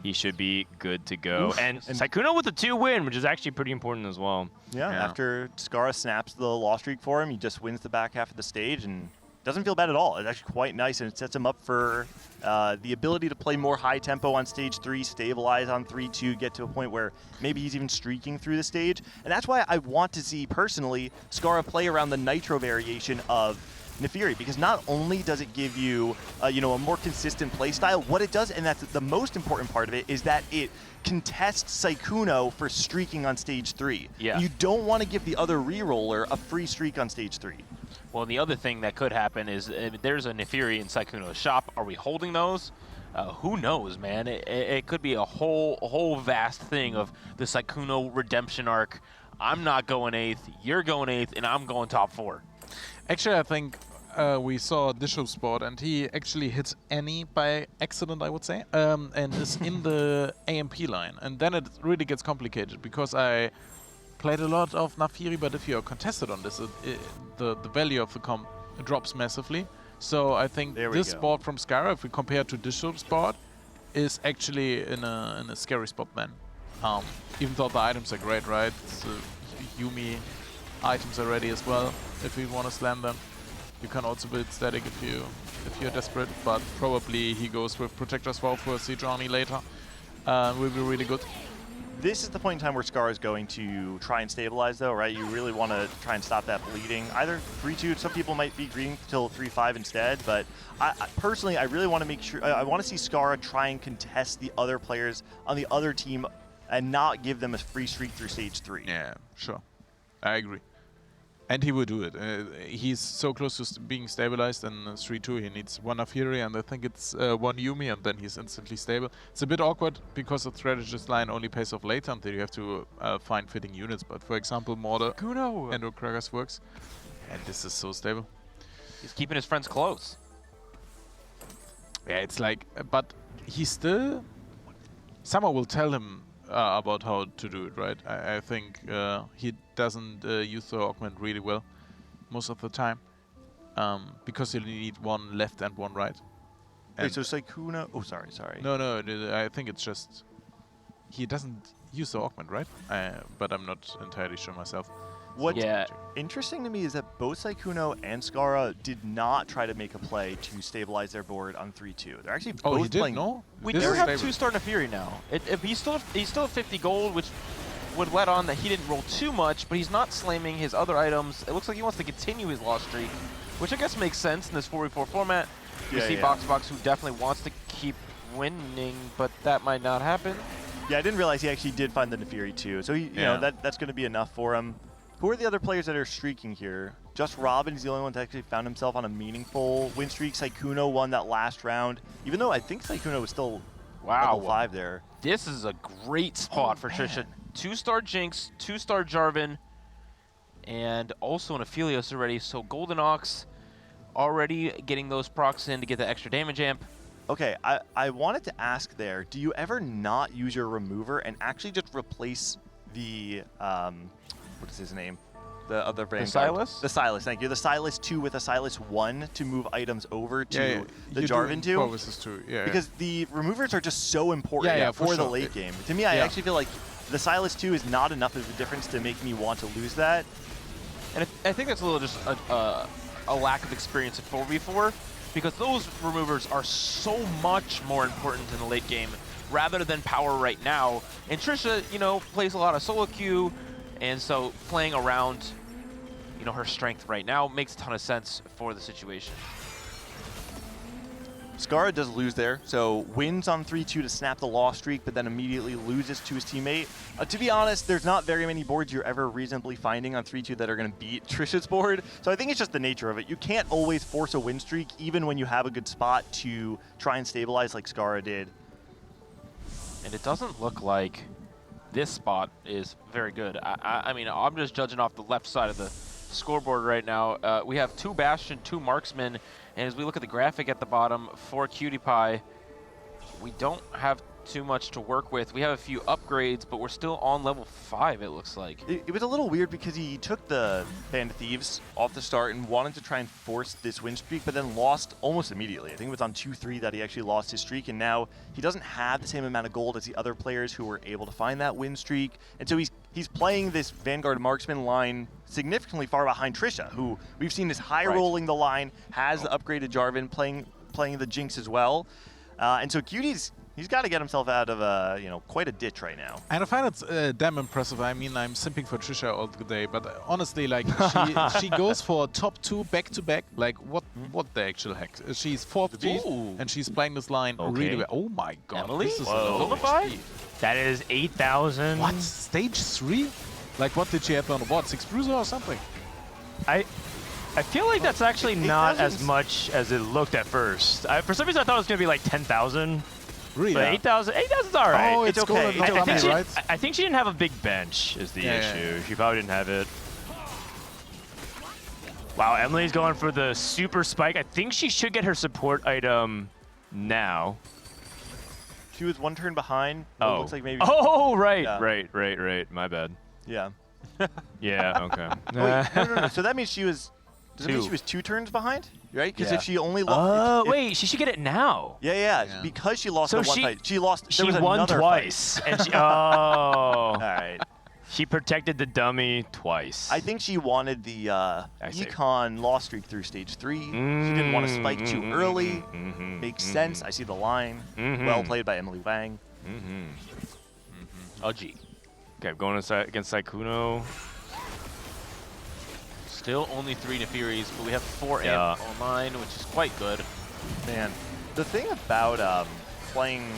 he should be good to go. Oof. And Sykkuno with a 2 win, which is actually pretty important as well. Yeah, after Scarra snaps the loss streak for him, he just wins the back half of the stage and doesn't feel bad at all. It's actually quite nice, and it sets him up for the ability to play more high tempo on stage 3, stabilize on 3-2, get to a point where maybe he's even streaking through the stage. And that's why I want to see, personally, Scarra play around the Nitro variation of Neferi, because not only does it give you, a more consistent play style, what it does, and that's the most important part of it, is that it contests Sykkuno for streaking on stage 3. Yeah. You don't want to give the other reroller a free streak on stage 3. Well, the other thing that could happen is there's a Neferi in Sykkuno's shop. Are we holding those? Who knows, man? It could be a whole vast thing of the Sykkuno redemption arc. I'm not going 8th, you're going 8th, and I'm going top 4. Actually, I think we saw Digi sport, and he actually hits Annie by accident, I would say, and is in the AMP line. And then it really gets complicated, because I played a lot of Nafiri, but if you're contested on this, the value of the comp drops massively. So I think this spot from Scarra, if we compare to Digi sport, is actually in a scary spot then. Even though the items are great, right? It's, Yumi items are ready as well, if we want to slam them. You can also build static if you're desperate, but probably he goes with Protector's Vow for Sejuani later. Will be really good. This is the point in time where Scarra is going to try and stabilize, though, right? You really want to try and stop that bleeding. Either 3-2, some people might be greeting till 3-5 instead, but personally, I really want to make sure, I want to see Scarra try and contest the other players on the other team and not give them a free streak through stage 3. Yeah, sure. I agree. And he will do it. He's so close to being stabilized, and 3-2 he needs one Nafiri, and I think it's one Yumi, and then he's instantly stable. It's a bit awkward because the strategist line only pays off later until you have to find fitting units. But for example, Mortar and Okragas works, and this is so stable. He's keeping his friends close. Yeah, it's like, but he still, someone will tell him about how to do it, right? I think he doesn't use the augment really well most of the time, because you need one left and one right. Wait, so Sykkuno? Oh, sorry. No, I think it's just he doesn't use the augment, right? But I'm not entirely sure myself. What's interesting to me is that both Sykkuno and Scarra did not try to make a play to stabilize their board on 3-2. They're actually both playing. We do have 2-star Nafiri now. He's still at 50 gold, which would let on that he didn't roll too much, but he's not slamming his other items. It looks like he wants to continue his loss streak, which I guess makes sense in this 4v4 format. We see Box who definitely wants to keep winning, but that might not happen. Yeah, I didn't realize he actually did find the Nafiri too. So he, you know, that's going to be enough for him. Who are the other players that are streaking here? Just Robin is the only one that actually found himself on a meaningful win streak. Sykkuno won that last round, even though I think Sykkuno was still level 5 there. This is a great spot for Trisha. 2-star Jinx, 2-star Jarvan, and also an Aphelios already. So Golden Ox already getting those procs in to get the extra damage amp. Okay, I wanted to ask there, do you ever not use your remover and actually just replace the, what is his name? The other Vanguard. The Silas? The Silas, thank you. The Silas 2 with a Silas 1 to move items over to the Jarvan 2. Because the removers are just so important for the late game. To me, I actually feel like the Silas 2 is not enough of a difference to make me want to lose that. And I think that's a little just a lack of experience at 4v4, because those removers are so much more important in the late game rather than power right now. And Trisha, you know, plays a lot of solo queue, and so playing around, you know, her strength right now makes a ton of sense for the situation. Scarra does lose there, so wins on 3-2 to snap the loss streak, but then immediately loses to his teammate. To be honest, there's not very many boards you're ever reasonably finding on 3-2 that are going to beat Trisha's board, so I think it's just the nature of it. You can't always force a win streak, even when you have a good spot to try and stabilize like Scarra did. And it doesn't look like this spot is very good. I mean, I'm just judging off the left side of the scoreboard right now. We have 2 Bastion, 2 Marksman, and as we look at the graphic at the bottom for Cutie Pie, we don't have too much to work with. We have a few upgrades, but we're still on level 5, it looks like. It was a little weird because he took the Band of Thieves off the start and wanted to try and force this win streak, but then lost almost immediately. I think it was on 2-3 that he actually lost his streak, and now he doesn't have the same amount of gold as the other players who were able to find that win streak. And so he's playing this Vanguard Marksman line significantly far behind Trisha, who we've seen is high rolling the line, has the upgraded Jarvan, playing the Jinx as well. And so Cutie's, he's got to get himself out of you know, quite a ditch right now. And I find it damn impressive. I mean, I'm simping for Trisha all the day, but honestly, like, she goes for top 2 back-to-back. Like, what the actual heck? She's 4th G, and she's playing this line really well. Oh my god. Emily? This is that is 8,000. What? Stage 3? Like, what did she have on the board? 6 bruiser or something? I feel like that's actually not as much as it looked at first. For some reason, I thought it was going to be like 10,000. Really? But 8,000's all right. Oh, it's okay. I think she didn't have a big bench is the issue. She probably didn't have it. Wow, Emily's going for the super spike. I think she should get her support item now. She was one turn behind. Oh, it looks like maybe. Oh, right, Yeah. right. My bad. Yeah. Yeah. Okay. Wait, no. So that means she was. Does it mean she was 2 turns behind? Right? Because if she only lost. Oh, wait, she should get it now. Yeah. Because she lost the one fight. She lost. She there was won another twice, fight. and she. Oh. All right. She protected the dummy twice. I think she wanted the econ loss streak through stage 3. She didn't want to spike too early. Makes sense. I see the line. Well played by Emily Wang. Oh, gee. Okay, going against Saikuno. Still only 3 Nefiris, but we have 4 amp online, which is quite good. Man, the thing about playing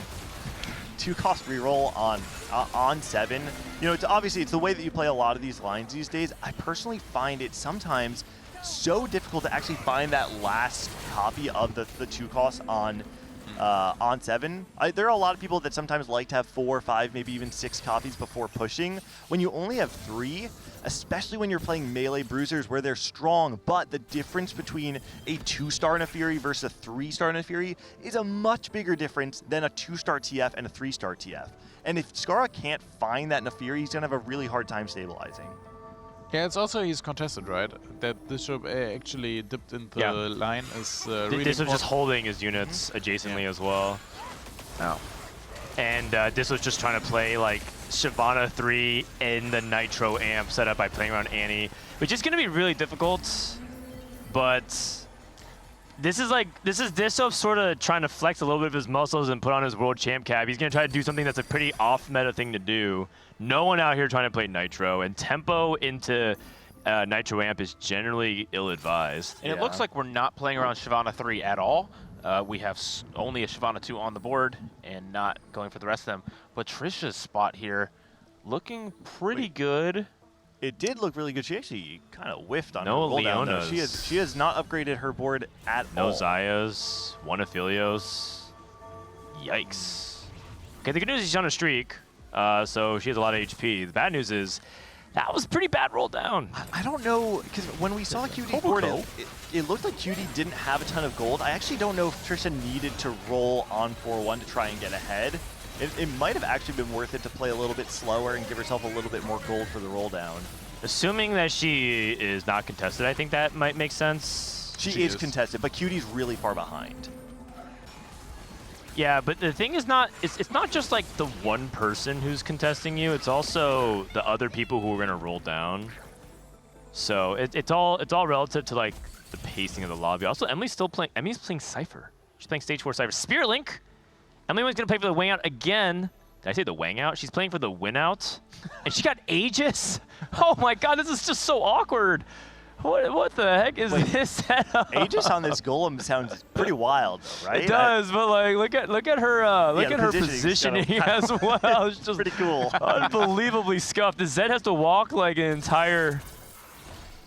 2-cost reroll on 7, you know, it's obviously it's the way that you play a lot of these lines these days. I personally find it sometimes so difficult to actually find that last copy of the 2-cost on 7. There are a lot of people that sometimes like to have 4, 5, maybe even 6 copies before pushing. When you only have 3, especially when you're playing melee bruisers where they're strong, but the difference between a 2-star Nefiri versus a 3-star Nefiri is a much bigger difference than a 2-star TF and a 3-star TF. And if Scarra can't find that Nefiri, he's going to have a really hard time stabilizing. Yeah, it's also he's contested, right? That this should actually dipped into the line is really This was important. just holding his units adjacently as well. Oh. And this was just trying to play like Shyvana 3 in the Nitro amp setup by playing around Annie, which is going to be really difficult. But this is Dissop sort of trying to flex a little bit of his muscles and put on his world champ cap. He's going to try to do something that's a pretty off-meta thing to do. No one out here trying to play Nitro, and tempo into Nitro amp is generally ill-advised. And it looks like we're not playing around Shyvana 3 at all. We have only a Shyvana 2 on the board and not going for the rest of them. But Trisha's spot here looking pretty good. It did look really good. She actually kind of whiffed on No her roll down, though. Leonas. She has not upgraded her board at all. No Zayas, one Aphelios. Yikes. Okay, the good news is she's on a streak, so she has a lot of HP. The bad news is that was a pretty bad roll down. I don't know, because when we saw QD's board, it looked like QD didn't have a ton of gold. I actually don't know if Trisha needed to roll on 4-1 to try and get ahead. It might have actually been worth it to play a little bit slower and give herself a little bit more gold for the roll down. Assuming that she is not contested, I think that might make sense. She is contested, but QD's really far behind. Yeah, but the thing is it's not just like the one person who's contesting you, it's also the other people who are gonna roll down. So it's all relative to like the pacing of the lobby. Also, Emily's playing Cypher. She's playing stage 4 Cypher. Spirit Link. Emily's gonna play for the Wang Out again. Did I say the Wang Out? She's playing for the Win Out. And she got Aegis. Oh my god, this is just so awkward. What the heck is this setup? Aegis on this golem sounds pretty wild, though, right? It does, but like look at her positioning as well. It's just pretty cool. Unbelievably scuffed. The Zed has to walk like an entire.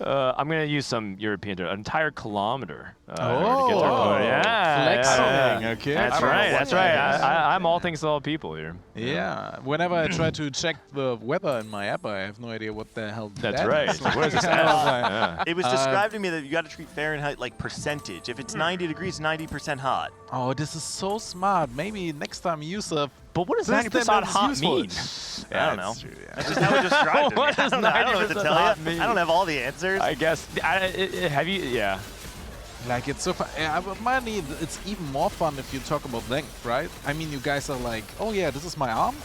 I'm gonna use some European term. An entire kilometer. To get to her point. Flexing, okay. That's right. That's right. I'm all things to all people here. Yeah. Whenever I try to check the weather in my app, I have no idea what the hell That's that right. is. Where's this It was described to me that you got to treat Fahrenheit like percentage. If it's 90 degrees, 90% hot. Oh, this is so smart. Maybe next time use a. But what does 90% hot mean? I don't know. That's just how it described it. What does 90% I don't know what to tell hot you. mean? I don't have all the answers. I guess. Have you? Yeah. Like, it's so fun. Money, it's even more fun if you talk about length, right? I mean, you guys are like, oh yeah, this is my arm.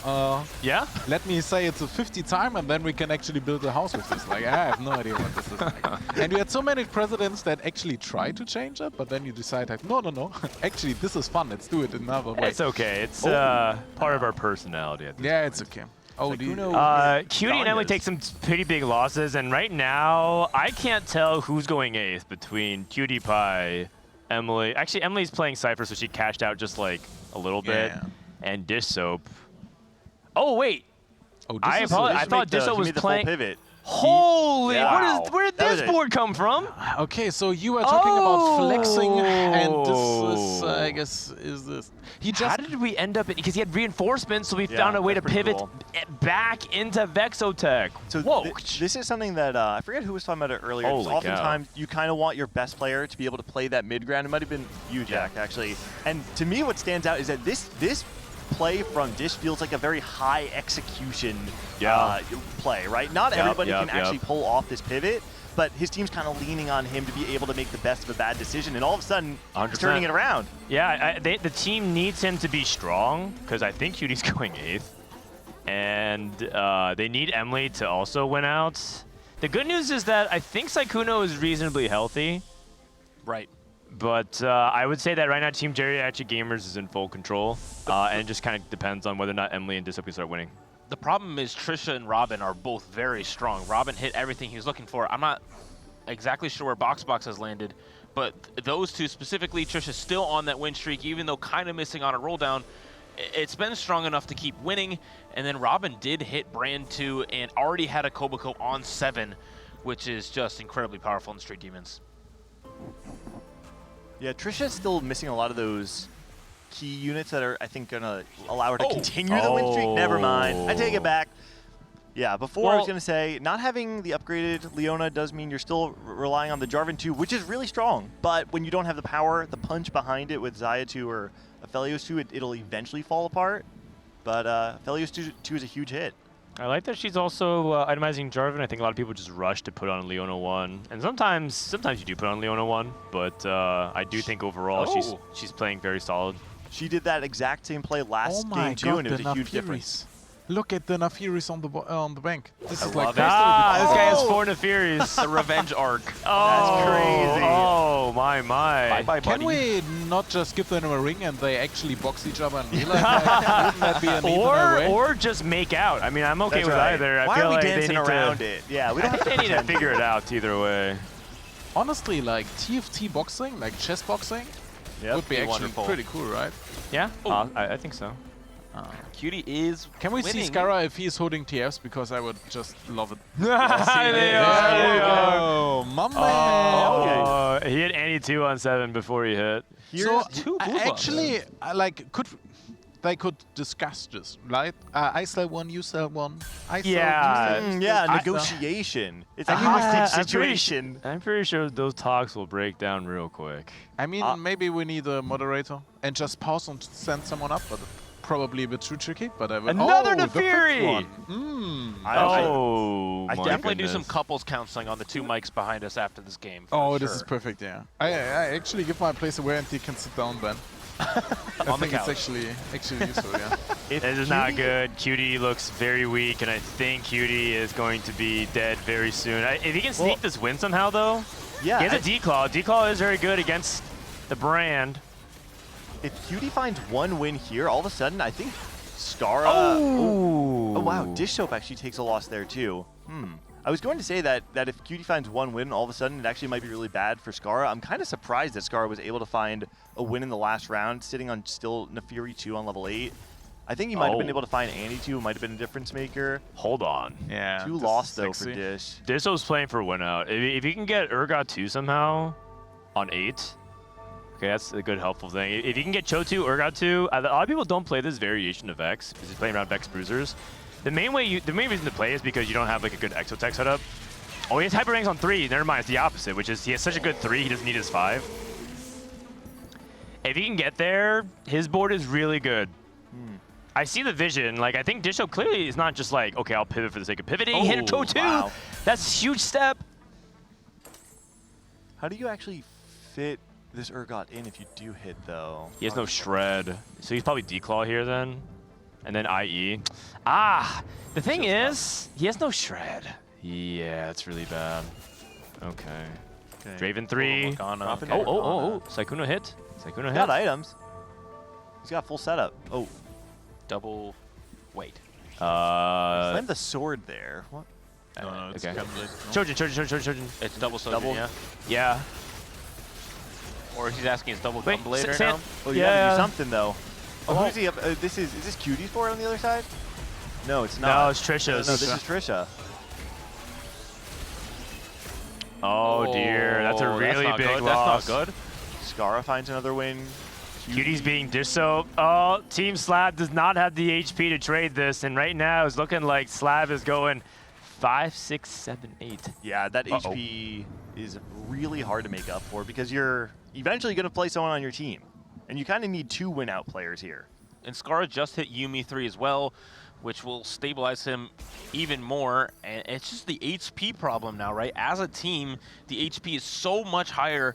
Yeah? Let me say it's a 50 time and then we can actually build a house with this. Like, I have no idea what this is like. And you had so many presidents that actually try to change it, but then you decide, like, no. Actually, this is fun. Let's do it another way. It's okay. It's part of our personality. Yeah, it's okay. Oh, Cutie and Emily take some pretty big losses, and right now, I can't tell who's going 8th between Cutie Pie, Emily. Actually, Emily's playing Cypher, so she cashed out just like a little bit. And Dish Soap. Oh, wait. Oh, I thought Dish Soap was playing. Pivot. Holy, what is Where did this board come from? Okay, so you were talking about flexing, and this is, I guess, is this. He just. How did we end up? Because he had reinforcements, so we found a way to pivot back into Vexotech. So this is something that I forget who was talking about it earlier. Oftentimes, you kind of want your best player to be able to play that mid ground. It might have been you, Jack, actually. And to me, what stands out is that this play from Dish feels like a very high execution play, right? Not everybody can actually pull off this pivot, but his team's kind of leaning on him to be able to make the best of a bad decision, and all of a sudden, he's turning it around. Yeah, the team needs him to be strong, because I think Cutie's going 8th. And they need Emily to also win out. The good news is that I think Sykkuno is reasonably healthy. Right. But I would say that right now Team Geriatric Gamers is in full control, and it just kind of depends on whether or not Emily and Dishop can start winning. The problem is Trisha and Robin are both very strong. Robin hit everything he was looking for. I'm not exactly sure where Box has landed, but those two specifically, Trisha's still on that win streak, even though kind of missing on a roll down. It's been strong enough to keep winning, and then Robin did hit Brand 2 and already had a Koboko on 7, which is just incredibly powerful in Street Demons. Yeah, Trisha's still missing a lot of those key units that are, I think, going to allow her to continue the win streak. Never mind. I take it back. Yeah, before I was going to say, not having the upgraded Leona does mean you're still relying on the Jarvan 2, which is really strong. But when you don't have the power, the punch behind it with Xayah 2 or Aphelios 2, it'll eventually fall apart. But Aphelios 2 is a huge hit. I like that she's also itemizing Jarvan. I think a lot of people just rush to put on Leona 1. And sometimes you do put on Leona 1, but I do think overall she's playing very solid. She did that exact same play last game too, and it was a huge difference. Look at the Nafiris on the bank. This is like this guy has 4 Nafiris. The revenge arc. That's crazy. Oh my. Bye, Can we not just give them a ring and they actually box each other and realize that? Wouldn't that be an even way? Or just make out. I mean, I'm okay with either. Why I feel are we like dancing they need around to, it? Yeah, we don't I think they need to figure it out either way. Honestly, like TFT boxing, like chess boxing, would be actually wonderful. pretty cool, right? Yeah, I think so. Cutie is Can we winning. see Scarra if he's holding TFs? Because I would just love it. There you go. My man. He hit Annie 2 on 7 before he hit. So actually, they could discuss this, right? I sell 1, you sell 1. I sell, yeah, negotiation. It's a hostage situation. I'm pretty sure those talks will break down real quick. I mean, maybe we need a moderator and just pause and send someone up, but probably a bit too tricky. But I would. Another Nefiri! I definitely do some couples counseling on the 2 mics behind us after this game. This is perfect. Yeah, I actually give my place away and he can sit down, Ben. I think it's actually useful, yeah. This is not good. Cutie looks very weak, and I think Cutie is going to be dead very soon. If he can sneak this win somehow, though, he has a D-Claw. D-Claw is very good against the brand. If Cutie finds 1 win here, all of a sudden, I think Scarra... Oh, wow. Dish Soap actually takes a loss there, too. I was going to say that if Cutie finds 1 win, all of a sudden, it actually might be really bad for Scarra. I'm kind of surprised that Scarra was able to find a win in the last round, sitting on still Nefiri 2 on level 8. I think he might have been able to find Annie 2, might have been a difference maker. Hold on. Yeah. 2 lost, though, for Dish. Disso's playing for win out. If he can get Urgot 2 somehow on 8, okay, that's a good helpful thing. If you can get Cho 2, Urgot 2, a lot of people don't play this variation of Vex because he's playing around Vex Bruisers. The main reason to play is because you don't have like a good Exotech setup. Oh, he has Hyper Ranks on 3. Never mind, it's the opposite, which is he has such a good 3, he doesn't need his 5. If he can get there, his board is really good. I see the vision. Like, I think Disho clearly is not just like, okay, I'll pivot for the sake of pivoting. He hit a Cho 2. Wow. That's a huge step. How do you actually fit this Urgot in if you do hit, though? He has no shred. So he's probably D-Claw here then. And then IE. The thing is, he has no shred. Yeah, that's really bad. Okay. Draven 3. Sykkuno hit. Sykkuno hit. Got items. He's got full setup. Oh. Double weight. Slam the sword there. What? No, it's okay. kind of late. Trojan. It's double sword, yeah. Yeah. Or he's asking his double blade right now. Oh, you gotta do something, though. Oh, who's he up? Is this Cutie's board on the other side? No, it's not. No, it's Trisha's. No, this is Trisha. Oh dear, that's a really big good. loss. That's not good. Scarra finds another win. Cutie's being dish soap. Oh, Team Slab does not have the HP to trade this, and right now it's looking like Slab is going 5, 6, 7, 8. Yeah, that HP is really hard to make up for because you're eventually going to play someone on your team. And you kind of need 2 win-out players here. And Scarra just hit Yumi 3 as well, which will stabilize him even more. And it's just the HP problem now, right? As a team, the HP is so much higher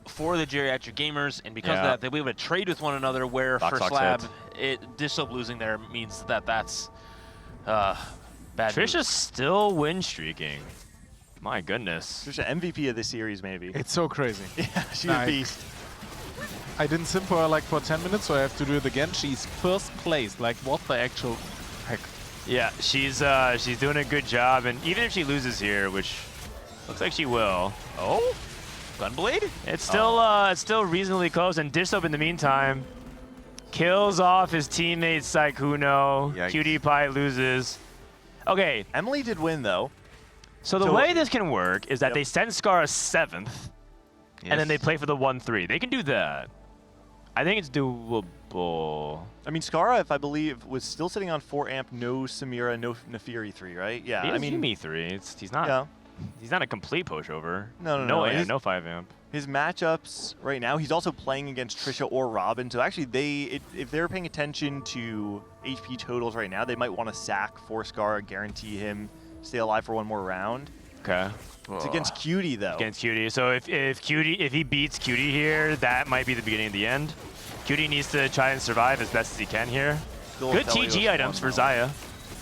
for the geriatric gamers, and because of that, they'll be able to trade with one another, where for Slab, Dish Soap losing there means that that's bad Trisha's news. still win streaking. My goodness. Trisha, MVP of this series, maybe. It's so crazy. Yeah, she's a beast. I didn't sim for her like for 10 minutes, so I have to do it again. She's first place. Like, what the actual heck? Yeah, she's doing a good job, and even if she loses here, which looks like she will. Oh, Gunblade? It's still reasonably close, and Dish Soap in the meantime kills off his teammate Sykkuno. Cutie Pie loses. Okay. Emily did win though. So the way this can work is that they send Scarra 7th, and then they play for the 1-3. They can do that. I think it's doable. I mean, Scarra, if I believe, was still sitting on 4 amp, no Samira, no Nefiri 3, right? Yeah, He I has mean, Yumi 3. He's not. Yeah. He's not a complete pushover. No. No 5 amp. His matchups right now, he's also playing against Trisha or Robin. So actually, if they're paying attention to HP totals right now, they might want to sack for Scarra, guarantee him stay alive for one more round. Okay. It's against Cutie though. Against Cutie. So if he beats Cutie here, that might be the beginning of the end. Cutie needs to try and survive as best as he can here. Good TG items for Xayah.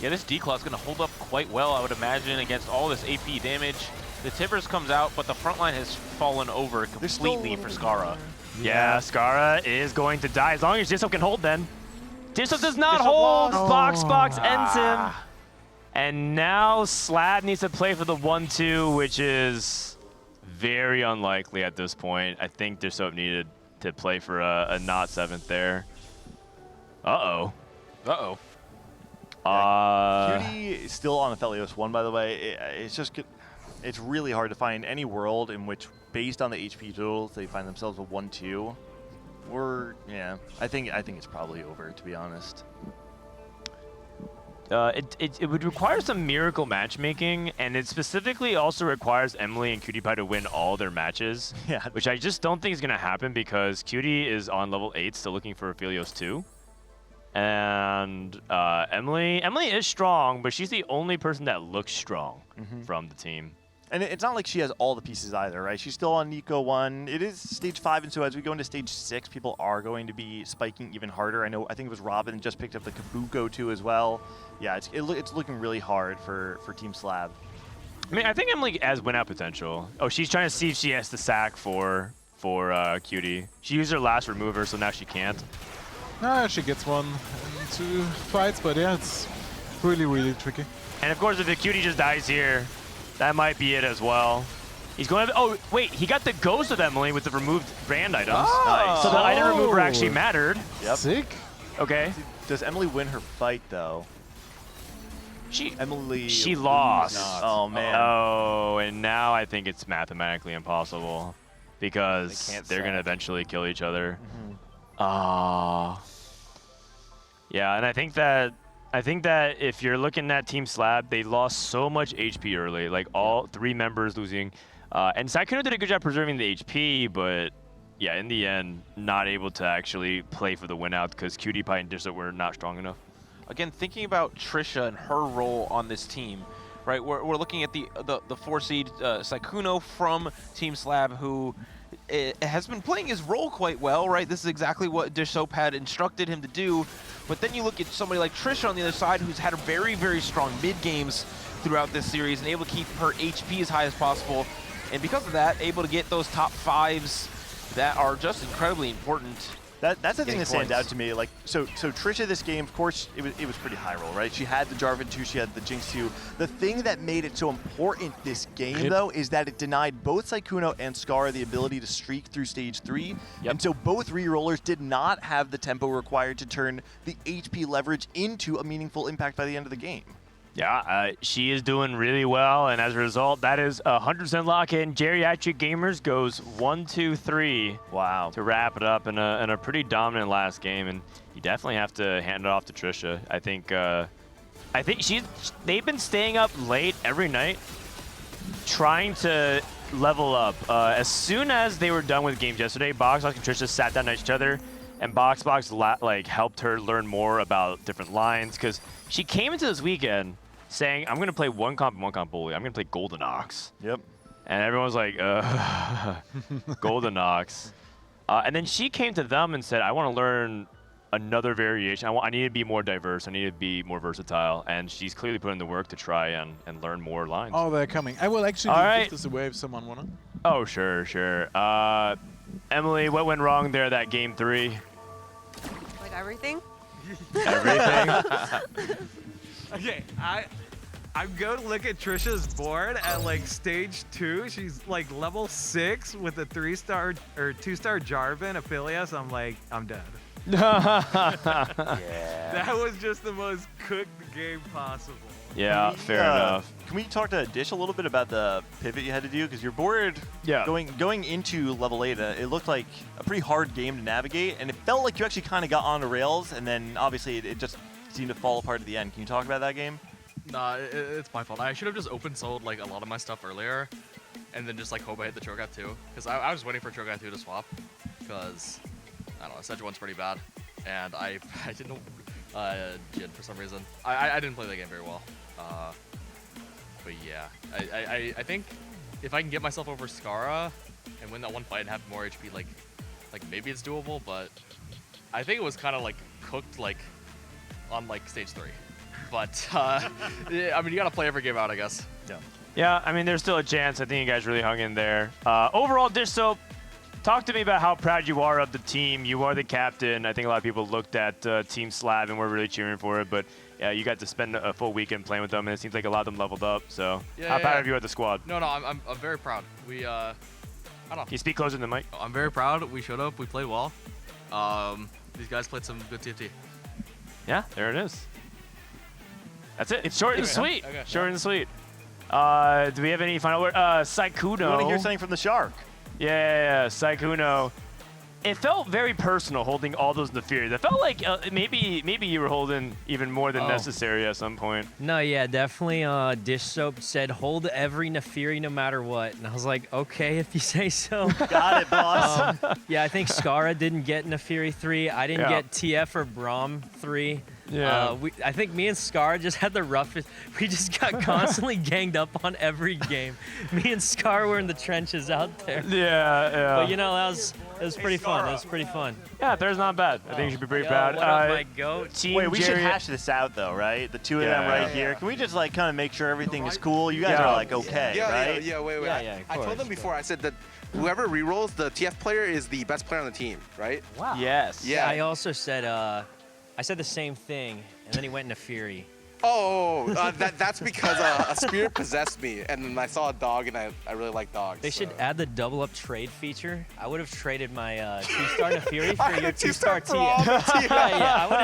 Yeah, this D-Claw is going to hold up quite well, I would imagine, against all this AP damage. The Tibbers comes out, but the front line has fallen over completely for Scarra. Yeah, Scarra is going to die as long as Dish Soap can hold then. Dish Soap does not hold. Box ends him. And now Slab needs to play for the 1-2, which is very unlikely at this point. I think Dish Soap needed to play for a not 7th there. Uh-oh. Uh-oh. Cutie is still on Aphelios 1, by the way. It's really hard to find any world in which, based on the HP totals, they find themselves a 1-2. I think it's probably over, to be honest. It would require some miracle matchmaking, and it specifically also requires Emily and Cutie Pie to win all their matches, which I just don't think is going to happen because Cutie is on level 8 still looking for Aphelios 2. And Emily is strong, but she's the only person that looks strong from the team. And it's not like she has all the pieces either, right? She's still on Nico 1. It is stage 5, and so as we go into stage 6, people are going to be spiking even harder. I think it was Robin just picked up the Kabuko 2 as well. Yeah, it's looking really hard for Team Slab. I mean, I think Emily has win-out potential. Oh, she's trying to see if she has to sack for Cutie. She used her last remover, so now she can't. She gets 1 in 2 fights, but yeah, it's really, really tricky. And of course, if the Cutie just dies here, that might be it as well. He's going to... Oh, wait, he got the ghost of Emily with the removed brand items. Nice. So the item remover actually mattered. Yep. Sick. Okay. Does Emily win her fight, though? She lost. Oh, man. Oh, and now I think it's mathematically impossible because they're going to eventually kill each other. Yeah, and I think that if you're looking at Team Slab, they lost so much HP early, like all 3 members losing. And Sykkuno did a good job preserving the HP, but yeah, in the end, not able to actually play for the win out because Cutie Pie and Dish Soap were not strong enough. Again, thinking about Trisha and her role on this team, right? We're looking at the 4-seed Sykkuno from Team Slab, who has been playing his role quite well, right? This is exactly what Dish Soap had instructed him to do. But then you look at somebody like Trisha on the other side, who's had a very, very strong mid games throughout this series and able to keep her HP as high as possible. And because of that, able to get those top 5s that are just incredibly important. That's the thing that stands out to me. Like, so Trisha, this game, of course, it was pretty high roll, right? She had the Jarvan 2, she had the Jinx 2. The thing that made it so important this game, though, is that it denied both Sykkuno and Scarra the ability to streak through stage 3. And so both re-rollers did not have the tempo required to turn the HP leverage into a meaningful impact by the end of the game. Yeah, she is doing really well, and as a result, that is 100% lock-in. Geriatric Gamers goes 1-2-3. Wow. To wrap it up in a pretty dominant last game, and you definitely have to hand it off to Trisha. I think they've been staying up late every night, trying to level up. As soon as they were done with games yesterday, Box and Trisha sat down next to each other, and Box like helped her learn more about different lines, because she came into this weekend saying, I'm going to play one comp bully. I'm going to play Golden Ox. Yep. And everyone was like, Golden Ox. And then she came to them and said, I want to learn another variation. I need to be more diverse. I need to be more versatile. And she's clearly putting the work to try and learn more lines. Oh, they're coming. I will actually give this away if someone wanna. Oh, sure. Emily, what went wrong there that game 3? Like everything? Everything? Okay, I'm going to look at Trisha's board at like stage 2. She's like level 6 with a 3-star or 2-star Jarvan Aphelios. I'm like, I'm dead. That was just the most cooked game possible. Yeah, fair enough. Can we talk to Dish a little bit about the pivot you had to do? Because your board, going into level 8, it looked like a pretty hard game to navigate, and it felt like you actually kind of got onto rails, and then obviously it just seemed to fall apart at the end. Can you talk about that game? Nah, it's my fault. I should have just open sold like a lot of my stuff earlier, and then just like hope I hit the Cho'Gath 2. Because I was waiting for Cho'Gath 2 to swap, because I don't know, Sejuani's pretty bad, and I didn't Jin for some reason. I didn't play the game very well. But yeah, I think if I can get myself over Scarra and win that one fight and have more HP, like maybe it's doable. But I think it was kind of like cooked like on like stage 3. But yeah, I mean, you gotta play every game out, I guess. Yeah. Yeah, I mean, there's still a chance. I think you guys really hung in there. Overall, Dish Soap, talk to me about how proud you are of the team. You are the captain. I think a lot of people looked at Team Slav and were really cheering for it, but you got to spend a full weekend playing with them, and it seems like a lot of them leveled up. So how proud of you are the squad? No, I'm very proud. We I don't know. Can you speak closer to the mic? I'm very proud. We showed up. We played well. These guys played some good TFT. Yeah, there it is. That's it. It's short and sweet. Okay. Short and sweet. Do we have any final word? Saikuno. You want to hear something from the Shark? Yeah, Saikuno. It felt very personal holding all those Nefiris. It felt like maybe you were holding even more than necessary at some point. No, yeah, definitely. Dish Soap said hold every Nefiri no matter what, and I was like, okay, if you say so. Got it, boss. Yeah, I think Scarra didn't get Nefiri 3. I didn't get TF or Braum 3. Yeah. I think me and Scar just had the roughest. We just got constantly ganged up on every game. Me and Scar were in the trenches out there. Yeah. But you know, it was pretty fun. It was pretty fun. Yeah, there's not bad. I think you should be pretty proud. What up, my goat? Wait, we should hash this out though, right? The two of them right here. Can we just like kind of make sure everything is cool? You guys are like okay, right? Yeah, wait. I told them before. I said that whoever rerolls, the TF player is the best player on the team, right? Wow. Yes. Yeah. I also said I said the same thing, and then he went into Fury. That's because a spirit possessed me, and then I saw a dog, and I really like dogs. They should add the double up trade feature. I would have traded my 2-star Nefiri for your 2-star TF. Yeah, I would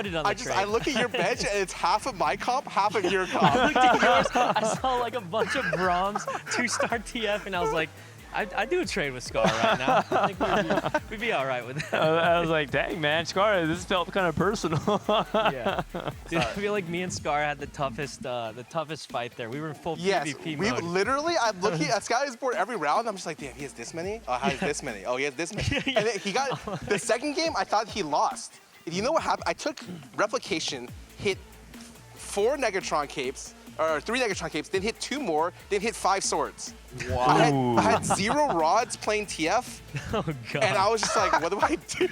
have done the trade. I look at your bench, and it's half of my comp, half of your comp. I looked at yours, I saw like a bunch of Brahms, 2-star TF, and I was like, I'd do a trade with Scar right now. I think we'd be all right with that. I was like, dang, man, Scar, this felt kind of personal. Yeah. Dude, I feel like me and Scar had the toughest fight there. We were in full PvP mode. Literally, I'm looking at Sky's board every round. I'm just like, damn, he has this many? Oh, he has this many? Oh, he has this many? And then he got, the second game, I thought he lost. You know what happened? I took Replication, hit 4 Negatron capes, or 3 Negatron capes, then hit 2 more, then hit 5 swords. Wow. I had 0 rods playing TF, and I was just like, what do I do?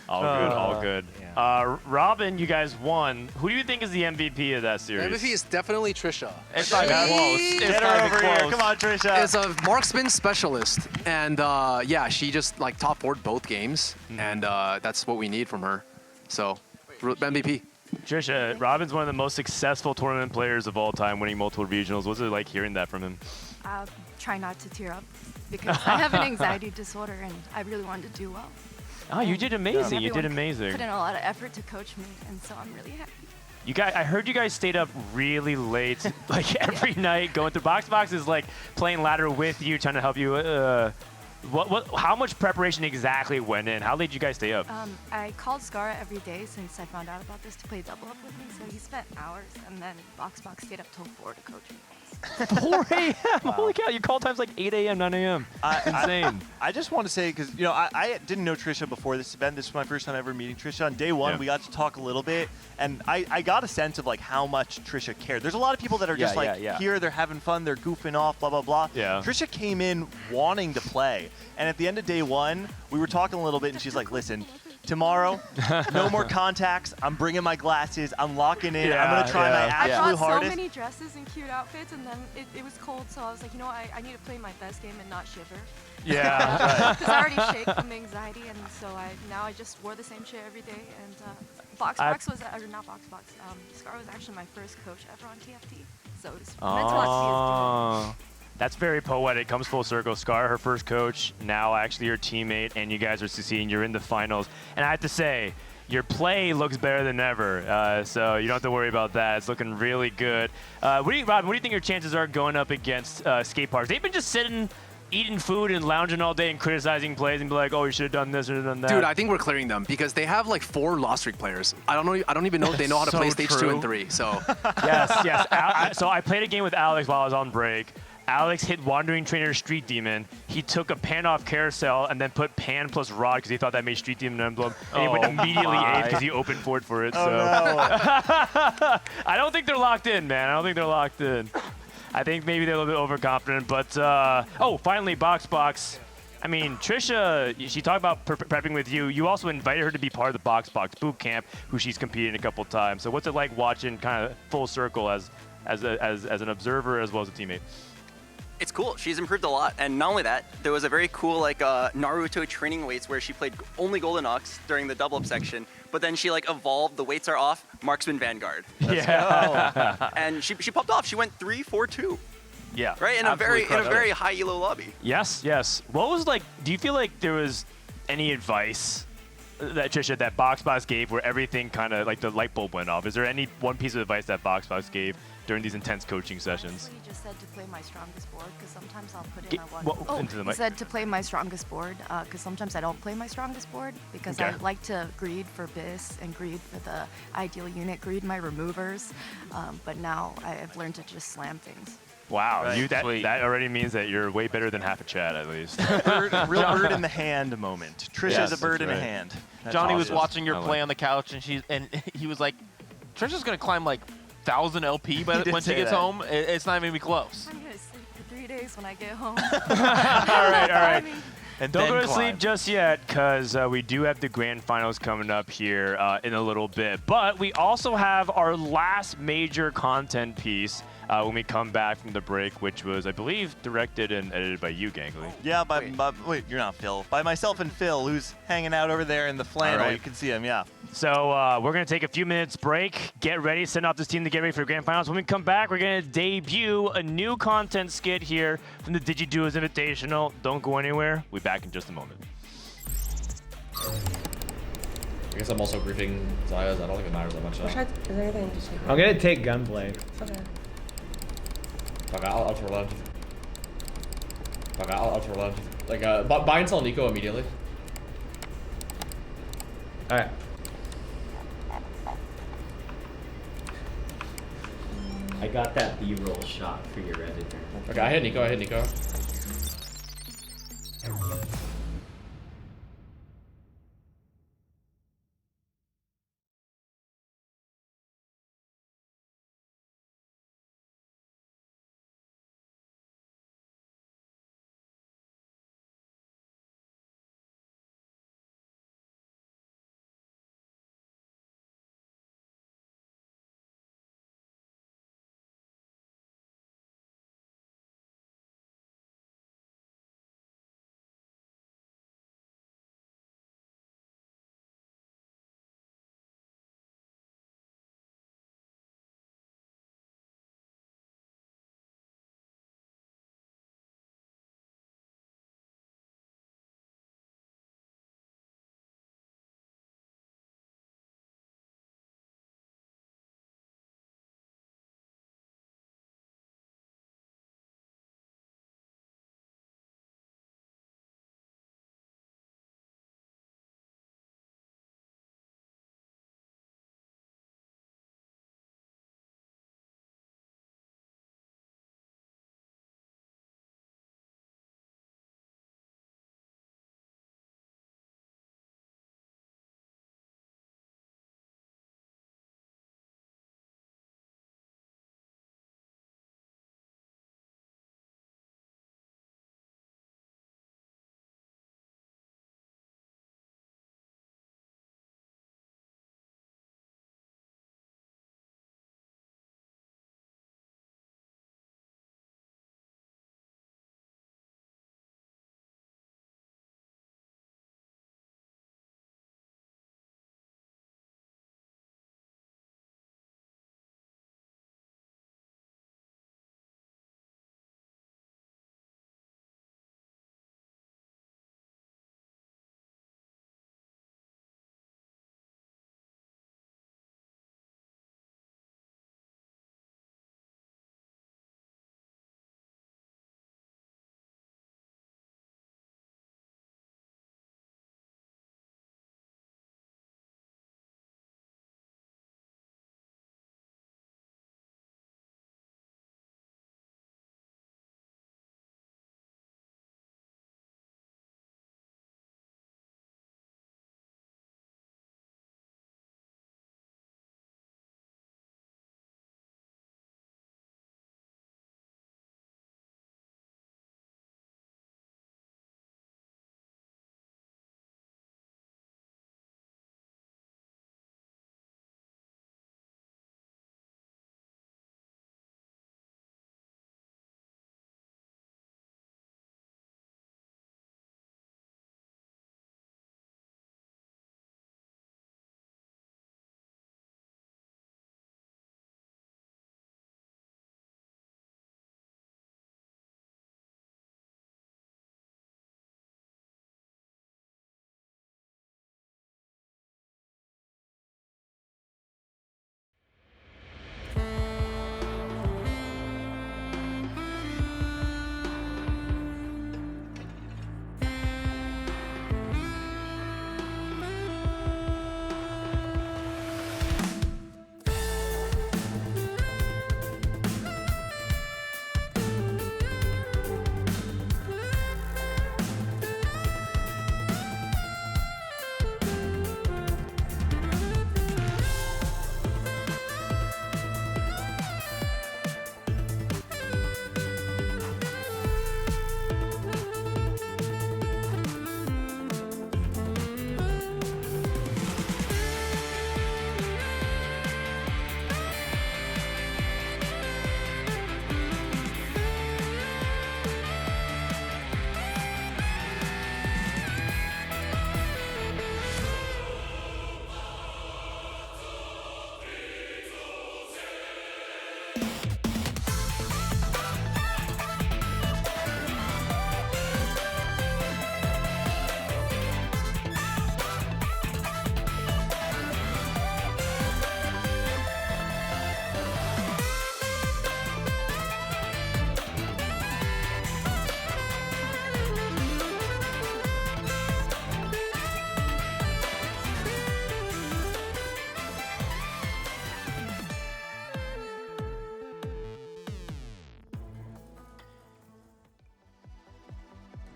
All good. Yeah. Robin, you guys won. Who do you think is the MVP of that series? MVP is definitely Trisha. It's not even close. Get her over here. Come on, Trisha. It's a marksman specialist, and yeah, she just like top 4'd both games, and that's what we need from her. So, MVP. Trisha, Robin's one of the most successful tournament players of all time, winning multiple regionals. What's it like hearing that from him? Try not to tear up because I have an anxiety disorder and I really wanted to do well. Oh, you did amazing. You did Everyone amazing. Put in a lot of effort to coach me, and so I'm really happy. I heard you guys stayed up really late, like every night, going through Box is like playing ladder with you, trying to help you. How much preparation exactly went in? How late did you guys stay up? I called Scarra every day since I found out about this to play double up with me, so he spent hours, and then Box stayed up till 4 to coach me. 4 a.m. Holy cow! You call times like 8 a.m., 9 a.m. Insane. I just want to say, because I didn't know Trisha before this event. This was my first time ever meeting Trisha. On day one, we got to talk a little bit, and I got a sense of like how much Trisha cared. There's a lot of people that are just here, they're having fun, they're goofing off, blah blah blah. Yeah. Trisha came in wanting to play, and at the end of day one, we were talking a little bit, and she's like, "Listen, tomorrow, no more contacts. I'm bringing my glasses. I'm locking in. I'm going to try my absolute hardest." I brought so many dresses and cute outfits, and then it was cold, so I was like, you know what, I need to play my best game and not shiver. Yeah. Because I already shake from anxiety, and so now I just wore the same shit every day. And Scarra was actually my first coach ever on TFT, so it was meant to what she is doing. That's very poetic. Comes full circle. Scarra, her first coach, now actually your teammate, and you guys are succeeding. You're in the finals. And I have to say, your play looks better than ever, so you don't have to worry about that. It's looking really good. Robin, what do you think your chances are going up against skate parks? They've been just sitting, eating food and lounging all day and criticizing plays and be like, oh, you should have done this or done that. Dude, I think we're clearing them because they have like 4 lost streak players. I don't even know if they know how to play stage 2 and 3. So yes. So I played a game with Alex while I was on break. Alex hit Wandering Trainer Street Demon. He took a pan off Carousel and then put pan plus Rod because he thought that made Street Demon an emblem. And he went immediately 8th because he opened forward for it. Oh, so no. I don't think they're locked in, man. I don't think they're locked in. I think maybe they're a little bit overconfident. But, finally, Box. I mean, Trisha, she talked about prepping with you. You also invited her to be part of the Box boot camp, who she's competed a couple times. So what's it like watching kind of full circle as an observer as well as a teammate? It's cool. She's improved a lot, and not only that, there was a very cool Naruto training weights where she played only Golden Ox during the double up section, but then she evolved. The weights are off. Marksman Vanguard. And she popped off. She went 3-4-2. Yeah. Right in a very high elo lobby. Yes. What was do you feel like there was any advice that Trisha that Box gave where everything kind of like the light bulb went off? Is there any one piece of advice that Box gave during these intense coaching sessions? He just said to play my strongest board because sometimes I'll put in a one. He said to play my strongest board because sometimes I don't play my strongest board because I like to greed for BIS and greed for the ideal unit, greed my removers. But now I've learned to just slam things. Wow, right. that already means that you're way better than half a chat at least. Real bird in the hand moment. Trisha's a bird in a hand. That's Johnny was watching your play on the couch, and he was like, "Trisha's gonna climb like 1,000 LP when she gets home. It's not even gonna be close." I'm gonna sleep for 3 days when I get home. All right. And don't go to sleep just yet, because we do have the grand finals coming up here in a little bit. But we also have our last major content piece when we come back from the break, which was, I believe, directed and edited by you, Gangly. Yeah, wait, you're not Phil. By myself and Phil, who's hanging out over there in the flannel. Right. You can see him, yeah. So we're going to take a few minutes break, get ready, send off this team to get ready for the grand finals. When we come back, we're going to debut a new content skit here from the Digi Duos Invitational. Don't go anywhere. We'll be back in just a moment. I guess I'm also griefing Zaya's. I don't think it matters that much. Is there anything to take? I'm gonna take gunplay. Okay. Fuck, I'll throw lunge. Fuck, I'll throw lunge. Like, buy and sell Nico immediately. Alright. I got that B-roll shot for your editor. Okay, I hit Nico.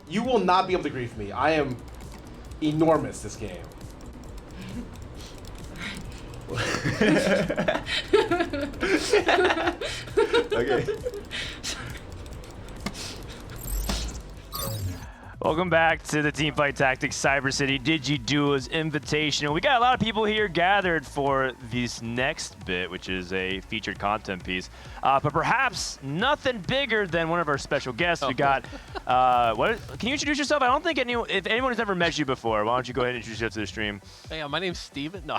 You will not be able to grief me. I am enormous this game. Okay. Welcome back to the Teamfight Tactics Cyber City Digi Duos Invitational. We got a lot of people here gathered for this next bit, which is a featured content piece. But perhaps nothing bigger than one of our special guests. We got, can you introduce yourself? I don't think if anyone has ever met you before, why don't you go ahead and introduce yourself to the stream? Hey, my name's Steven. No.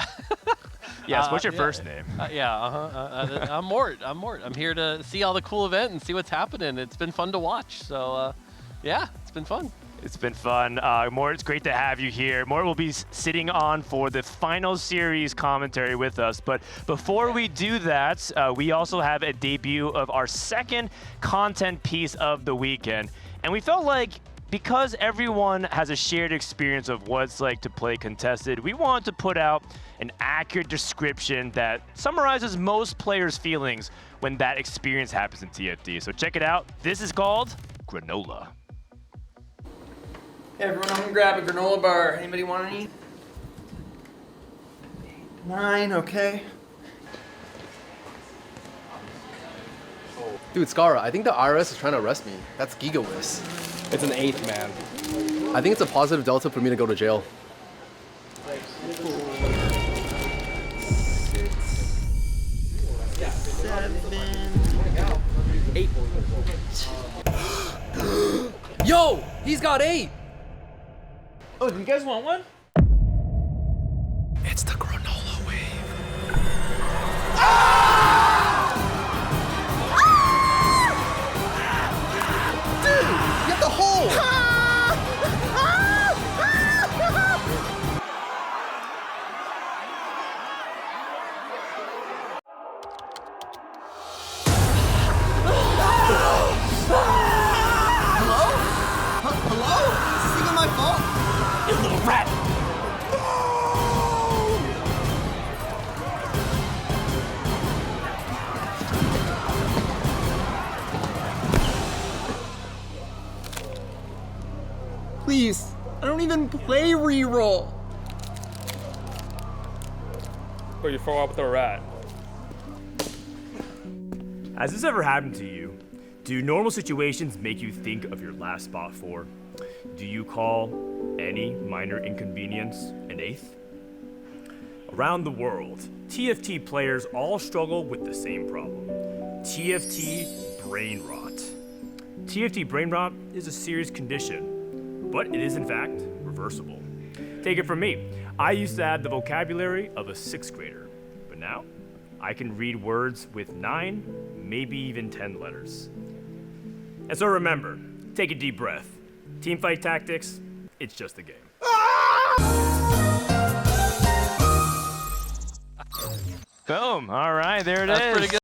Yes, what's your first name? I'm Mort. I'm here to see all the cool event and see what's happening. It's been fun to watch. So, yeah, it's been fun. It's been fun. Mort, it's great to have you here. Mort will be sitting on for the final series commentary with us. But before we do that, we also have a debut of our second content piece of the weekend. And we felt like because everyone has a shared experience of what it's like to play contested, we want to put out an accurate description that summarizes most players' feelings when that experience happens in TFT. So check it out. This is called Granola. Hey everyone, I'm gonna grab a granola bar. Anybody want any? 9, okay. Dude, Scarra, I think the IRS is trying to arrest me. That's GigaWiz. It's an 8th, man. I think it's a positive delta for me to go to jail. 7, 8. Yo, he's got 8. Oh, do you guys want one? It's the granola wave. Dude, get the hole! Hello? Is this even my fault? You little rat! Please, I don't even play reroll. But you fall out with a rat. Has this ever happened to you? Do normal situations make you think of your last spot 4? Do you call any minor inconvenience an 8th? Around the world, TFT players all struggle with the same problem. TFT brain rot. TFT brain rot is a serious condition, but it is in fact reversible. Take it from me, I used to have the vocabulary of a 6th grader, but now I can read words with 9, maybe even 10 letters. And so remember, take a deep breath. Teamfight Tactics, it's just a game. Boom. All right, there it is. That's pretty good.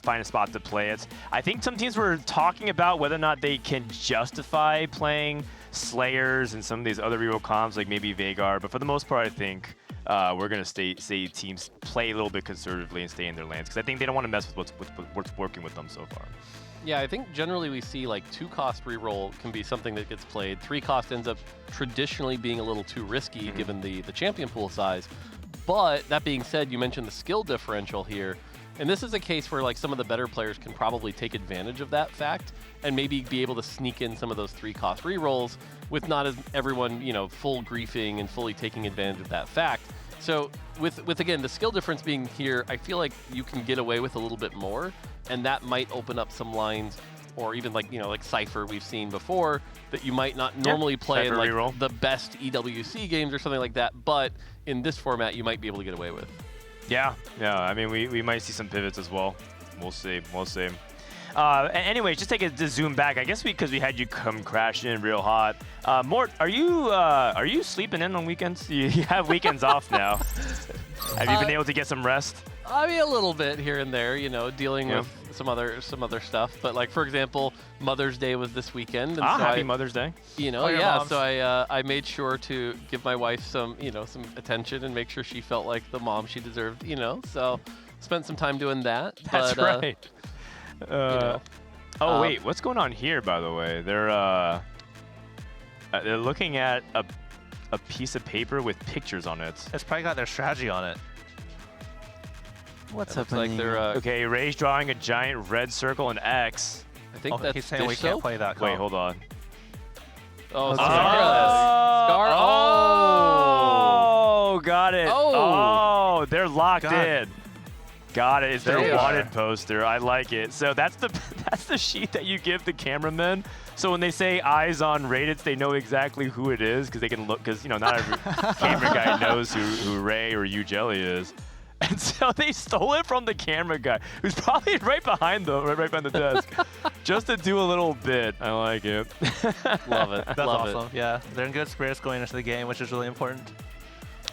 find a spot to play it. I think some teams were talking about whether or not they can justify playing Slayers and some of these other reroll comps, like maybe Veigar. But for the most part, I think we're going to say teams play a little bit conservatively and stay in their lanes, because I think they don't want to mess with what's working with them so far. Yeah, I think generally we see like 2-cost reroll can be something that gets played. 3-cost ends up traditionally being a little too risky given the champion pool size. But that being said, you mentioned the skill differential here. And this is a case where like some of the better players can probably take advantage of that fact and maybe be able to sneak in some of those 3-cost rerolls with not as everyone, you know, full griefing and fully taking advantage of that fact. So with again, the skill difference being here, I feel like you can get away with a little bit more, and that might open up some lines, or even like, you know, like Cypher we've seen before, that you might not normally play in like the best EWC games or something like that, but in this format you might be able to get away with. Yeah, I mean, we might see some pivots as well. We'll see. Anyway, just take a zoom back. I guess because we had you come crashing in real hot. Mort, are you sleeping in on weekends? You have weekends off now. Have you been able to get some rest? I mean, a little bit here and there, you know, dealing with some other stuff. But like, for example, Mother's Day was this weekend. And so happy Mother's Day. You know, yeah. So I made sure to give my wife some attention and make sure she felt like the mom she deserved. You know, so spent some time doing that. That's but, right. You know, oh wait, what's going on here? By the way, they're looking at a piece of paper with pictures on it. It's probably got their strategy on it. What's happening? Like they're, okay, Ray's drawing a giant red circle and X. I think that's he's saying we can't play that. Wait, hold on. Oh, okay. Scarra. Oh, got it. Oh, they're locked in. Got it. It's their wanted poster. I like it. So that's the sheet that you give the cameramen. So when they say eyes on rated, they know exactly who it is, because they can look. Because, you know, not every camera guy knows who Ray or Jelly is. And so they stole it from the camera guy, who's probably right behind them, right behind the desk, just to do a little bit. I like it. Love it. That's awesome. Yeah, they're in good spirits going into the game, which is really important.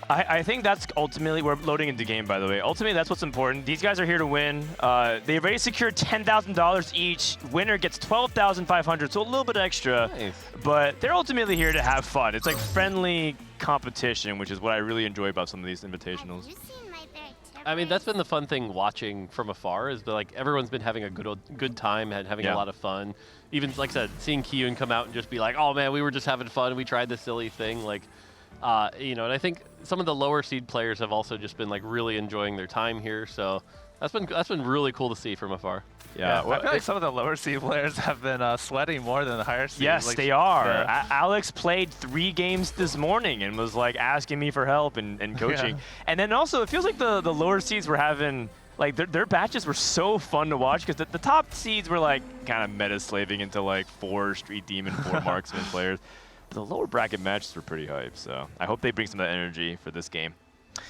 I think that's ultimately, we're loading into game, by the way. Ultimately, that's what's important. These guys are here to win. They've already secured $10,000 each. Winner gets $12,500, so a little bit extra. Nice. But they're ultimately here to have fun. It's like friendly competition, which is what I really enjoy about some of these invitationals. I mean, that's been the fun thing watching from afar, is that like everyone's been having a good time and having a lot of fun. Even, like I said, seeing Kiyun come out and just be like, oh man, we were just having fun. We tried this silly thing. Like, you know, and I think some of the lower seed players have also just been like really enjoying their time here. So that's been really cool to see from afar. Yeah, I feel like some of the lower seed players have been sweating more than the higher seed. Yes, like, they are. Yeah. Alex played 3 games this morning and was like asking me for help and coaching. And then also, it feels like the lower seeds were having, like their batches were so fun to watch, because the top seeds were like kind of meta slaving into like 4 Street Demon, 4 Marksman players. But the lower bracket matches were pretty hype, so I hope they bring some of that energy for this game.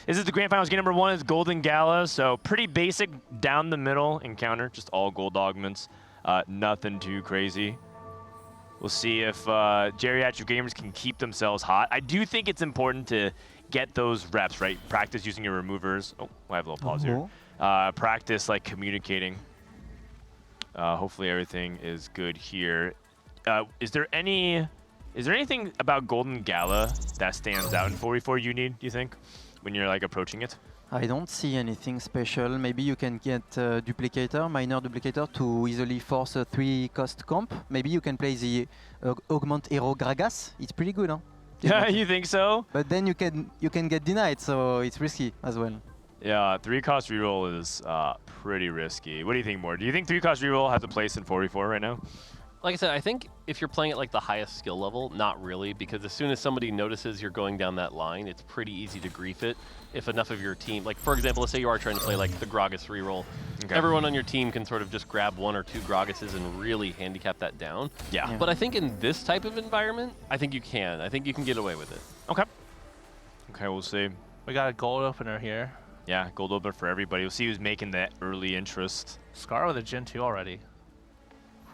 This is the Grand Finals. Game number 1 is Golden Gala, so pretty basic down the middle encounter, just all gold augments, nothing too crazy. We'll see if geriatric gamers can keep themselves hot. I do think it's important to get those reps, right? Practice using your removers. Oh, I have a little pause here. Practice like communicating. Hopefully everything is good here. Is there anything about Golden Gala that stands out in 4v4 you need, do you think, when you're like approaching it? I don't see anything special. Maybe you can get duplicator, minor duplicator, to easily force a 3-cost comp. Maybe you can play the augment hero Gragas. It's pretty good, huh? Yeah, you think so? But then you can get denied, so it's risky as well. Yeah, 3-cost reroll is pretty risky. What do you think, More? Do you think 3-cost reroll has a place in 4v4 right now? Like I said, I think if you're playing at like the highest skill level, not really, because as soon as somebody notices you're going down that line, it's pretty easy to grief it. If enough of your team, like for example, let's say you are trying to play like the Gragas reroll, everyone on your team can sort of just grab 1 or 2 Gragases and really handicap that down. Yeah. But I think in this type of environment, I think you can. I think you can get away with it. Okay. Okay, we'll see. We got a gold opener here. Yeah, gold opener for everybody. We'll see who's making that early interest. Scarra with a Gen 2 already.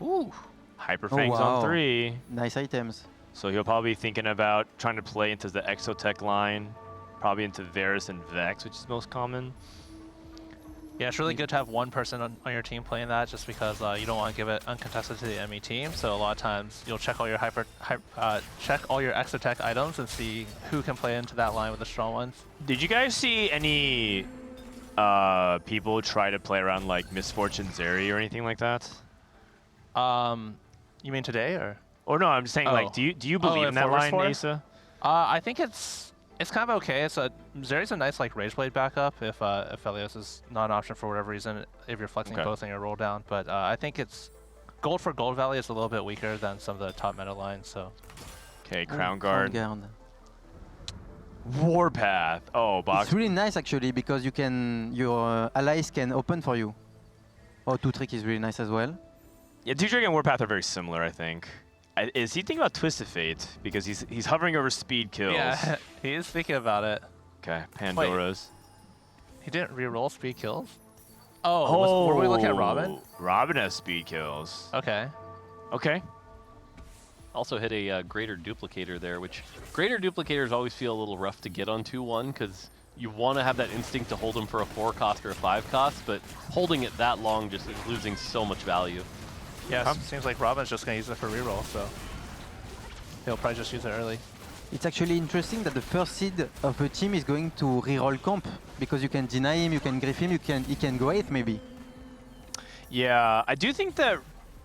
Ooh. Hyperfangs on 3. Nice items. So he'll probably be thinking about trying to play into the Exotech line, probably into Varus and Vex, which is most common. Yeah, it's really good to have one person on your team playing that, just because you don't want to give it uncontested to the enemy team. So a lot of times you'll check all your check all your extra tech items and see who can play into that line with the strong ones. Did you guys see any people try to play around like Misfortune Zeri or anything like that? You mean today or? Or no, I'm just saying like, do you believe in that line, Asa? I think it's kind of okay. Zeri's a nice like Rage Blade backup if Helios is not an option for whatever reason, if you're flexing both in your roll down. But I think it's gold for Gold Valley is a little bit weaker than some of the top meta lines. So. Okay, Crown Guard. Warpath. Oh, box. It's really nice actually because you can your allies can open for you. Oh, 2-trick is really nice as well. Yeah, 2-trick and Warpath are very similar, I think. Is he thinking about Twisted Fate? Because he's hovering over speed kills. Yeah, he is thinking about it. Okay, Pandora's. Wait, he didn't reroll speed kills? Oh, were we looking at Robin? Robin has speed kills. Okay. Okay. Also hit a Greater Duplicator there, which Greater Duplicators always feel a little rough to get on 2-1 because you want to have that instinct to hold them for a 4-cost or a 5-cost, but holding it that long just is losing so much value. Yeah, it seems like Robin's just going to use it for reroll, so he'll probably just use it early. It's actually interesting that the first seed of a team is going to reroll comp because you can deny him, you can grief him, he can go 8th maybe. Yeah, I do think that,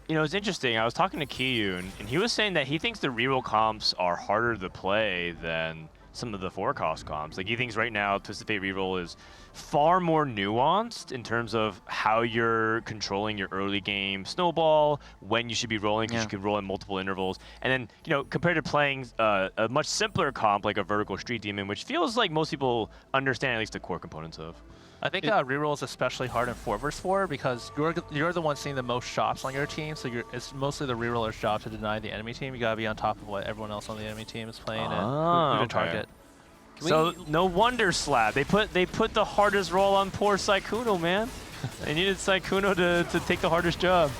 it's interesting. I was talking to Kiyun, and he was saying that he thinks the reroll comps are harder to play than some of the 4-cost comps. Like, he thinks right now Twisted Fate reroll is far more nuanced in terms of how you're controlling your early game snowball, when you should be rolling, because you can roll in multiple intervals. And then, compared to playing a much simpler comp like a Vertical Street Demon, which feels like most people understand at least the core components of. I think reroll is especially hard in 4v4 because you're the one seeing the most shots on your team, so it's mostly the reroller's job to deny the enemy team. You gotta be on top of what everyone else on the enemy team is playing and who to target. So no wonder Slab. They put the hardest roll on poor Sykkuno, man. They needed Sykkuno to take the hardest job.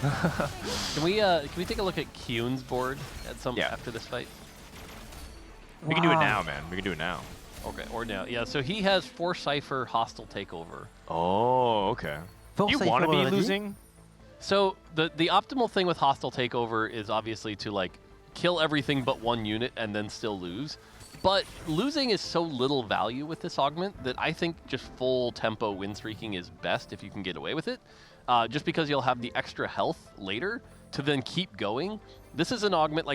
Can we take a look at Kyun's board after this fight? We can do it now, man. We can do it now. Okay, or now. Yeah, so he has 4 Cypher Hostile Takeover. Oh, okay. You want to be losing? So the optimal thing with Hostile Takeover is obviously to kill everything but 1 unit and then still lose. But losing is so little value with this augment that I think just full tempo win streaking is best if you can get away with it. Just because you'll have the extra health later to then keep going. This is an augment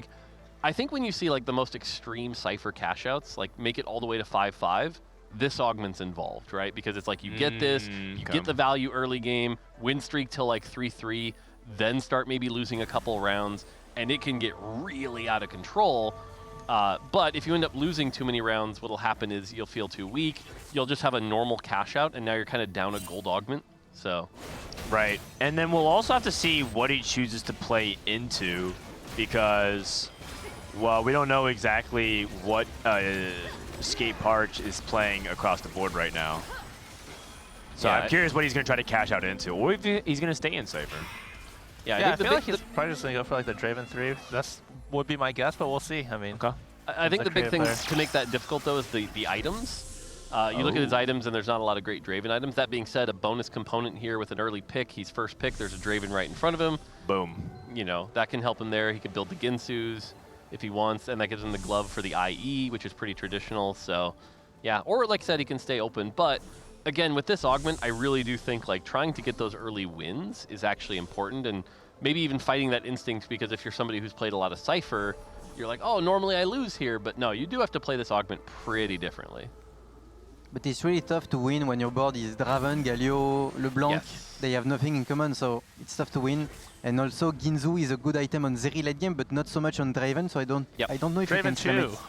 I think when you see the most extreme Cypher cash outs, make it all the way to 5-5, this augment's involved, right? Because it's you get this, you get the value early game, win streak till 3-3, then start maybe losing a couple rounds, and it can get really out of control. But if you end up losing too many rounds, what'll happen is you'll feel too weak, you'll just have a normal cash out, and now you're kind of down a gold augment. So, right. And then we'll also have to see what he chooses to play into, because, well, we don't know exactly what Skate Parch is playing across the board right now. So I'm curious what he's going to try to cash out into, or if he's going to stay in Cypher. Yeah, I feel like he's probably just going to go for the Draven 3. That's would be my guess, but we'll see. I mean, I think the big thing to make that difficult, though, is the items. You look at his items, and there's not a lot of great Draven items. That being said, a bonus component here with an early pick. He's first pick. There's a Draven right in front of him. Boom. That can help him there. He can build the Ginsus if he wants, and that gives him the glove for the IE, which is pretty traditional. So, yeah. Or, like I said, he can stay open. But, again, with this augment, I really do think, trying to get those early wins is actually important, and maybe even fighting that instinct, because if you're somebody who's played a lot of Cypher, you're like, oh, normally I lose here. But no, you do have to play this augment pretty differently. But it's really tough to win when your board is Draven, Galio, LeBlanc. Yes. They have nothing in common, so it's tough to win. And also, Ginzu is a good item on Zeri late game, but not so much on Draven, so I don't know if you can slam it.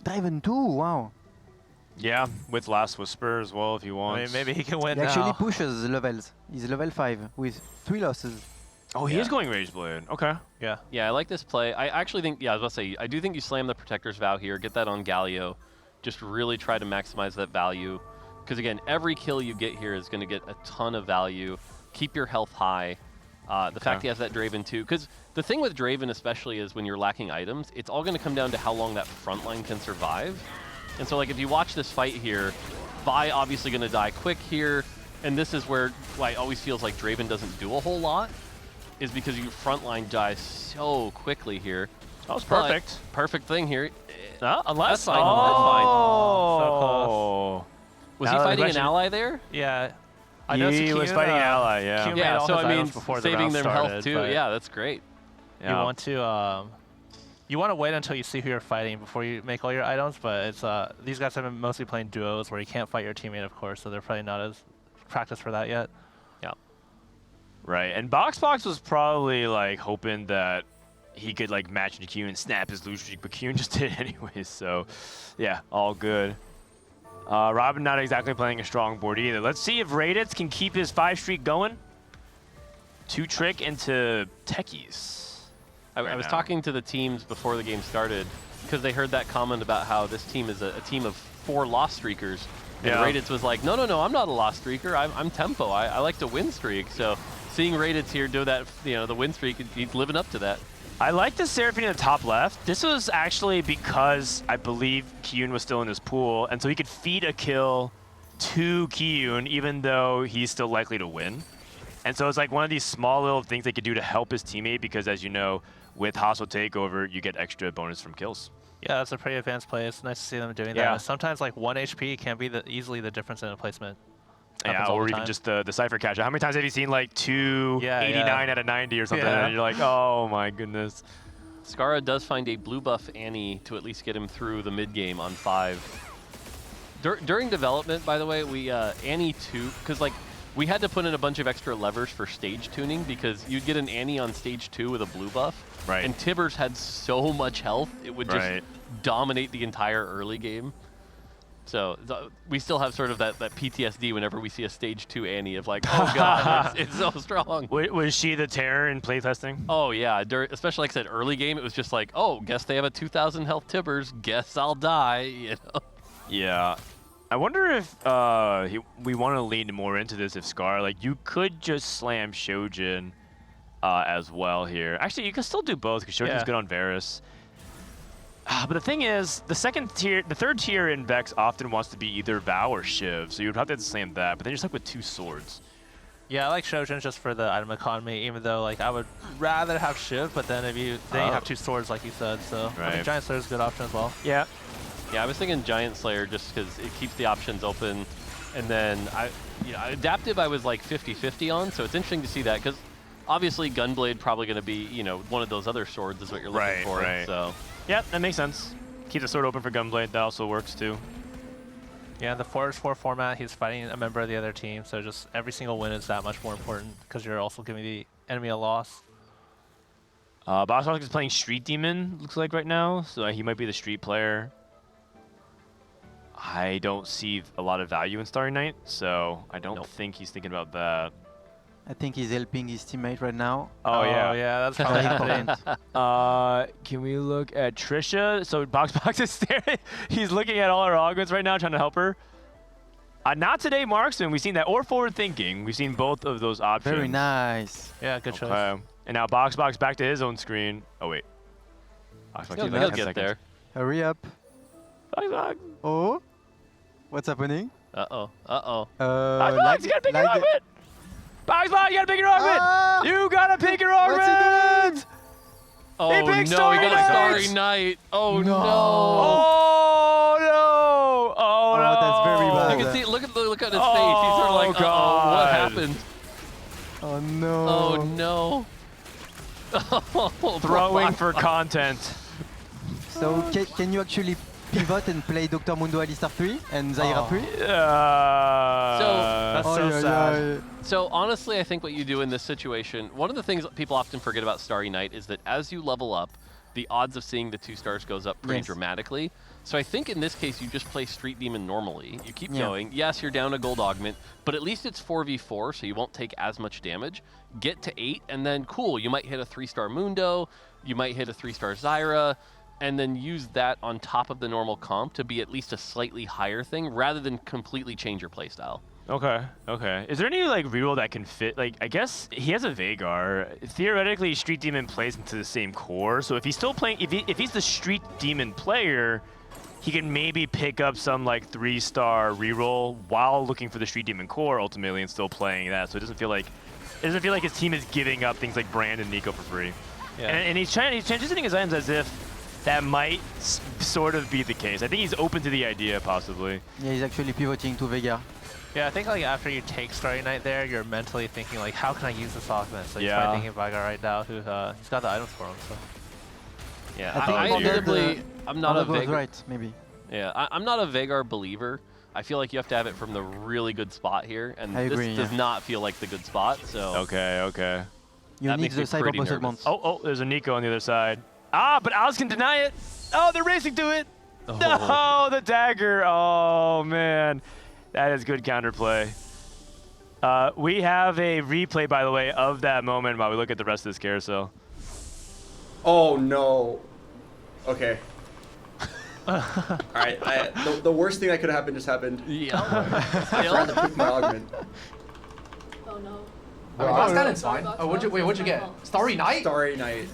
Draven 2, wow. Yeah, with Last Whisper as well if you want. I mean, maybe he can win He now. actually pushes levels. He's level 5 with 3 losses. Oh, he is going Rage Blade. Okay. Yeah. Yeah, I like this play. I actually think, I was about to say, I do think you slam the Protector's Vow here, get that on Galio, just really try to maximize that value. Because again, every kill you get here is going to get a ton of value. Keep your health high. The fact he has that Draven too. Because the thing with Draven especially is when you're lacking items, it's all going to come down to how long that front line can survive. And so if you watch this fight here, Vi obviously going to die quick here. and this is where why it always feels like Draven doesn't do a whole lot, is because you frontline die so quickly here. That was perfect. Perfect thing here. Unless that's fine. That's fine. So close. Was he fighting an ally there? Yeah. He was fighting an ally, yeah. Yeah, so I mean, before saving the their health too. Yeah, that's great. You want to wait until you see who you're fighting before you make all your items, but it's these guys have been mostly playing duos where you can't fight your teammate, of course, so they're probably not as practiced for that yet. Yeah. Right, and Box was probably like hoping that he could like match Q and snap his lose streak, but Q just did anyways, so yeah, all good. Robin not exactly playing a strong board either. Let's see if Raditz can keep his 5 streak going. 2 trick into techies. I was talking to the teams before the game started because they heard that comment about how this team is a team of 4 loss streakers. And Raditz was like, no, I'm not a loss streaker. I'm tempo. I like to win streak. So seeing Raditz here do that, the win streak, he's living up to that. I like the Seraphine in the top left. This was actually because I believe Kiyun was still in his pool, and so he could feed a kill to Kiyun even though he's still likely to win. And so it's like one of these small little things they could do to help his teammate because, as you know, with hostile takeover, you get extra bonus from kills. Yeah, that's a pretty advanced play. It's nice to see them doing that. Sometimes like 1 HP can be easily the difference in a placement. Yeah, or even just the Cypher catcher. How many times have you seen like 289 out of 90 or something, and you're like, oh my goodness. Scarra does find a blue buff Annie to at least get him through the mid game on 5. During development, by the way, we Annie 2, because like we had to put in a bunch of extra levers for stage tuning because you'd get an Annie on stage 2 with a blue buff, right? And Tibbers had so much health it would just dominate the entire early game. So we still have sort of that PTSD whenever we see a stage 2 Annie of like, oh god, it's so strong. Was she the terror in playtesting? Oh yeah, especially like I said, early game, it was just like, oh, guess they have a 2,000 health Tibbers, guess I'll die, you know? Yeah. I wonder if we want to lean more into this if Scarra, like you could just slam Shojin as well here. Actually, you can still do both because Shojin's good on Varus. But the thing is, the third tier in Vex often wants to be either Vow or Shiv, so you would have to slam that, but then you're stuck with 2 swords. Yeah, I like Shojin just for the item economy, even though like I would rather have Shiv, but then if you have 2 swords like you said, so I think Giant Slayer is a good option as well. Yeah, I was thinking Giant Slayer just because it keeps the options open, and then Adaptive I was like 50-50 on, so it's interesting to see that because obviously Gunblade probably going to be one of those other swords is what you're looking for. So. Yeah, that makes sense. Keep the sword open for Gunblade. That also works too. Yeah, in the 4-4 format, he's fighting a member of the other team, so just every single win is that much more important because you're also giving the enemy a loss. Bossrock is playing Street Demon, looks like right now, so he might be the street player. I don't see a lot of value in Starry Night, so I don't think he's thinking about that. I think he's helping his teammate right now. Oh yeah, that's probably important. Can we look at Trisha? So Box is staring. He's looking at all her augments right now, trying to help her. Not today, Marksman. We've seen that, or forward thinking. We've seen both of those options. Very nice. Yeah, good choice. And now Box back to his own screen. Oh wait. He'll get there. Hurry up. Oh, what's happening? Uh-oh. Box, you gotta pick your augment! Box, you gotta pick your augment! You gotta pick your augment! Oh no, he got a Starry Night. Oh no. Oh no! Oh no! That's very bad. You can see, look at his face. He's sort of like, oh, what happened? Oh no. Oh no. Throwing for content. So can you actually pivot and play Dr. Mundo Alistar 3 and Zyra 3? That's so sad. So honestly, I think what you do in this situation, one of the things that people often forget about Starry Night is that as you level up, the odds of seeing the 2 stars goes up pretty dramatically. So I think in this case, you just play Street Demon normally. You keep going. Yes, you're down a gold augment, but at least it's 4v4, so you won't take as much damage. Get to 8, and then cool, you might hit a 3-star Mundo, you might hit a 3-star Zyra, and then use that on top of the normal comp to be at least a slightly higher thing, rather than completely change your playstyle. Okay. Is there any like reroll that can fit? Like, I guess he has a Veigar. Theoretically, Street Demon plays into the same core. So if he's still playing, if he's the Street Demon player, he can maybe pick up some like 3-star reroll while looking for the Street Demon core ultimately and still playing that. So it doesn't feel like his team is giving up things like Brand and Nico for free. Yeah. And he's transitioning his items as if that might sort of be the case. I think he's open to the idea possibly. Yeah, he's actually pivoting to Vega. Yeah, I think like after you take Starry Night there, you're mentally thinking like, how can I use this offense? So he's probably thinking of Veigar right now, who he's got the items for him. So. Yeah, I'm not a Veigar. Right, maybe. Yeah, I'm not a Veigar believer. I feel like you have to have it from the really good spot here, and this does not feel like the good spot. So okay. You need the cyber segment. Oh, there's a Nico on the other side. Ah, but Oz can deny it. Oh, they're racing to it. Oh. No, the dagger. Oh man, that is good counterplay. We have a replay, by the way, of that moment while we look at the rest of this carousel. Oh no. Okay. Alright, the worst thing that could have happened just happened. Yeah. I forgot to pick my augment. Oh no. Last cannon's fine. Oh, what'd you get? Starry Night? Starry Night.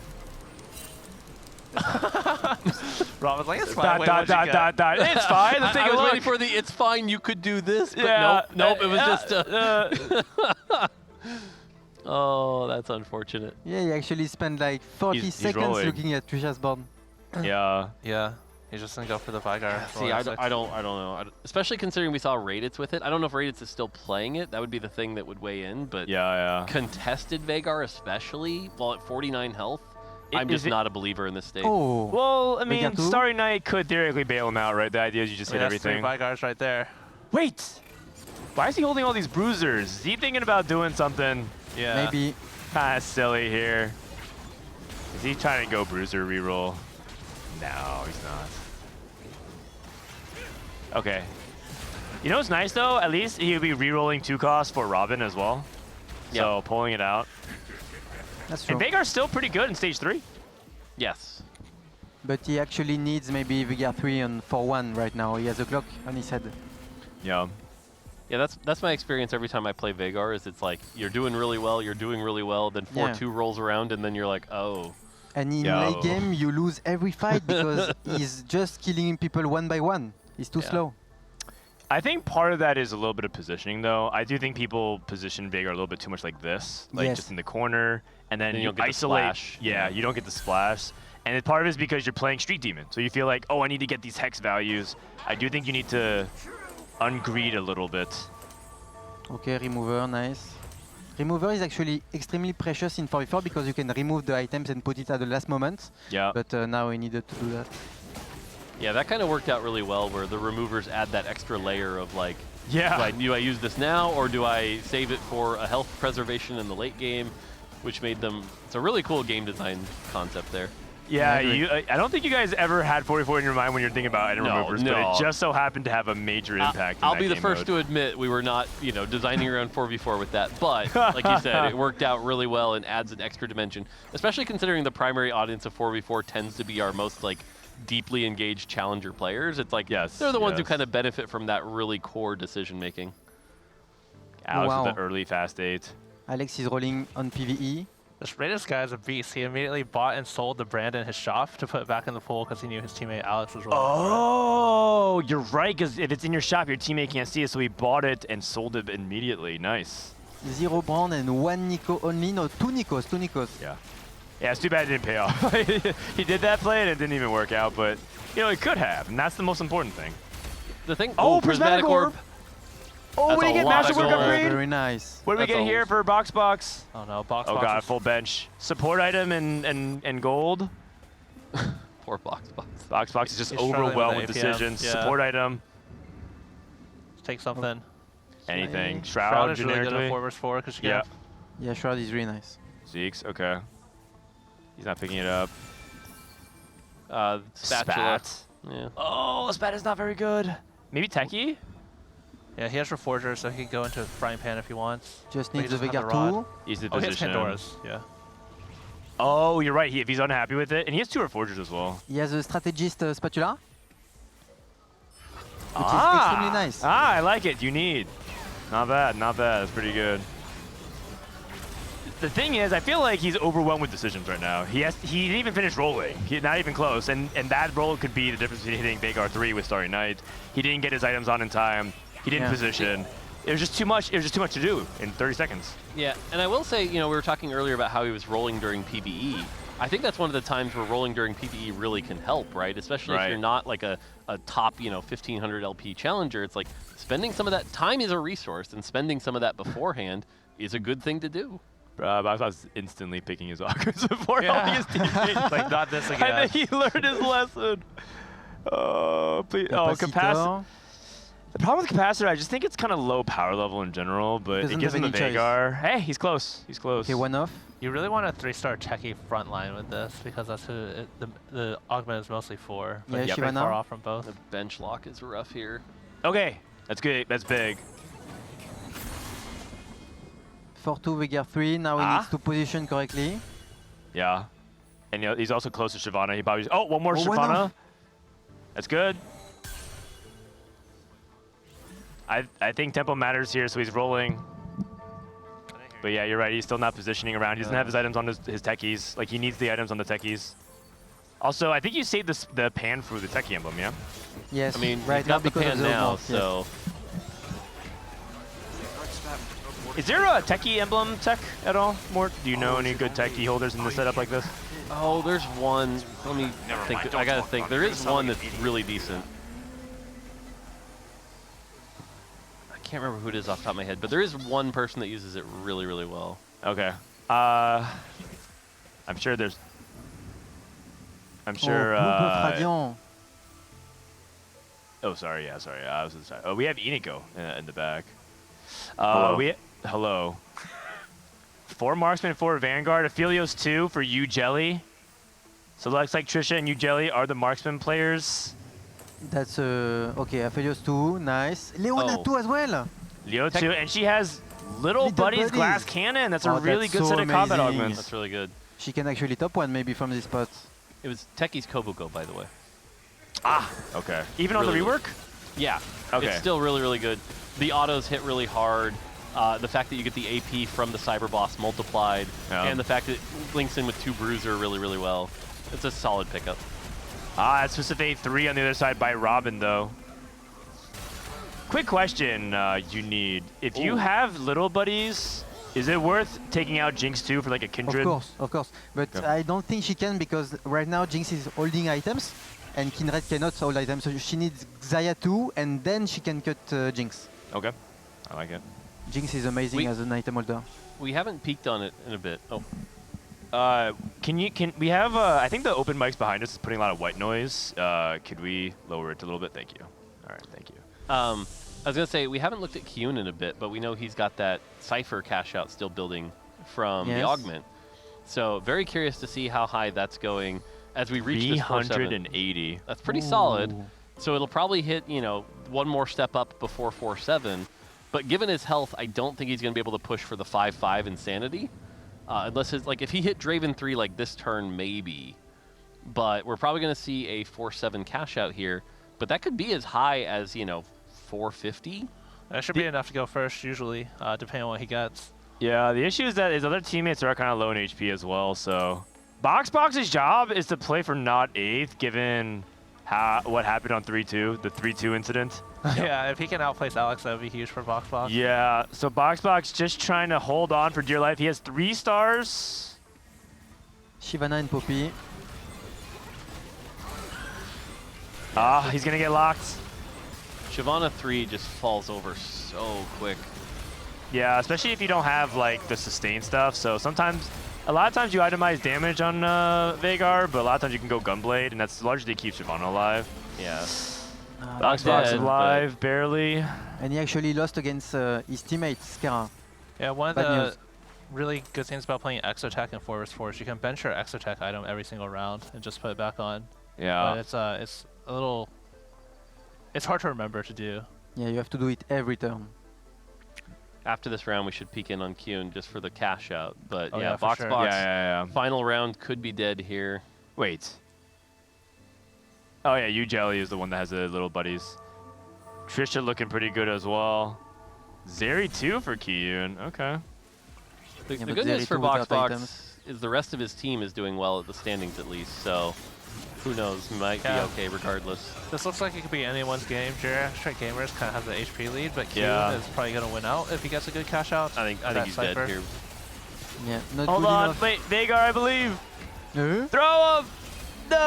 Robin's like, it's fine. It's fine. Let's take a look. I was waiting for the it's fine, you could do this, but nope, it was just oh, that's unfortunate. Yeah, he actually spent like 40 seconds looking at Trisha's board. Yeah. He's just gonna go for the Veigar. See, I don't know. Especially considering we saw Raditz with it. I don't know if Raditz is still playing it. That would be the thing that would weigh in. But contested Veigar, especially while at 49 health, I'm just not a believer in this state. Oh. Well, I mean, Starry Night could theoretically bail him out, right? The idea is you just hit everything. 3 Veigars right there. Wait! Why is he holding all these bruisers? Is he thinking about doing something? Yeah. Maybe. Kind of silly here. Is he trying to go bruiser reroll? No, he's not. Okay. You know what's nice though? At least he would be re-rolling 2 costs for Robin as well. Yep. So pulling it out. That's true. And Veigar's still pretty good in stage 3. Yes. But he actually needs maybe Veigar 3 on 4-1 right now. He has a clock on his head. Yeah. Yeah, that's my experience every time I play Veigar. Is it's like you're doing really well, then 4-2 rolls around, and then you're like, oh. And in late game, you lose every fight because he's just killing people one by one. He's too slow. I think part of that is a little bit of positioning, though. I do think people position Veigar a little bit too much like this, like just in the corner, and then you isolate. Yeah, you don't get the splash. And part of it is because you're playing Street Demon, so you feel like, oh, I need to get these hex values. I do think you need to ungreed a little bit. Okay, remover, nice. Remover is actually extremely precious in 4v4 because you can remove the items and put it at the last moment. Yeah. But now we needed to do that. Yeah, that kind of worked out really well where the removers add that extra layer of like, do I use this now or do I save it for a health preservation in the late game, which made them, it's a really cool game design concept there. Yeah, I don't think you guys ever had 44 in your mind when you're thinking about item removers, but it just so happened to have a major impact. I'll be the first to admit we were not, designing around 4v4 with that, but like you said, it worked out really well and adds an extra dimension, especially considering the primary audience of 4v4 tends to be our most like deeply engaged challenger players. It's like they're the ones who kind of benefit from that really core decision making. Alex with the early fast 8. Alex is rolling on PvE. This Raditz guy is a beast. He immediately bought and sold the brand in his shop to put it back in the pool because he knew his teammate Alex was rolling. Oh, you're right, because if it's in your shop, your teammate can't see it, so he bought it and sold it immediately. Nice. 0 brand and 1 Nico only. No, 2 Nikos. Yeah. Yeah, it's too bad it didn't pay off. He did that play and it didn't even work out, but it could have, and that's the most important thing. The thing. Oh, Prismatic Orb. Oh, what do you get? Masterwork upgrade? Very nice. What do we get here for box? Oh no, box. Oh god, full bench. Support item and gold. Poor box. Box is just overwhelmed with decisions. Yeah. Support item. Let's take something. Anything. Shroud is really good at 4vs4 because you get. Yeah, Shroud is really nice. Zeke's okay. He's not picking it up. Spatula. Spat. Yeah. Oh, Spat is not very good. Maybe Techie? Yeah, he has Reforger, so he can go into Frying Pan if he wants. Just needs the Veigar 2. He's the he has position. Pandora's, yeah. Oh, you're right. If he's unhappy with it, and he has 2 Reforgers as well. He has a Strategist Spatula, which is extremely nice. I like it. You need. Not bad. That's pretty good. The thing is, I feel like he's overwhelmed with decisions right now. He didn't even finish rolling. Not even close. And that roll could be the difference between hitting Veigar 3 with Starry Night. He didn't get his items on in time. He didn't position. It was just too much. It was just too much to do in 30 seconds. Yeah, and I will say, you know, we were talking earlier about how he was rolling during PvE. I think that's one of the times where rolling during PvE really can help, right? Especially if you're not like a top, you know, 1500 LP challenger. It's like spending some of that time is a resource, and spending some of that beforehand is a good thing to do. I was instantly picking his augers before helping his teammates. Like, not this again. I think he learned his lesson. Oh, please. Oh, capacitor. The problem with capacitor, I just think it's kind of low power level in general, but it gives him the Veigar. Hey, he's close. He's close. Okay, one off. You really want a 3-star techie front line with this because that's who the augment is mostly for. But yeah, pretty far off from both. The bench lock is rough here. Okay, that's good. That's big. 4-2 Veigar 3. Now he needs to position correctly. Yeah, and you know, he's also close to Shyvana. He probably one more Shyvana. That's good. I think tempo matters here, so he's rolling. But yeah, you're right. He's still not positioning around. He doesn't have his items on his techies. Like, he needs the items on the techies. Also, I think you saved the pan for the techie emblem, yeah? Yes. I mean, right he's got the pan now, so. Is there a techie emblem tech at all? Mort, do you know any good techie holders in the setup like this? Oh, there's one. Let me think. I gotta think. There is one that's really decent. I can't remember who it is off the top of my head, but there is one person that uses it really, really well. Okay. I'm sure there's. I'm sure. Oh, sorry. Yeah, sorry. I was inside. Oh, we have Iniko in the back. Hello. 4 marksman, 4 Vanguard. Aphelios 2 for you, Jelly. So it looks like Trisha and you, Jelly, are the marksman players. That's okay. Aphelios 2, nice. Leona 2 as well. Leo 2, and she has little buddies glass cannon. That's a really good set of combat augments. That's really good. She can actually top 1 maybe from this spot. It was Techie's Kobuko, by the way. Ah, okay. Even on the rework? Yeah. Okay. It's still really, really good. The autos hit really hard. The fact that you get the AP from the Cyber Boss multiplied, and the fact that it links in with 2 Bruiser really, really well. It's a solid pickup. That's specific 3 on the other side by Robin, though. Quick question, you need. If you have little buddies, is it worth taking out Jinx 2 for like a Kindred? Of course. But I don't think she can because right now Jinx is holding items and Kindred cannot hold items. So she needs Xayah 2 and then she can cut Jinx. Okay, I like it. Jinx is amazing as an item holder. We haven't peeked on it in a bit. Oh. Can we have, I think the open mics behind us is putting a lot of white noise. Could we lower it a little bit? Thank you. All right, thank you. I was going to say, we haven't looked at Kyun in a bit, but we know he's got that Cypher cash out still building from the augment. So very curious to see how high that's going as we reach this 380. That's pretty solid. So it'll probably hit, you know, one more step up before 4.7. But given his health, I don't think he's going to be able to push for the 5.5 Insanity. Unless his, like, if he hit Draven 3 like this turn, maybe. But we're probably going to see a 4.7 cash out here. But that could be as high as, you know, 450. That should be enough to go first, usually, depending on what he gets. Yeah, the issue is that his other teammates are kind of low in HP as well, so... Box's job is to play for not 8th, given what happened on 3-2, the 3-2 incident. Yeah, if he can outplace Alex, that would be huge for Box. Yeah, so Box just trying to hold on for dear life. He has 3 stars. Shyvana and Poppy. He's going to get locked. Shyvana 3 just falls over so quick. Yeah, especially if you don't have like the sustain stuff. So a lot of times you itemize damage on Veigar, but a lot of times you can go Gunblade, and that's largely keeps Shyvana alive. Yeah. Box alive, barely. And he actually lost against his teammate, Scarra. Yeah, one of the really good things about playing Exotech in 4vs4 is you can bench your Exotech item every single round and just put it back on. Yeah. But it's a little... It's hard to remember to do. Yeah, you have to do it every turn. After this round, we should peek in on Kyun just for the cash out. But yeah, Box. Yeah. Final round could be dead here. Wait. Oh yeah, you Jelly is the one that has the little buddies. Trisha looking pretty good as well. Zeri 2 for Kyun. Okay. The Yeah, good but news for Zeri2 without Boxbox items. is the rest of his team is doing well at the standings at least, so who knows, he might be okay regardless. This looks like it could be anyone's game. Straight Gamers kind of has the HP lead, but Q is probably going to win out if he gets a good cash out. I think he's dead here. Yeah, not Hold good on, enough. wait, Veigar, I believe. Huh? Throw him! No!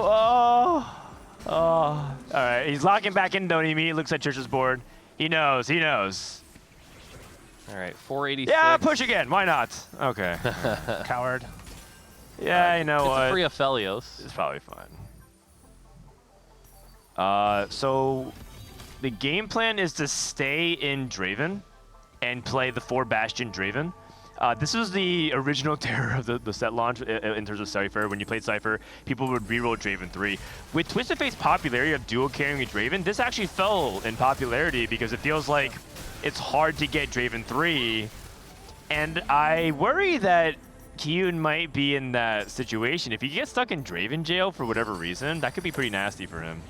Oh! Oh. All right, he's locking back in, don't he? Looks at Trisha's board. He knows, he knows. All right, 486. Yeah, push again, why not? Okay. Coward. Yeah, you know what? It's a free Aphelios. It's probably fine. So the game plan is to stay in Draven and play the 4 Bastion Draven. This was the original terror of the set launch in terms of Cypher. When you played Cypher, people would reroll Draven 3. With Twisted Fate's popularity of dual carrying a Draven, this actually fell in popularity because it feels like it's hard to get Draven 3. And I worry that Kyun might be in that situation. If he gets stuck in Draven jail for whatever reason, that could be pretty nasty for him.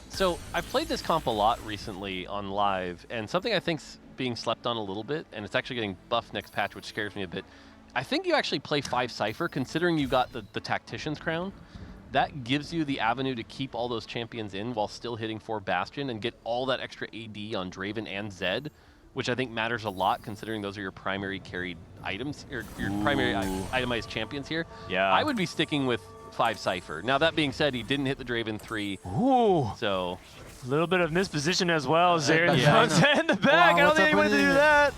So I've played this comp a lot recently on live, and something I think's being slept on a little bit, and it's actually getting buffed next patch, which scares me a bit. I think you actually play 5 Cypher, considering you got the Tactician's Crown. That gives you the avenue to keep all those champions in while still hitting 4 Bastion and get all that extra AD on Draven and Zed, which I think matters a lot considering those are your primary carried items, or your primary itemized champions here. Yeah. I would be sticking with 5 Cypher. Now, that being said, he didn't hit the Draven 3. Ooh. So a little bit of misposition as well. Zeri yeah. in the back. Wow, I don't think he wanted to do that.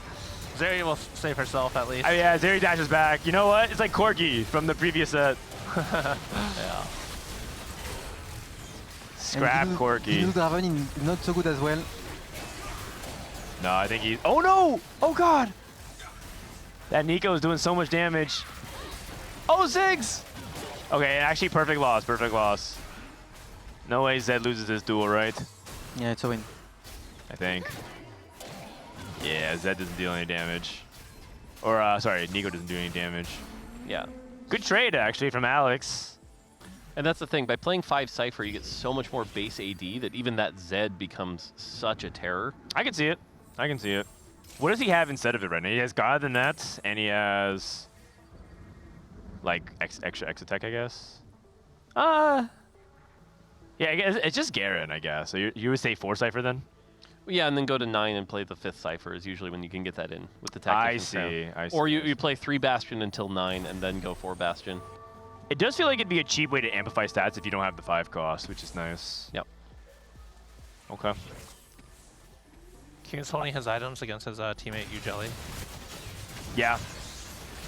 Zeri will save herself at least. Yeah, Zeri dashes back. You know what? It's like Corgi from the previous set. Yeah. Scrap Corgi. Blue Draven is not so good as well. No, I think he... Oh, no! Oh, God! That Nico is doing so much damage. Oh, Ziggs! Okay, actually, perfect loss. Perfect loss. No way Zed loses this duel, right? Yeah, it's a win. I think. Yeah, Zed doesn't deal any damage. Or, sorry, Nico doesn't do any damage. yeah. Good trade, actually, from Alex. And that's the thing, by playing 5 Cypher, you get so much more base AD that even that Zed becomes such a terror. I can see it. I can see it. What does he have instead of it right now? He has God of the Nets, and he has... like, extra X-Attack, I guess? Yeah, I guess it's just Garen, I guess. So you would say 4 Cypher then? Yeah, and then go to 9 and play the 5th Cypher is usually when you can get that in with the Tactician's Crown. I see. Or you play 3 Bastion until 9 and then go 4 Bastion. It does feel like it'd be a cheap way to amplify stats if you don't have the 5 cost, which is nice. Yep. Okay. King's holding his items against his teammate Ujelly. Yeah.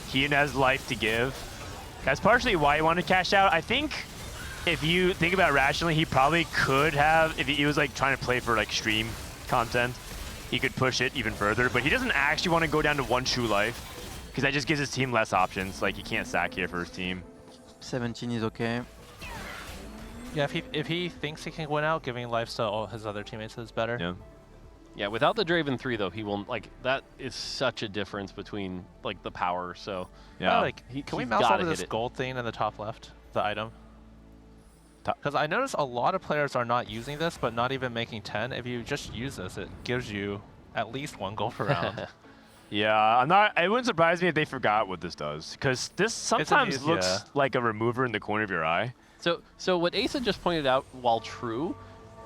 Keen has life to give. That's partially why he wanted to cash out. I think if you think about it rationally, he probably could have, if he was like trying to play for like stream content, he could push it even further, but he doesn't actually want to go down to 1 true life because that just gives his team less options. Like he can't sack here for his team. 17 is okay. Yeah, if he thinks he can win out, giving lives to all his other teammates is better. Yeah. Yeah, without the Draven 3 though, he will like that is such a difference between like the power. So yeah, like can we mouse over this it. gold thing in the top left, the item? Because I noticed a lot of players are not using this, but not even making 10. If you just use this, it gives you at least 1 gold per round. Yeah, it wouldn't surprise me if they forgot what this does, because this sometimes looks like a remover in the corner of your eye. So what Asa just pointed out, while true,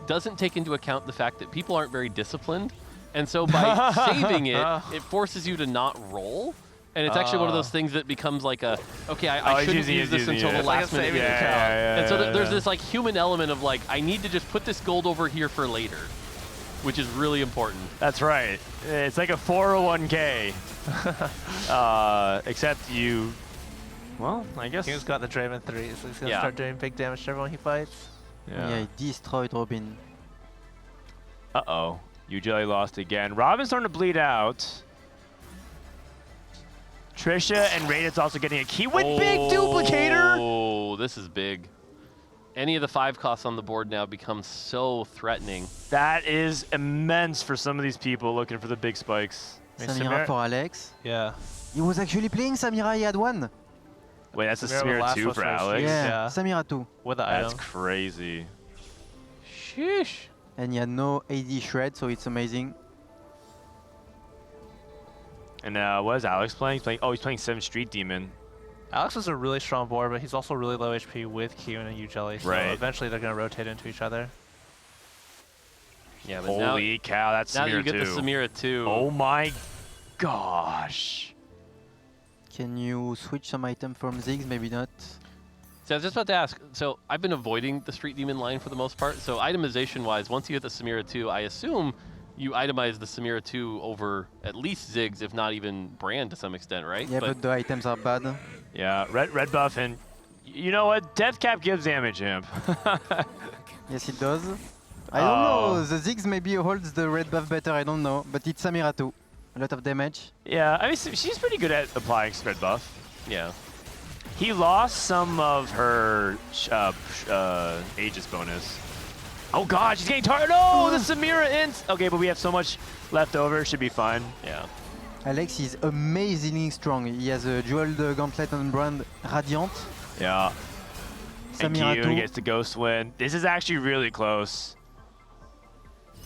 doesn't take into account the fact that people aren't very disciplined, and so by saving it, it forces you to not roll. And it's actually one of those things that becomes like a, okay, I shouldn't use this until the last minute. And so there's this like human element of like, I need to just put this gold over here for later, which is really important. That's right. It's like a 401k. Except you, well, I guess. He's got the Draven 3, so he's going to start doing big damage to everyone he fights. Yeah, he destroyed Robin. Uh-oh. Ujelly lost again. Robin's starting to bleed out. Trisha and Raidit's also getting a key with big duplicator. Oh, this is big. Any of the 5 costs on the board now becomes so threatening. That is immense for some of these people looking for the big spikes. Samira for Alex. Yeah. He was actually playing Samira, he had 1. Wait, that's a Samira 2 for Alex? Yeah, Samira 2. With the That's item. crazy. Sheesh. And he had no AD shred, so it's amazing. And what is Alex playing? He's playing 7 Street Demon. Alex is a really strong board, but he's also really low HP with Kyun and U-Jelly. So Right. eventually they're going to rotate into each other. Yeah, but holy cow, that's now Samira you get the 2. Samira 2. Oh my gosh. Can you switch some item from Ziggs? Maybe not. So I was just about to ask. So I've been avoiding the Street Demon line for the most part. So itemization-wise, once you hit the Samira 2, I assume you itemize the Samira 2 over at least Ziggs, if not even Brand to some extent, right? Yeah, but the items are bad. Yeah, red buff, and you know what? Death Cap gives damage, Imp. Yes, it does. I don't know. The Ziggs maybe holds the red buff better. I don't know. But it's Samira too. A lot of damage. Yeah, I mean, she's pretty good at applying red buff. Yeah. He lost some of her Aegis bonus. Oh god, she's getting targeted. No, the Samira int. Okay, but we have so much left over. Should be fine. Yeah. Alex is amazingly strong. He has a jeweled gauntlet on Brand Radiant. Yeah. And Samira Kyun too. gets the Ghost win. This is actually really close.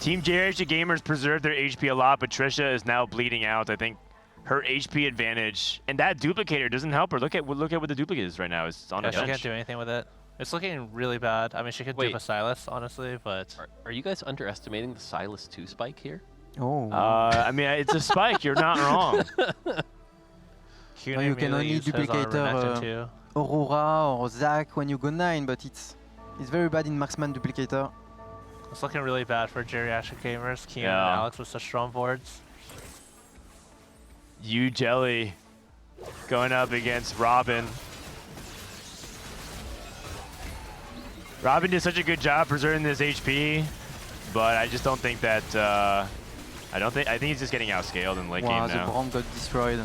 Team JRH Gamers preserved their HP a lot, but Trisha is now bleeding out. I think her HP advantage, and that duplicator doesn't help her. Look at what the duplicate is right now. It's on her She bench. can't do anything with it. It's looking really bad. I mean, she could Wait. dupe a Silas, honestly, but... Are you guys underestimating the Silas 2 spike here? Oh. I mean, it's a spike. You're not wrong. No, you can only duplicate Aurora or Zac when you go 9, but it's very bad in marksman duplicator. It's looking really bad for geriatric gamers. Kyun and Yeah. Alex with such strong boards. U-Jelly going up against Robin. Robin did such a good job preserving this HP, but I just don't think that. I think he's just getting outscaled in late Wow, game the now. Braum got destroyed.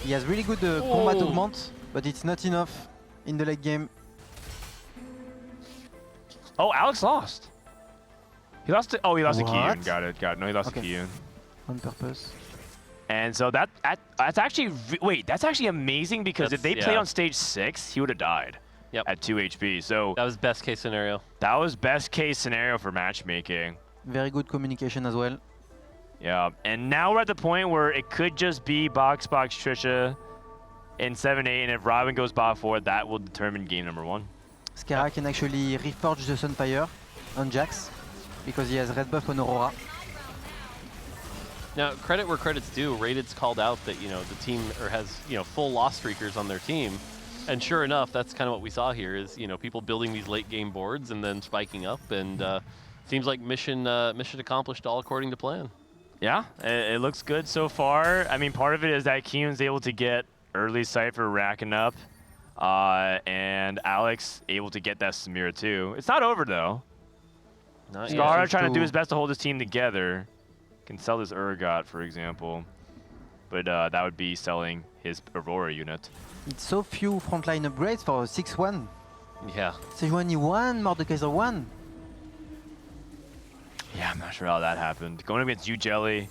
He has really good combat augment, but it's not enough in the late game. Oh, Alex lost. He lost to. Oh, he lost to What? Kyun. Got it. No, he lost to Kyun. On purpose. And so that's actually that's actually amazing because if they played on stage 6, he would have died. Yep. At 2 HP. So that was best case scenario. That was best case scenario for matchmaking. Very good communication as well. Yeah, and now we're at the point where it could just be box Trisha in 7-8, and if Robin goes bot 4, that will determine game number 1. Scarra can actually reforge the Sunfire on Jax because he has red buff on Aurora. Now, credit where credit's due. Rated's called out that the team has full loss streakers on their team, and sure enough, that's kind of what we saw here. Is people building these late game boards and then spiking up, and seems like mission accomplished all according to plan. Yeah, it looks good so far. I mean, part of it is that Kyun's able to get early Cypher racking up, and Alex able to get that Samira too. It's not over though. Scarra trying to do his best to hold his team together. Can sell this Urgot, for example, but that would be selling his Aurora unit. It's so few frontline upgrades for 6-1. Yeah. Sejuani 1, Mordekaiser 1. Yeah, I'm not sure how that happened. Going against U-Jelly.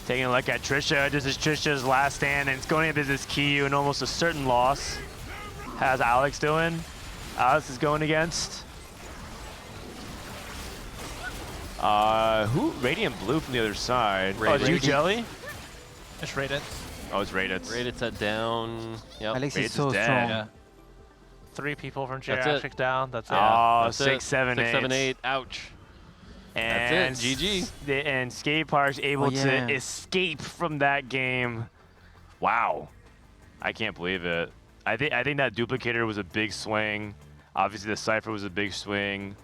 Taking a look at Trisha. This is Trisha's last stand, and it's going against this Kyu and almost a certain loss. How's Alex doing? Alex is going against... who? Radiant Blue from the other side. Oh, it's U-Jelly? It's Rated. Oh, it's Rated. Rated's at down. Yep. Alex is Raid's so dead. strong. Yeah. 3 people from That's geriatric it. down. That's it. Oh, That's 6, 7, 8. 6, 7, 8. Ouch. And That's it. GG. And Skate Park's able to escape from that game. Wow. I can't believe it. I think that duplicator was a big swing. Obviously, the Cypher was a big swing.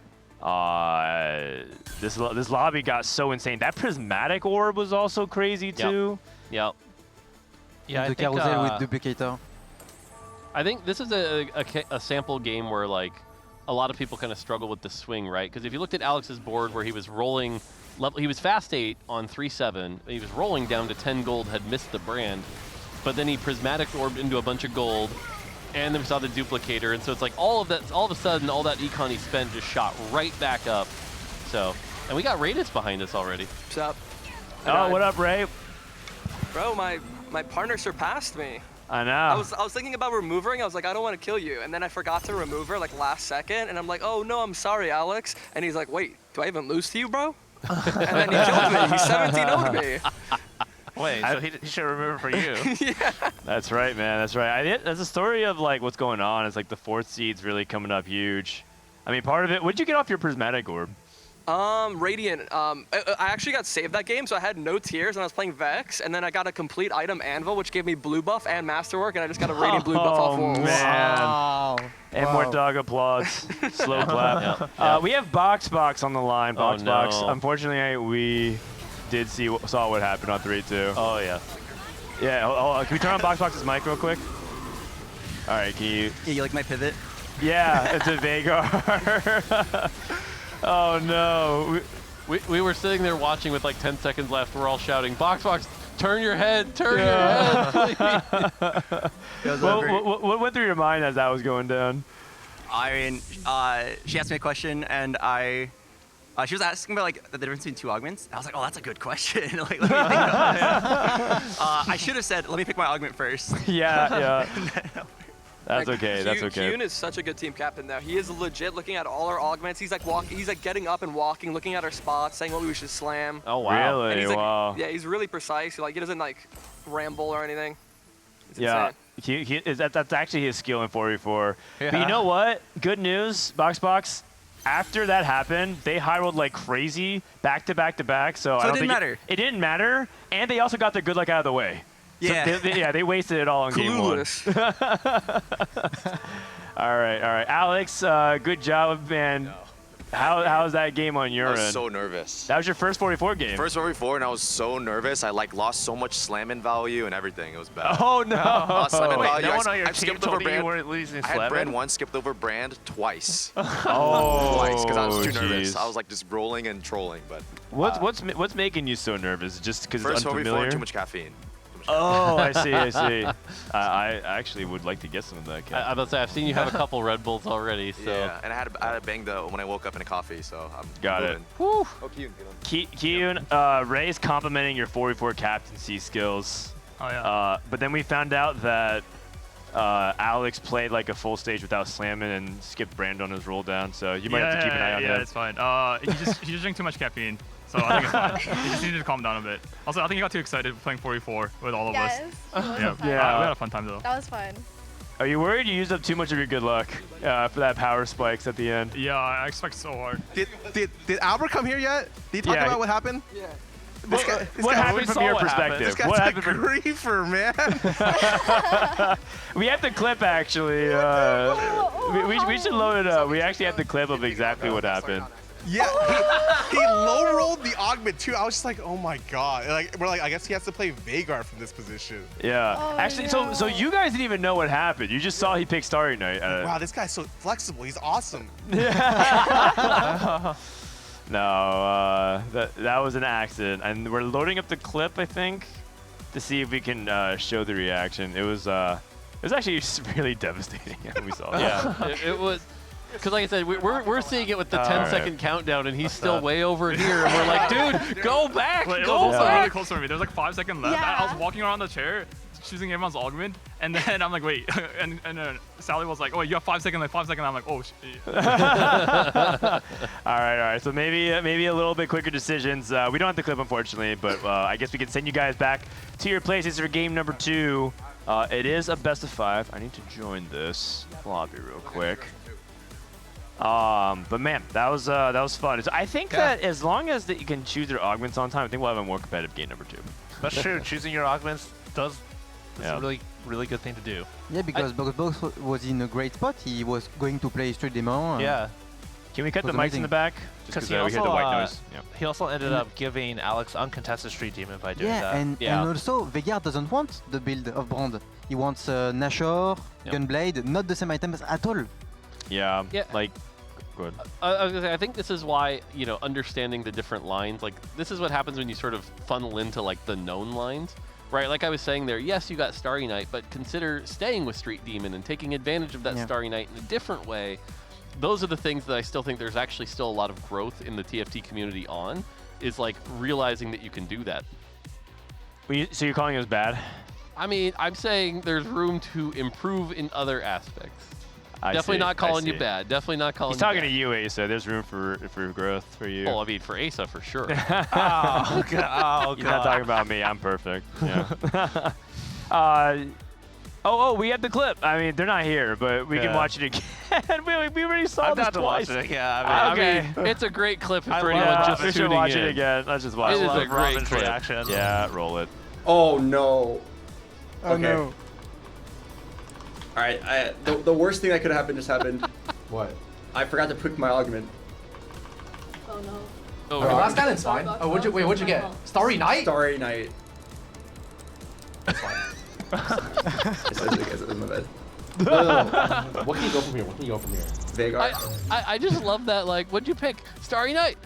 This lobby got so insane. That prismatic orb was also crazy too. Yep. Yeah, the carousel with duplicator. I think this is a sample game where like a lot of people kind of struggle with the swing, right? Because if you looked at Alex's board where he was rolling, he was fast 8 on 3-7. He was rolling down to 10 gold, had missed the brand, but then he prismatic orbed into a bunch of gold, and then we saw the duplicator, and so it's like all of a sudden, all that econ he spent just shot right back up. So, and we got Raditz behind us already. What's up? Oh, what up, Ray? Bro, my partner surpassed me. I know. I was thinking about removing. I was like, I don't want to kill you, and then I forgot to remove her like last second, and I'm like, oh no, I'm sorry, Alex. And he's like, wait, do I even lose to you, bro? And then he killed me. He 17-0'd me. Wait, so he should remember for you. Yeah. That's right, man. That's right. That's a story of like what's going on. It's like the 4th seed's really coming up huge. I mean, part of it. What'd you get off your prismatic orb? Radiant. I actually got saved that game, so I had no tears, and I was playing Vex, and then I got a complete item Anvil, which gave me blue buff and masterwork, and I just got a Radiant blue buff off walls. Oh man! Wow. And more dog applause. Slow clap. We have Box on the line. Box. Unfortunately, we did saw what happened on 3-2. Oh yeah. Yeah. Can we turn on Box's mic real quick? All right. Can you? Yeah, you like my pivot? Yeah, it's a Veigar. Oh no. We were sitting there watching with like 10 seconds left. We're all shouting, Box, turn your head, turn your head, please. What went through your mind as that was going down? I mean, she asked me a question, and she was asking about like the difference between 2 augments. I was like, oh, that's a good question. Like, let me think about it. I should have said, let me pick my augment first. Yeah. That's okay. That's okay. Kyun is such a good team captain now. He is legit looking at all our augments. He's like he's like getting up and walking, looking at our spots, saying what we should slam. Oh wow! Really? And he's like, wow. Yeah, he's really precise. He doesn't like ramble or anything. It's insane. That's actually his skill in 4v4. Yeah. But you know what? Good news, Box. After that happened, they high rolled like crazy, back to back. So I don't it didn't matter. It didn't matter, and they also got their good luck out of the way. Yeah. So they wasted it all in game 1. All right. Alex, good job, man. How's that game on your end? I was so nervous. That was your first 44 game. First 44, and I was so nervous. I lost so much slamming value and everything. It was bad. Oh no! Slamming value. No one on your I've team skipped told over you brand. weren't losing I had slamming? brand 1, skipped over brand twice. Twice, because I was too nervous. geez. I was like just rolling and trolling. But what's making you so nervous? Just because it's first unfamiliar? 44, too much caffeine. Oh, I see. I actually would like to get some of that. I was about to say, I've seen you have a couple Red Bulls already. So. Yeah, and I had a bang when I woke up in a coffee, so I'm Got moving. it. Oh, Kyun, Ray's complimenting your 4v4 captaincy skills. Oh yeah. But then we found out that Alex played like a full stage without slamming and skipped Brand on his roll down, so you might have to keep an eye on him. Yeah, it's fine. He just drank too much caffeine. So I think it's fine. He just needed to calm down a bit. Also, I think he got too excited playing 4v4 with all of us. Yeah. We had a fun time though. That was fun. Are you worried you used up too much of your good luck for that power spikes at the end? Yeah, I expect so hard. Did Albert come here yet? Did he talk about what happened? Yeah. What happened from your perspective? This guy's a griefer, man. We have the clip actually. We should load it up. We actually have the clip of exactly what happened. Yeah, he low rolled the augment too. I was just like, oh my god. I guess he has to play Veigar from this position. Yeah. Oh, actually, so you guys didn't even know what happened. You just saw he picked Starry Night. Wow, this guy's so flexible. He's awesome. No, that was an accident, and we're loading up the clip, I think, to see if we can show the reaction. It was actually really devastating when we saw it. Yeah, it was. Because like I said, we're seeing it with the 10-second countdown, and he's still way over here, and we're like, dude, go back, It was go back. really close for me. There was like 5 seconds left. Yeah. I was walking around the chair, choosing everyone's augment, and then I'm like, wait, and Sally was like, oh, you have 5 seconds, like 5 seconds. I'm like, oh, shit. All right. So maybe a little bit quicker decisions. We don't have the clip, unfortunately, but I guess we can send you guys back to your places for game number 2. It is a best of 5. I need to join this lobby real quick. But man, that was fun. So I think that as long as you can choose your augments on time, I think we'll have a more competitive game number 2. That's true. Choosing your augments is a really good thing to do. Yeah, because Box was in a great spot. He was going to play Street Demon. Yeah. Can we cut the mics in the back? Because we heard the white noise. Yeah. He also ended up giving Alex uncontested Street Demon by doing that. And also Veigar doesn't want the build of Brand. He wants Nashor, Gunblade, not the same items at all. Yeah. Like, good. I was gonna say, I think this is why, understanding the different lines, like this is what happens when you sort of funnel into like the known lines, right? Like I was saying there, yes, you got Starry Night, but consider staying with Street Demon and taking advantage of that Starry Night in a different way. Those are the things that I still think there's actually still a lot of growth in the TFT community on, is like realizing that you can do that. So you're calling us bad? I mean, I'm saying there's room to improve in other aspects. Definitely not calling you bad. Definitely not calling He's you talking bad. to you, Asa. There's room for growth for you. Oh, I mean, for Asa, for sure. Oh, God. He's not talking about me. I'm perfect. Yeah. We have the clip. I mean, they're not here, but we can watch it again. we already saw this twice. Watch it. Yeah, I mean, it's a great clip for anyone just we should tuning watch in. it again. Let's just watch it. It is a great clip. reaction. Yeah, roll it. Oh no. Oh Okay. no. All right. The worst thing that could have happened just happened. What? I forgot to pick my augment. Oh no. Oh, Okay, last Island's fine. Oh, what'd you get? Starry Night? Starry Night. That's fine. It's my bad. No. What can you go from here? What can you go from here? Vanguard. I just love that. Like, what'd you pick? Starry Night.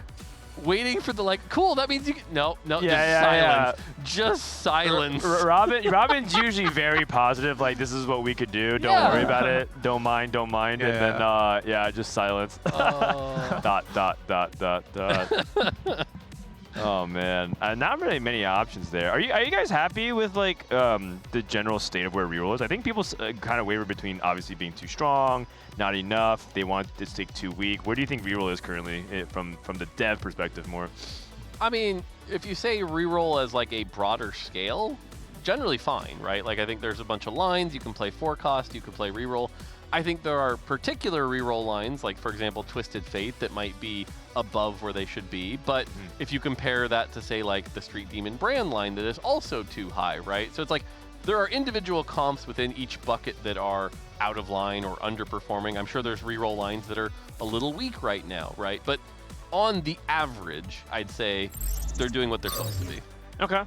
Waiting for the cool. That means you. No, just silence. Just silence. Robin's usually very positive. Like, this is what we could do. Don't worry about it. Don't mind. And then just silence. Dot. Oh man, not really many options there. Are you guys happy with the general state of where reroll is? I think people kind of waver between obviously being too strong, not enough. They want this to take too weak. Where do you think reroll is currently from the dev perspective more? I mean, if you say reroll as like a broader scale, generally fine, right? Like I think there's a bunch of lines. You can play 4-cost, you can play reroll. I think there are particular reroll lines, like for example, Twisted Fate, that might be above where they should be. But if you compare that to say like the Street Demon brand line, that is also too high, right? So it's like there are individual comps within each bucket that are out of line or underperforming. I'm sure there's reroll lines that are a little weak right now, right? But on the average, I'd say they're doing what they're supposed to be. Okay.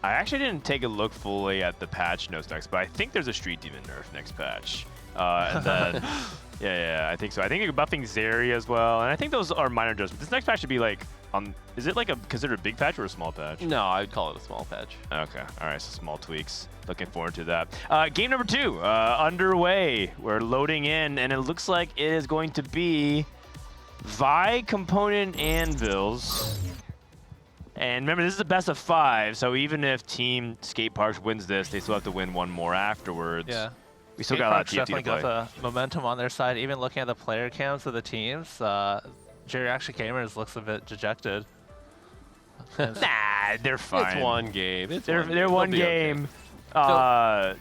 I actually didn't take a look fully at the patch notes next, but I think there's a Street Demon nerf next patch. And then, I think so. I think you're buffing Zeri as well, and I think those are minor adjustments. This next patch should be like, is it like considered a big patch or a small patch? No, I'd call it a small patch. Okay, all right, so small tweaks. Looking forward to that. Game number 2, underway. We're loading in, and it looks like it is going to be Vi component anvils. And remember, this is the best of 5, so even if Team Skate Parks wins this, they still have to win one more afterwards. Yeah. We still got a lot of TFT to definitely play. got the momentum on their side. Even looking at the player counts of the teams, Geriatric Gamers looks a bit dejected. Nah, they're fine. It's one game. They're one game. Okay.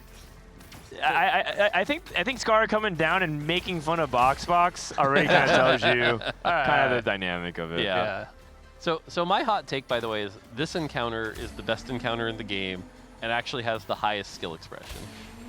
I think Scarra coming down and making fun of Box already kind of tells you kind of the dynamic of it. Yeah. So my hot take, by the way, is this encounter is the best encounter in the game and actually has the highest skill expression.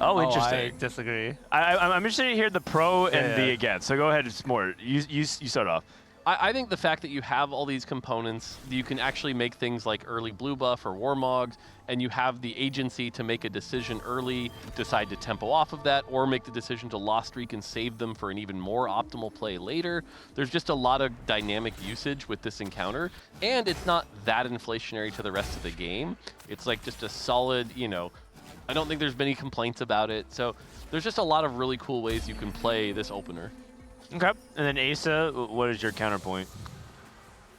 Oh, interesting. I disagree. I'm interested to hear the pro and the against. So go ahead, it's more. You start off. I think the fact that you have all these components, you can actually make things like early blue buff or Warmogs, and you have the agency to make a decision early, decide to tempo off of that, or make the decision to lost streak and save them for an even more optimal play later. There's just a lot of dynamic usage with this encounter, and it's not that inflationary to the rest of the game. It's like just a solid, I don't think there's many complaints about it. So there's just a lot of really cool ways you can play this opener. Okay. And then Asa, what is your counterpoint?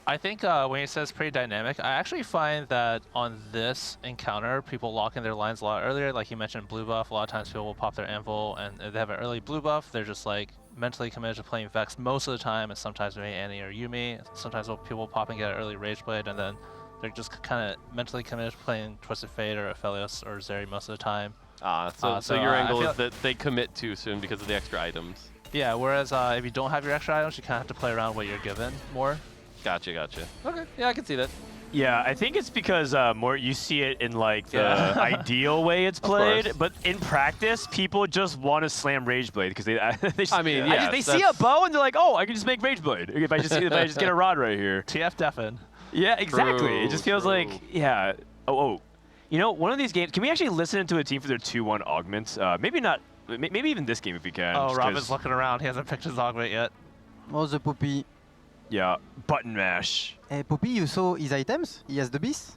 I think when he says pretty dynamic, I actually find that on this encounter, people lock in their lines a lot earlier. Like you mentioned, blue buff. A lot of times people will pop their anvil, and if they have an early blue buff, they're just like mentally committed to playing Vex most of the time, and sometimes maybe Annie or Yumi. Sometimes people will pop and get an early Rage Blade, and then they're just kind of mentally committed to playing Twisted Fate or Aphelios or Zeri most of the time. So your angle is that they commit too soon because of the extra items. Yeah, whereas if you don't have your extra items, you kind of have to play around what you're given more. Gotcha. Okay, yeah, I can see that. Yeah, I think it's because more you see it in like the ideal way it's played, but in practice, people just want to slam Rage Blade because they see a bow and they're like, oh, I can just make Rage Blade if I just get a rod right here. TF Deafen. Yeah, exactly. It just feels like one of these games. Can we actually listen to a team for their 2-1 augments? Maybe not. Maybe even this game if we can. Oh, Robin's looking around. He hasn't picked his augment yet. Oh, the Poppy. Yeah, button mash. Hey, Poppy, you saw his items? He has the beast?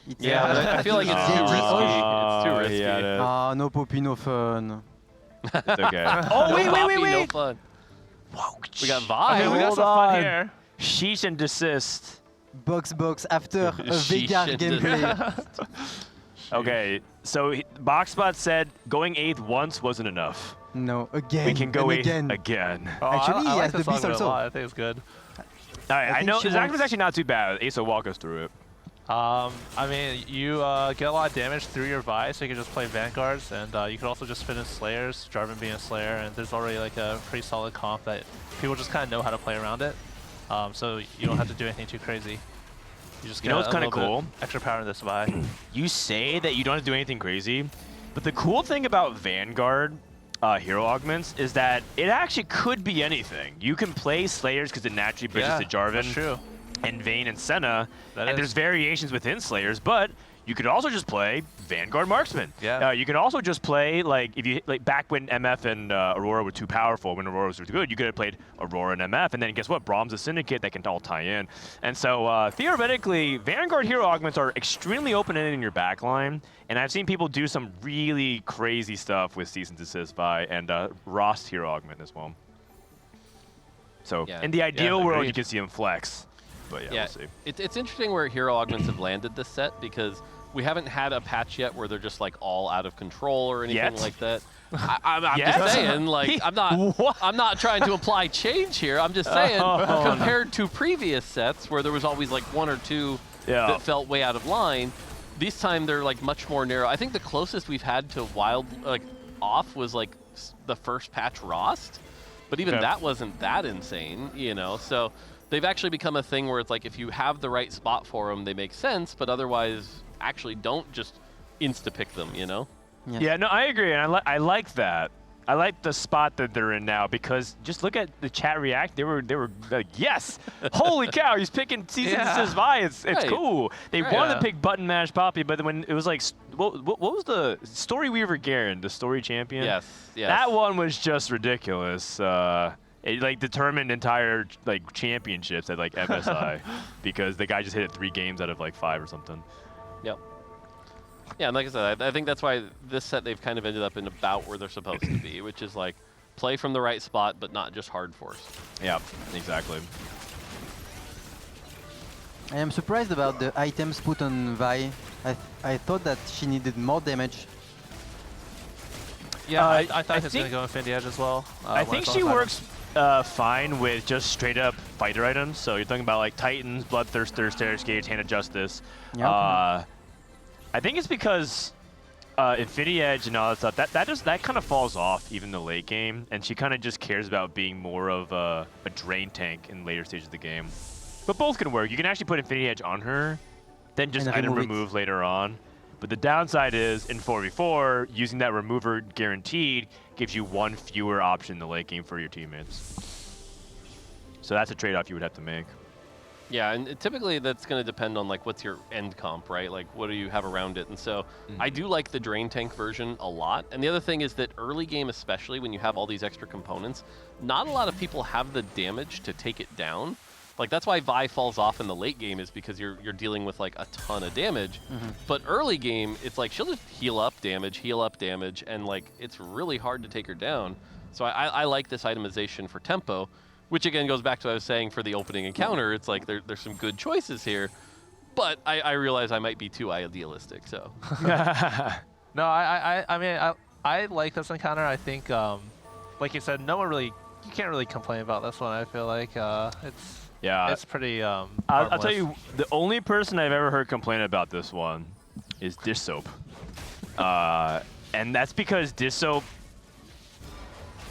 I feel like it's too risky. It's too risky. Ah, no Poppy, no fun. It's okay. Oh, wait. No fun. Whoa, we got Vi. Okay, we got some fun here. Sheesh and desist. Box after a Vegar gameplay. Okay, so Boxbot said going 8th once wasn't enough. No, again. We can go 8th again. Oh, Actually, I he like has the this song beast a also. lot. I think it's good. All right, I know she Zach was wants- actually not too bad. Ace will walk us through it. I mean, you get a lot of damage through your Vi, so you can just play Vanguards, and you can also just fit in Slayers, Jarvan being a Slayer, and there's already like a pretty solid comp that people just kind of know how to play around it. So you don't have to do anything too crazy. You just get You know what's kind of cool? Extra power in this Vi. You say that you don't have to do anything crazy, but the cool thing about Vanguard hero augments is that it actually could be anything. You can play Slayers because it naturally bridges to Jarvan. That's true. And Vayne and Senna, and is. there's variations within Slayers, but you could also just play Vanguard Marksman. Yeah. You can also just play, like, if you back when MF and Aurora were too powerful, when Aurora was too good, you could have played Aurora and MF, and then guess what? Brahm's a Syndicate that can all tie in. And so theoretically, Vanguard hero augments are extremely open-ended in your backline, and I've seen people do some really crazy stuff with Cease and Desist Vi and Rost hero augment as well. So in the ideal world, you can see him flex. But yeah, we'll see. It's interesting where hero augments have landed this set because we haven't had a patch yet where they're just like all out of control or anything like that. I'm just saying, like, I'm not trying to apply change here. I'm just saying, compared to previous sets where there was always like 1 or 2 that felt way out of line, this time they're like much more narrow. I think the closest we've had to wild off was like the first patch Rost, but even that wasn't that insane, you know. So they've actually become a thing where it's like if you have the right spot for them, they make sense, but otherwise actually don't just insta-pick them, you know? Yeah, no, I agree, and I like that. I like the spot that they're in now because just look at the chat react. They were like, yes, holy cow, he's picking Season Desist Vi. It's cool. They wanted to pick Button Mash Poppy, but then when it was like, what was the Story Weaver Garen, the story champion? Yes. That one was just ridiculous. It like determined entire like championships at like MSI because the guy just hit it 3 games out of like 5 or something. Yep. Yeah, and like I said, I think that's why this set they've kind of ended up in about where they're supposed to be, which is like play from the right spot, but not just hard force. Yeah, exactly. I am surprised about the items put on Vi. I thought that she needed more damage. Yeah, I thought he was going to go Infinity Edge as well. I think she works fine with just straight up fighter items. So you're talking about like Titans, Bloodthirster, Stairs Gauge, Hand of Justice. Yeah, I think it's because Infinity Edge and all that stuff, that kind of falls off even in the late game, and she kind of just cares about being more of a drain tank in later stages of the game. But both can work. You can actually put Infinity Edge on her, then just item remove later on. But the downside is, in 4v4, using that remover guaranteed gives you 1 fewer option in the late game for your teammates. So that's a trade-off you would have to make. Yeah, and typically that's going to depend on like what's your end comp, right? Like what do you have around it? And so I do like the drain tank version a lot. And the other thing is that early game, especially when you have all these extra components, not a lot of people have the damage to take it down. Like that's why Vi falls off in the late game is because you're dealing with like a ton of damage. But early game, it's like she'll just heal up damage, and like it's really hard to take her down. So I like this itemization for tempo. Which again goes back to what I was saying for the opening encounter. It's like there's some good choices here, but I realize I might be too idealistic. So no, I mean I like this encounter. I think like you said, you can't really complain about this one. I feel like it's pretty. I'll tell you, the only person I've ever heard complain about this one is Dish Soap, and that's because Dish Soap.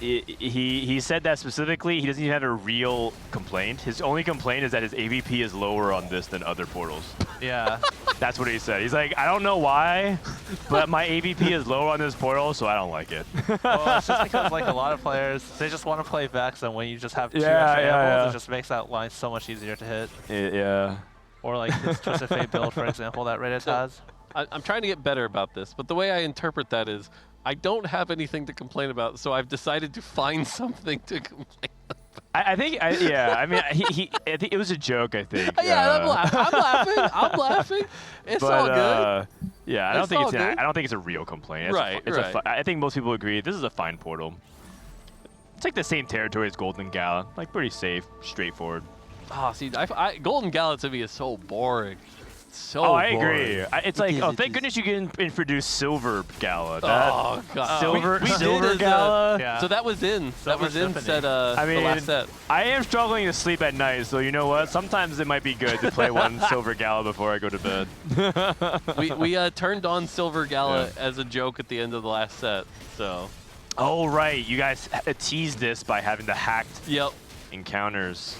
He said that specifically. He doesn't even have a real complaint. His only complaint is that his AVP is lower on this than other portals. Yeah. That's what he said. He's like, I don't know why, but my AVP is lower on this portal, so I don't like it. Well, it's just because like a lot of players, they just want to play Vex, and when you just have 2 extra animals, it just makes that line so much easier to hit. Yeah. Or like this Twisted Fate build, for example, that Reddit has. I'm trying to get better about this, but the way I interpret that is I don't have anything to complain about, so I've decided to find something to complain about. I think I mean, I think it was a joke, I think. Yeah, I'm laughing. It's all good. Yeah, I don't think it's a real complaint. I think most people agree this is a fine portal. It's like the same territory as Golden Gala, like pretty safe, straightforward. Oh, see, Golden Gala to me is so boring. So I boring. agree. It's like, oh, thank goodness you can introduce Silver Gala. Oh god, Silver Silver Gala. Yeah. So that was in. That was in set. I mean, the last set. I am struggling to sleep at night, so you know what? Sometimes it might be good to play one Silver Gala before I go to bed. we turned on Silver Gala as a joke at the end of the last set. So. Oh right, you guys teased this by having the hacked encounters.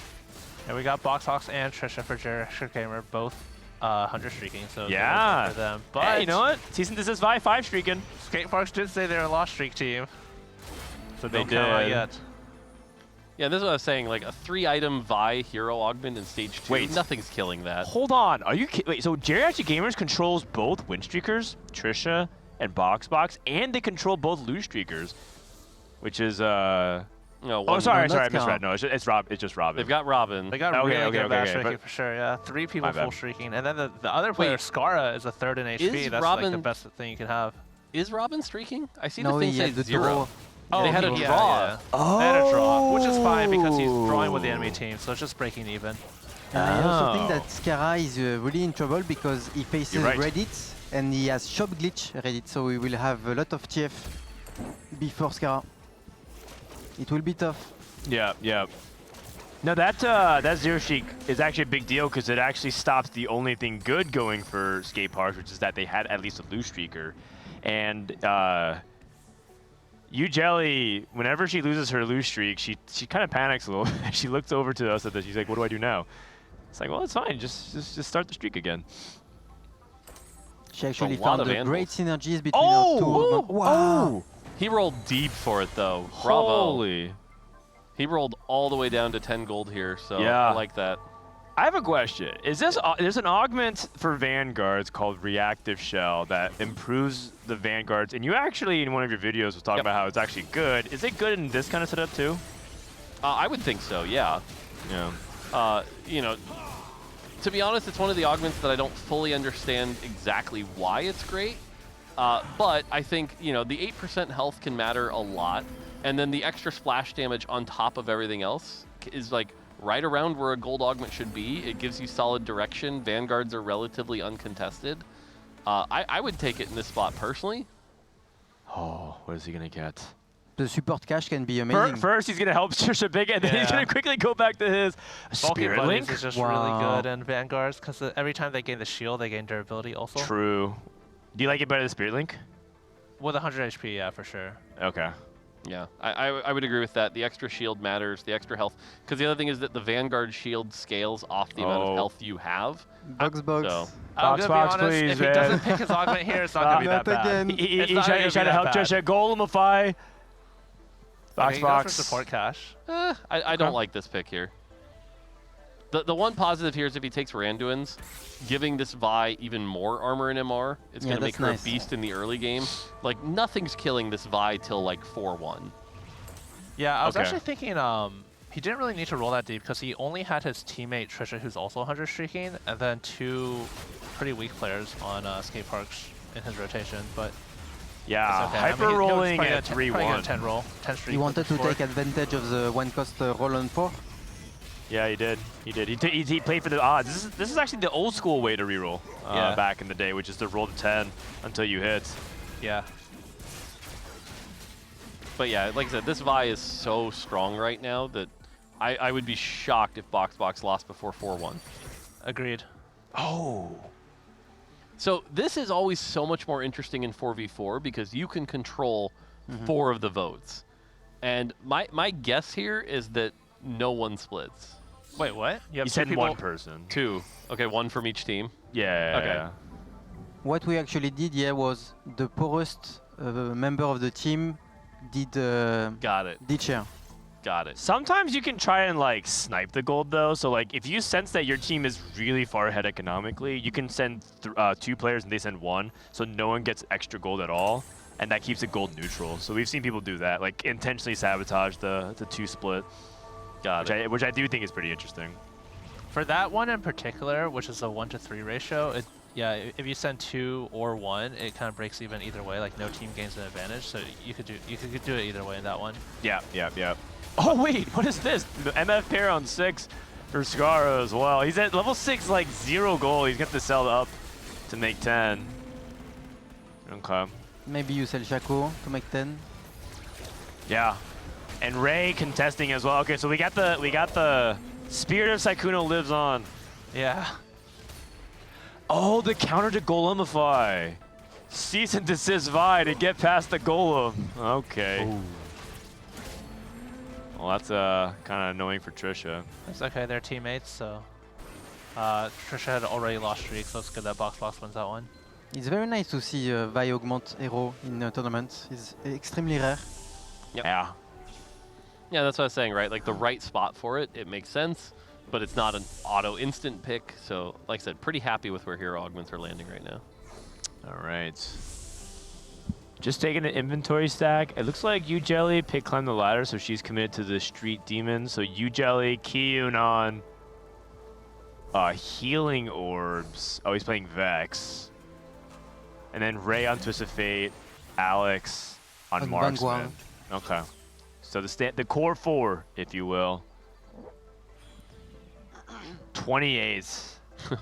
And we got BoxHawks and Trisha for Jericho Gamer, both 100 streaking, so yeah, for them. But hey, you know what? Season this is 5 streaking. Skateparks did say they're a lost streak team, so they don't count out yet. Yeah, this is what I was saying. Like a 3-item Vi hero augment in stage 2. Wait, nothing's killing that. Hold on, are you kidding? Wait, so Geriatric Gamers controls both win streakers, Trisha and BoxBox, and they control both lose streakers, which is No, oh, sorry, I misread. No, it's just Robin. They've got Robin. They got really good match streaking for sure, yeah. 3 people full streaking. And then the other player, Scarra, is a 3rd in HP. That's like the best thing you can have. Is Robin streaking? I see No, the thing he had says the 0. draw. Oh, they had a draw. Yeah. They had a draw, which is fine because he's drawing with the enemy team, so it's just breaking even. And I also think that Scarra is really in trouble because he faces Reddit and he has shop glitch Reddit, so we will have a lot of TF before Scarra. It will be tough. Yeah, yeah. No, that zero streak is actually a big deal because it actually stops the only thing good going for Skateparks, which is that they had at least a lose streaker. And Jelly, whenever she loses her lose streak, she kind of panics a little. She looks over to us and she's like, "What do I do now?" It's like, well, it's fine. Just start the streak again. She actually found great synergies between our two. Wow! He rolled deep for it though. Bravo. Holy. He rolled all the way down to 10 gold here, so yeah. I like that. I have a question. There's an augment for Vanguards called Reactive Shell that improves the Vanguards, and you actually in one of your videos was talking about how it's actually good. Is it good in this kind of setup too? I would think so, yeah. Yeah. You know, to be honest, it's one of the augments that I don't fully understand exactly why it's great. But I think, you know, the 8% health can matter a lot. And then the extra splash damage on top of everything else is like right around where a gold augment should be. It gives you solid direction. Vanguards are relatively uncontested. I would take it in this spot personally. Oh, what is he going to get? The support cash can be amazing. First, he's going to help Trisha big, and then he's going to quickly go back to his Spirit Link. Is just really good in Vanguards because every time they gain the shield, they gain durability also. True. Do you like it better than Spirit Link? With 100 HP, yeah, for sure. Okay. Yeah, I would agree with that. The extra shield matters, the extra health. Because the other thing is that the Vanguard shield scales off the amount of health you have. Box. So. I'm gonna be honest, please, if he doesn't pick his augment here, it's not gonna be that bad. He's trying to help Trisha Golemify. Box. Support cash. I don't like this pick here. The one positive here is if he takes Randuin's, giving this Vi even more armor and MR, it's going to make her a beast in the early game. Like, nothing's killing this Vi till, like, 4-1. Yeah, I was actually thinking he didn't really need to roll that deep because he only had his teammate Trisha, who's also 100 streaking, and then 2 pretty weak players on Skateparks in his rotation, but... Yeah, okay. hyper rolling at 3-1. 10 roll, 10 streak. He wanted to take advantage of the 1-cost roll on 4. Yeah, he did. He did. He played for the odds. This is actually the old school way to reroll back in the day, which is to roll to 10 until you hit. Yeah. But yeah, like I said, this Vi is so strong right now that I would be shocked if BoxBox lost before 4-1. Agreed. Oh. So this is always so much more interesting in 4v4 because you can control 4 of the votes. And my guess here is that no one splits. Wait, what? You said one person. 2. Okay, 1 from each team. Yeah. Okay. What we actually did, was the poorest member of the team did Got it. D-chair. Got it. Sometimes you can try and like snipe the gold though. So like if you sense that your team is really far ahead economically, you can send 2 players and they send 1, so no one gets extra gold at all, and that keeps it gold neutral. So we've seen people do that, like intentionally sabotage the 2 split. Which I do think is pretty interesting. For that one in particular, which is a 1-to-3 ratio, if you send 2 or 1, it kind of breaks even either way. Like no team gains an advantage, so you could do it either way in that one. Yeah. Oh wait, what is this? The MF pair on 6. for Scarra as well. He's at level 6, like 0 gold. He's got to sell up to make 10. Okay. Maybe you sell Shaco to make 10. Yeah. And Ray contesting as well. Okay, so we got the Spirit of Sykkuno lives on. Yeah. Oh, the counter to Golemify. Cease and desist Vi to get past the Golem. Okay. Ooh. Well, that's kind of annoying for Trisha. It's okay, they're teammates, so Trisha had already lost streak, so it's good that Box wins that one. It's very nice to see Vi augment hero in tournaments. It's extremely rare. Yep. Yeah. Yeah, that's what I was saying, right? Like the right spot for it, it makes sense, but it's not an auto instant pick. So, like I said, pretty happy with where hero augments are landing right now. All right. Just taking an inventory stack. It looks like Jelly pick climb the ladder, so she's committed to the Street Demon. So Jelly, Kiyun on healing orbs. Oh, he's playing Vex. And then Ray on Twist of Fate, Alex on Marksman. Okay. So the core 4, if you will. 28.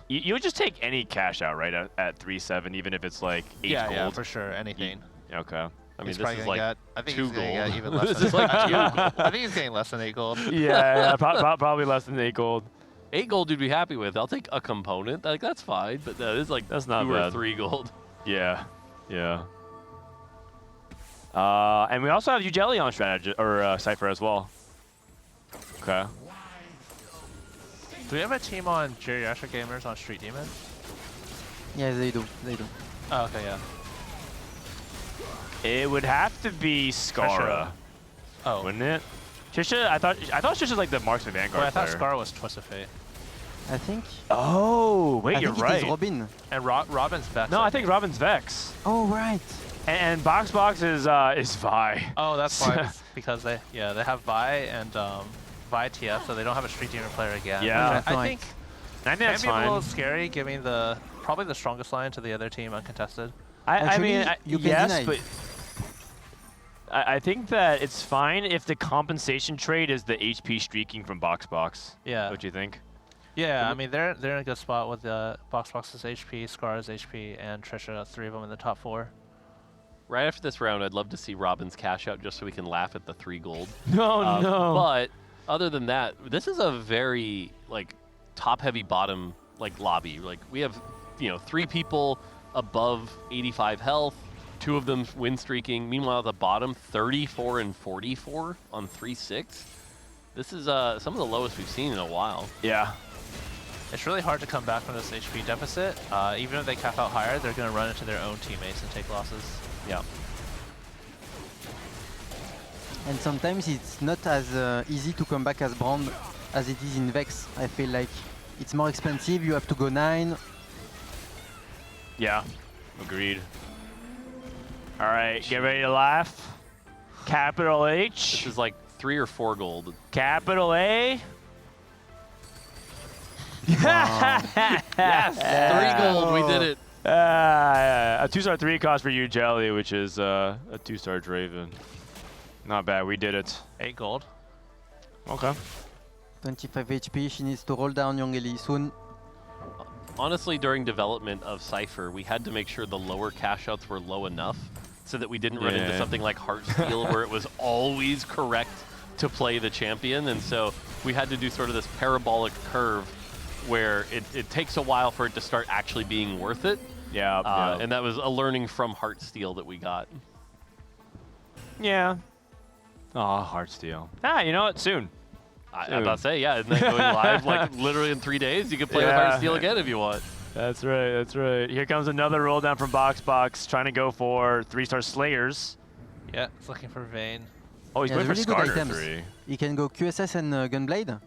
You would just take any cash out, right, at 3-7, even if it's like 8 gold? Yeah, for sure, anything. Okay. I mean, this is like 2 gold. Even less than, like I think he's getting less than 8 gold. Yeah, probably less than 8 gold. 8 gold you'd be happy with. I'll take a component. Like, that's fine, but that is like that's not 2 bad. or 3 gold. Yeah, yeah. And we also have Jelly on strategy or Cypher as well. Okay. Do we have a team on Geriatric Gamers on Street Demon? Yeah, they do. Oh, okay, yeah. It would have to be Scarra. Oh, wouldn't it? Trisha, I thought Trisha's like the Marksman Vanguard. I thought player. Scarra was Twist of Fate. I think. Oh, wait, you're right. It is Robin. And Robin's Vex. No, I think Robin's Vex. Oh, right. And Box is Vi. Oh, that's why. Because they have Vi and Vi TF, so they don't have a Street Demon player again. Yeah, I think that's maybe fine. a little scary, giving probably the strongest line to the other team uncontested. I mean, you can yes, deny. but I think that it's fine if the compensation trade is the HP streaking from Box. Yeah. What do you think? Yeah, I mean they're in a good spot with Box's HP, Scarra's HP, and Trisha, 3 of them in the top 4. Right after this round, I'd love to see Robin's cash out just so we can laugh at the 3 gold. No, no. But other than that, this is a very like top-heavy bottom like lobby. Like we have 3 people above 85 health, 2 of them win streaking. Meanwhile, at the bottom, 34 and 44 on 3-6. This is some of the lowest we've seen in a while. Yeah. It's really hard to come back from this HP deficit. Even if they cap out higher, they're going to run into their own teammates and take losses. Yeah. And sometimes it's not as easy to come back as Brand as it is in Vex. I feel like it's more expensive. You have to go 9. Yeah, agreed. All right, get ready to laugh. Capital H. This is like 3 or 4 gold. Capital A. Wow. Yes, 3 gold, we did it. A 2-star 3 cost for Jelly, which is a 2-star Draven. Not bad, we did it. 8 gold. Okay. 25 HP, she needs to roll down Youngeli soon. Honestly, during development of Cypher, we had to make sure the lower cash outs were low enough so that we didn't run into something like Heartsteel where it was always correct to play the champion. And so we had to do sort of this parabolic curve where it takes a while for it to start actually being worth it. Yeah. And that was a learning from Heartsteel that we got. Yeah. Oh, Heartsteel. Ah, you know what? Soon. I'm about to say, yeah, isn't that going live like literally in 3 days? You can play with Heartsteel again if you want. That's right, that's right. Here comes another roll down from Box, trying to go for 3-star Slayers. Yeah, it's looking for Vayne. Oh, he's going for really good Scarra items. 3. He can go QSS and Gunblade.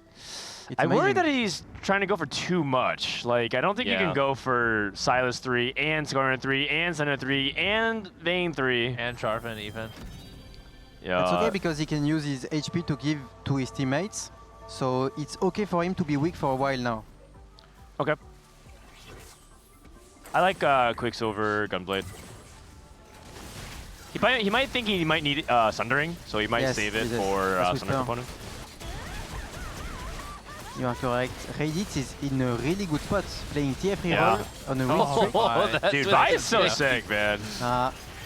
I worry that he's trying to go for too much. Like, I don't think you can go for Silas 3 and Scarra 3 and Senna 3 and Vayne 3. And Jarvan even. Yeah. It's okay because he can use his HP to give to his teammates. So it's okay for him to be weak for a while now. Okay. I like Quicksilver Gunblade. He might think he might need Sundering, so he might save it for Sunder component. You are correct. Raditz is in a really good spot, playing TF reroll on a win streak. Dude, Vi is so sick, man.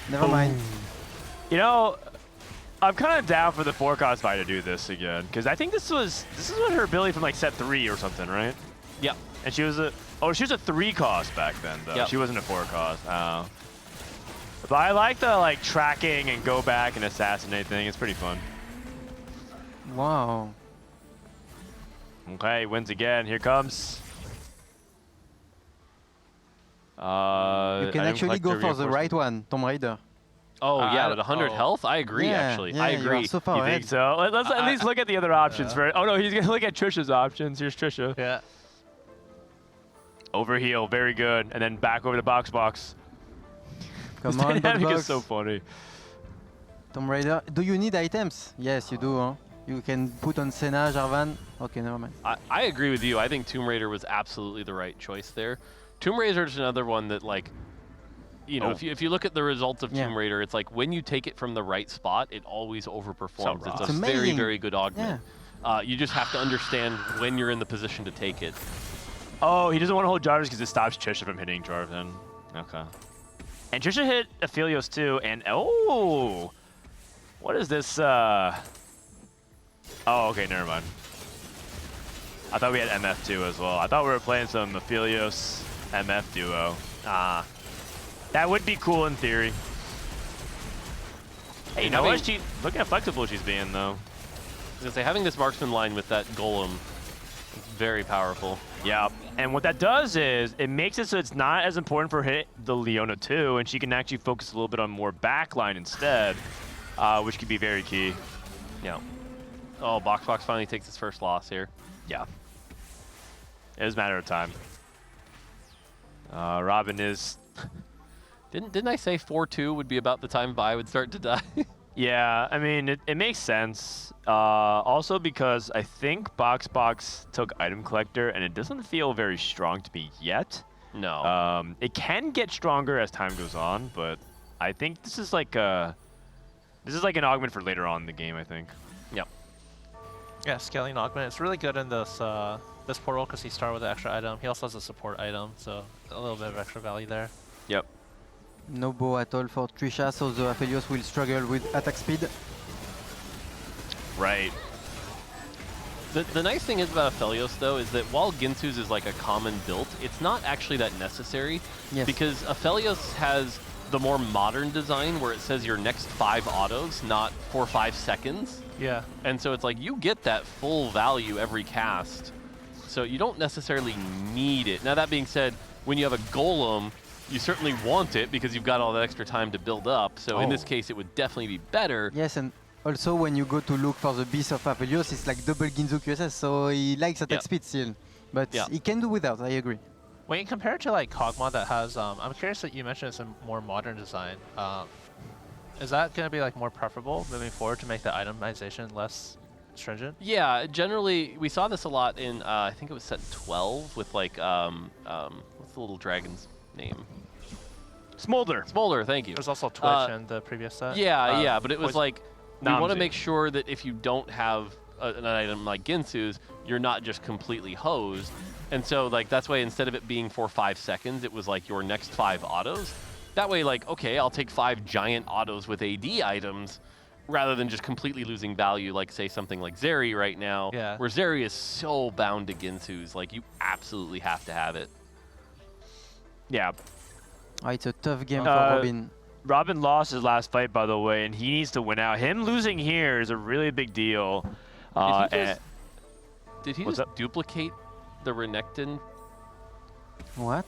Never mind. You know, I'm kind of down for the 4-cost Vi to do this again, because I think this is what her ability from like set 3 or something, right? Yeah. And she was a 3-cost back then though. Yep. She wasn't a 4-cost. Oh. But I like the like tracking and go back and assassinate thing. It's pretty fun. Wow. Okay, wins again. Here comes. You can actually go for the right one, Tomb Raider. Oh yeah, with 100 health? I agree, actually. Yeah, I agree. You are so far You think so? Let's at least look at the other options first. Oh no, he's going to look at Trisha's options. Here's Trisha. Yeah. Over heal, very good. And then back over the box. Come this on, dynamic box. is so funny. Tomb Raider. Do you need items? Yes, you do. Huh? You can put on Senna, Jarvan. Okay, never mind. I agree with you. I think Tomb Raider was absolutely the right choice there. Tomb Raider is another one that, like, you know, if you look at the results of Tomb Raider, it's like when you take it from the right spot, it always overperforms. So it's a very, very good augment. You just have to understand when you're in the position to take it. Oh, he doesn't want to hold Jarvis because it stops Trisha from hitting Jarvan. Okay. And Trisha hit Aphelios too, and oh! What is this, Oh, okay, never mind. I thought we had MF too as well. I thought we were playing some Aphelios MF duo. That would be cool in theory. Hey, you know what? Look how flexible she's being, though. I was gonna say, having this marksman line with that golem is very powerful. Yeah, and what that does is it makes it so it's not as important for her hit the Leona too, and she can actually focus a little bit on more backline instead, which could be very key. Yeah. Oh, Box finally takes his first loss here. Yeah. It was a matter of time. Robin is... Didn't I say 4-2 would be about the time Vi would start to die? Yeah, I mean, it makes sense. Also because I think Box took Item Collector, and it doesn't feel very strong to me yet. No. It can get stronger as time goes on, but I think this is like an augment for later on in the game, I think. Yep. Yeah, scaling augment. It's really good in this this portal because he started with an extra item. He also has a support item, so a little bit of extra value there. Yep. No bow at all for Trisha, so the Aphelios will struggle with attack speed. Right. The nice thing is about Aphelios, though, is that while Ginsu's is like a common build, it's not actually that necessary. Yes. Because Aphelios has the more modern design where it says your next 5 autos, not for 5 seconds. Yeah. And so it's like you get that full value every cast. So you don't necessarily need it. Now, that being said, when you have a golem, you certainly want it because you've got all that extra time to build up. So in this case, it would definitely be better. Yes, and also when you go to look for the beast of Aphelios, it's like double Ginzu QSS, so he likes attack speed still. But he can do without, I agree. When you compare it to like Kog'Maw that has, I'm curious that you mentioned it's a more modern design. Is that going to be like more preferable moving forward to make the itemization less stringent? Yeah, generally we saw this a lot in I think it was set 12 with like what's the little dragon's name? Smolder. Smolder, thank you. There's also Twitch in the previous set. Yeah, but it was like we want to Namzi. make sure that if you don't have an item like Ginsu's, you're not just completely hosed. And so like that's why instead of it being for 5 seconds, it was like your next 5 autos. That way, like, okay, I'll take 5 giant autos with AD items rather than just completely losing value, like, say, something like Zeri right now, where Zeri is so bound to Ginsu's. Like, you absolutely have to have it. Yeah. It's a tough game for Robin. Robin lost his last fight, by the way, and he needs to win out. Him losing here is a really big deal. Did he just duplicate the Renekton? What?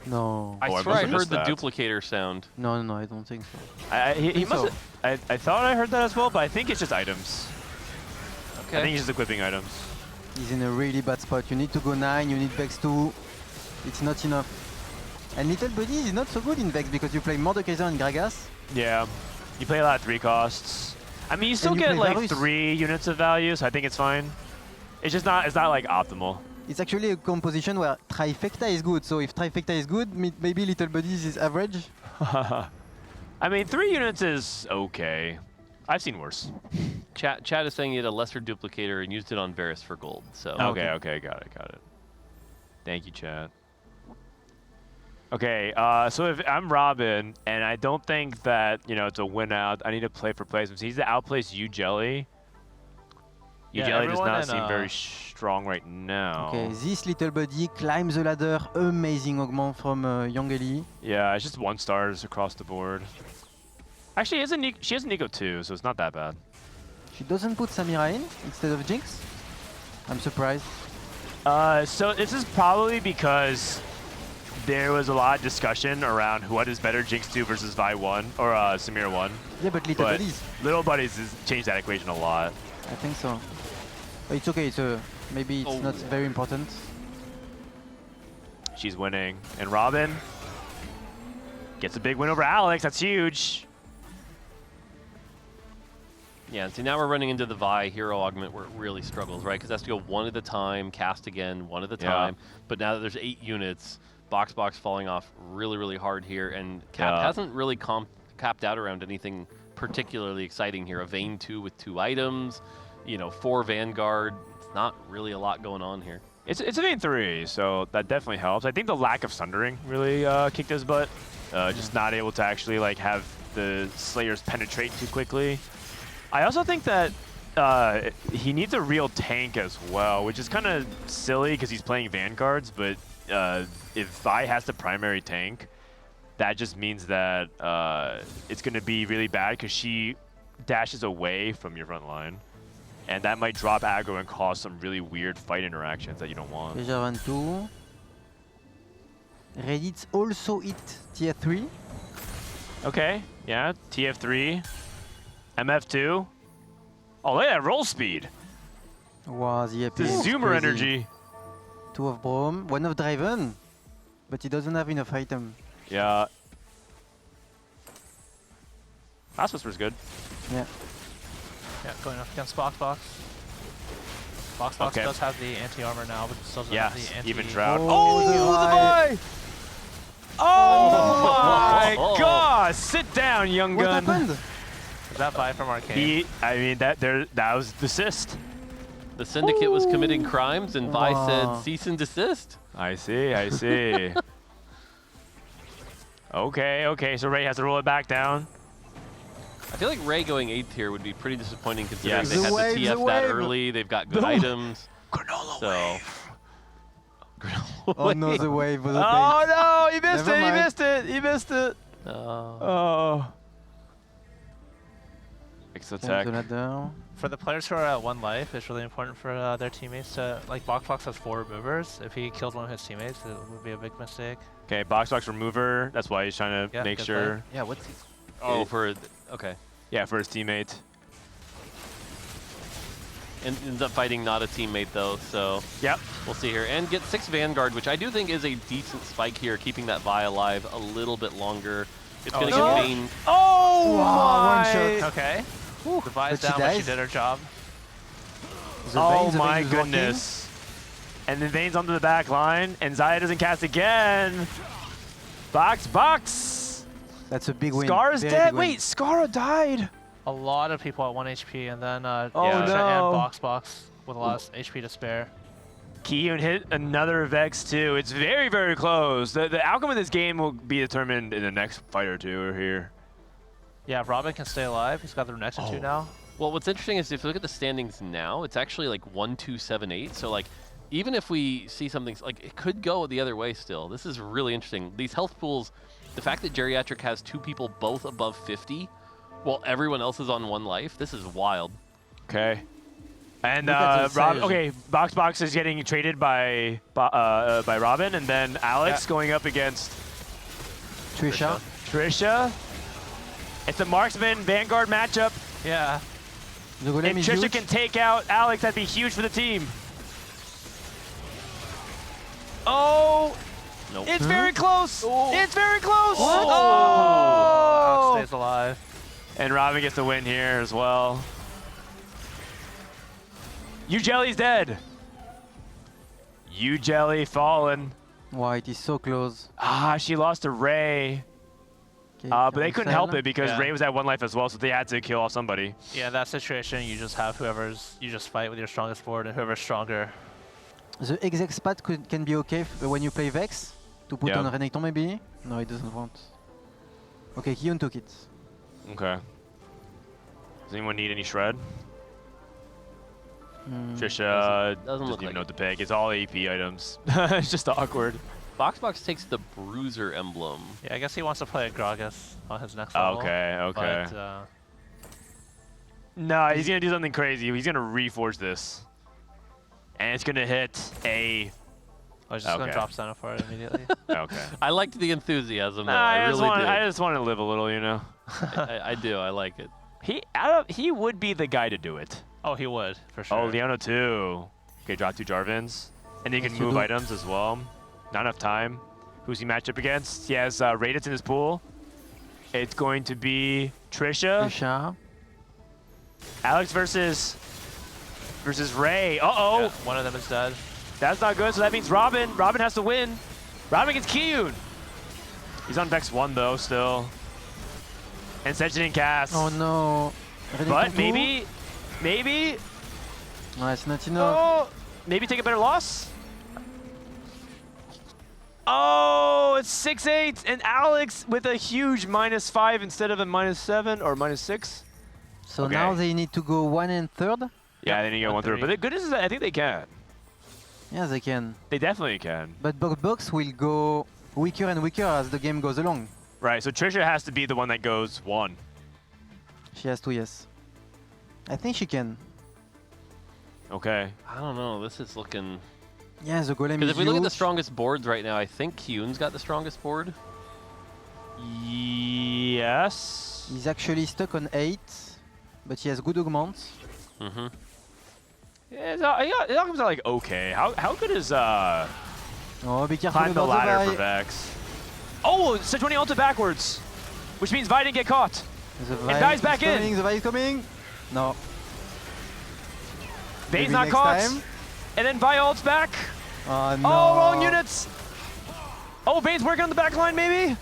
No. I swear I heard the duplicator sound. No, I don't think so. He must. I thought I heard that as well, but I think it's just items. Okay. I think he's just equipping items. He's in a really bad spot. You need to go 9, you need Vex 2. It's not enough. And Little Buddy is not so good in Vex because you play Mordekaiser and Gragas. Yeah. You play a lot of 3 costs. I mean, you still get like Varus. 3 units of value, so I think it's fine. It's just not. It's not like optimal. It's actually a composition where Trifecta is good. So if Trifecta is good, maybe Little Buddy is average. I mean, 3 units is okay. I've seen worse. Chat is saying he had a lesser duplicator and used it on Varus for gold. So Okay, got it. Thank you, chat. Okay, so if I'm Robin, and I don't think that, it's a win out, I need to play for placements. He's to outplace you, Jelly. You Jelly does not seem very strong right now. Okay, this little buddy climbs the ladder. Amazing augment from Young Ellie. Yeah, it's just 1-stars across the board. Actually, she has a Nico too, so it's not that bad. She doesn't put Samira in instead of Jinx? I'm surprised. So this is probably because there was a lot of discussion around what is better, Jinx 2 versus Vi 1, or Samira 1. Yeah, but Little Buddies. Little Buddies has changed that equation a lot. I think so. But it's okay, maybe it's not very important. She's winning. And Robin gets a big win over Alex. That's huge. Yeah, so now we're running into the Vi hero augment where it really struggles, right? Because it has to go one at a time, cast again, one at a time. But now that there's 8 units, Box falling off really hard here. And Cap hasn't really capped out around anything particularly exciting here. A Vayne 2 with 2 items, 4 Vanguard. It's not really a lot going on here. It's a Vayne 3, so that definitely helps. I think the lack of Sundering really kicked his butt. Just not able to actually have the Slayers penetrate too quickly. I also think that he needs a real tank as well, which is kind of silly because he's playing Vanguards, but if Vi has the primary tank, that just means that it's going to be really bad because she dashes away from your front line. And that might drop aggro and cause some really weird fight interactions that you don't want. Déjà 22. Reddit also hit tier 3. Okay, yeah, TF3. MF2. Oh, look at that roll speed. Wow, the AP The is zoomer crazy. energy. 2 of Brom, 1 of Draven, but he doesn't have enough item. Yeah. Last Whisper's good. Yeah. Yeah, going up against Box. Box does have the anti-armor now, but still doesn't have the anti... even Shroud. Oh, the Vi! Oh my God! Sit down, young gun. What happened? Is that Vi from Arcane? That was the assist. The Syndicate was committing crimes, and Vi said cease and desist. I see. Okay, so Ray has to roll it back down. I feel like Ray going 8th here would be pretty disappointing considering Yes. they had the TF that early, they've got good items. Granola wave. Oh no, the wave was a Oh bait. no, he missed Never it, mind. he missed it. Oh. Fix the tech. For the players who are at 1 life, it's really important for their teammates to, Box has 4 removers. If he kills one of his teammates, it would be a big mistake. Okay, Box remover. That's why he's trying to make sure. Play. Yeah, what's he? Oh, okay. Yeah, for his teammate. And ends up fighting not a teammate though, so yep. We'll see here. And get 6 Vanguard, which I do think is a decent spike here, keeping that Vi alive a little bit longer. It's going to get Vayne. Oh wow, my! 1 shot. Okay. The Vi's down, but she did her job. Oh my goodness. And then Vayne's onto the back line, and Xayah doesn't cast again. Box! That's a big win. Scarra's Very dead. big win. Wait, Scarra died. A lot of people at 1 HP, and then no. and Box with a lot of HP to spare. Kiyun hit another Vex too. It's very, very close. The outcome of this game will be determined in the next fight or two here. Yeah, if Robin can stay alive, he's got the next 2 now. Well, what's interesting is if you look at the standings now, it's actually like 1-2-7-8. So like, even if we see something, like it could go the other way still. This is really interesting. These health pools, the fact that Geriatric has 2 people both above 50, while everyone else is on 1 life, this is wild. Okay. And Box is getting traded by Robin, and then Alex going up against Trisha. It's a marksman Vanguard matchup. Yeah. The golem if is Trisha huge. can take out Alex, that'd be huge for the team. Oh! Nope. It's very close! It's very close! What? Oh! Alex stays alive. And Robin gets the win here as well. U-Jelly's dead. U-Jelly fallen. Wow, it is so close. Ah, she lost to Ray. But they couldn't help it because Ray was at 1 life as well, so they had to kill off somebody. Yeah, in that situation, you just have you just fight with your strongest board, and whoever's stronger. The exec pad can be okay when you play Vex, to put on Renekton maybe? No, he doesn't want. Okay, Hyun took it. Okay. Does anyone need any shred? Trisha doesn't even know what to pick. It's all AP items. It's just awkward. Boxbox takes the Bruiser emblem. Yeah, I guess he wants to play a Gragas on his next level. Okay. But, no, he's going to do something crazy. He's going to reforge this. And it's going to hit a... I was just going to drop Senna for it immediately. Okay. I liked the enthusiasm, though. I just want to live a little, you know? I do. I like it. He would be the guy to do it. Oh, he would, for sure. Oh, Leona too. Okay, drop 2 Jarvins. And he can move items as well. Not enough time. Who's he matched up against? He has Raditz in his pool. It's going to be Trisha. Alex versus Ray. Uh-oh. Yeah, one of them is dead. That's not good, so that means Robin. Robin has to win. Robin gets Kiyun. He's on Vex 1 though, still. And Sedge didn't cast. Oh no. But maybe. No, it's not enough. Maybe take a better loss. Oh, it's 6-8, and Alex with a huge -5 instead of a -7 or -6. So now they need to go 1 and 3rd? Yeah, they need to go 1/3. But the good news is that I think they can. Yeah, they can. They definitely can. But Box will go weaker and weaker as the game goes along. Right, so Trisha has to be the one that goes 1. She has to, yes. I think she can. Okay. I don't know. This is looking... Yeah, the golem is Because if we look at the huge. strongest boards right now, I think Kyun's got the strongest board. Yes. He's actually stuck on 8, but he has good augments. Mm-hmm. Yeah, it comes out like okay. How good is Oh, be careful climb the about ladder the for Vex? Oh, Sejuani ulted backwards, which means Vi didn't get caught. And Vi's back in. The Vi is coming. No. Vayne's not caught. Time. And then Vi ults back. Oh, no. Oh, wrong units. Oh, Vayne's working on the back line, maybe?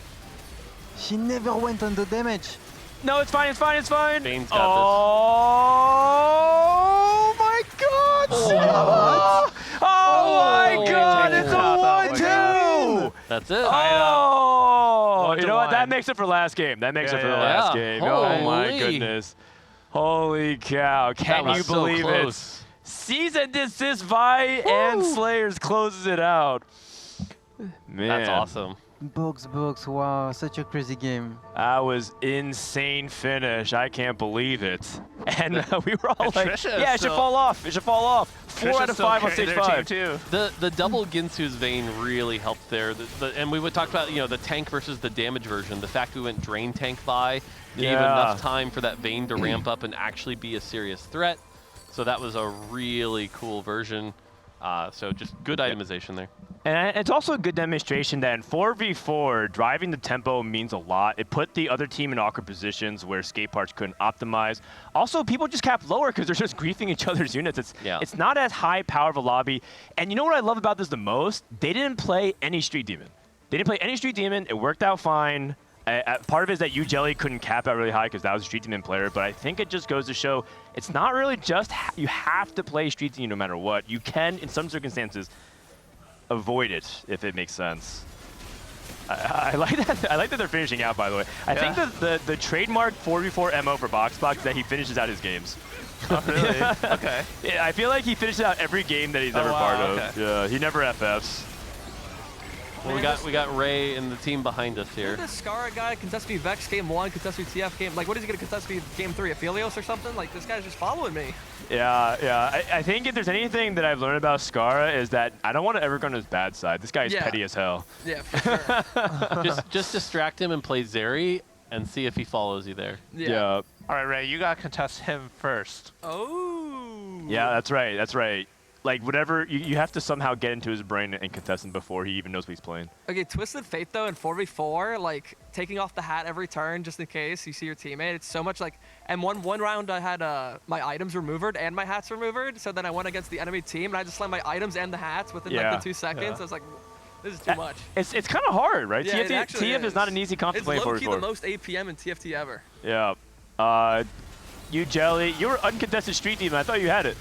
She never went on the damage. No, it's fine, it's fine, it's fine. Vayne's got Oh my god! Oh my god, it's a 1-2! That's it. Oh! You know what? That makes it for last game. That makes it for the last game. Oh my goodness. Holy cow. Can you believe it? Cease and desist Vi and Slayers closes it out. Man. That's awesome. Box, wow, such a crazy game. That was insane finish. I can't believe it. And we were all like, yeah, it should fall off. It should fall off. 4 out of 5 on stage 5. The double Ginsu's Vayne really helped there. And we would talk about, you know, the tank versus the damage version. The fact we went Drain Tank Vi gave enough time for that Vayne to ramp up and actually be a serious threat. So that was a really cool version. So just good itemization there. And it's also a good demonstration that in 4v4, driving the tempo means a lot. It put the other team in awkward positions where skate parts couldn't optimize. Also, people just cap lower because they're just griefing each other's units. It's not as high power of a lobby. And you know what I love about this the most? They didn't play any Street Demon. They didn't play any Street Demon. It worked out fine. Part of it is that Jelly couldn't cap out really high because that was a Street Demon player, but I think it just goes to show it's not really just you have to play Street Demon no matter what. You can, in some circumstances, avoid it if it makes sense. I like that. I like that they're finishing out. By the way, I think the trademark 4v4 MO for Boxbox is that he finishes out his games. Oh really? Okay. Yeah, I feel like he finishes out every game that he's ever part of. Okay. Yeah, he never FFs. Well, we got Ray and the team behind us here. This Scarra guy contest me Vex game 1, contest me TF game. Like, what is he gonna contest me game 3? Aphelios or something? Like, this guy's just following me. Yeah. I think if there's anything that I've learned about Scarra is that I don't want to ever go on his bad side. This guy is petty as hell. Yeah, for sure. just distract him and play Zeri and see if he follows you there. Yeah. All right, Ray, you gotta contest him first. Oh. Yeah, that's right. That's right. Like, whatever, you have to somehow get into his brain and contest him before he even knows what he's playing. Okay, Twisted Fate, though, in 4v4, like, taking off the hat every turn just in case you see your teammate, it's so much like... And one round I had my items removed and my hats removed, so then I went against the enemy team, and I just slammed my items and the hats within, like, the 2 seconds. I was like, This is too much. It's kind of hard, right? Yeah, TF is not an easy comp to play for. It's low-key the most APM in TFT ever. Yeah. You Jelly, you were uncontested street demon. I thought you had it.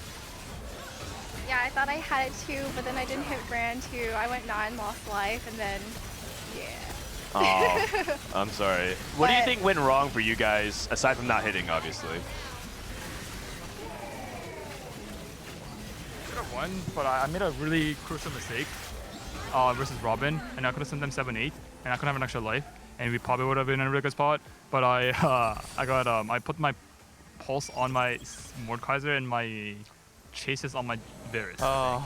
Yeah, I thought I had it too, but then I didn't hit Brand 2. I went 9, lost life, and then, yeah. Oh, I'm sorry. What do you think went wrong for you guys, aside from not hitting, obviously? Could have won, but I made a really crucial mistake versus Robin, and I could have sent them 7-8, and I could have an extra life, and we probably would have been in a really good spot. But I put my pulse on my Mordekaiser and my chases on my Varus. And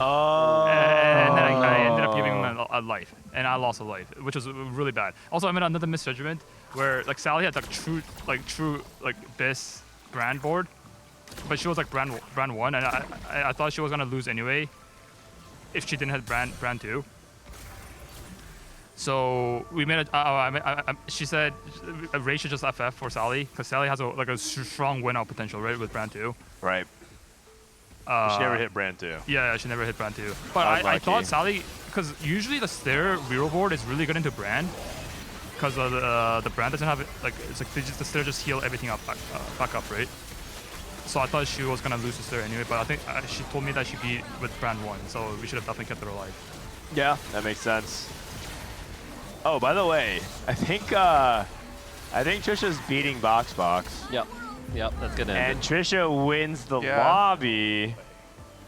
then I ended up giving him a life, and I lost a life, which was really bad. Also, I made another misjudgment where like Sally had true best brand board, but she was like brand 1, and I thought she was gonna lose anyway if she didn't have brand 2. So we made she said Ray should just FF for Sally because Sally has a strong win out potential, right, with brand 2. Right. She never hit brand 2. Yeah, she never hit brand 2. But I thought Sally, because usually the Stair reroll board is really good into brand, because the brand doesn't have it, like it's like the Stair just heal everything up back up, right? So I thought she was gonna lose the Stair anyway, but I think she told me that she beat with brand 1, so we should have definitely kept her alive. Yeah, that makes sense. Oh, by the way, I think Trisha's beating Box. Yep, that's gonna end. And Trisha wins the lobby.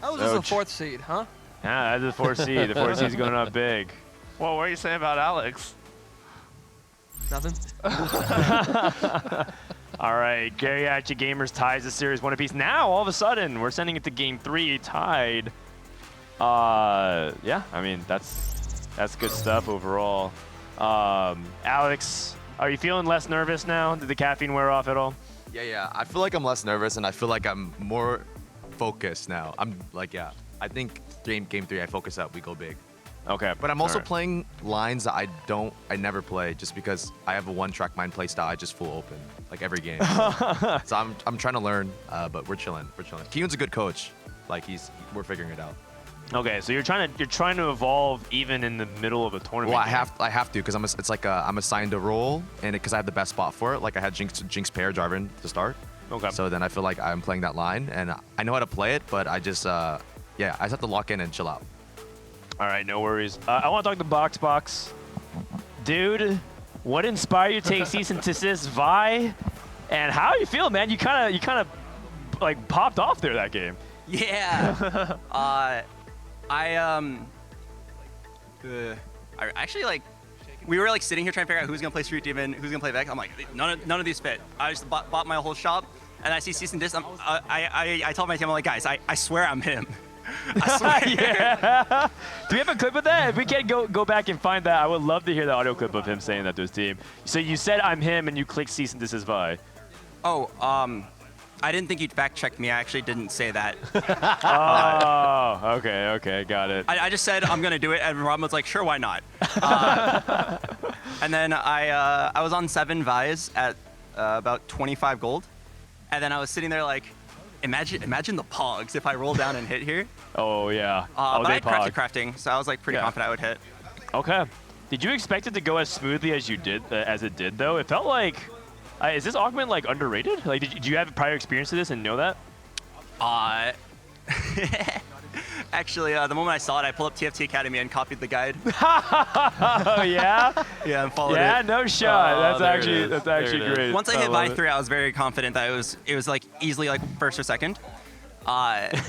That was just a 4th seed, huh? Yeah, that's the 4th seed. The 4th seed's going up big. Well, what are you saying about Alex? Nothing. All right, Geriatric Gamers ties the series 1 apiece. Now, all of a sudden, we're sending it to game 3, tied. Yeah, I mean, that's good stuff overall. Alex, are you feeling less nervous now? Did the caffeine wear off at all? Yeah. I feel like I'm less nervous, and I feel like I'm more focused now. I'm like, yeah. I think game 3, I focus up, we go big. Okay. But I'm also playing lines that I never play, just because I have a one-track mind play style. I just full open like every game. So I'm trying to learn, but we're chilling. Kiyun's a good coach. Like we're figuring it out. Okay, so you're trying to evolve even in the middle of a tournament. Well, I have to because I'm assigned a role, and because I have the best spot for it. Like I had Jinx pair Jarvan to start. Okay. So then I feel like I'm playing that line, and I know how to play it, but I just I just have to lock in and chill out. All right, no worries. I want to talk to Box. Dude, what inspired you to take Cease and Desist Vi? And how you feel, man? You kind of like popped off there that game. Yeah. I actually like, we were like sitting here trying to figure out who's gonna play Street Demon, who's gonna play Vex. I'm like, none of these fit. I just bought my whole shop, and I see Cease and Desist. I told my team, I'm like, guys, I swear I'm him. I swear. Yeah. Do we have a clip of that? If we can go back and find that, I would love to hear the audio clip of him saying that to his team. So you said I'm him, and you clicked Cease and Desist Vi. Oh, I didn't think you'd fact check me. I actually didn't say that. Oh, okay, got it. I just said I'm gonna do it, and Robin was like, sure, why not? And then I was on 7 Vi's at about 25 gold, and then I was sitting there like, imagine the pogs if I roll down and hit here. Oh yeah. But I had crafting, so I was like pretty confident I would hit. Okay. Did you expect it to go as smoothly as it did though? It felt like. Is this augment like underrated? Like, did you have prior experience to this and know that? Actually, the moment I saw it, I pulled up TFT Academy and copied the guide. Oh yeah. Yeah, and followed it. Yeah, no shot. That's actually great. Once I hit Vi 3, I was very confident that it was like easily like 1st or 2nd.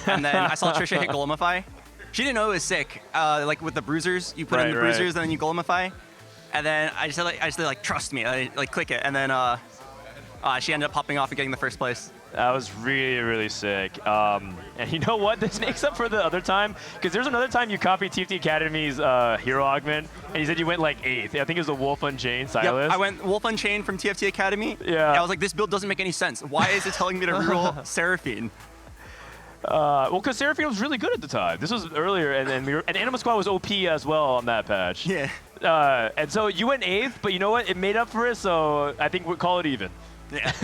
And then I saw Trisha hit Golemify. She didn't know it was sick. Like with the bruisers, you put in the bruisers, and then you Golemify. And then I just said like trust me, like click it, and then she ended up popping off and getting the 1st place. That was really, really sick. And you know what? This makes up for the other time, because there's another time you copied TFT Academy's hero augment, and you said you went like 8th. I think it was the Wolf Unchained Silas. Yep, I went Wolf Unchained from TFT Academy. Yeah. I was like, this build doesn't make any sense. Why is it telling me to reroll Seraphine? Well, because Seraphine was really good at the time. This was earlier, and Anima Squad was OP as well on that patch. Yeah. And so you went 8th, but you know what? It made up for it, so I think we'll call it even.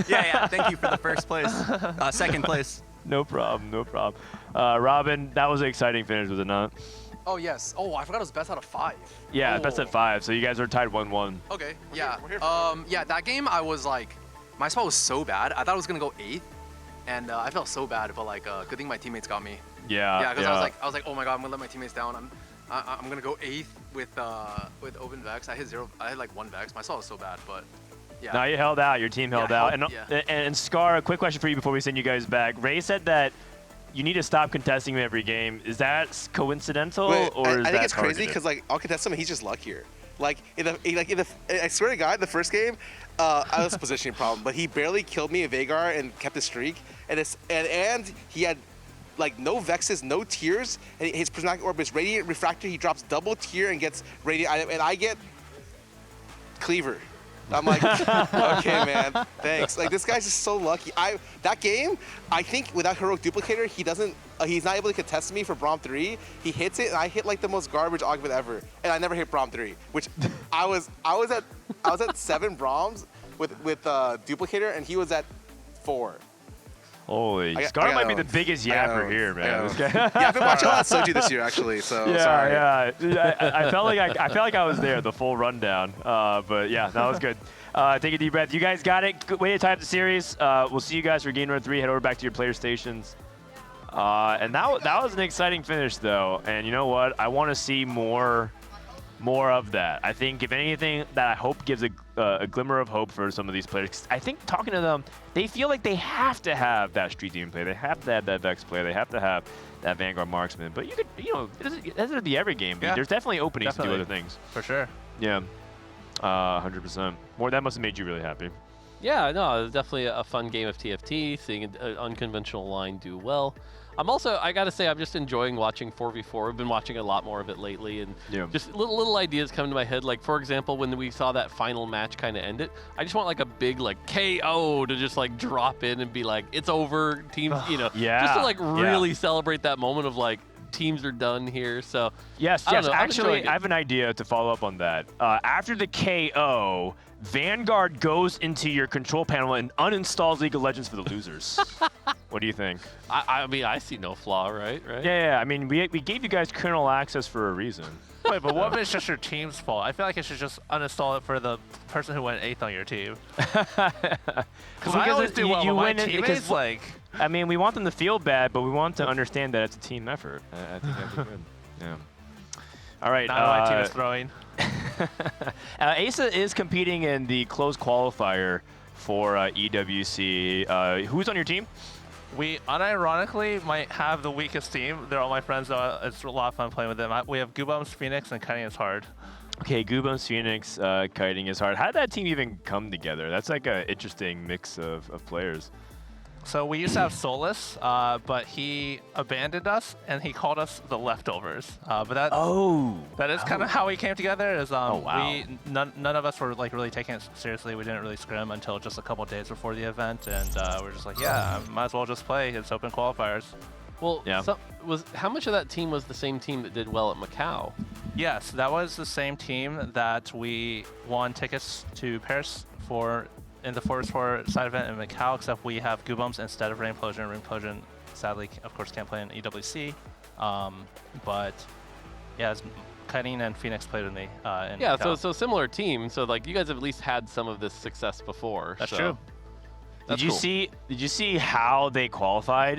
Yeah. Thank you for the 1st place. 2nd place. No problem. Robin, that was an exciting finish, was it not? Oh, yes. Oh, I forgot it was best out of 5. Yeah, best at 5. So you guys are tied 1-1. Okay, yeah. Yeah, that game I was like, my spot was so bad. I thought I was gonna go 8th, and I felt so bad. But like, good thing my teammates got me. Yeah. Yeah, because I was like, oh my god, I'm gonna let my teammates down. I'm gonna go 8th with open Vex. I had like 1 Vex. My spot was so bad, but yeah. No, you held out. Your team held out. Yeah. And Scar, a quick question for you before we send you guys back. Ray said that you need to stop contesting him every game. Is that coincidental, or is I think that it's crazy targeted? because like I'll contest him and he's just luckier. Like I swear to God, the first game, I was a positioning problem, but he barely killed me in Veigar and kept his streak, and he had like no Vexes, no tears, and his Prismatic Orb is Radiant Refractor. He drops double tier and gets Radiant item, and I get Cleaver. I'm like, okay, man, thanks. Like this guy's just so lucky. That game, I think without Heroic Duplicator, he's not able to contest me for Braum 3. He hits it, and I hit like the most garbage augment ever, and I never hit Braum 3. Which I was at 7 Brahms with Duplicator, and he was at 4. Holy, Scar might be the biggest yapper here, man. Yeah, I've been watching a lot of Soju this year, actually. So yeah, sorry. Yeah. I felt like I was there, the full rundown. But yeah, that was good. Take a deep breath. You guys got it. Good way to tie up the series. We'll see you guys for game number 3. Head over back to your player stations. And that was an exciting finish, though. And you know what? I want to see more of that. I think, if anything, that I hope gives a glimmer of hope for some of these players. 'Cause I think talking to them, they feel like they have to have that Street Demon play. They have to have that Vex play. They have to have that Vanguard Marksman. But it doesn't be every game. Yeah. There's definitely openings to do other things. For sure. Yeah. 100%. That must have made you really happy. Yeah, no, it was definitely a fun game of TFT, seeing an unconventional line do well. I gotta say, I'm just enjoying watching 4v4. I've been watching a lot more of it lately, and just little ideas come to my head. Like, for example, when we saw that final match kind of end it, I just want like a big like KO to just like drop in and be like, it's over, teams, just to like really celebrate that moment of like, teams are done here. So yes. Actually, I have an idea to follow up on that. After the KO, Vanguard goes into your control panel and uninstalls League of Legends for the losers. What do you think? I mean, I see no flaw, right? Yeah. I mean, we gave you guys kernel access for a reason. Wait, but what if it's just your team's fault? I feel like it should just uninstall it for the person who went 8th on your team. Because I always do well with my teammates. I mean, we want them to feel bad, but we want to understand that it's a team effort. I think that'd be good. Yeah. All right. Not my team is throwing. Asa is competing in the closed qualifier for EWC. Who's on your team? We unironically might have the weakest team. They're all my friends, though. It's a lot of fun playing with them. We have Goobums, Phoenix, and Kiting is hard. Okay, Goobums, Phoenix, Kiting is hard. How did that team even come together? That's like an interesting mix of players. So we used to have Solus, but he abandoned us and he called us the leftovers. But that is kind of how we came together. Is none of us were like really taking it seriously. We didn't really scrim until just a couple days before the event, and we're just like, yeah, might as well just play. It's open qualifiers. Well, how much of that team was the same team that did well at Macau? Yes, that was the same team that we won tickets to Paris for in the 4vs4 side event in Macau, except we have Goobums instead of Raimplosion. Raimplosion, sadly, of course, can't play in EWC. But yeah, Kiting and Phoenix played with me in Macau. so similar team. So like you guys have at least had some of this success before. That's true. Did you see how they qualified?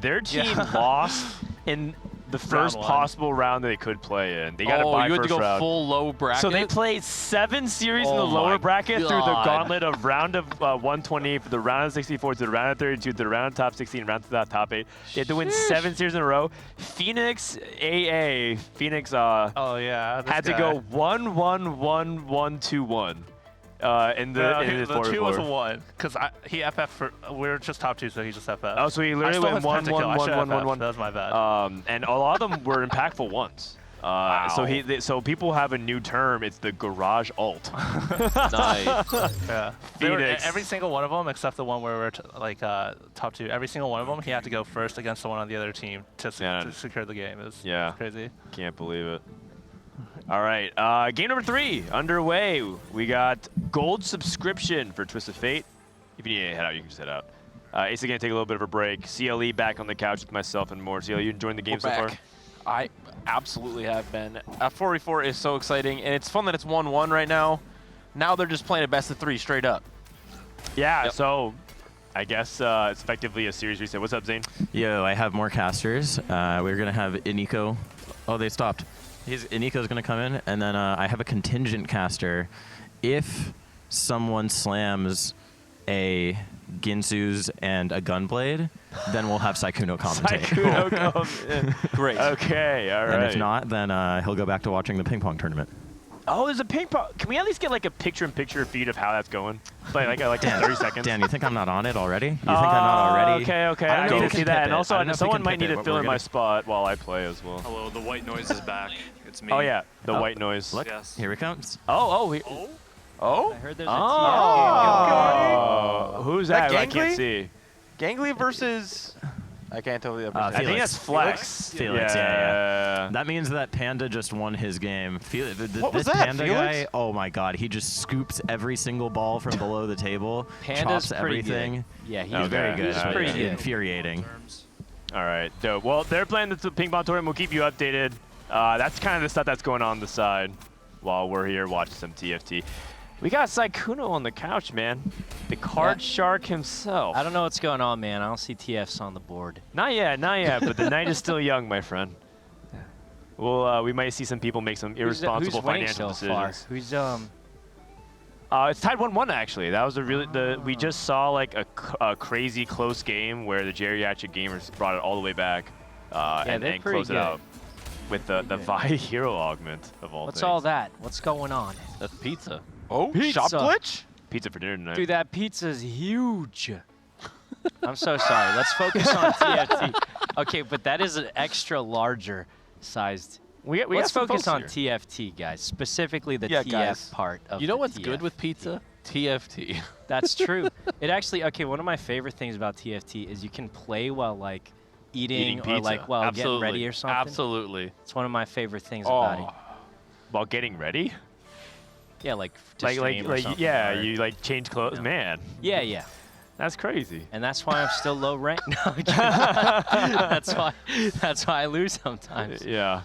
Their team lost in the first possible round that they could play in. They got to buy you had first to go round. full low bracket? So they played 7 series in the lower bracket through the gauntlet of round of 120 for the round of 64 to the round of 32 to the round of top 16 round to the top 8. They had to win 7 series in a row. Phoenix had to go 1-1-1-1-2-1. The 2 was a 1 because he FF for we were just top 2, so he just FF. Oh, so he literally went 1-1-1-1-1-1. That was my bad. And a lot of them were impactful ones. So people have a new term. It's the garage ult. Nice. Yeah. Every single one of them, except the one where we're top 2. Every single one of them, he had to go first against someone on the other team to secure the game. It was crazy. Can't believe it. All right, game number 3 underway. We got gold subscription for Twist of Fate. If you need to head out, you can just head out. Ace is going to take a little bit of a break. CLE back on the couch with myself and more. CLE, you enjoying the game so far? I absolutely have been. 4v4 is so exciting, and it's fun that it's 1-1 right now. Now they're just playing a best of 3 straight up. Yeah, so I guess it's effectively a series reset. What's up, Zane? Yo, I have more casters. We're going to have Iniko. Oh, they stopped. Iniko's going to come in, and then I have a contingent caster. If someone slams a Ginsu's and a Gunblade, then we'll have Sykkuno commentate. Sykkuno come. Great. Okay, all right. And if not, then he'll go back to watching the ping pong tournament. Oh, there's a ping pong. Can we at least get like a picture-in-picture feed of how that's going? Like 30 seconds. Dan, you think I'm not on it already? You think I'm not already? Okay. I need to see that. And also, someone might need to fill in my my spot while I play as well. Hello, the white noise is back. It's me. Oh yeah, the white noise. Look, Yes. here he comes. Oh. I heard there's a Oh. TF Who's That that? I Gangly? can't see. Gangly versus... I can't tell you. I think that's Flex. Felix, yeah. That means that Panda just won his game. What was this that, Panda Felix? guy, oh my god, he just scoops every single ball from below the table, Panda's chops pretty everything. good. Yeah, he's very good. He's pretty good. Infuriating. All right, dope. Well, they're playing the ping pong tournament. We'll keep you updated. That's kind of the stuff that's going on the side while we're here watching some TFT. We got Sykkuno on the couch, man. The card shark himself. I don't know what's going on, man. I don't see TFs on the board. Not yet, but the night is still young, my friend. Well, we might see some people make some irresponsible who's winning financial so far? decisions. Who's It's tied 1-1 actually. That was we just saw like a crazy close game where the geriatric gamers brought it all the way back and closed it out with the Vi hero augment of all What's things. all that? What's going on? That's pizza. Oh, Pizza. shop glitch? Pizza for dinner tonight. Dude, that pizza's huge. I'm so sorry. Let's focus on TFT. Okay, but that is an extra larger sized. Let's focus on TFT, guys. Specifically the TF part of You know the what's good TF. with pizza? TFT. That's true. It actually, one of my favorite things about TFT is you can play while like eating or pizza. like while getting ready or something. Absolutely. It's one of my favorite things about it. While getting ready? Yeah, like to stream or something, yeah, or- you like change clothes, man. Yeah. That's crazy. And that's why I'm still low rank. No, I'm kidding. that's why I lose sometimes. Yeah.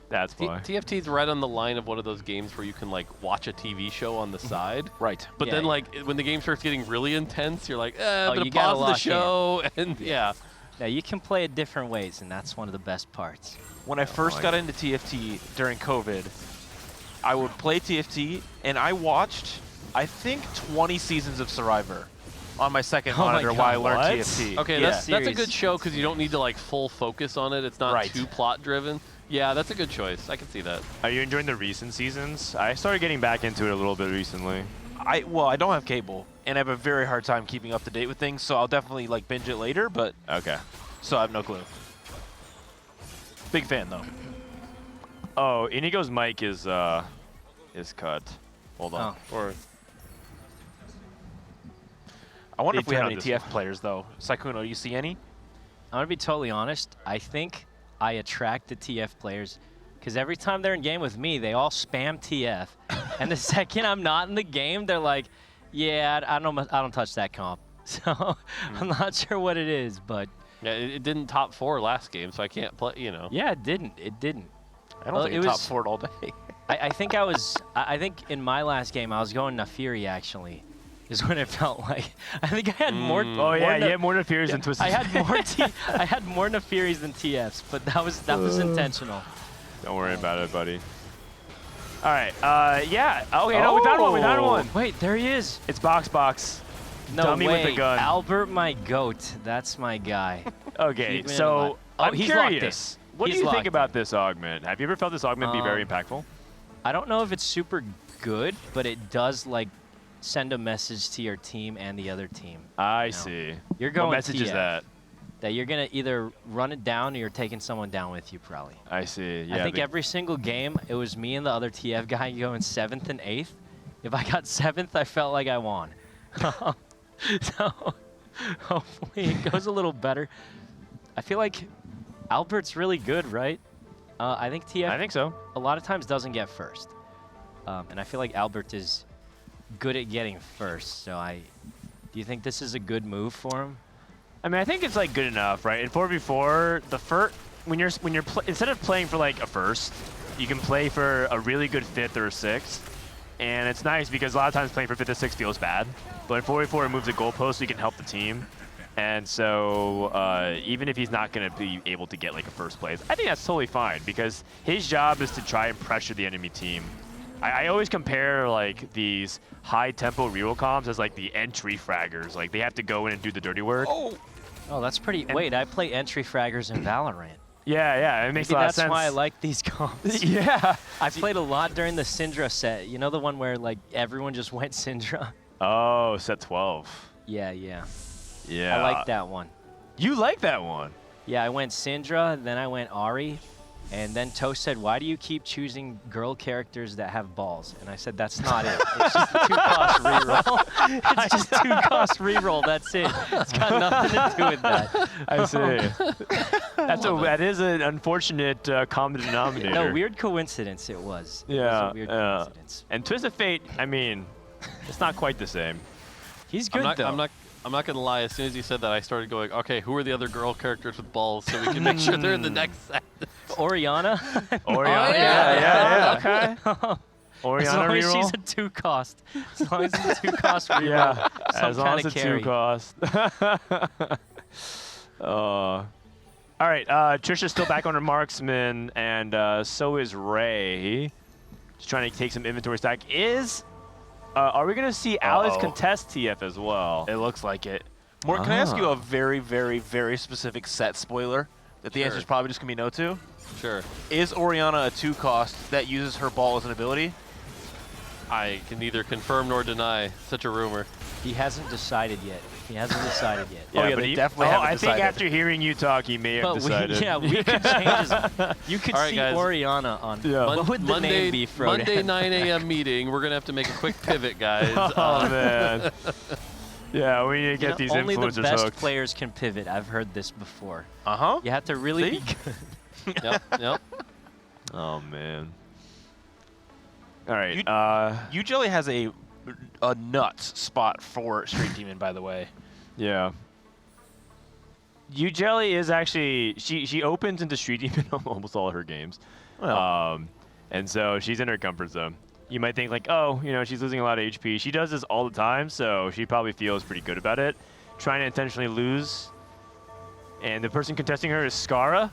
That's why. TFT's right on the line of one of those games where you can like watch a TV show on the side. Right. But Yeah, then yeah. like when the game starts getting really intense, you're like, I'm gonna you gotta pause the lock show and yeah. Yeah, you can play it different ways, and that's one of the best parts. When I first got into TFT during COVID, I would play TFT, and I watched, I think, 20 seasons of Survivor on my second monitor while I learned TFT. Okay, that's a good show because you don't need to like full focus on it. It's not too plot driven. Yeah, that's a good choice. I can see that. Are you enjoying the recent seasons? I started getting back into it a little bit recently. Well, I don't have cable, and I have a very hard time keeping up to date with things, so I'll definitely like binge it later, but okay. So I have no clue. Big fan though. Oh, Inigo's mic is cut. Hold on. I wonder if we turn have on any this TF players though. Sykkuno, do you see any? I'm gonna be totally honest. I think I attract the TF players because every time they're in game with me, they all spam TF, and the second I'm not in the game, they're like, "Yeah, I don't touch that comp." So I'm not sure what it is, but yeah, it didn't top 4 last game, so I can't play. You know. Yeah, it didn't. I don't think it top 4'd all day. I think I think in my last game I was going Nafiri actually. Is when it felt like I think I had more. Oh yeah, you had more Nafiris than Twisted. I had more Nafiris than TFs, but that was intentional. Don't worry about it, buddy. All right. Yeah. Okay. No, we found one. Wait, there he is. It's Box. No Dummy way. with the gun. Albert, my goat. That's my guy. Okay. Keep me So alive. I'm he's locked in. curious. What do He's you think locked about this augment? Have you ever felt this augment be very impactful? I don't know if it's super good, but it does like send a message to your team and the other team. I see. You're going What message is TF. that? That you're gonna either run it down or you're taking someone down with you, probably. I see. Yeah. I think every single game, it was me and the other TF guy going 7th and 8th. If I got 7th, I felt like I won. So hopefully it goes a little better. I feel like Albert's really good, right? I think TF. I think so. A lot of times doesn't get first, and I feel like Albert is good at getting first. So do you think this is a good move for him? I mean, I think it's like good enough, right? In 4v4, instead of playing for like a first, you can play for a really good 5th or a 6th. And it's nice because a lot of times playing for 5th or 6th feels bad. But in 4v4 it moves the goalpost so you can help the team. And so even if he's not going to be able to get like a first place, I think that's totally fine because his job is to try and pressure the enemy team. I always compare like these high tempo reroll comps as like the entry fraggers. Like they have to go in and do the dirty work. Oh, that's pretty. Wait, I play entry fraggers in Valorant. Yeah, it makes a lot of sense. That's why I like these comps. Yeah. I played a lot during the Syndra set. You know the one where like everyone just went Syndra? Oh, set 12. Yeah. Yeah. I like that one. You like that one? Yeah, I went Syndra, then I went Ahri, and then Toast said, why do you keep choosing girl characters that have balls? And I said, that's not it. It's just a 2-cost reroll. It's just 2-cost reroll, that's it. It's got nothing to do with that. I see. That is an unfortunate common denominator. No, weird coincidence it was. Yeah. It was a weird coincidence. And Twist of Fate, I mean, it's not quite the same. He's good though. I'm not gonna lie. As soon as you said that, I started going, okay, who are the other girl characters with balls, so we can make sure they're in the next set. Oriana. Oriana. Yeah. Okay. Oriana as long as reroll? she's a 2-cost. As long as it's a 2-cost reroll. Yeah. As long as it's it's a 2-cost. All right. Trisha's still back on her marksman, and so is Ray. Just trying to take some inventory stack. Are we going to see Alice contest TF as well? It looks like it. Morgan, can I ask you a very, very, very specific set spoiler that the answer is probably just going to be no to? Sure. Is Oriana a 2-cost that uses her ball as an ability? I can neither confirm nor deny such a rumor. He hasn't decided yet. Yeah, but they definitely haven't I decided. think after hearing you talk, he may have decided. We could change his. You could All right, see guys. Oriana on. Yeah. What would the name be, Frodan? Monday 9 a.m. meeting. We're gonna have to make a quick pivot, guys. Oh man. Yeah, we need to get these only influencers the best hooked. players can pivot. I've heard this before. Uh-huh. You have to really be good. Yep. Oh man. All right. Ujelly has a nuts spot for Street Demon, by the way. Yeah. Ujelly is actually she opens into Street Demon almost all her games. Well. And so she's in her comfort zone. You might think like, oh, she's losing a lot of HP. She does this all the time, so she probably feels pretty good about it. Trying to intentionally lose. And the person contesting her is Scarra.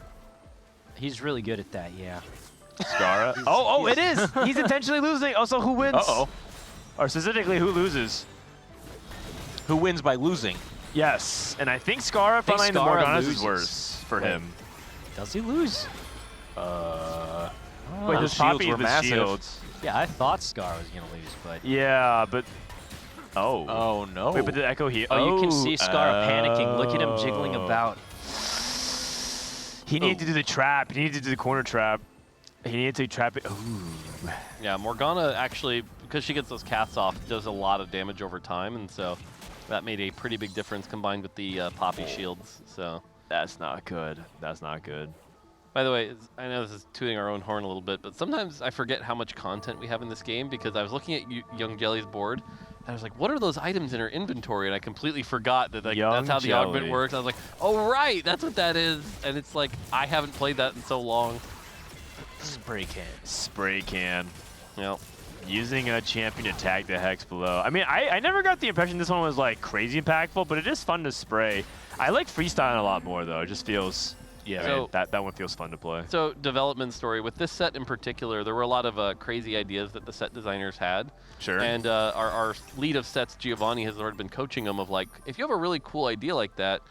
He's really good at that, yeah. Scarra. It is. He's intentionally losing. Also, who wins? Uh-oh. Or specifically, who loses? Who wins by losing? Yes, and I think Scarra behind the Morgana's is worse for him. Does he lose? Wait, those does Poppy shields were the massive. shields? Yeah, I thought Scar was gonna lose, but Yeah, but Oh no. Wait, but the echo here. you can see Scar panicking. Look at him jiggling about. He needed to do the trap. He needed to do the corner trap. He needed to trap it. Ooh. Yeah, Morgana actually, because she gets those casts off, does a lot of damage over time, and so that made a pretty big difference combined with the Poppy shields. So that's not good. That's not good. By the way, I know this is tooting our own horn a little bit, but sometimes I forget how much content we have in this game because I was looking at Young Jelly's board, and I was like, what are those items in her inventory? And I completely forgot that that's how the augment works. I was like, oh, right, that's what that is. And it's like, I haven't played that in so long. Spray can. Spray can. Yep. Using a champion to tag the hex below. I mean, I never got the impression this one was like crazy impactful, but it is fun to spray. I like freestyling a lot more though. It just feels, yeah, So- man, that one feels fun to play. So development story, with this set in particular, there were a lot of crazy ideas that the set designers had. Sure. And our lead of sets, Giovanni, has already been coaching them of like, if you have a really cool idea like that,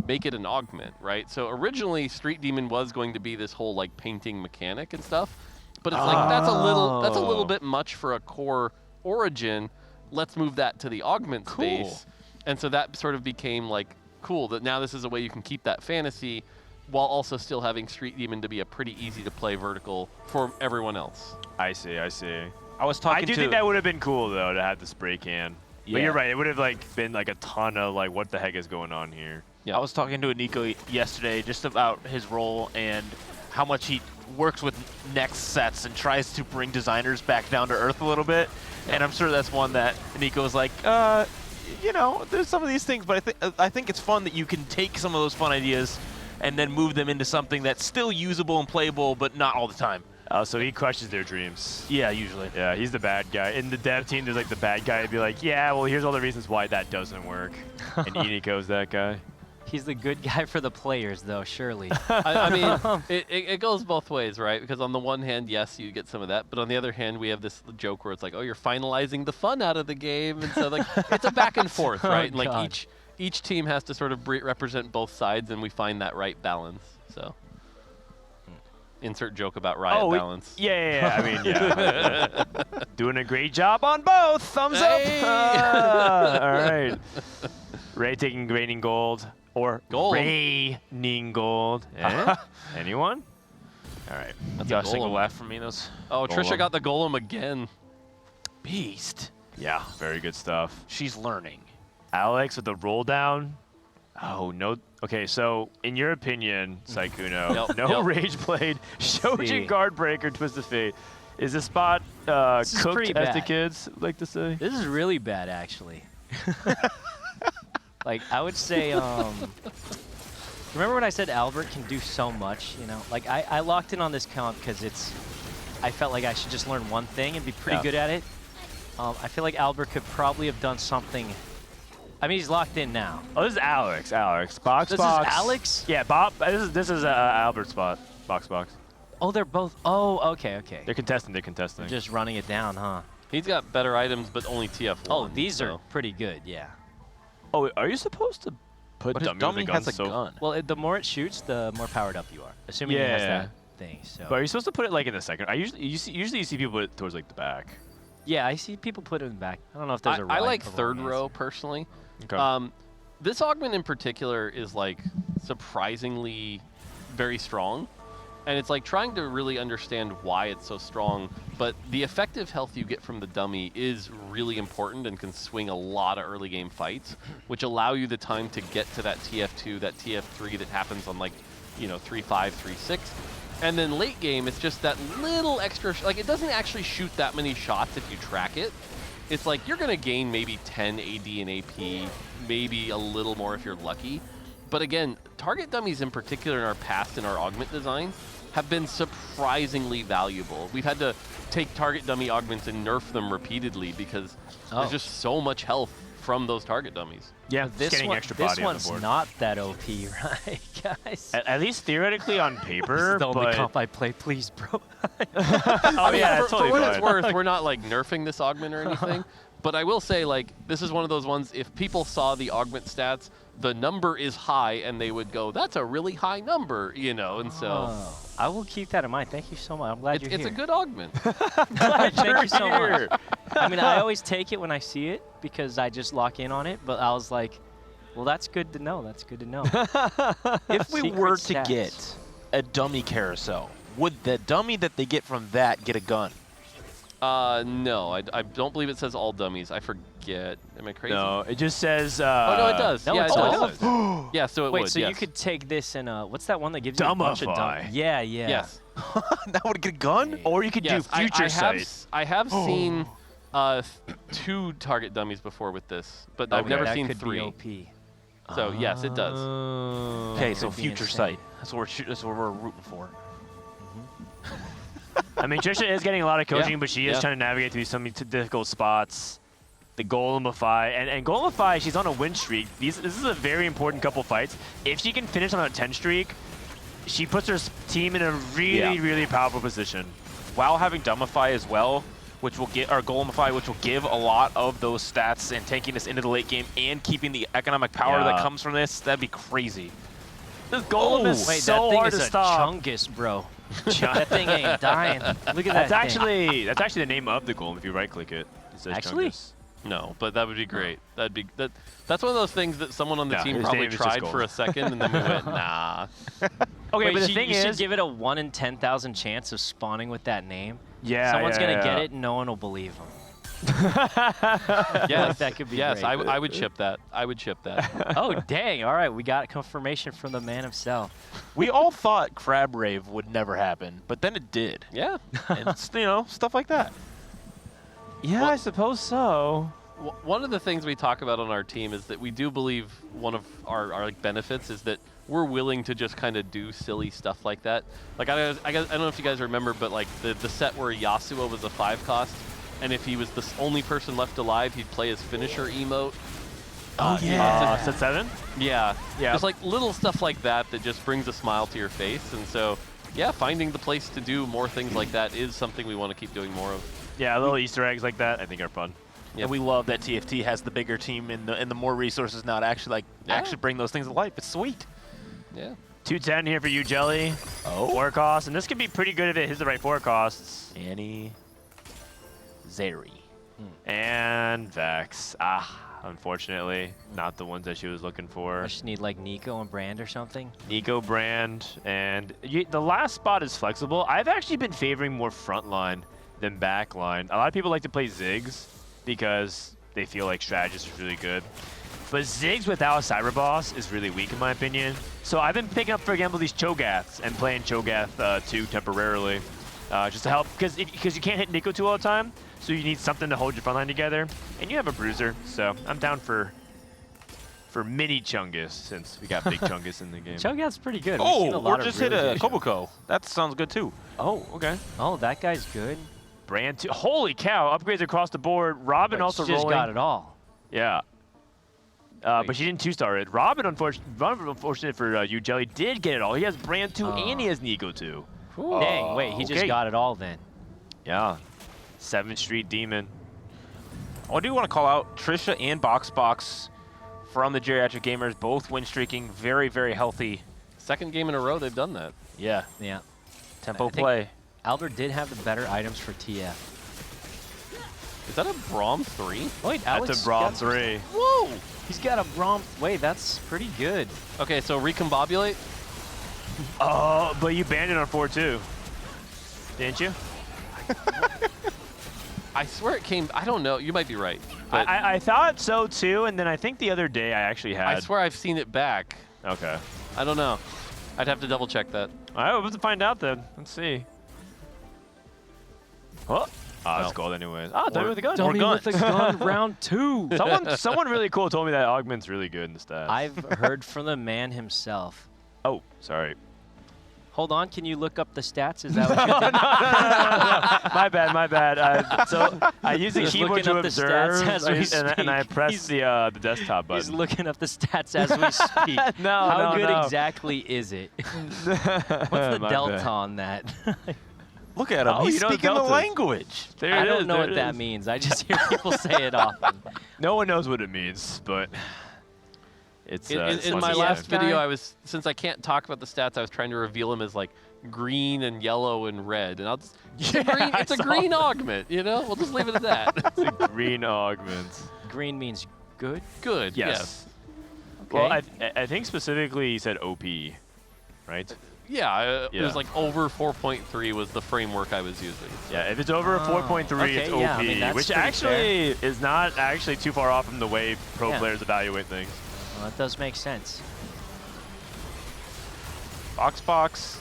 make it an augment, right? So originally Street Demon was going to be this whole like painting mechanic and stuff, but it's like that's a little bit much for a core origin. Let's move that to the augment space. And so that sort of became like cool that now this is a way you can keep that fantasy while also still having Street Demon to be a pretty easy to play vertical for everyone else. I see, I see. I do think that would have been cool though to have the spray can. But Yeah. you're right, it would have like been like a ton of like what the heck is going on here. I was talking to Nico yesterday just about his role and how much he works with next sets and tries to bring designers back down to earth a little bit. And I'm sure that's one that Nico was like, there's some of these things, but I think it's fun that you can take some of those fun ideas and then move them into something that's still usable and playable, but not all the time. Oh, so he crushes their dreams. Yeah, usually. Yeah, he's the bad guy. In the dev team, there's like the bad guy. He'd be like, yeah, well, here's all the reasons why that doesn't work. And Iniko's that guy. He's the good guy for the players, though, surely. I mean, it goes both ways, right? Because on the one hand, yes, you get some of that. But on the other hand, we have this joke where it's like, oh, you're finalizing the fun out of the game. And so, like, it's a back and forth, right? Oh, like, God. each team has to sort of represent both sides, and we find that right balance. So, insert joke about riot balance. Yeah. I mean, yeah. Doing a great job on both. Thumbs Hey! up. All right. Ray taking raining gold. Or raining gold. Eh? Anyone? All right. That's a single laugh from me. Those. Oh, Trisha Golem. got the golem again. Beast. Yeah, very good stuff. She's learning. Alex with the roll down. Oh, no. Okay, so in your opinion, Saikuno, no rage blade, Shojin guard breaker, twist of fate. Is this spot This is cooked, pretty as the bad. kids like to say? This is really bad, actually. Like, I would say, remember when I said Albert can do so much, you know? Like, I locked in on this comp because I felt like I should just learn one thing and be pretty good at it. I feel like Albert could probably have done something. I mean, he's locked in now. Oh, this is Alex. Box. This is Alex? Yeah, Bob. This is Albert's spot. Box. Oh, they're both. Oh, okay. They're contesting. They're just running it down, huh? He's got better items, but only TF1. Oh, these are pretty good, yeah. Oh, are you supposed to put But his dummy with a gun? has a gun. Well, the more it shoots, the more powered up you are. Assuming he has that thing. So. But are you supposed to put it like in the second? Usually you see people put it towards like the back. Yeah, I see people put it in the back. I don't know if there's a right I like or third wrong row personally. Okay. This augment in particular is like surprisingly very strong. And it's like trying to really understand why it's so strong, but the effective health you get from the dummy is really important and can swing a lot of early game fights, which allow you the time to get to that TF2, that TF3 that happens on like, 3-5, 3-6. And then late game, it's just that little extra, like it doesn't actually shoot that many shots if you track it. It's like you're gonna gain maybe 10 AD and AP, maybe a little more if you're lucky. But again, target dummies in particular in our past in our augment design have been surprisingly valuable. We've had to take target dummy augments and nerf them repeatedly because there's just so much health from those target dummies. Yeah, this getting one, extra this body on the one's board. not that OP, right, guys? At least theoretically on paper, This is the only but comp I play, please, bro. I mean, yeah, for totally what fine. it's worth, we're not like nerfing this augment or anything. But I will say, like, this is one of those ones, if people saw the augment stats, the number is high, and they would go, that's a really high number, and so... Oh, I will keep that in mind. Thank you so much. I'm glad you're It's here. a good augment. Thank you so much. I mean, I always take it when I see it because I just lock in on it, but I was like, well, that's good to know. That's good to know. If we Secret were to stats. get a dummy carousel, would the dummy that they get from that get a gun? No, I don't believe it says all dummies. I forget. Am I crazy? No, it just says. Oh, no, it does. No, yeah, it it does. does. Yeah, so it Wait, would, so yes. you could take this and, what's that one that gives you a bunch of Dumbify. dumb? Yeah. Yes. That would get a gun? Or you could Yes, do future sight. I have seen 2 target dummies before with this, but I've Okay. never That seen could 3. be OP. So yes, it does. Okay, so could be future insane. sight. That's what we're rooting for. I mean, Trisha is getting a lot of coaching, Yeah, but she is yeah. trying to navigate through some difficult spots. The Golemify, and Golemify, she's on a win streak. This is a very important couple fights. If she can finish on a 10 streak, she puts her team in a really, really powerful position. While having Dumbify as well, which will get our Golemify, which will give a lot of those stats and taking us into the late game and keeping the economic power that comes from this, that'd be crazy. This Golem is Wait, so that thing hard is to a stop. Chungus, bro. That thing ain't dying. Look at That's that actually the name of the Golem if you right click it. It says Actually? Chungus. No, but that would be great. That's one of those things that someone on the No, team his probably name is just tried Golem. for a second and then we went, nah. Okay, Wait, but the thing you should is, give it a 1 in 10,000 chance of spawning with that name. Yeah, Someone's yeah, gonna get yeah. Uh, it and no one will believe them. Yes, that could be yes, great. I would chip that. I would chip that. Oh, dang. All right, we got confirmation from the man himself. We all thought Crab Rave would never happen, but then it did. Yeah. And it's, stuff like that. yeah, I suppose so. One of the things we talk about on our team is that we do believe one of our like benefits is that we're willing to just kind of do silly stuff like that. Like I don't know if you guys remember, but like the set where Yasuo was a 5-cost, and if he was the only person left alive, he'd play his finisher emote. Oh yeah. Set 7? Yeah. Yeah. Just like little stuff like that that just brings a smile to your face, and so yeah, finding the place to do more things like that is something we want to keep doing more of. Yeah, little Easter eggs like that I think are fun. Yep. And we love that TFT has the bigger team and the more resources now to actually actually bring those things to life. It's sweet. Yeah. 210 here for you, Jelly. Oh. 4 costs, and this could be pretty good if it hits the right 4 costs. Annie. Zeri. And Vex. Ah, unfortunately, not the ones that she was looking for. I just need like Nico and Brand or something. Nico, Brand, and the last spot is flexible. I've actually been favoring more front line than back line. A lot of people like to play Ziggs because they feel like strategist is really good. But Ziggs without a Cyber Boss is really weak in my opinion. So I've been picking up, for example, these Cho'Gaths and playing Cho'Gath 2 temporarily. Just to help, because you can't hit Nico 2 all the time, so you need something to hold your front line together. And you have a Bruiser, so I'm down for mini Chungus, since we got big Chungus in the game. Cho'Gath's pretty good. Oh, just hit a Koboko. That sounds good too. Oh, okay. Oh, that guy's good. Brand 2. Holy cow, upgrades across the board. Robin also she just rolling. got it all. Yeah. But she didn't 2-star it. Robin, unfortunate for you, Jelly, did get it all. He has Brand 2 and he has Nico 2. Dang, wait, he just got it all then. Yeah. 7th Street Demon. I do want to call out Trisha and BoxBox from the Geriatric Gamers, both win streaking, very, very healthy. Second game in a row they've done that. Yeah. Yeah. Tempo play. Albert did have the better items for TF. Is that a Braum 3? Wait, Alex. That's a Braum 3. Whoa! He's got a Braum. Wait, that's pretty good. Okay, so recombobulate. Oh, but you banned it on 4-2. Didn't you? I swear it came. I don't know. You might be right. But I thought so too, and then I think the other day I actually had. I swear I've seen it back. Okay. I don't know. I'd have to double check that. All right, we'll have to find out then. Let's see. Oh, it's gold anyways. Ah, dummy with a gun. Dummy with a gun, round 2. Someone really cool told me that Augment's really good in the stats. I've heard from the man himself. Oh, sorry. Hold on, can you look up the stats? Is that what you're doing? No. My bad. So I use the He's keyboard to looking up the observe, stats as we speak. and I press the desktop button. He's looking up the stats as we speak. How good exactly is it? What's the delta on that? Look at him. He's speaking the language. I don't know what that means. I just hear people say it often. No one knows what it means, but it's in my last video, since I can't talk about the stats, I was trying to reveal him as like green and yellow and red, and I'll just it's a green augment, you know. We'll just leave it at that. It's a green augment. Green means good. Good. Yes. Okay. Well, I think specifically he said OP, right? Yeah, it was like over 4.3 was the framework I was using. So. Yeah, if it's over 4.3, it's OP, yeah, I mean, which actually is not actually too far off from the way pro players evaluate things. Well, that does make sense. BoxBox,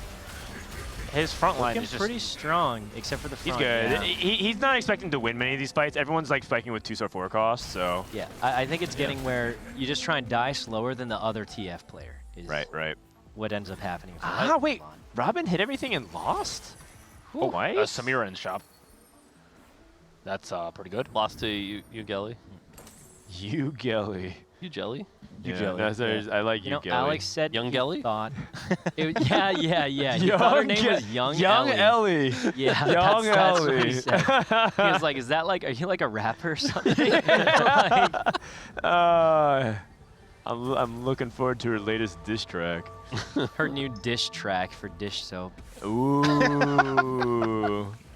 his front line Looking is just pretty strong, except for the front. He's good. Yeah. He's not expecting to win many of these fights. Everyone's like spiking with 2-star 4 costs, so. Yeah, I think it's getting where you just try and die slower than the other TF player. Is Right. What ends up happening. Wait. Robin hit everything and lost? Oh, Why? Samira in shop. That's pretty good. Lost to Ugelly. Ugelly. Ugelly? Yeah, no, I like you Ugelly. know, Alex said Young he Gelly? thought. He thought her name was Young Ellie. Yeah, Young that's what Ellie. he said. He was like, "Is that like? Are you like a rapper or something?" I'm looking forward to her latest diss track. Her new dish track for dish soap. Ooh,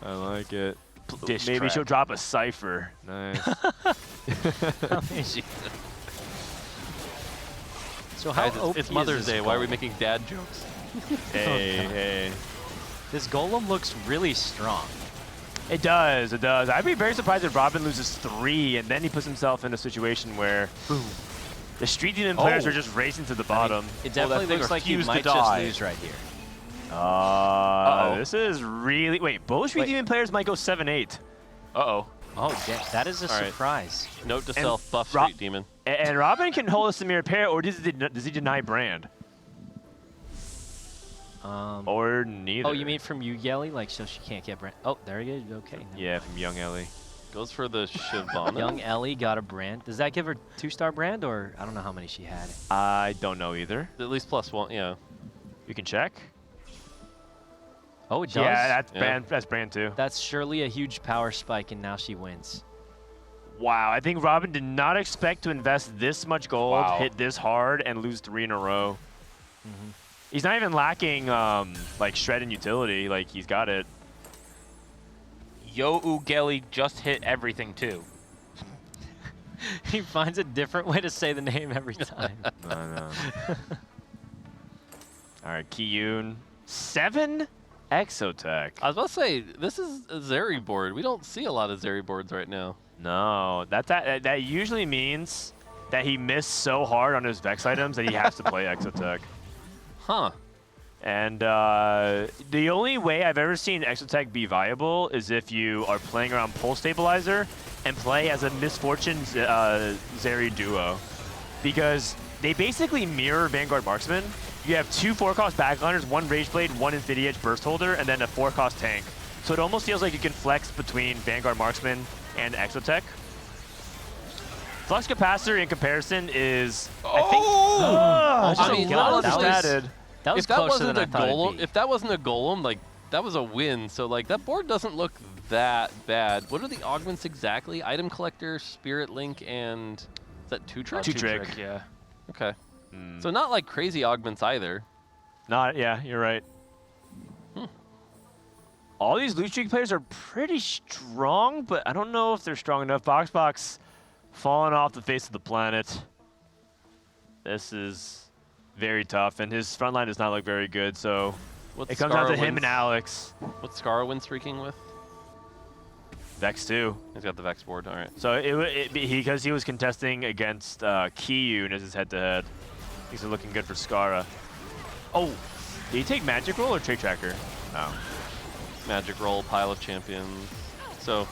I like it. Dish Maybe track. she'll drop a cipher. Nice. So how Guys, OP it's is Mother's this Day. Why are we golem? making dad jokes? Hey. This golem looks really strong. It does. I'd be very surprised if Robin loses 3 and then he puts himself in a situation where the Street Demon players are just racing to the bottom. It definitely looks like he might just lose right here. This is really... Wait, both Street Demon players might go 7-8. Uh-oh. Oh, that is a surprise. Note to self, buff Street Demon. And Robin can hold a Samir pair, or does he deny Brand? Or neither. Oh, you mean from you, Yelly? Like, so she can't get brand. Oh, there you go. Okay. Yeah, from Young Ellie. Goes for the Shyvana. Young Ellie got a brand. Does that give her 2-star brand, or I don't know how many she had? I don't know either. At least +1, yeah. You can check. Oh, it does? Yeah, that's brand 2. That's surely a huge power spike, and now she wins. Wow, I think Robin did not expect to invest this much gold, hit this hard, and lose 3 in a row. He's not even lacking like shred and utility. Like, he's got it. Yo Ugeli just hit everything too. He finds a different way to say the name every time. No. All right, Kiyun. 7 Exotech. I was about to say, this is a Zeri board. We don't see a lot of Zeri boards right now. No, that usually means that he missed so hard on his Vex items that he has to play Exotech. Huh. And the only way I've ever seen Exotech be viable is if you are playing around Pulse Stabilizer and play as a Misfortune Zeri duo. Because they basically mirror Vanguard Marksman. You have 2 4-cost backliners, 1 Rageblade, 1 Infinity Edge Burst Holder, and then a 4-cost tank. So it almost feels like you can flex between Vanguard Marksman and Exotech. Flux Capacitor in comparison is, I mean, honestly, that was if that closer wasn't than a I thought it'd golem, be. if that wasn't a golem, like that was a win. So like that board doesn't look that bad. What are the augments exactly? Item Collector, Spirit Link, and is that 2-trick? 2-trick, yeah. Okay. So not like crazy augments either. Yeah, you're right. All these Loot Streak players are pretty strong, but I don't know if they're strong enough. Box falling off the face of the planet. This is very tough, and his front line does not look very good, so it comes down to him and Alex. What's Scarra win streaking with? Vex 2. He's got the Vex board, all right. So because he was contesting against Kiyun as his head-to-head. These are looking good for Scarra. Oh, did he take Magic Roll or Trade Tracker? No. Magic Roll, Pile of Champions. So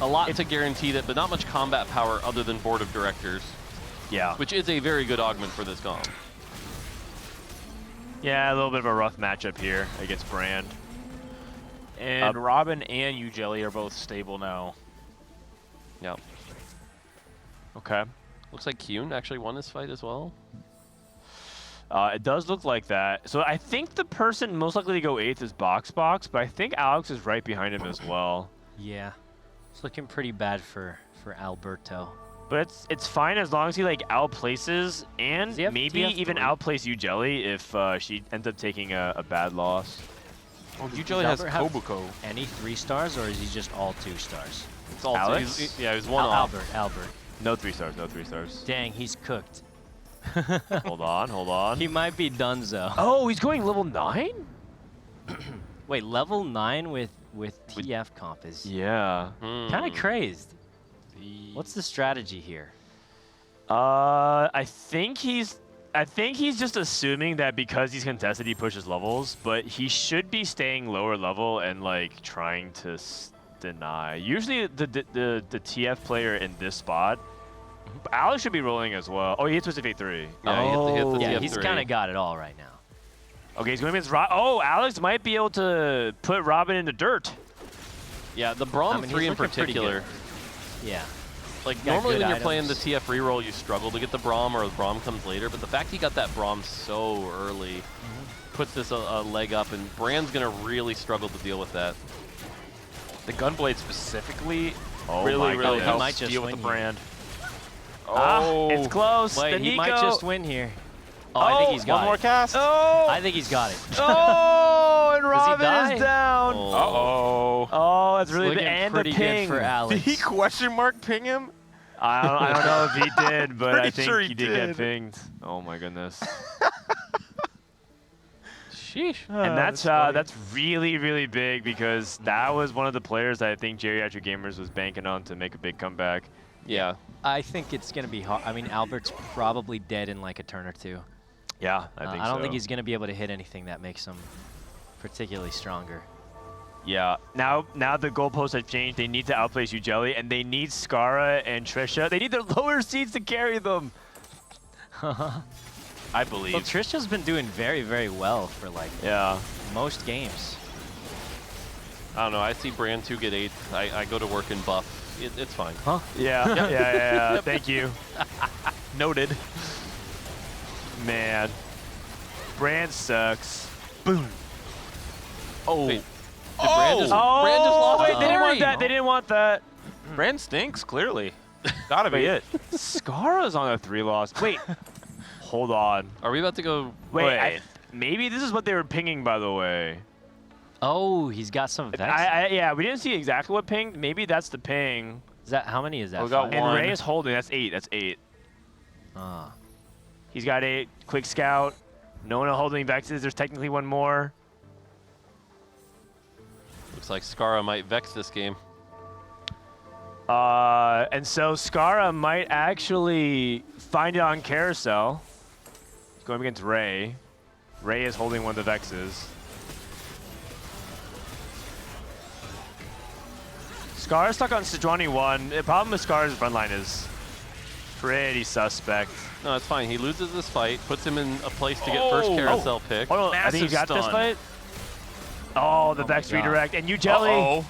a lot to guarantee that, but not much combat power other than Board of Directors. Yeah. Which is a very good augment for this GOM. Yeah, a little bit of a rough matchup here against Brand. And Robin and Ugeli are both stable now. Yep. Okay. Looks like Kiyun actually won this fight as well. It does look like that. So I think the person most likely to go 8th is Box, but I think Alex is right behind him as well. Yeah. It's looking pretty bad for Alberto. But it's fine as long as he like outplaces and maybe even outplace Ugeli if she ends up taking a bad loss. Oh, Ugeli has Kobuko. Any 3 stars, or is he just all 2 stars? It's all Alex? He's one off. Albert. No 3 stars, no 3 stars. Dang, he's cooked. Hold on. He might be donezo. Oh, he's going level 9? Wait, level 9 with TF comp is yeah. Kind of crazed. What's the strategy here? I think he's just assuming that because he's contested, he pushes levels, but he should be staying lower level and like trying to deny. Usually the TF player in this spot, Alex should be rolling as well. Oh, he hits Twisted Fate 3. Yeah, he hit the TF3. He's kind of got it all right now. Okay, he's going against Oh, Alex might be able to put Robin in the dirt. Yeah, the Braum 3 in particular. Yeah. Like, normally when you're playing the TF reroll, you struggle to get the Braum, or the Braum comes later, but the fact he got that Braum so early puts this a leg up, and Brand's going to really struggle to deal with that. The Gunblade specifically really helps deal with the Brand. Oh, it's close. Wait, he might just win here. Oh, I think he's got one more cast. Oh, I think he's got it. Oh, and Robin is down. Uh-oh. Oh, that's really looking bad. And pretty the ping. good for Alex. Did he question mark ping him? I don't know if he did, but I think sure he did get pinged. Oh my goodness. Sheesh. And that's really big because that was one of the players that I think Geriatric Gamers was banking on to make a big comeback. Yeah. I think it's going to be hard. I mean, Albert's probably dead in like a turn or two. Yeah, I think so. I don't think he's going to be able to hit anything that makes him particularly stronger. Yeah. Now the goalposts have changed. They need to outplace Ugeli, and they need Scarra and Trisha. They need their lower seeds to carry them. I believe. Well, Trisha's been doing very, very well for like most games. I don't know. I see Brand 2 get 8th. I go to work and buff. It's fine. Huh? Yeah. Yeah. Thank you. Noted. Man. Brand sucks. Boom. Oh. Wait, Brand just lost wait, to they didn't want Terry. that. They didn't want that. Brand stinks, clearly. Gotta be it. Scarra's on a 3 loss. Wait. Hold on. Are we about to go? Wait. Maybe this is what they were pinging, by the way. Oh, he's got some Vex. Yeah, we didn't see exactly what pinged. Maybe that's the ping. Is that how many is that? We got 1. And Ray is holding. That's 8. That's 8. Ah. He's got 8. Quick scout. No one holding Vexes. There's technically 1 more. Looks like Scarra might Vex this game. And so Scarra might actually find it on Carousel. Going against Ray. Ray is holding 1 of the Vexes. Scarra's stuck on Sejuani 1. The problem with Scarra's front line is pretty suspect. No, it's fine. He loses this fight, puts him in a place to get first carousel pick. Hold on, I think you got this fight. Oh, the Vex redirect. And you Jelly.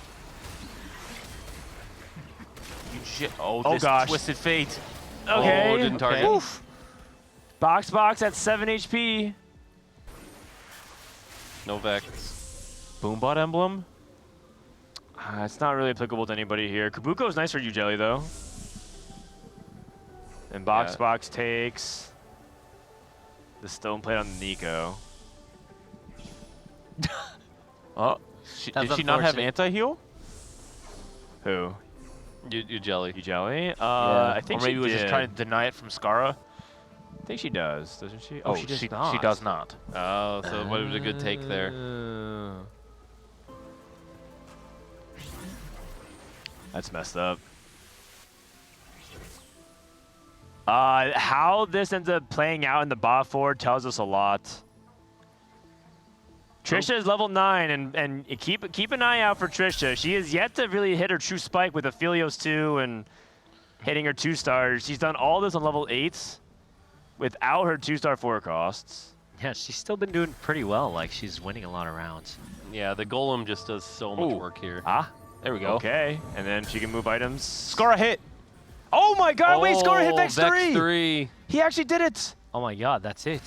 This gosh. twisted fate. Okay. Oh, didn't target. Oof. Box at 7 HP. No Vex. Boombot emblem. It's not really applicable to anybody here. Kabuko is nice for you, Jelly, though. And box takes the stone plate on Nico. Oh, did she not have anti-heal? Who? You Jelly. You Jelly? I think or maybe she was did. just trying to deny it from Scarra. I think she does, doesn't she? Oh, she does she not. She does not. Oh, so what was a good take there? That's messed up. How this ends up playing out in the bot forward tells us a lot. Trisha is level 9, and keep an eye out for Trisha. She has yet to really hit her true spike with Aphelios 2 and hitting her 2-stars. She's done all this on level 8s without her 2-star 4 costs. Yeah, she's still been doing pretty well. Like, she's winning a lot of rounds. Yeah, the golem just does so much work here. Ah, there we go. Okay, and then she can move items. Scarra hit. Oh my God! Wait, Scarra hit Vex 3. He actually did it. Oh my God, that's it.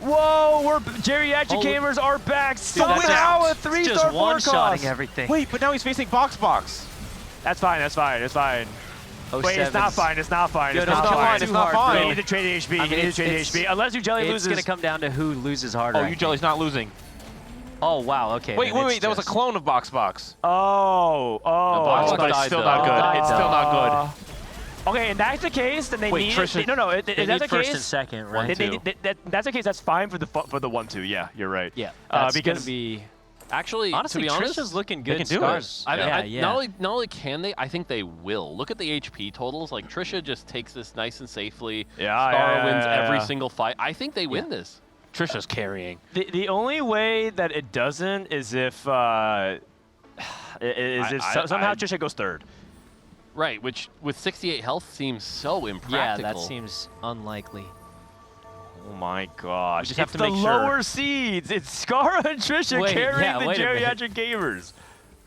Whoa, we're geriatric gamers are back. Somehow a 3-star 4 cost. Everything. Wait, but now he's facing box. That's fine. That's fine. It's fine. Wait, it's not fine. It's not fine. It's not fine. It's not fine. You need to trade HP. You need to trade HP. Unless you Jelly loses. It's gonna come down to who loses harder. Oh, you Jelly's not losing. Oh wow. Okay. Wait. That was a clone of box. Oh. But it's still not good. It's still not good. Okay, and that's the case, then they need Trisha, no. If They that's need the first case, and second, right? That's the case. That's fine for the 1-2. Yeah, you're right. Yeah, that's because gonna be. Actually, Honestly, to be honest, Trisha's looking good. They can do Scars. it. Not only can they, I think they will. Look at the HP totals. Like Trisha just takes this nice and safely. Scarra wins every single fight. I think they win this. Trisha's carrying. The only way that it doesn't is if somehow Trisha goes 3rd. Right, which with 68 health seems so impractical. Yeah, that seems unlikely. Oh my gosh. Just have to the make sure. lower seeds. It's Scarra and Trisha carrying the geriatric gamers.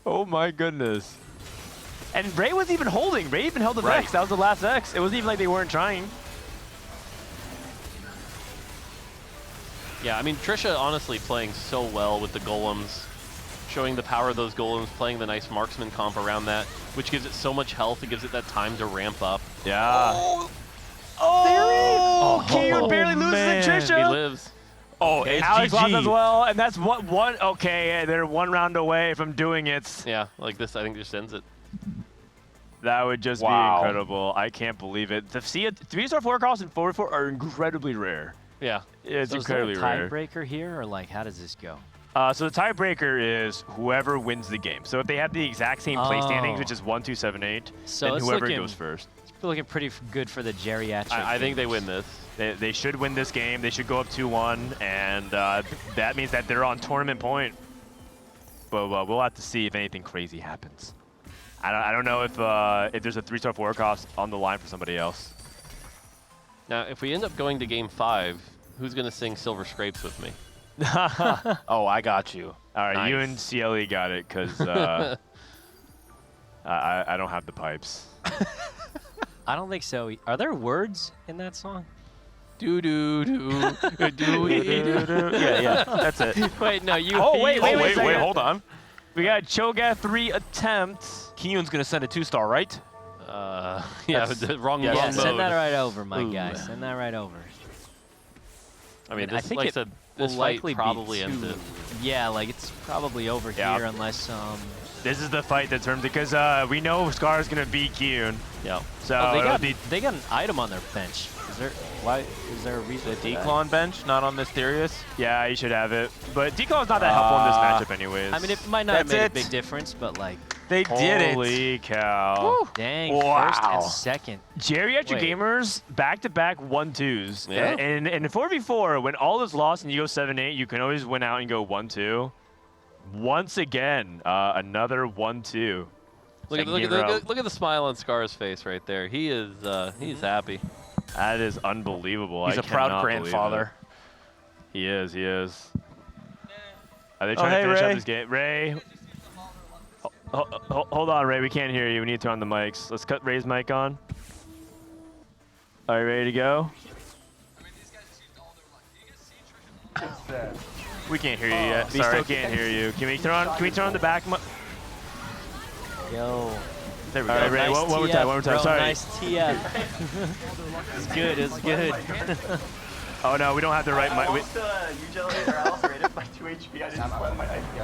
Oh my goodness. And Ray was even holding. Ray even held the Vex. That was the last Vex. It wasn't even like they weren't trying. Yeah, I mean, Trisha honestly playing so well with the golems, showing the power of those golems, playing the nice marksman comp around that, which gives it so much health. It gives it that time to ramp up. Yeah. Oh, Kier barely loses to Trisha. He lives. Oh, and Alex lost as well, and that's one. Okay, they're 1 round away from doing it. Yeah, like this, I think just ends it. That would just be incredible. I can't believe it. To see a 3-star 4 cost and 4-4 are incredibly rare. Yeah. It's so incredibly is there a rare. tiebreaker here, or like, how does this go? So the tiebreaker is whoever wins the game. So if they have the exact same play standings, which is 1, 2, 7, 8, so then whoever goes first. It's looking pretty good for the geriatric. I think they win this. They should win this game. They should go up 2-1, and that means that they're on tournament point. But we'll have to see if anything crazy happens. I don't know if there's a 3-star 4 cost on the line for somebody else. Now, if we end up going to game 5, Who's gonna sing Silver Scrapes with me? Oh, I got you. All right, Nice. you and CLE got it, because I don't have the pipes. I don't think so. Are there words in that song? Do do do do do. Yeah, that's it. Wait, no, you. Oh, wait, wait, hold on. We got Cho'Gath 3 attempts. Kiyun's gonna send a 2-star, right? Yeah, the wrong Yeah, mode. send that right over, my guy. Send that right over. I mean, I this, think like I it said, will this fight likely probably be ended. Yeah, like it's probably over here unless This is the fight that turns because we know Scarra's gonna beat Kiyun. Yeah. So they got an item on their bench. Why is there a reason? The Declon bench, not on Mysterious. Yeah, you should have it. But Declon's not that helpful in this matchup, anyways. I mean, it might not have made a big difference, but like they did it. Holy cow! Woo. Dang, wow. first and second. Geriatric Gamers back-to-back 1-2s. Yeah. And in 4v4, when all is lost and you go 7-8, you can always win out and go 1-2. Once again, another 1-2. Look at the smile on Scarra's face right there. He is he's happy. That is unbelievable. He's a proud grandfather. He is. Are they trying to finish up this game? Ray. Hold on, Ray. We can't hear you. We need to turn on the mics. Let's cut Ray's mic on. Are you ready to go? We can't hear you yet. We still can't hear you. Can we turn on the back mic? Yo. There we go. All right, Ray, nice one more TF, time. bro, Sorry. Nice TF. It's good. It's good. Oh no, we don't have the right mic.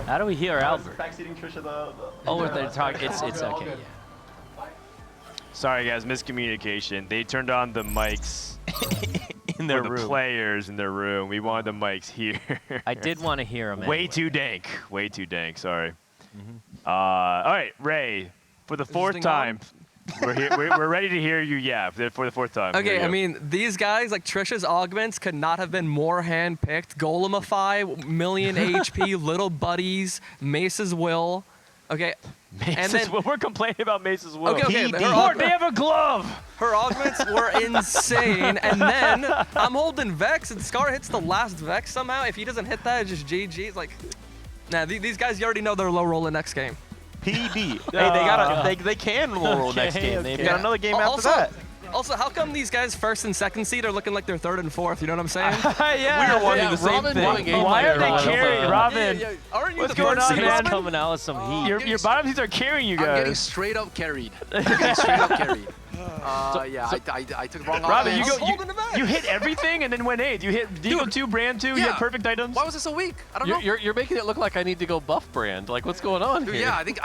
How do we hear Albert? Backseating Trisha Oh, they're talking. It's okay. Yeah. Sorry guys, miscommunication. They turned on the mics in their for the room. players in their room. We wanted the mics here. I did want to hear him. Way anyway. too dank. Way too dank. Sorry. All right, Ray. For the fourth time, we're here. We're ready to hear you. Yeah, for the fourth time. Okay, I mean, these guys, like Trisha's augments, could not have been more hand-picked. Golemify, million HP, little buddies, Mace's Will. Okay. Mace's Will. We're complaining about Mace's Will. Okay. They have a glove. Her augments were insane, and then I'm holding Vex, and Scarra hits the last Vex somehow. If he doesn't hit that, it's just GG. It's like, nah, these guys, you already know they're low rolling next game. PB. Hey, they can roll next game. They've got another game after that. Also, how come these guys first and second seed are looking like they're third and fourth? You know what I'm saying? Yeah, we were wanting the same thing. Why are they carrying Robin? Aren't you What's the going first on, seed, man? Robin? Coming out with some heat. Your bottom seeds are carrying you guys. I'm getting straight up carried. Yeah, I took the wrong Robin, offense. you hit everything and then went 8. You hit Deagle 2, Brand 2, you had perfect items. Why was it so weak? I don't know. You're making it look like I need to go buff Brand. Like, what's going on here? Yeah, I think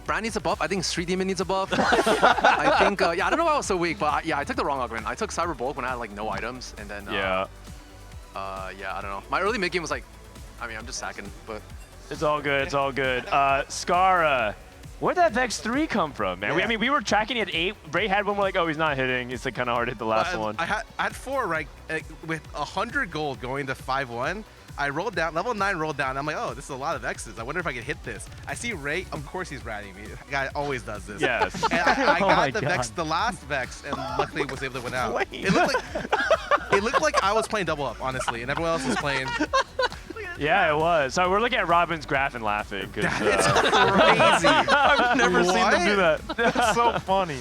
Brand needs a buff. I think Street Demon needs a buff. I think, yeah, I don't know why I was so weak, but I took the wrong augment. I took Cyber Bulk when I had like no items, and then yeah, I don't know. My early mid game was like, I mean, I'm just sacking, but it's all good. It's all good. Scarra. Where'd that Vex 3 come from, man? Yeah. I mean, we were tracking at 8. Ray had one, we're like, oh, he's not hitting. It's like kind of hard to hit the last one. I had 4, right? With 100 gold going to 5-1. I rolled down, level 9 rolled down. I'm like, oh, this is a lot of X's. I wonder if I can hit this. I see Ray, of course he's ratting me. The guy always does this. Yes. And I Oh got my Vex, God. the last Vex, and luckily was able to win out. Wait. It looked like I was playing double up, honestly, and everyone else was playing. Yeah, it was. So we're looking at Robin's graph and laughing. It's crazy. I've never seen them do What? that. That's so funny.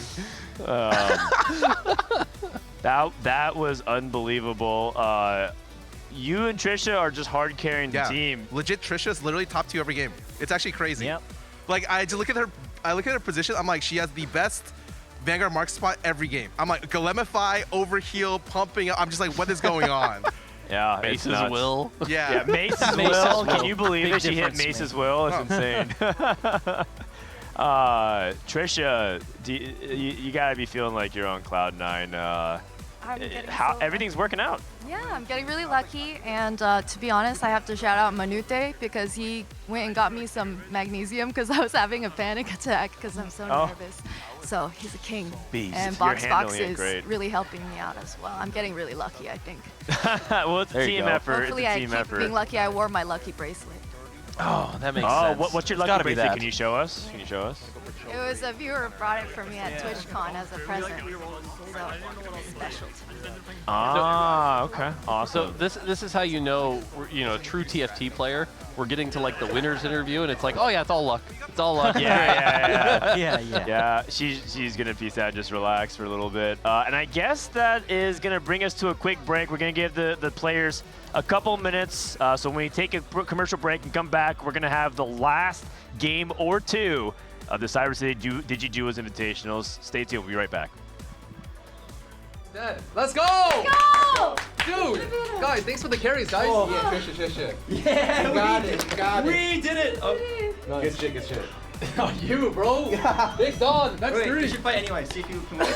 That was unbelievable. You and Trisha are just hard carrying the team. Legit, Trisha's literally top 2 every game. It's actually crazy. Yep. Like, I just look at her. I look at her position. I'm like, she has the best Vanguard mark spot every game. I'm like, Golemify, overheal, pumping up. I'm just like, what is going on? Yeah, Mace's it's nuts. Will. Yeah. Mace's Will. Can you believe Big that she hit difference, Mace's man. Will? It's insane. Trisha, you gotta be feeling like you're on cloud 9. I'm getting how so everything's working out. Yeah, I'm getting really lucky, and to be honest, I have to shout out Manute because he went and got me some magnesium because I was having a panic attack because I'm so nervous. So he's a king. Beast. And You're Box handling it is great. really helping me out as well. I'm getting really lucky, I think. Well, it's a There you team go. effort. Hopefully It's a I team keep effort. being lucky. I wore my lucky bracelet. Oh, that makes sense. sense. What's your lucky Gotta be birthday? that. Can you show us? Can you show us? It was a viewer brought it for me at TwitchCon as a present. So special to me. Ah, okay. Awesome. So this is how you know, true TFT player. We're getting to like the winners interview, and it's like, oh yeah, it's all luck. It's all luck. Yeah, she's gonna peace out, just relax for a little bit. And I guess that is gonna bring us to a quick break. We're gonna give the players a couple minutes. So when we take a commercial break and come back, we're gonna have the last game or two of the Cyber City Digi Duos Invitationals. Stay tuned. We'll be right back. Dead. Let's go! Go! Dude, guys, thanks for the carries, guys. Oh. Yeah, shit. Yeah, you got it. We did it. Oh. Nice. Good shit. Oh, you, bro. Big Don. That's Wait, 3. you should fight anyway. See if you can win.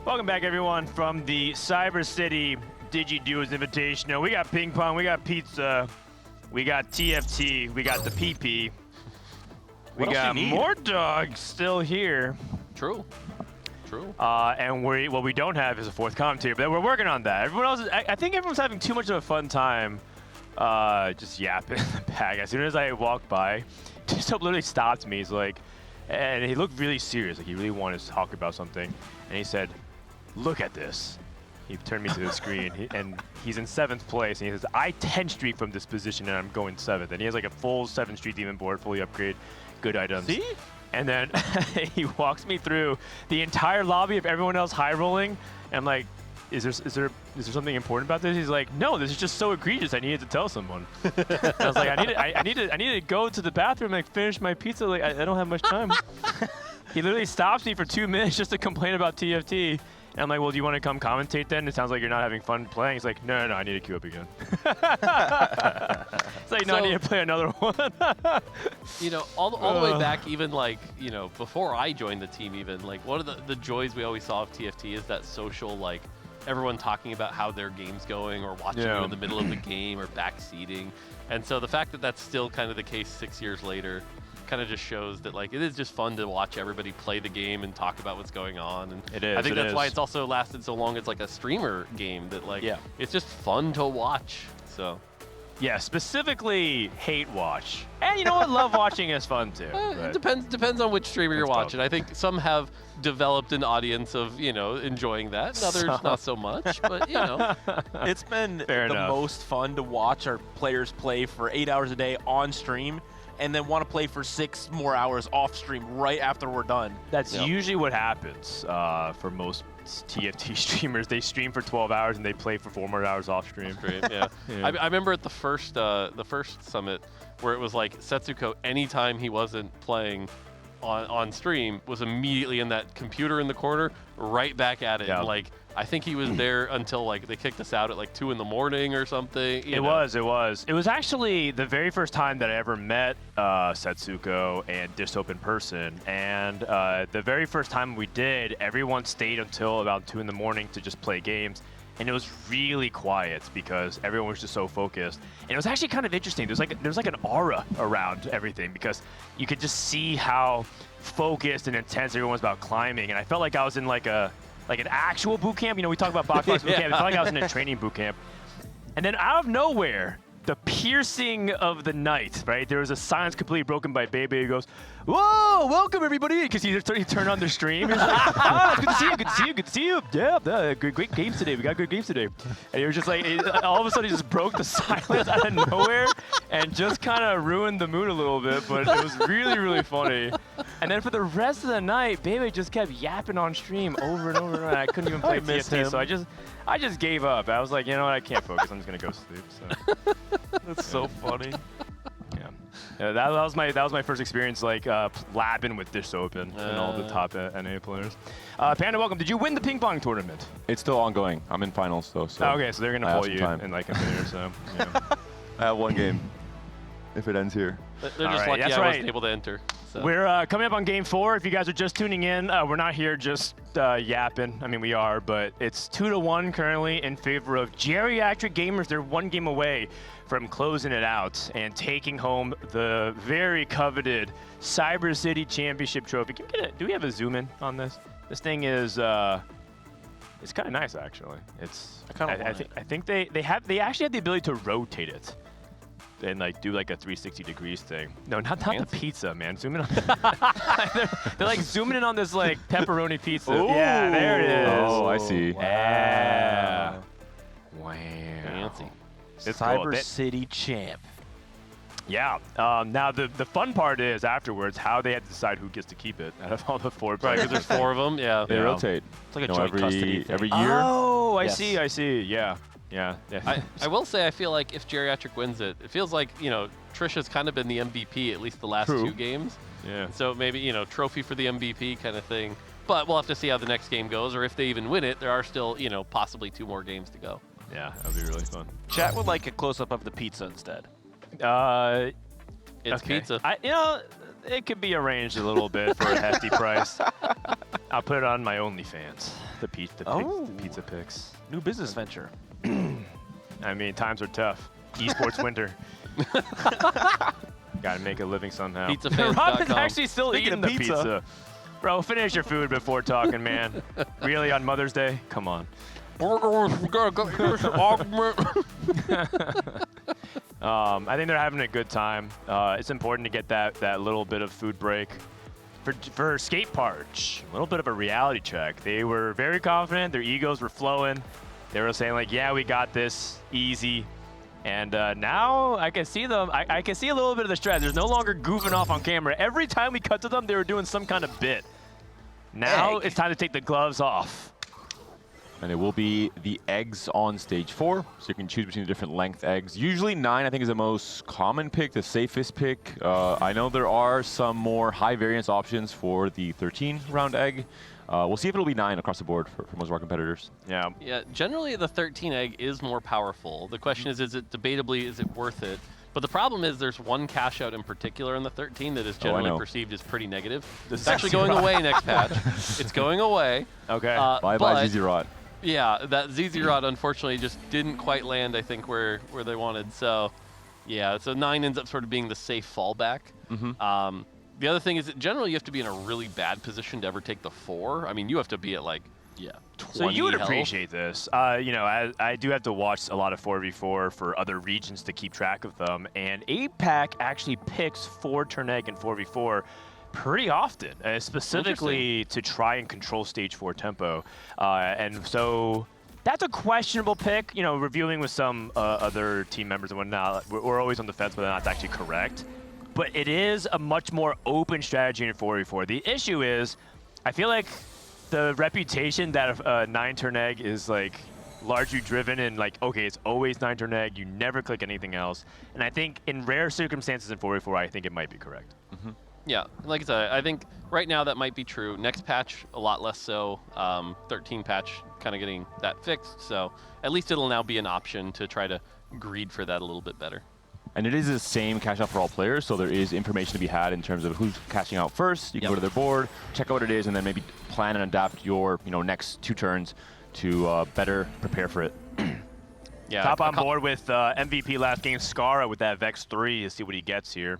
Welcome back, everyone, from the Cyber City Digi Duos Invitational. We got ping pong, we got pizza, we got TFT, we got the PP. We got more dogs still here. True. And what we don't have is a fourth commentator, but we're working on that. Everyone else, I think everyone's having too much of a fun time just yapping in the back. As soon as I walked by, just literally stopped me. He's like, and he looked really serious, like he really wanted to talk about something. And he said, "Look at this." He turned me to the screen, and he's in 7th place. And he says, "I 10 streak from this position, and I'm going 7th." And he has like a full 7 streak demon board, fully upgrade, good items. See? And then he walks me through the entire lobby of everyone else high rolling. And I'm like, is there something important about this? He's like, "No, this is just so egregious. I needed to tell someone." I was like, I need to go to the bathroom and finish my pizza. Like, I don't have much time. He literally stops me for 2 minutes just to complain about TFT. And I'm like, "Well, do you want to come commentate then? It sounds like you're not having fun playing." He's like, No, I need to queue up again." It's like, "No, I need to play another one." You know, all the way back, even like, you know, before I joined the team, even like one of the joys we always saw of TFT is that social, like everyone talking about how their game's going or watching you in the middle of the game or backseating. And so the fact that that's still kind of the case 6 years later kind of just shows that like it is just fun to watch everybody play the game and talk about what's going on. And it is. I think that's why it's also lasted so long. It's like a streamer game that like it's just fun to watch. So yeah, specifically hate watch. And you know what? Love watching is fun too. It depends on which streamer you're watching. I think some have developed an audience of, you know, enjoying that, and others not so much. But you know, it's been the most fun to watch our players play for 8 hours a day on stream, and then want to play for 6 more hours off stream right after we're done. That's usually what happens for most TFT streamers. They stream for 12 hours and they play for 4 more hours off stream. Yeah. I remember at the first summit where it was like Setsuko, anytime he wasn't playing on stream, was immediately in that computer in the corner, right back at it. And like, I think he was there until like they kicked us out at like 2 in the morning or something. It was actually the very first time that I ever met Setsuko and Distop in person. And the very first time we did, everyone stayed until about 2 in the morning to just play games. And it was really quiet because everyone was just so focused. And it was actually kind of interesting. There's like an aura around everything because you could just see how focused and intense everyone was about climbing. And I felt like I was in like an actual boot camp. You know, we talk about box boot camp. I felt like I was in a training boot camp. And then out of nowhere, the piercing of the night, right? There was a silence completely broken by Bebe, who goes, "Whoa, welcome everybody," because he turned on the stream. He was like, "Oh, good to see you, good to see you, good to see you. Yeah, great games today. We got good games today." And he was just like, all of a sudden, he just broke the silence out of nowhere and just kind of ruined the mood a little bit. But it was really, really funny. And then for the rest of the night, Bebe just kept yapping on stream over and over and over. And I couldn't even play TFT, so I just gave up. I was like, you know what, I can't focus. I'm just gonna go sleep. So. That's so funny. Yeah, that was my first experience like labbing with Dish Open and all the top NA players. Panda, welcome. Did you win the ping pong tournament? It's still ongoing. I'm in finals though. So okay, so they're gonna pull you in like a minute or so. Yeah. I have 1 game. If it ends here. They're just lucky I wasn't able to enter. So. We're coming up on game 4. If you guys are just tuning in, we're not here just yapping. I mean, we are, but it's 2-1 currently in favor of Geriatric Gamers. They're 1 game away from closing it out and taking home the very coveted Cyber City Championship trophy. Do we have a zoom in on this? This thing is it's kind of nice actually. I think they actually have the ability to rotate it and like do like a 360 degrees thing. No, not the pizza, man. Zoom in on they're like zooming in on this like pepperoni pizza. Ooh. Yeah, there it is. Oh, I see. Yeah. Wow. Fancy. It's Cyber cool. City champ. Yeah. Now the fun part is afterwards how they have to decide who gets to keep it out of all the 4 players. Right, because there's 4 of them. Yeah. They rotate. It's like a joint custody thing. Every year. Oh, I see. Yeah. I will say I feel like if Geriatric wins it, it feels like, you know, Trisha's kind of been the MVP at least the last 2 games. Yeah. So maybe, you know, trophy for the MVP kind of thing. But we'll have to see how the next game goes, or if they even win it, there are still, you know, possibly 2 more games to go. Yeah, that'd be really fun. Chat would like a close-up of the pizza instead. It's pizza. It could be arranged a little bit for a hefty price. I'll put it on my OnlyFans. The pizza pics. New business venture. I mean, times are tough. Esports winter. Gotta make a living somehow. Robin's actually still eating the pizza. Bro, finish your food before talking, man. Really, on Mother's Day? Come on. I think they're having a good time. It's important to get that little bit of food break. For Skate Parch, a little bit of a reality check. They were very confident. Their egos were flowing. They were saying like, yeah, we got this, easy. And now I can see them. I can see a little bit of the stress. There's no longer goofing off on camera. Every time we cut to them, they were doing some kind of bit. Now it's time to take the gloves off. And it will be the eggs on stage 4, so you can choose between the different length eggs. Usually 9, I think, is the most common pick, the safest pick. I know there are some more high variance options for the 13-round egg. We'll see if it'll be 9 across the board for most of our competitors. Yeah. Yeah, generally the 13 egg is more powerful. The question is it debatably, is it worth it? But the problem is there's one cash out in particular in the 13 that is generally perceived as pretty negative. This is actually going away next patch. It's going away. Okay. Bye-bye ZZ Rod. Yeah, that ZZ Rod unfortunately just didn't quite land, I think, where they wanted. So, yeah, so 9 ends up sort of being the safe fallback. The other thing is that generally you have to be in a really bad position to ever take the 4. I mean, you have to be at like, 20 So you would health. appreciate this. You know, I do have to watch a lot of 4v4 for other regions to keep track of them. And APAC actually picks 4 turn egg and 4v4 pretty often, specifically to try and control stage 4 tempo. And so that's a questionable pick. You know, reviewing with some other team members and whatnot, we're always on the fence whether or not that's actually correct. But it is a much more open strategy in 4v4. The issue is, I feel like the reputation that a 9 turn egg is like largely driven in like, okay, it's always 9 turn egg, you never click anything else. And I think in rare circumstances in 4v4, I think it might be correct. Yeah, like I said, I think right now that might be true. Next patch, a lot less so. 13 patch, kind of getting that fixed. So at least it'll now be an option to try to greed for that a little bit better. And it is the same cash out for all players, so there is information to be had in terms of who's cashing out first. You can go to their board, check out what it is, and then maybe plan and adapt your next 2 turns to better prepare for it. Yeah, top on board with MVP last game, Scarra with that Vex 3 to see what he gets here.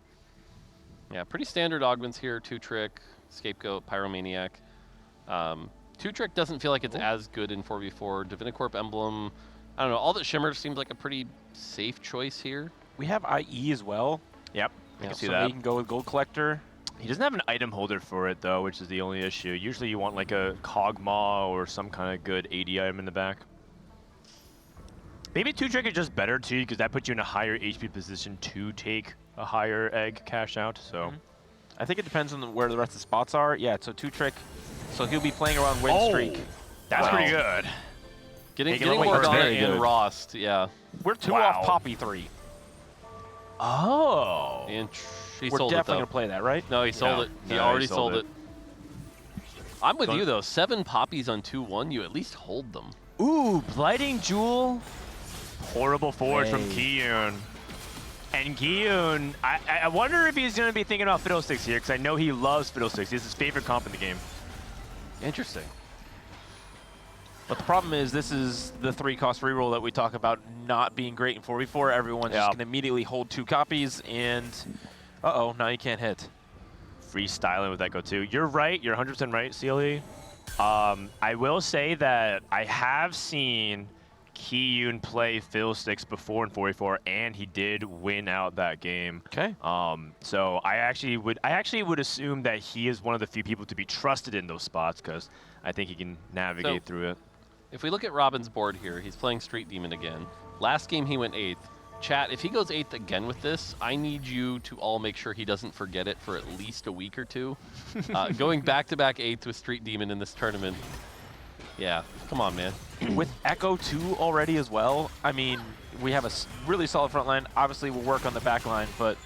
Yeah, pretty standard augments here. 2-trick, Scapegoat, Pyromaniac. 2-trick doesn't feel like it's as good in 4v4. Divinicorp Emblem, I don't know. All that Shimmer seems like a pretty safe choice here. We have IE as well. Yep, I can see so that. he can go with Gold Collector. He doesn't have an item holder for it, though, which is the only issue. Usually you want like a Cogmaw or some kind of good AD item in the back. Maybe 2-trick is just better, too, because that puts you in a higher HP position to take a higher egg cash out, so. I think it depends on where the rest of the spots are. Yeah, so 2-trick, so he'll be playing around Win Streak. That's pretty good. Getting Morgana and Rost, yeah. We're 2 off Poppy 3. Oh. And he We're sold it, definitely though. going to play that, right? No, he sold it. He already sold it. I'm with you, though. 7 poppies on 2-1, you at least hold them. Ooh, Blighting Jewel. Horrible forward from Kiyun. And Kiyun, I wonder if he's going to be thinking about Fiddlesticks here, because I know he loves Fiddlesticks. He's his favorite comp in the game. Interesting. But the problem is, this is the 3-cost reroll that we talk about not being great in 4v4. Everyone's just going to immediately hold 2 copies, and uh-oh, now you can't hit. Freestyling with Echo 2. You're right. You're 100% right, CLE. I will say that I have seen Kiyun play Fiddlesticks before in 4v4, and he did win out that game. Okay. So I actually would assume that he is one of the few people to be trusted in those spots, because I think he can navigate through it. If we look at Robin's board here, he's playing Street Demon again. Last game he went 8th. Chat, if he goes 8th again with this, I need you to all make sure he doesn't forget it for at least a week or 2. Going back-to-back 8th with Street Demon in this tournament. Yeah, come on, man. With Echo 2 already as well, I mean, we have a really solid front line. Obviously, we'll work on the back line, but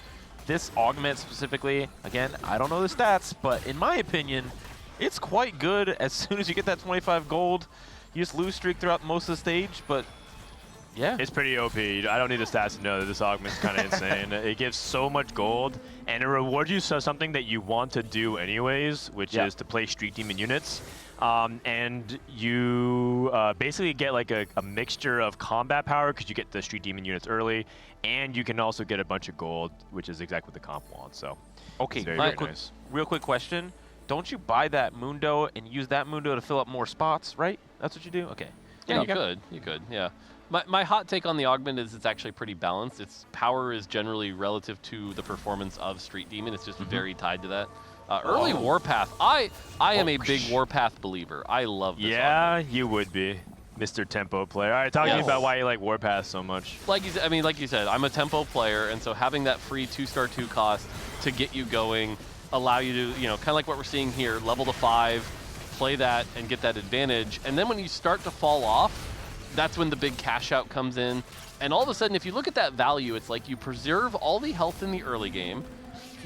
this augment specifically, again, I don't know the stats, but in my opinion, it's quite good. As soon as you get that 25 gold, you just lose streak throughout most of the stage, but Yeah. It's pretty OP. I don't need the stats to know that this augment's kind of insane. It gives so much gold, and it rewards you for something that you want to do anyways, which is to play Street Demon units. And you basically get like a mixture of combat power because you get the Street Demon units early, and you can also get a bunch of gold, which is exactly what the comp wants. So, okay, very nice. Real quick question. Don't you buy that Mundo and use that Mundo to fill up more spots, right? That's what you do? Okay. Yeah, you could, yeah. My hot take on the augment is it's actually pretty balanced. Its power is generally relative to the performance of Street Demon. It's just very tied to that. Early Warpath, I am a big Warpath believer. I love this augment. You would be, Mr. Tempo player. All right, talk to me about why you like Warpath so much. Like you said, I'm a tempo player, and so having that free 2-star 2 cost to get you going, allow you to, kind of like what we're seeing here, level to 5, play that and get that advantage. And then when you start to fall off, that's when the big cash out comes in. And all of a sudden, if you look at that value, it's like you preserve all the health in the early game,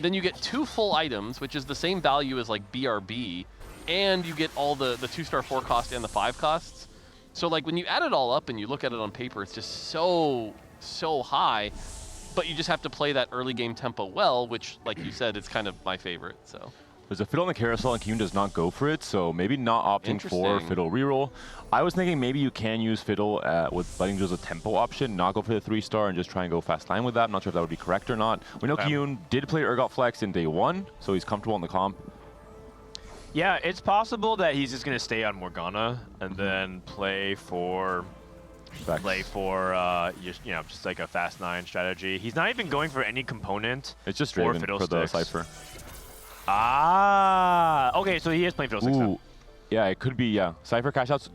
then you get 2 full items, which is the same value as like BRB, and you get all the 2-star 4 cost and the 5 costs. So like when you add it all up and you look at it on paper, it's just so high, but you just have to play that early game tempo well, which like you said, it's kind of my favorite, so. There's a Fiddle on the carousel, and Kiyun does not go for it, so maybe not opting for Fiddle reroll. I was thinking maybe you can use Fiddle with Lightning Jewel as a tempo option, not go for the 3-star, and just try and go fast line with that. I'm not sure if that would be correct or not. We know Kiyun did play Urgot Flex in day 1, so he's comfortable in the comp. Yeah, it's possible that he's just going to stay on Morgana and then play for... just like a fast 9 strategy. He's not even going for any component. It's just Draven for the Cypher. Okay, so he is playing Fiddle 6. Yeah, it could be, Cypher cash outs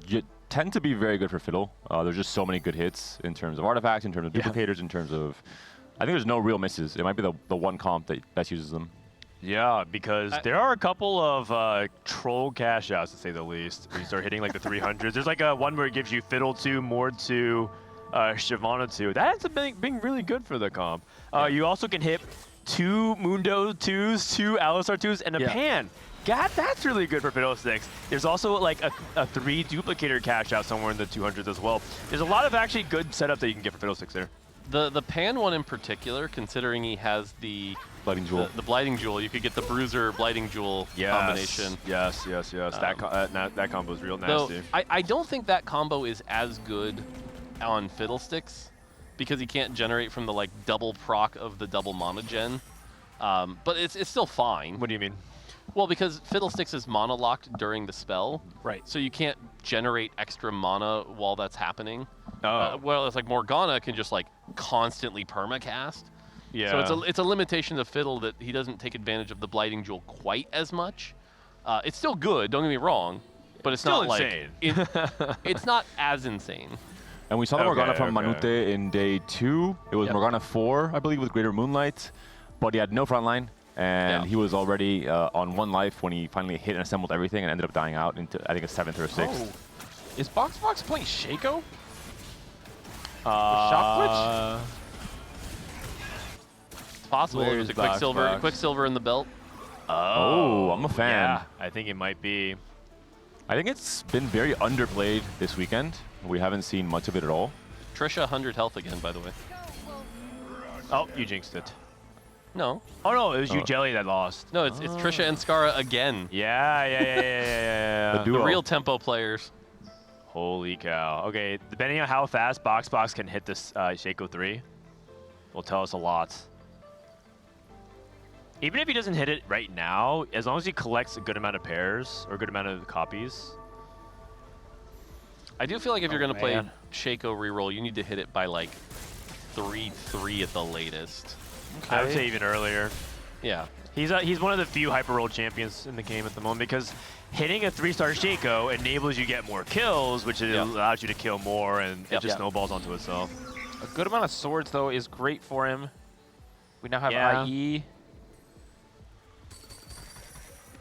tend to be very good for Fiddle. There's just so many good hits in terms of artifacts, in terms of duplicators, in terms of... I think there's no real misses. It might be the one comp that best uses them. Yeah, because there are a couple of troll cash outs, to say the least. When you start hitting like the 300s. There's like a one where it gives you Fiddle 2, Mord 2, Shyvana 2. That ends up being really good for the comp. You also can hit 2 Mundo 2s, 2 Alistar 2s, and a Pan. God, that's really good for Fiddlesticks. There's also like a 3 duplicator cash out somewhere in the 200s as well. There's a lot of actually good setup that you can get for Fiddlesticks there. The Pan one in particular, considering he has the Blighting Jewel. The Blighting Jewel, you could get the Bruiser Blighting Jewel combination. Yes. That combo is real nasty. Though, I don't think that combo is as good on Fiddlesticks because he can't generate from the like double proc of the double mana gen. But it's still fine. What do you mean? Well, because Fiddlesticks is mana locked during the spell. Right. So you can't generate extra mana while that's happening. Oh. Well, it's like Morgana can just like constantly permacast. Yeah. So it's a limitation of Fiddle that he doesn't take advantage of the Blighting Jewel quite as much. It's still good, don't get me wrong, but it's still not insane. like it's not as insane. And we saw the Morgana from Manute in day 2. It was Morgana 4, I believe, with Greater Moonlight, but he had no front line. And he was already on 1 life when he finally hit and assembled everything and ended up dying out into, I think, a 7th or 6th. Oh. Is BoxBox playing Shaco? Shock Twitch? It's possible. There's a Quicksilver in the belt. Oh, I'm a fan. Yeah, I think it might be. I think it's been very underplayed this weekend. We haven't seen much of it at all. Trisha 100 health again, by the way. Oh, you jinxed it. No. Oh no, it was you Jelly that lost. No, it's Trisha and Scarra again. Yeah. The real tempo players. Holy cow. Okay, depending on how fast BoxBox can hit this Shaco 3, will tell us a lot. Even if he doesn't hit it right now, as long as he collects a good amount of pairs or a good amount of copies. I do feel like if you're going to play Shaco reroll, you need to hit it by like 3-3 at the latest. Okay. I would say even earlier. Yeah. He's one of the few hyper roll champions in the game at the moment because hitting a 3-star Shaco enables you to get more kills, which allows you to kill more, and it just snowballs onto itself. A good amount of swords, though, is great for him. We now have IE.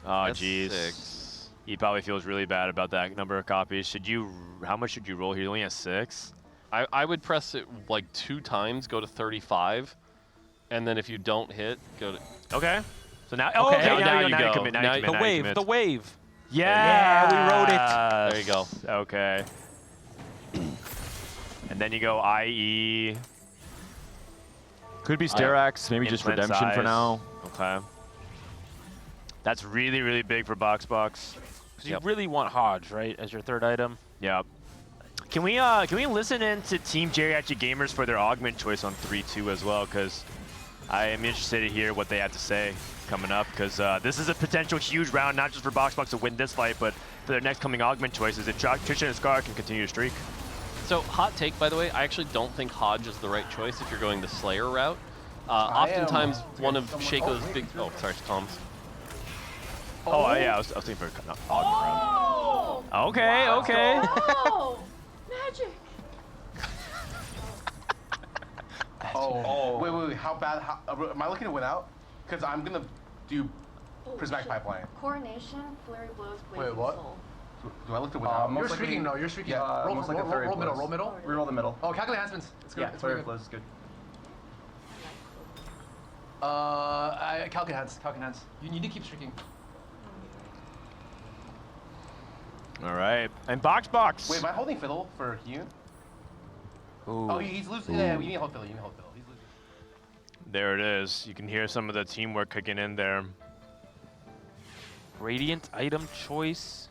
Oh, jeez. He probably feels really bad about that number of copies. How much should you roll here? He only has 6. I would press it like 2 times, go to 35, and then if you don't hit, go to... Okay. So now, now you go. Commit, now you commit. The wave. Yeah, we wrote it. There you go. Okay. And And then you go IE. Could be Sterax, maybe just Implant Redemption for size. now. Okay. That's really, really big for Box. Because you really want Hodge, right, as your third item? Yep. Can we listen in to Team Geriatric Gamers for their augment choice on 3-2 as well? Because I am interested to hear what they have to say coming up. Because this is a potential huge round, not just for Box to win this fight, but for their next coming augment choices. If Trisha and Scarra can continue to streak. So, hot take, by the way, I actually don't think Hodge is the right choice if you're going the Slayer route. Oftentimes, one of Shaco's big... Oh, sorry, Tom's. Oh, yeah, I was thinking for an augment round. Okay, okay. Oh, magic. Oh, wait, how bad? Am I looking to win out? Because I'm gonna do Prismatic Pipeline. Coronation, Flurry Blows, Wait, what? Do I look to win out? You're streaking, no, you're streaking. Yeah, roll middle, roll middle. Reroll the middle. Oh, calculate enhancements. It's good. Yeah, it's Flurry good. Blows is good. Calculate hands. You need to keep streaking. All right. And Box. Wait, am I holding Fiddle for Hyun? Ooh. Oh, he's losing. Yeah, you need to hold Fiddle. He's losing. There it is. You can hear some of the teamwork kicking in there. Radiant item choice.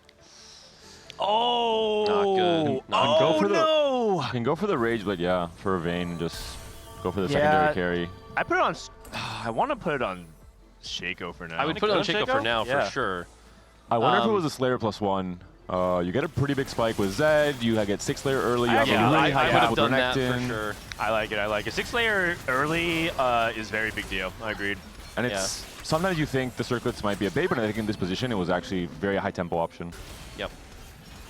Oh! Not good. No! You can go for the Rage, but yeah, for a Vayne, just go for the secondary carry. I put it on. I want to put it on Shaco for now. I would put it on Shaco for now, for sure. I wonder if it was a Slayer +1. You get a pretty big spike with Zed. You get 6 layer early. You have a really high I would have with done that for Renekton. sure. I like it. 6 layer early is very big deal. I agreed. And it's sometimes you think the circlets might be a bait, but I think in this position it was actually a very high tempo option. Yep.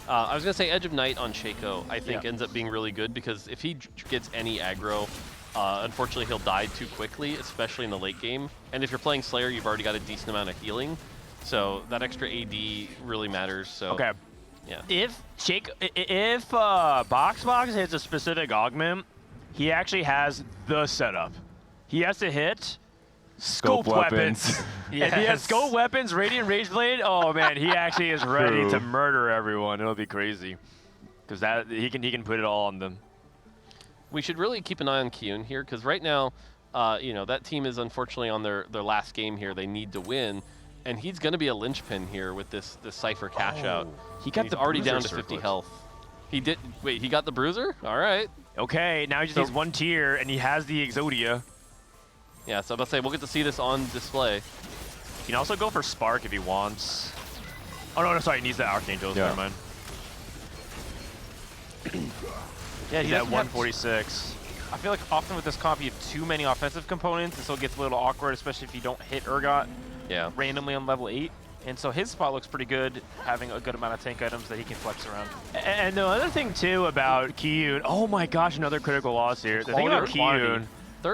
I was going to say Edge of Night on Shaco, I think ends up being really good because if he gets any aggro, unfortunately he'll die too quickly, especially in the late game. And if you're playing Slayer, you've already got a decent amount of healing. So that extra AD really matters. So Okay. Yeah. If Box hits a specific augment, he actually has the setup. He has to hit Scope weapons. If he has Scope weapons, Radiant Rage Blade, oh man, he actually is ready to murder everyone. It'll be crazy. Because that he can put it all on them. We should really keep an eye on Kyun here because right now, you know, that team is unfortunately on their last game here. They need to win. And he's going to be a linchpin here with this Cypher cash out. He got he's the already down to Bruiser 50 circlet. health. He did. Wait, he got the Bruiser? All right. Okay, now he just needs 1 tier, and he has the Exodia. Yeah, so I'm about to say, we'll get to see this on display. He can also go for Spark if he wants. Oh, no, sorry, he needs the Archangels. Yeah. Never mind. Yeah, he's at 146. I feel like often with this comp, you have too many offensive components, and so it gets a little awkward, especially if you don't hit Urgot randomly on level 8. And so his spot looks pretty good, having a good amount of tank items that he can flex around. And the other thing, too, about Kyun, oh my gosh, another critical loss here. The thing about Kyun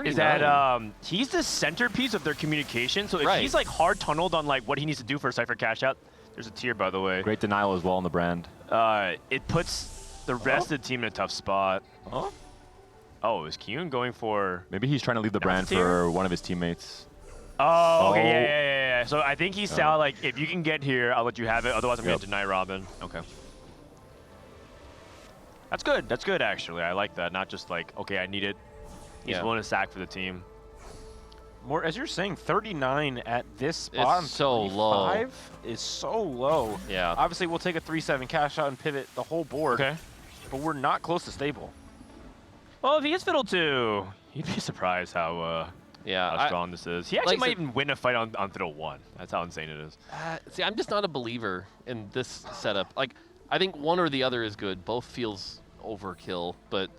is that he's the centerpiece of their communication. So if he's like hard tunneled on like what he needs to do for a Cypher cash out, there's a tier, by the way. Great denial as well on the brand. It puts the rest of the team in a tough spot. Oh, is Kyun going for... Maybe he's trying to leave the brand for one of his teammates. Oh, okay, yeah. So I think he's sound like, if you can get here, I'll let you have it. Otherwise, I'm going to deny Robin. Okay. That's good. That's good, actually. I like that. Not just like, okay, I need it. He's willing to sack for the team. More, as you're saying, 39 at this spot. It's so low. Is so low. Yeah. Obviously, we'll take a 3-7 cash out and pivot the whole board. Okay. But we're not close to stable. Well, if he gets Fiddle 2, you'd be surprised how strong this is. He actually might even win a fight on Fiddle 1. That's how insane it is. See, I'm just not a believer in this setup. Like, I think one or the other is good. Both feels overkill, but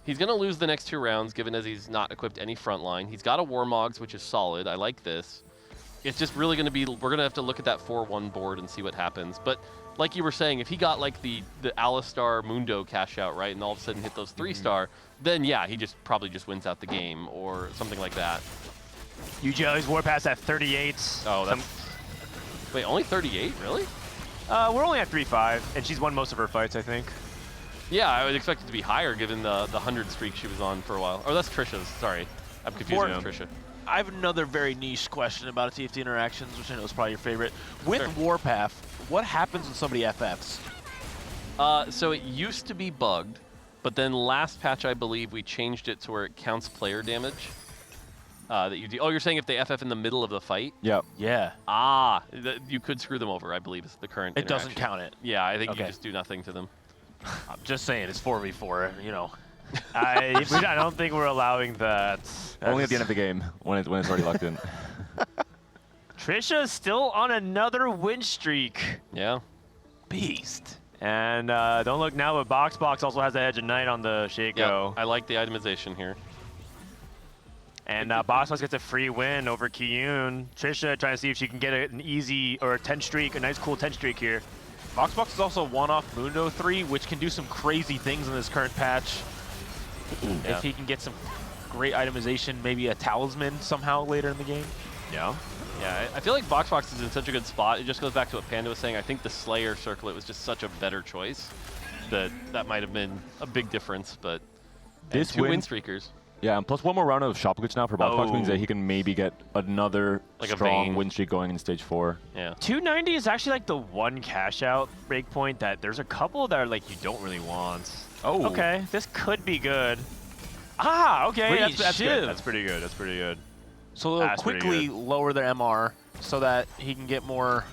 he's going to lose the next 2 rounds, given as he's not equipped any frontline. He's got a Warmogs, which is solid. I like this. It's just really going to be, we're going to have to look at that 4-1 board and see what happens. But like you were saying, if he got like the Alistar Mundo cash out, right, and all of a sudden hit those 3-star, then yeah, he just probably just wins out the game or something like that. UGL's Warpass at 38. Oh, that's... Wait, only 38? Really? We're only at 3-5, and she's won most of her fights, I think. Yeah, I would expect it to be higher given the 100 streak she was on for a while. Or that's Trisha's, sorry. I'm confusing with Trisha. I have another very niche question about TFT interactions, which I know is probably your favorite. With Warpath, what happens when somebody FFs? So it used to be bugged, But then last patch, I believe, we changed it to where it counts player damage. That you do. Oh, you're saying if they FF in the middle of the fight? Yep. Yeah. Ah, you could screw them over, I believe, is the current It doesn't interaction. count it. Yeah, I think Okay. you just do nothing to them. I'm just saying, it's 4v4, you know. I don't think we're allowing that. Only at the end of the game, when it's already locked in. Trisha's still on another win streak. Yeah. Beast. And don't look now, but Box also has the Edge of Night on the Shaco. Yeah, I like the itemization here. And Box gets a free win over Kiyun. Trisha trying to see if she can get an easy or a 10 streak, a nice cool 10 streak here. Box is also one off Mundo 3, which can do some crazy things in this current patch. Yeah. If he can get some great itemization, maybe a talisman somehow later in the game. Yeah. Yeah, I feel like Box is in such a good spot. It just goes back to what Panda was saying. I think the Slayer circlet was just such a better choice that might have been a big difference, but This two win win- streakers. Yeah, and plus one more round of shop glitch now for Box means that Oh. he can maybe get another Like a strong Vayne. win streak going in stage 4. Yeah. 290 is actually like the one cash out breakpoint that there's a couple that are like you don't really want. Oh. Okay, this could be good. Ah, okay, Wait, that's Shiv. good. That's pretty good. That's pretty good. So they'll That's pretty quickly good. lower their MR so that he can get more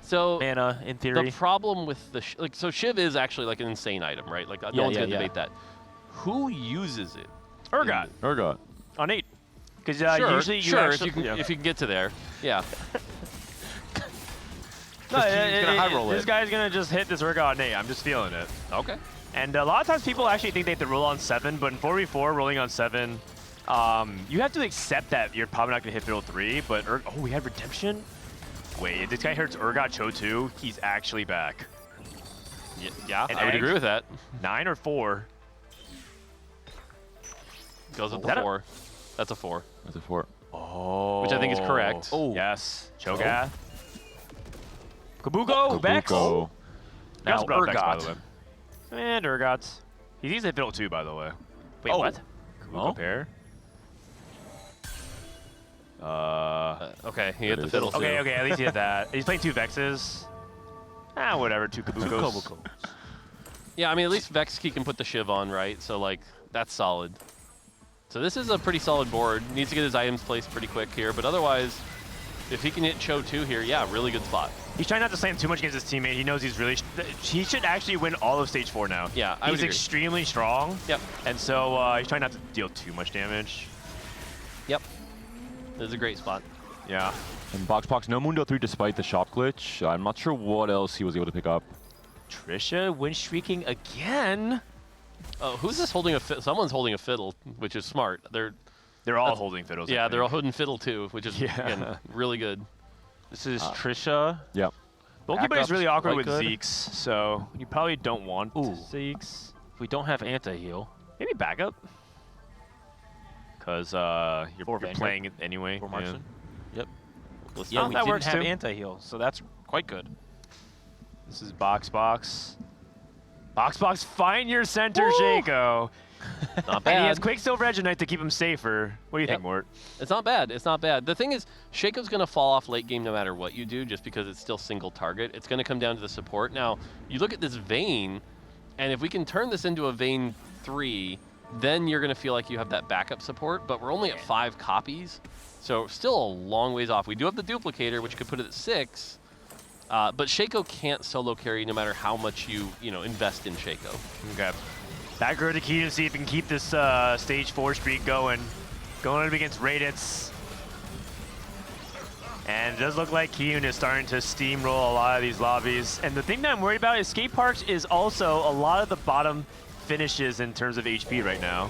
So mana in theory. the problem with the so Shiv is actually like an insane item, right? Like no Yeah, one's yeah, gonna yeah. debate that. Who uses it? Urgot. On 8. Because Sure, usually you sure, actually, if you can get to there, yeah. No, He's gonna high roll this it. guy's gonna just hit this Urgot on 8. I'm just feeling it. Okay. And a lot of times people actually think they have to roll on 7, but in 4v4, rolling on 7, you have to accept that you're probably not gonna hit Fiddle 3, but oh, we had Redemption? Wait, if this guy hurts Urgot Cho 2, he's actually back. Yeah, An I would egg? agree with that. 9 or 4? Goes with That the a- 4. That's a 4. That's a 4. Oh. Which I think is correct. Oh. Yes. Cho'Gath. Kabuko. Vex. Kabuko. Now Now Urgot. Vex, by Urgot. the way. And Urgot. He's easy to Fiddle 2, by the way. Wait, Oh. what? Kabuko Oh. pair? Okay, he hit the fiddle too. Okay, at least he hit that. He's playing 2 Vexes. Ah, whatever, 2 Kabukos. Yeah, I mean, at least Vexkey can put the Shiv on, right? So, like, that's solid. So this is a pretty solid board. Needs to get his items placed pretty quick here, but otherwise, if he can hit Cho 2 here, yeah, really good spot. He's trying not to slam too much against his teammate. He knows he's really... he should actually win all of stage 4 now. Yeah, I would He's agree. extremely strong. Yep. And so he's trying not to deal too much damage. Yep. This is a great spot. Yeah. And Box no Mundo 3 despite the shop glitch. I'm not sure what else he was able to pick up. Trisha win streaking again. Oh, who's this holding a fiddle? Someone's holding a fiddle, which is smart. They're all holding fiddles. I Yeah, they're all think. holding fiddle too, which is again, really good. This is Trisha. Yep. Bulky is really Backup's awkward quite with good. Zeke's, so you probably don't want Ooh. Zeke's. We don't have anti-heal. Maybe backup. Because you're Vanguard. playing it anyway. For yeah. Marksman. Yep. Let's Yeah, see. we That didn't works have too. anti-heal, so that's quite good. This is Box. Box, find your center, Shaco. Not And he has bad. Quicksilver Edge of Night to keep him safer. What do you think, Mort? It's not bad. It's not bad. The thing is, Shaco's going to fall off late game no matter what you do, just because it's still single target. It's going to come down to the support. Now, you look at this Vayne, and if we can turn this into a Vayne 3, then you're going to feel like you have that backup support, but we're only at 5 copies, so still a long ways off. We do have the duplicator, which could put it at 6, but Shaco can't solo carry no matter how much you invest in Shaco. Okay. Back row to Key to see if he can keep this stage 4 streak going. Going up against Raditz. And it does look like Kiyun is starting to steamroll a lot of these lobbies. And the thing that I'm worried about is skate parks is also a lot of the bottom finishes in terms of HP right now.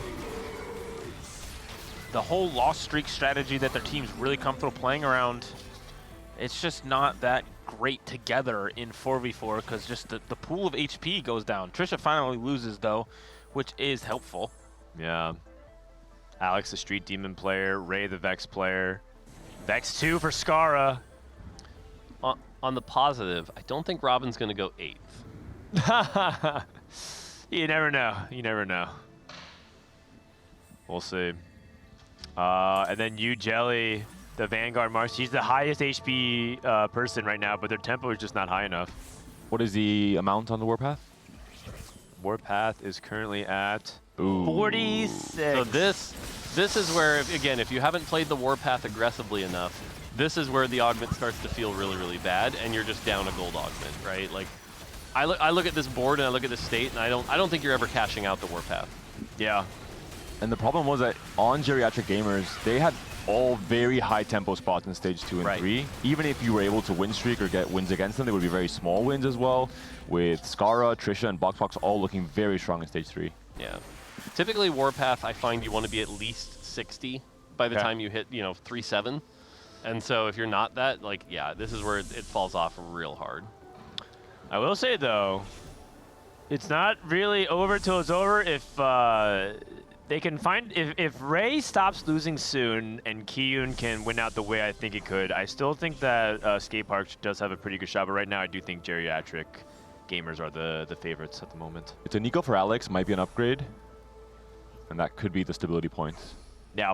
The whole lost streak strategy that their team's really comfortable playing around, it's just not that great together in 4v4 because just the pool of HP goes down. Trisha finally loses though, which is helpful. Yeah. Alex, the Street Demon player. Ray, the Vex player. Vex 2 for Scarra. On the positive, I don't think Robin's going to go 8th. You never know. You never know. We'll see. And then you, Jelly, the Vanguard Mars. She's the highest HP person right now, but their tempo is just not high enough. What is the amount on the Warpath? Warpath is currently at Ooh. 46. So this is where, again, if you haven't played the Warpath aggressively enough, this is where the augment starts to feel really, really bad, and you're just down a gold augment, right? Like, I look at this board and I look at this state, and I don't think you're ever cashing out the Warpath. Yeah. And the problem was that on Geriatric Gamers, they had all very high tempo spots in stage 2 and 3. Even if you were able to win streak or get wins against them, they would be very small wins as well. With Scarra, Trisha, and BoxBox all looking very strong in stage 3. Yeah. Typically, Warpath, I find you want to be at least 60 by the time you hit, you know, 3-7. And so if you're not that, like, yeah, this is where it falls off real hard. I will say, though, it's not really over till it's over. If they can find, if Ray stops losing soon and Kiyun can win out the way I think he could, I still think that Skate Park does have a pretty good shot. But right now, I do think Geriatric Gamers are the favorites at the moment. It's a Nico for Alex, might be an upgrade. And that could be the stability point. Yeah,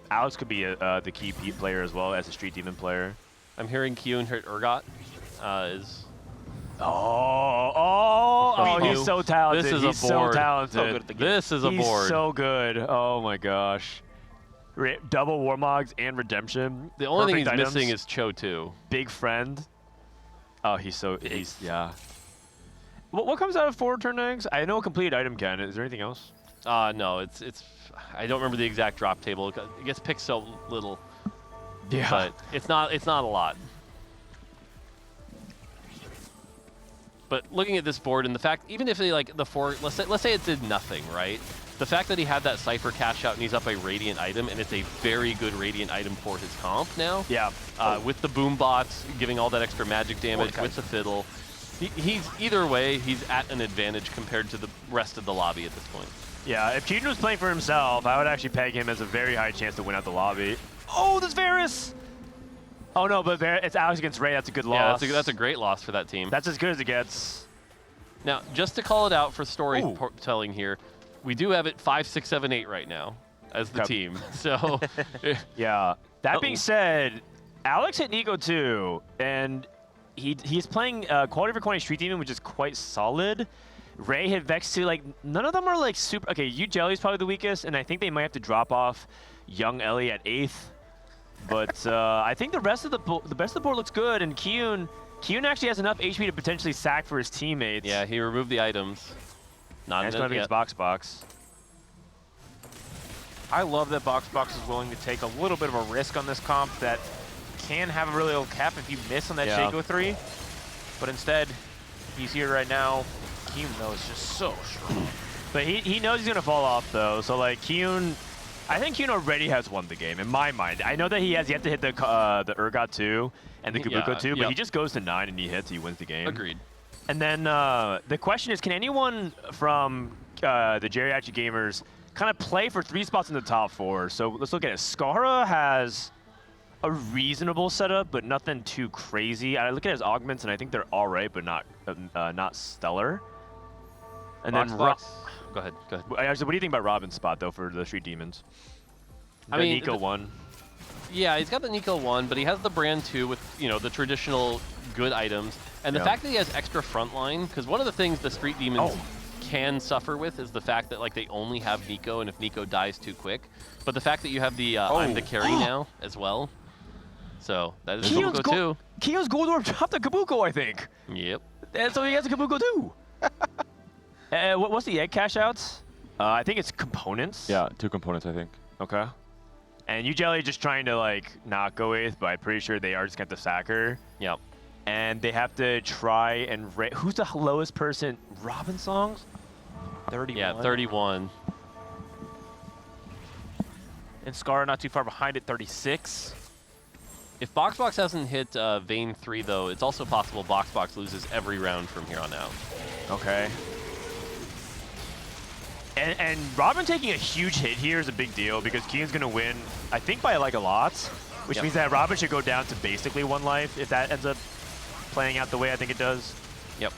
Alex could be the key Pete player as well as a Street Demon player. I'm hearing Kiyun hit Urgot is... Oh, he's so talented. This is he's a board. So talented. This is a board. He's so good. Oh my gosh. Double Warmogs and Redemption. The only thing he's items. missing is Cho too. Big friend. Oh, he's yeah. What comes out of forward turn eggs? I know a complete item can. Is there anything else? No, it's I don't remember the exact drop table. It gets picked so little. Yeah. But it's not a lot. But looking at this board and the fact, even if they like the four, let's say it did nothing, right? The fact that he had that Cypher cash out and he's up a Radiant item, and it's a very good Radiant item for his comp now. Yeah. With the boom bots giving all that extra magic damage, with the fiddle. He's either way, he's at an advantage compared to the rest of the lobby at this point. Yeah, if Keaton was playing for himself, I would actually peg him as a very high chance to win out the lobby. Oh, there's Varus! Oh no, but it's Alex against Ray. That's a good loss. Yeah, that's a great loss for that team. That's as good as it gets. Now, just to call it out for storytelling here, we do have it 5, 6, 7, 8 right now as the team. So, yeah. That being said, Alex hit Nico too, and he's playing quality for quantity Street Demon, which is quite solid. Ray hit Vex too. Like, none of them are like super. Okay, Jelly's probably the weakest, and I think they might have to drop off Young Ellie at 8th. But I think the rest of the board looks good, and Kiyun actually has enough HP to potentially sack for his teammates. Yeah, he removed the items. Not going against BoxBox. I love that BoxBox is willing to take a little bit of a risk on this comp that can have a really low cap if you miss on that Shaco 3. But instead, he's here right now. Kiyun, though, is just so strong. But he knows he's going to fall off, though. So, like, Kiyun... I think Kiyun already has won the game, in my mind. I know that he has yet to hit the Urgot 2 and the Kabuko 2, but he just goes to 9 and he hits, he wins the game. Agreed. And then the question is, can anyone from the Geriatric Gamers kind of play for 3 spots in the top 4? So let's look at it. Scarra has a reasonable setup, but nothing too crazy. I look at his augments, and I think they're all right, but not stellar. And then Go ahead. Actually, what do you think about Robin's spot, though, for the Street Demons? I mean, Nico 1. Yeah, he's got the Nico 1, but he has the brand 2 with, you know, the traditional good items. And the fact that he has extra frontline, because one of the things the Street Demons can suffer with is the fact that, like, they only have Nico, and if Nico dies too quick. But the fact that you have the I'm the carry now as well. So, that is Kabuko too. Kiyun's Gold Orb dropped the Kabuko, I think. Yep. And so he has a Kabuko too. What's the egg cash outs? I think it's components. Yeah, 2 components, I think. Okay. And Jelly just trying to like not go with, but I'm pretty sure they are just got the sacker. Yep. And they have to try and who's the lowest person? Robin songs? 31. Yeah, 31. And Scarra not too far behind at 36. If BoxBox hasn't hit Vayne 3 though, it's also possible BoxBox loses every round from here on out. Okay. And Robin taking a huge hit here is a big deal because Kiyun's going to win, I think, by like a lot, which means that Robin should go down to basically 1 life if that ends up playing out the way I think it does. Yep.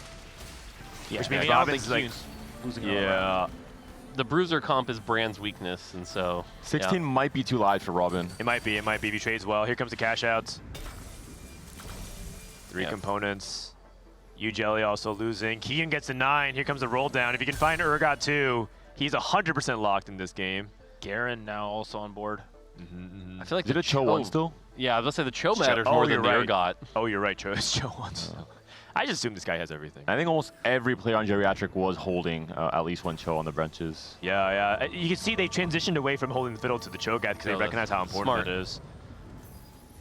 Yeah, which means Robin's like losing the bruiser comp is Brand's weakness, and so 16 might be too light for Robin. It might be if he trades well. Here comes the cash outs. 3 components. Jelly also losing. Kian gets a 9. Here comes a roll down. If you can find Urgot too, he's 100% locked in this game. Garen now also on board. I feel like Is it a Cho 1 still? Yeah, I was gonna say the Cho matters more than the Urgot. Oh, you're right, Cho. It's Cho 1 still. I just assume this guy has everything. I think almost every player on Geriatric was holding at least one Cho on the benches. Yeah. You can see they transitioned away from holding the fiddle to the Cho'Gath because they recognize how important it is.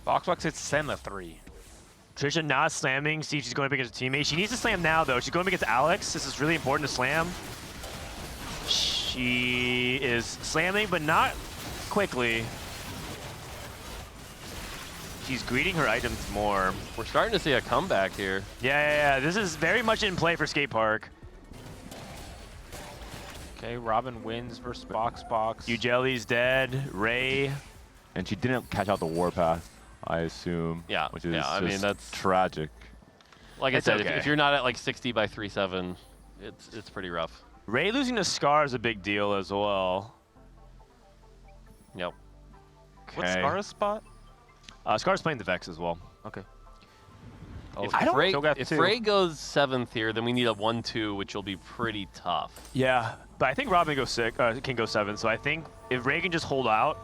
Box hits Senna 3. Trisha not slamming. See if she's going up against a teammate. She needs to slam now, though. She's going up against Alex. This is really important to slam. She is slamming, but not quickly. She's greeting her items more. We're starting to see a comeback here. Yeah. This is very much in play for Skate Park. Okay, Robin wins versus Box. Ujelli's dead. Ray. And she didn't catch out the warpath, I assume. Yeah. Which is I mean, that's tragic. Like I said, if you're not at like 60 by 3-7, it's pretty rough. Ray losing to Scarra is a big deal as well. Yep. What's Scarra's spot? Scarra's playing the Vex as well. Okay. If Ray goes 7th here, then we need a 1-2, which will be pretty tough. Yeah, but I think Robin can go 7, so I think if Ray can just hold out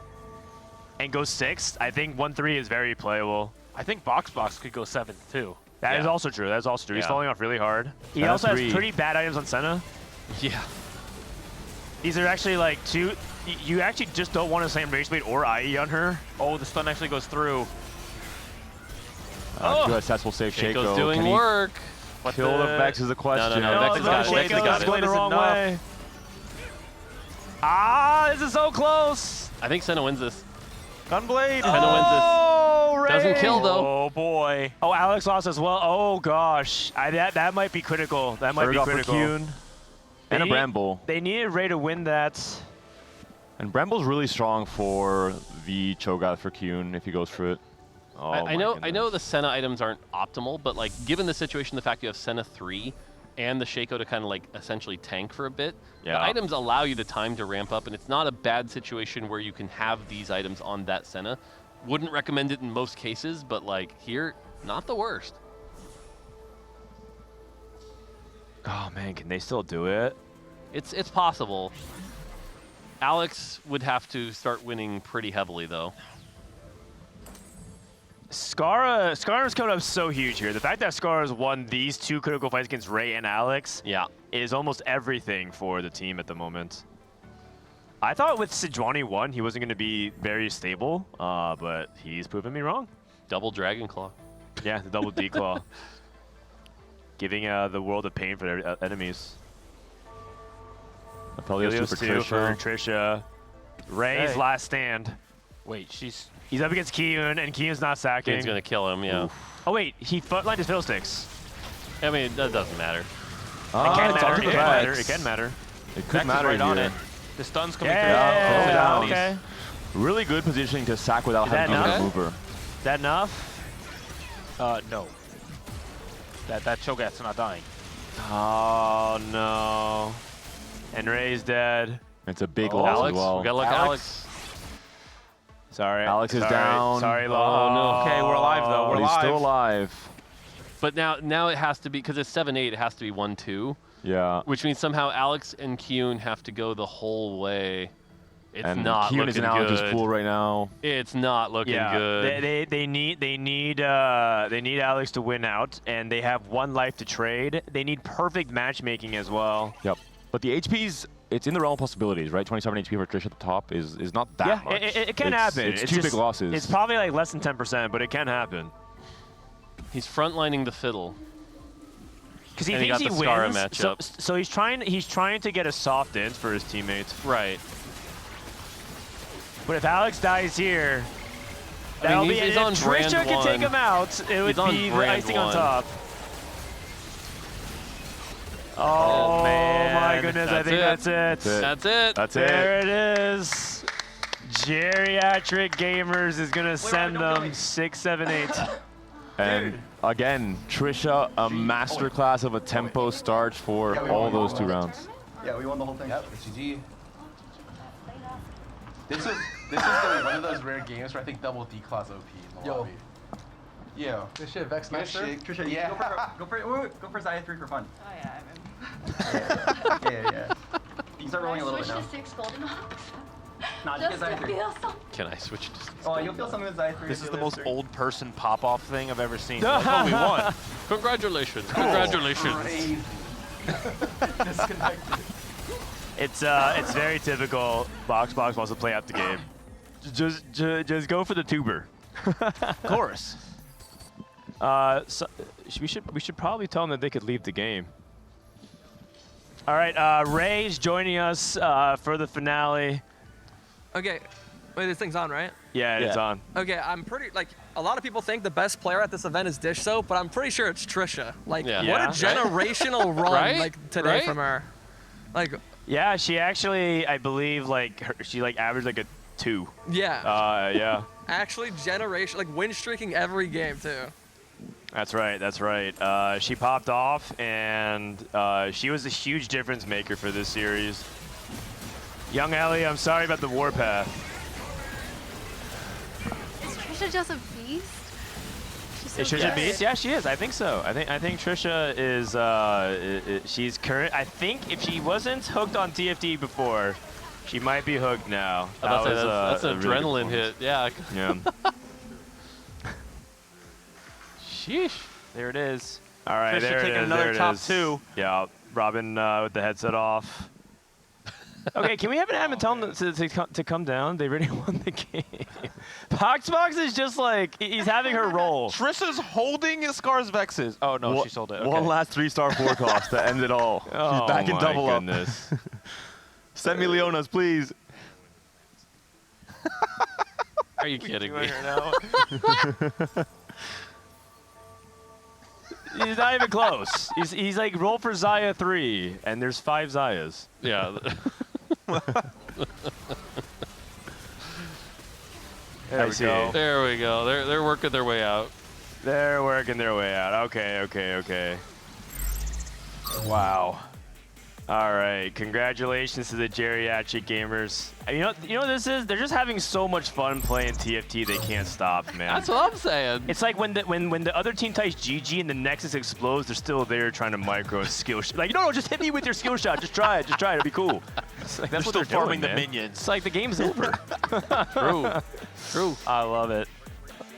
and go 6th, I think 1-3 is very playable. I think Box could go 7th too. That is also true. That's also true. He's falling off really hard. He also has pretty bad items on Senna. Yeah. These are actually like two. You actually just don't want to slam Rage Blade or IE on her. Oh, the stun actually goes through. Good successful save. Shaco's doing work. Kill the Vex is the question. No, Vex has got it. Vex has got it. Going the wrong way. This is so close. I think Senna wins this. Gunblade. Senna wins this. Ray. Doesn't kill though. Oh boy. Oh, Alex lost as well. Oh gosh. That might be critical. That might be critical. And a Bramble. They needed Ray to win that. And Bramble's really strong for the Cho'Gath for Kyun if he goes for it. Oh, I know the Senna items aren't optimal, but like given the situation, the fact you have Senna 3 and the Shaco to kind of like essentially tank for a bit, the items allow you the time to ramp up, and it's not a bad situation where you can have these items on that Senna. Wouldn't recommend it in most cases, but like here, not the worst. Oh man, can they still do it? It's possible. Alex would have to start winning pretty heavily though. Scarra's coming up so huge here. The fact that Scarra's won these 2 critical fights against Ray and Alex is almost everything for the team at the moment. I thought with Sejuani 1, he wasn't going to be very stable, but he's proven me wrong. Double Dragon Claw. Yeah, the double D-Claw. Giving the world of pain for their enemies. Helios 2 for Trisha. Ray's last stand. Wait, he's up against Kyun, and Kyun's not sacking. Kyun's gonna kill him, yeah. Oof. Oh wait, he footlined his fiddlesticks. I mean, that doesn't matter. It can matter. It can matter. It can matter. It could matter right on here. it. The stun's coming through. Yeah, okay. Really good positioning to sack without having to use a mover. Is that enough? No. That Cho'Gath's not dying. Oh no. And Ray's dead. It's a big loss Alex, as well. we gotta look Alex. Sorry. Alex is down. Sorry, Oh no. Okay, we're alive though. We're But alive. he's still alive. But now it has to be, because it's 7-8, it has to be 1-2. Yeah. Which means somehow Alex and Kyun have to go the whole way. It's not Kyun looking is in Alex's good. pool right now. It's not looking good. They need Alex to win out, and they have 1 life to trade. They need perfect matchmaking as well. Yep. But the HP's, it's in the realm of possibilities, right? 27 HP for Trish at the top is not that much. It can happen. It's 2 big losses. It's probably like less than 10%, but it can happen. He's frontlining the fiddle. Because he And thinks he he got the wins. Scarra matchup. So he's trying to get a soft int for his teammates. Right. But if Alex dies here, I mean, he's on Trisha brand can take 1. him out. It would be the icing on top. Oh man, my goodness, I think that's it. That's it. That's there it is. Geriatric Gamers is gonna send them 6, 7, 8. And again, Trisha, a masterclass of a tempo start for all those 2 rounds. Yeah, we won the whole thing. Yep, it's GG. This is gonna be one of those rare games where I think double D class OP in the lobby. Yeah. Good shit, Vex Master. Trisha, Yeah. go for Zaya 3 for fun. Oh yeah, Yeah. You can start rolling a little bit now. Switch to 6 golden ox. Nah, just get Zaya 3. Can I switch to? Oh, you'll feel something with Zaya 3. This is the most old person pop-off thing I've ever seen. Like, oh, we won. Congratulations. Congratulations. Disconnected. It's very typical. Box wants to play out the game. Just go for the tuber. Of course. So we should probably tell them that they could leave the game. All right, Ray's joining us for the finale. Okay, wait, this thing's on, right? Yeah, it's on. Okay, I'm pretty, like, a lot of people think the best player at this event is Dish Soap, but I'm pretty sure it's Trisha. Like, what a generational run, like, today from her. Like, yeah, she actually, I believe, like, she, like, averaged, like, a 2. Yeah. Yeah. Actually, like, win streaking every game, too. That's right, that's right. She popped off, and she was a huge difference maker for this series. Young Ellie, I'm sorry about the warpath. Is Trisha just a beast? Is Trisha a beast? Yeah, she is. I think so. I think Trisha is. She's current. I think if she wasn't hooked on TFT before, she might be hooked now. That's an adrenaline hit. Yeah. Yeah. Sheesh. There it is. All right, Trisha there it taking is. another There it top is. 2. Yeah, Robin with the headset off. Okay, can we have an admin tell them to come down? They really won the game. Box is just like, he's having her roll. Trisha's holding Scar's Vexes. Oh, no, she sold it. Okay. One last 3-star forecast to end it all. Oh, She's back in my double goodness. up. Send me Leonas, please. Are you kidding me? He's not even close. He's like, roll for Zaya 3, and there's 5 Zayas. Yeah. There we go. There we go. They're working their way out. They're working their way out. Okay. Wow. All right. Congratulations to the geriatric gamers. And you know what this is? They're just having so much fun playing TFT. They can't stop, man. That's what I'm saying. It's like when the other team types GG and the Nexus explodes, they're still there trying to micro skill shot. Like, no, just hit me with your skill shot. Just try it. It'll be cool. Like, that's what they're farming doing, the man. minions. It's like the game's over. True. I love it.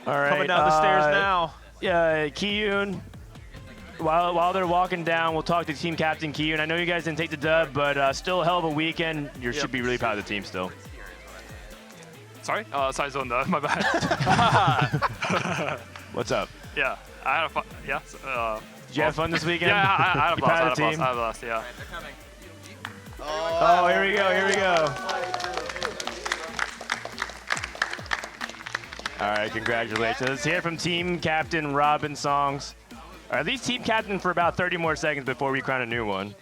All right. Coming down the stairs now. Yeah, Kiyun. While they're walking down, we'll talk to team captain Kiyun. I know you guys didn't take the dub, but still a hell of a weekend. You should be really proud of the team still. Sorry? Sorry, Zonda. My bad. What's up? Yeah. I had a fun. Yeah. Did you have fun this weekend? Yeah, I had a You proud of blast. the team? I had a blast. Yeah. Oh, here we go. All right, congratulations. Let's hear from team captain Robin Songs. Or at least team captain for about 30 more seconds before we crown a new one.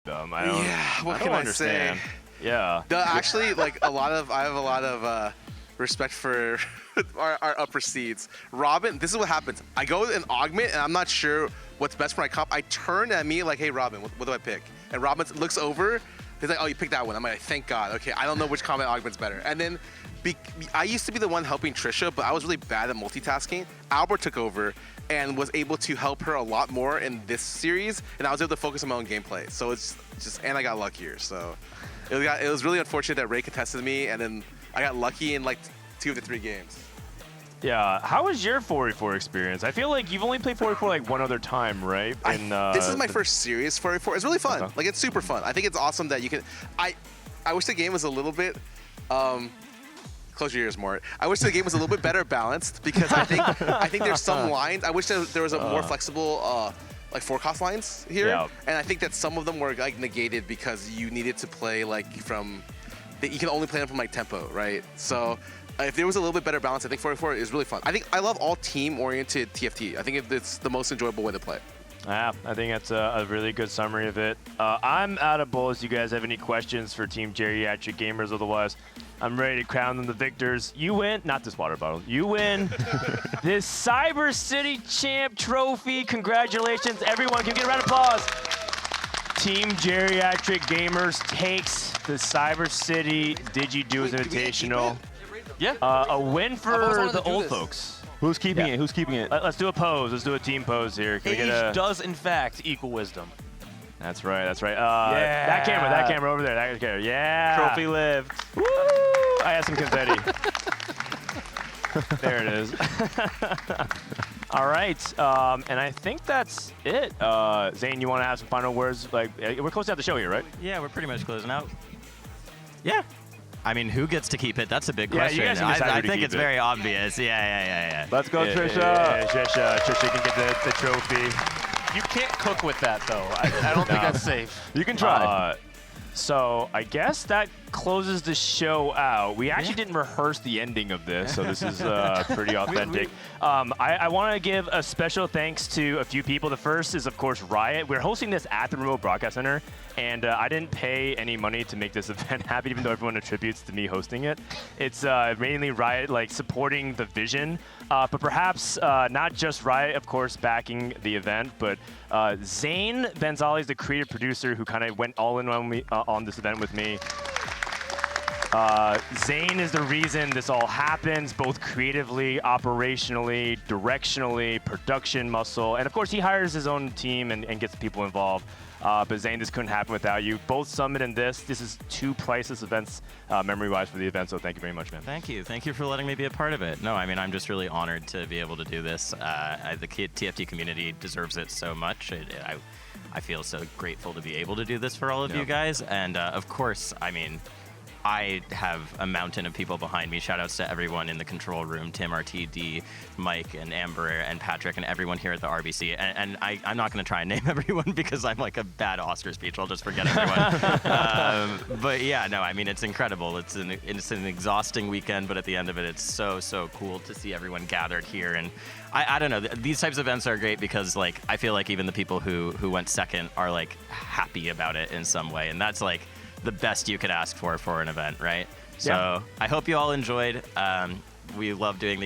them. What can I say? Yeah. Actually, like I have a lot of respect for our upper seeds. Robin, this is what happens. I go in augment and I'm not sure what's best for my comp. I turn at me like, hey Robin, what do I pick? And Robin looks over. He's like, oh, you picked that one. I'm like, thank God. Okay, I don't know which combat augment's better. And then I used to be the one helping Trisha, but I was really bad at multitasking. Albert took over and was able to help her a lot more in this series, and I was able to focus on my own gameplay. So it's just, and I got luckier. So it was really unfortunate that Ray contested me, and then I got lucky in like 2 of the 3 games. Yeah, how was your 4v4 experience? I feel like you've only played 4v4 like one other time, right? This is my first serious 4v4. It's really fun. Okay. Like, it's super fun. I think it's awesome that you can... I wish the game was a little bit... close your ears, Mort. I wish the game was a little bit better balanced, because I think there's some lines. I wish there was a more flexible like forecast lines here. Yeah. And I think that some of them were like negated because you needed to play like from... You can only play them from like tempo, right? So... if there was a little bit better balance, I think 4v4 is really fun. I think I love all team-oriented TFT. I think it's the most enjoyable way to play. Yeah, I think that's a really good summary of it. I'm out of bullets. You guys have any questions for Team Geriatric Gamers? Otherwise, I'm ready to crown them the victors. You win, not this water bottle. You win this Cyber City Champ Trophy. Congratulations, everyone. Can we get a round of applause? Team Geriatric Gamers takes the Cyber City Digi Duos Invitational. Yeah. A win for the old folks. Who's keeping it? Who's keeping it? Let's do a pose. Let's do a team pose here. Can we get a... does in fact equal wisdom. That's right. That's right. That camera over there. That camera. Yeah. Trophy lived. Woo! I have some confetti. There it is. All right. And I think that's it. Zane, you want to have some final words? Like, we're closing out the show here, right? Yeah, we're pretty much closing out. Yeah. I mean, who gets to keep it? That's a big question. You guys can decide I who to think keep it's it. very obvious. Yeah. Let's go, Trisha. Trisha can get the trophy. You can't cook with that, though. I don't think that's safe. You can try. So I guess that closes the show out. We actually didn't rehearse the ending of this, so this is pretty authentic. I want to give a special thanks to a few people. The first is, of course, Riot. We're hosting this at the Remote Broadcast Center, and I didn't pay any money to make this event happen, even though everyone attributes to me hosting it. It's mainly Riot like supporting the vision, but perhaps not just Riot, of course, backing the event, but Zane Benzali, the creative producer who kind of went all in on this event with me. Zane is the reason this all happens, both creatively, operationally, directionally, production muscle, and of course he hires his own team and gets people involved. But Zane, this couldn't happen without you. Both Summit and this is 2 priceless events memory-wise for the event, so thank you very much, man. Thank you. Thank you for letting me be a part of it. No, I mean, I'm just really honored to be able to do this. The TFT community deserves it so much. I feel so grateful to be able to do this for all of you guys. And of course, I mean, I have a mountain of people behind me. Shoutouts to everyone in the control room, Tim, RTD, Mike, and Amber, and Patrick, and everyone here at the RBC. And I'm not going to try and name everyone because I'm like a bad Oscar speech. I'll just forget everyone. But yeah, no, I mean, it's incredible. It's an exhausting weekend, but at the end of it, it's so cool to see everyone gathered here. And I don't know, these types of events are great because like I feel like even the people who went second are like happy about it in some way. And that's like the best you could ask for an event, right? So I hope you all enjoyed. We love doing